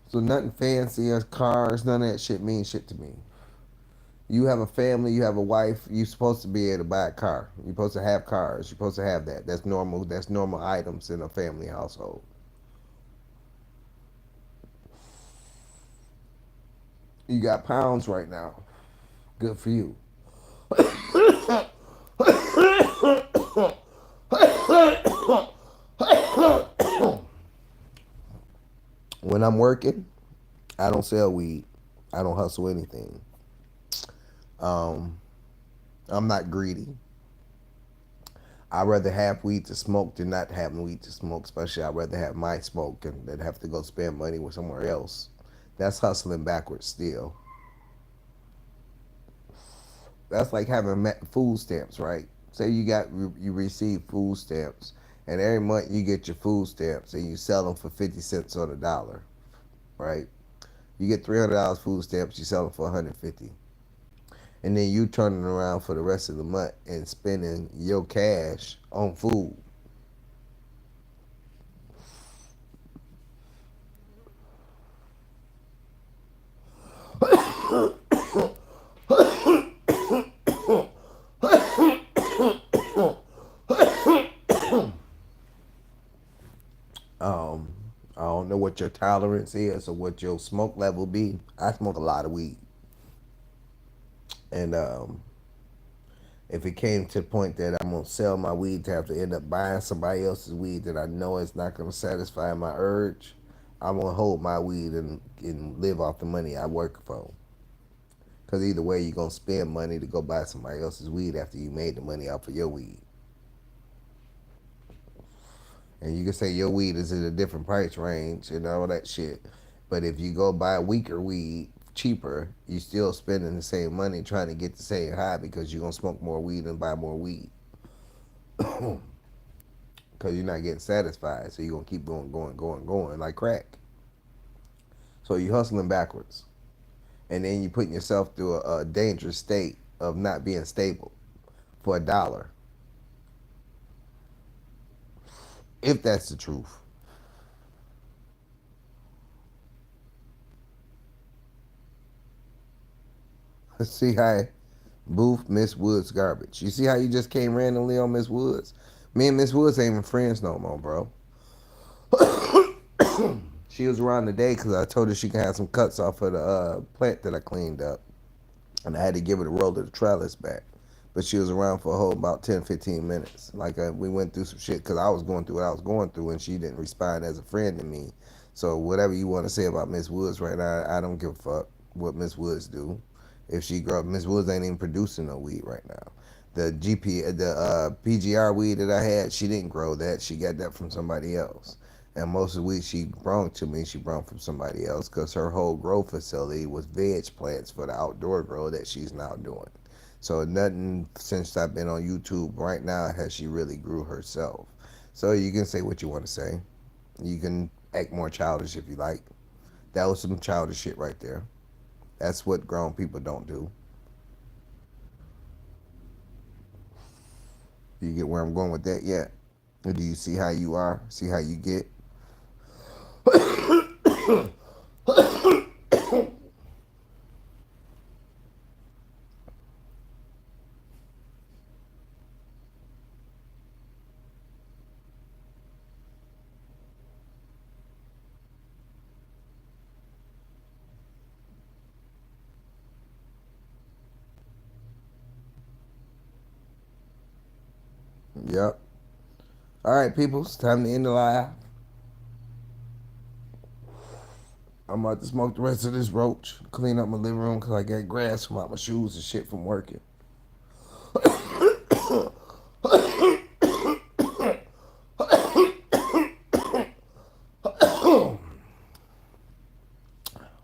So nothing fancy as cars, none of that shit means shit to me. You have a family, you have a wife, you're supposed to be able to buy a car. You're supposed to have cars. You're supposed to have that. That's normal. That's normal items in a family household. You got pounds right now. Good for you. When I'm working, I don't sell weed. I don't hustle anything. I'm not greedy. I'd rather have weed to smoke than not having weed to smoke. Especially, I'd rather have my smoke than have to go spend money with somewhere else. That's hustling backwards still. That's like having food stamps, right? Say you receive food stamps, and every month you get your food stamps and you sell them for 50 cents on a dollar, right? You get $300 food stamps, you sell them for 150, and then you turning around for the rest of the month and spending your cash on food. I don't know what your tolerance is or what your smoke level be. I smoke a lot of weed, and if it came to the point that I'm gonna sell my weed to have to end up buying somebody else's weed that I know is not gonna satisfy my urge, I'm gonna hold my weed and live off the money I work for. Cause either way, you're gonna spend money to go buy somebody else's weed after you made the money off of your weed. And you can say your weed is in a different price range and all that shit. But if you go buy weaker weed, cheaper, you still spending the same money trying to get the same high because you're going to smoke more weed and buy more weed. Because you're not getting satisfied. So you're going to keep going like crack. So you're hustling backwards. And then you're putting yourself through a dangerous state of not being stable for $1. If that's the truth. Let's see how Booth, Miss Woods garbage. You see how you just came randomly on Miss Woods? Me and Miss Woods ain't even friends no more, bro. She was around today because I told her she can have some cuts off of the plant that I cleaned up. And I had to give her the roll of the trellis back. But she was around for a whole about 10, 15 minutes. Like we went through some shit because I was going through what I was going through and she didn't respond as a friend to me. So whatever you want to say about Miss Woods right now, I don't give a fuck what Miss Woods do. If she grow up, Miss Woods ain't even producing no weed right now. The PGR weed that I had, she didn't grow that. She got that from somebody else. And most of the weed she brought to me, she brought from somebody else because her whole grow facility was veg plants for the outdoor grow that she's now doing. So nothing since I've been on YouTube right now has she really grew herself. So you can say what you want to say. You can act more childish if you like. That was some childish shit right there. That's what grown people don't do. Do you get where I'm going with that yet? Or do you see how you are? See how you get? Yep. All right, people, it's time to end the live. I'm about to smoke the rest of this roach, clean up my living room because I got grass from out my shoes and shit from working.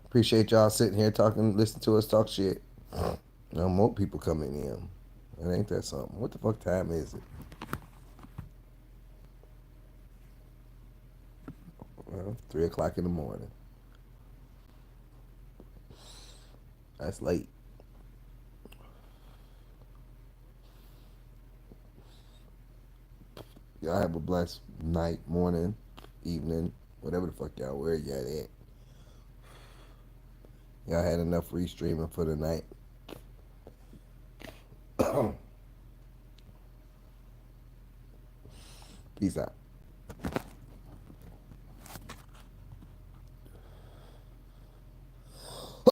Appreciate y'all sitting here talking, listening to us talk shit. No more people coming in. It ain't that something. What the fuck time is it? Well, 3 o'clock in the morning. That's late. Y'all have a blessed night, morning, evening, whatever the fuck y'all where y'all at. Y'all had enough restreaming for the night. Peace out.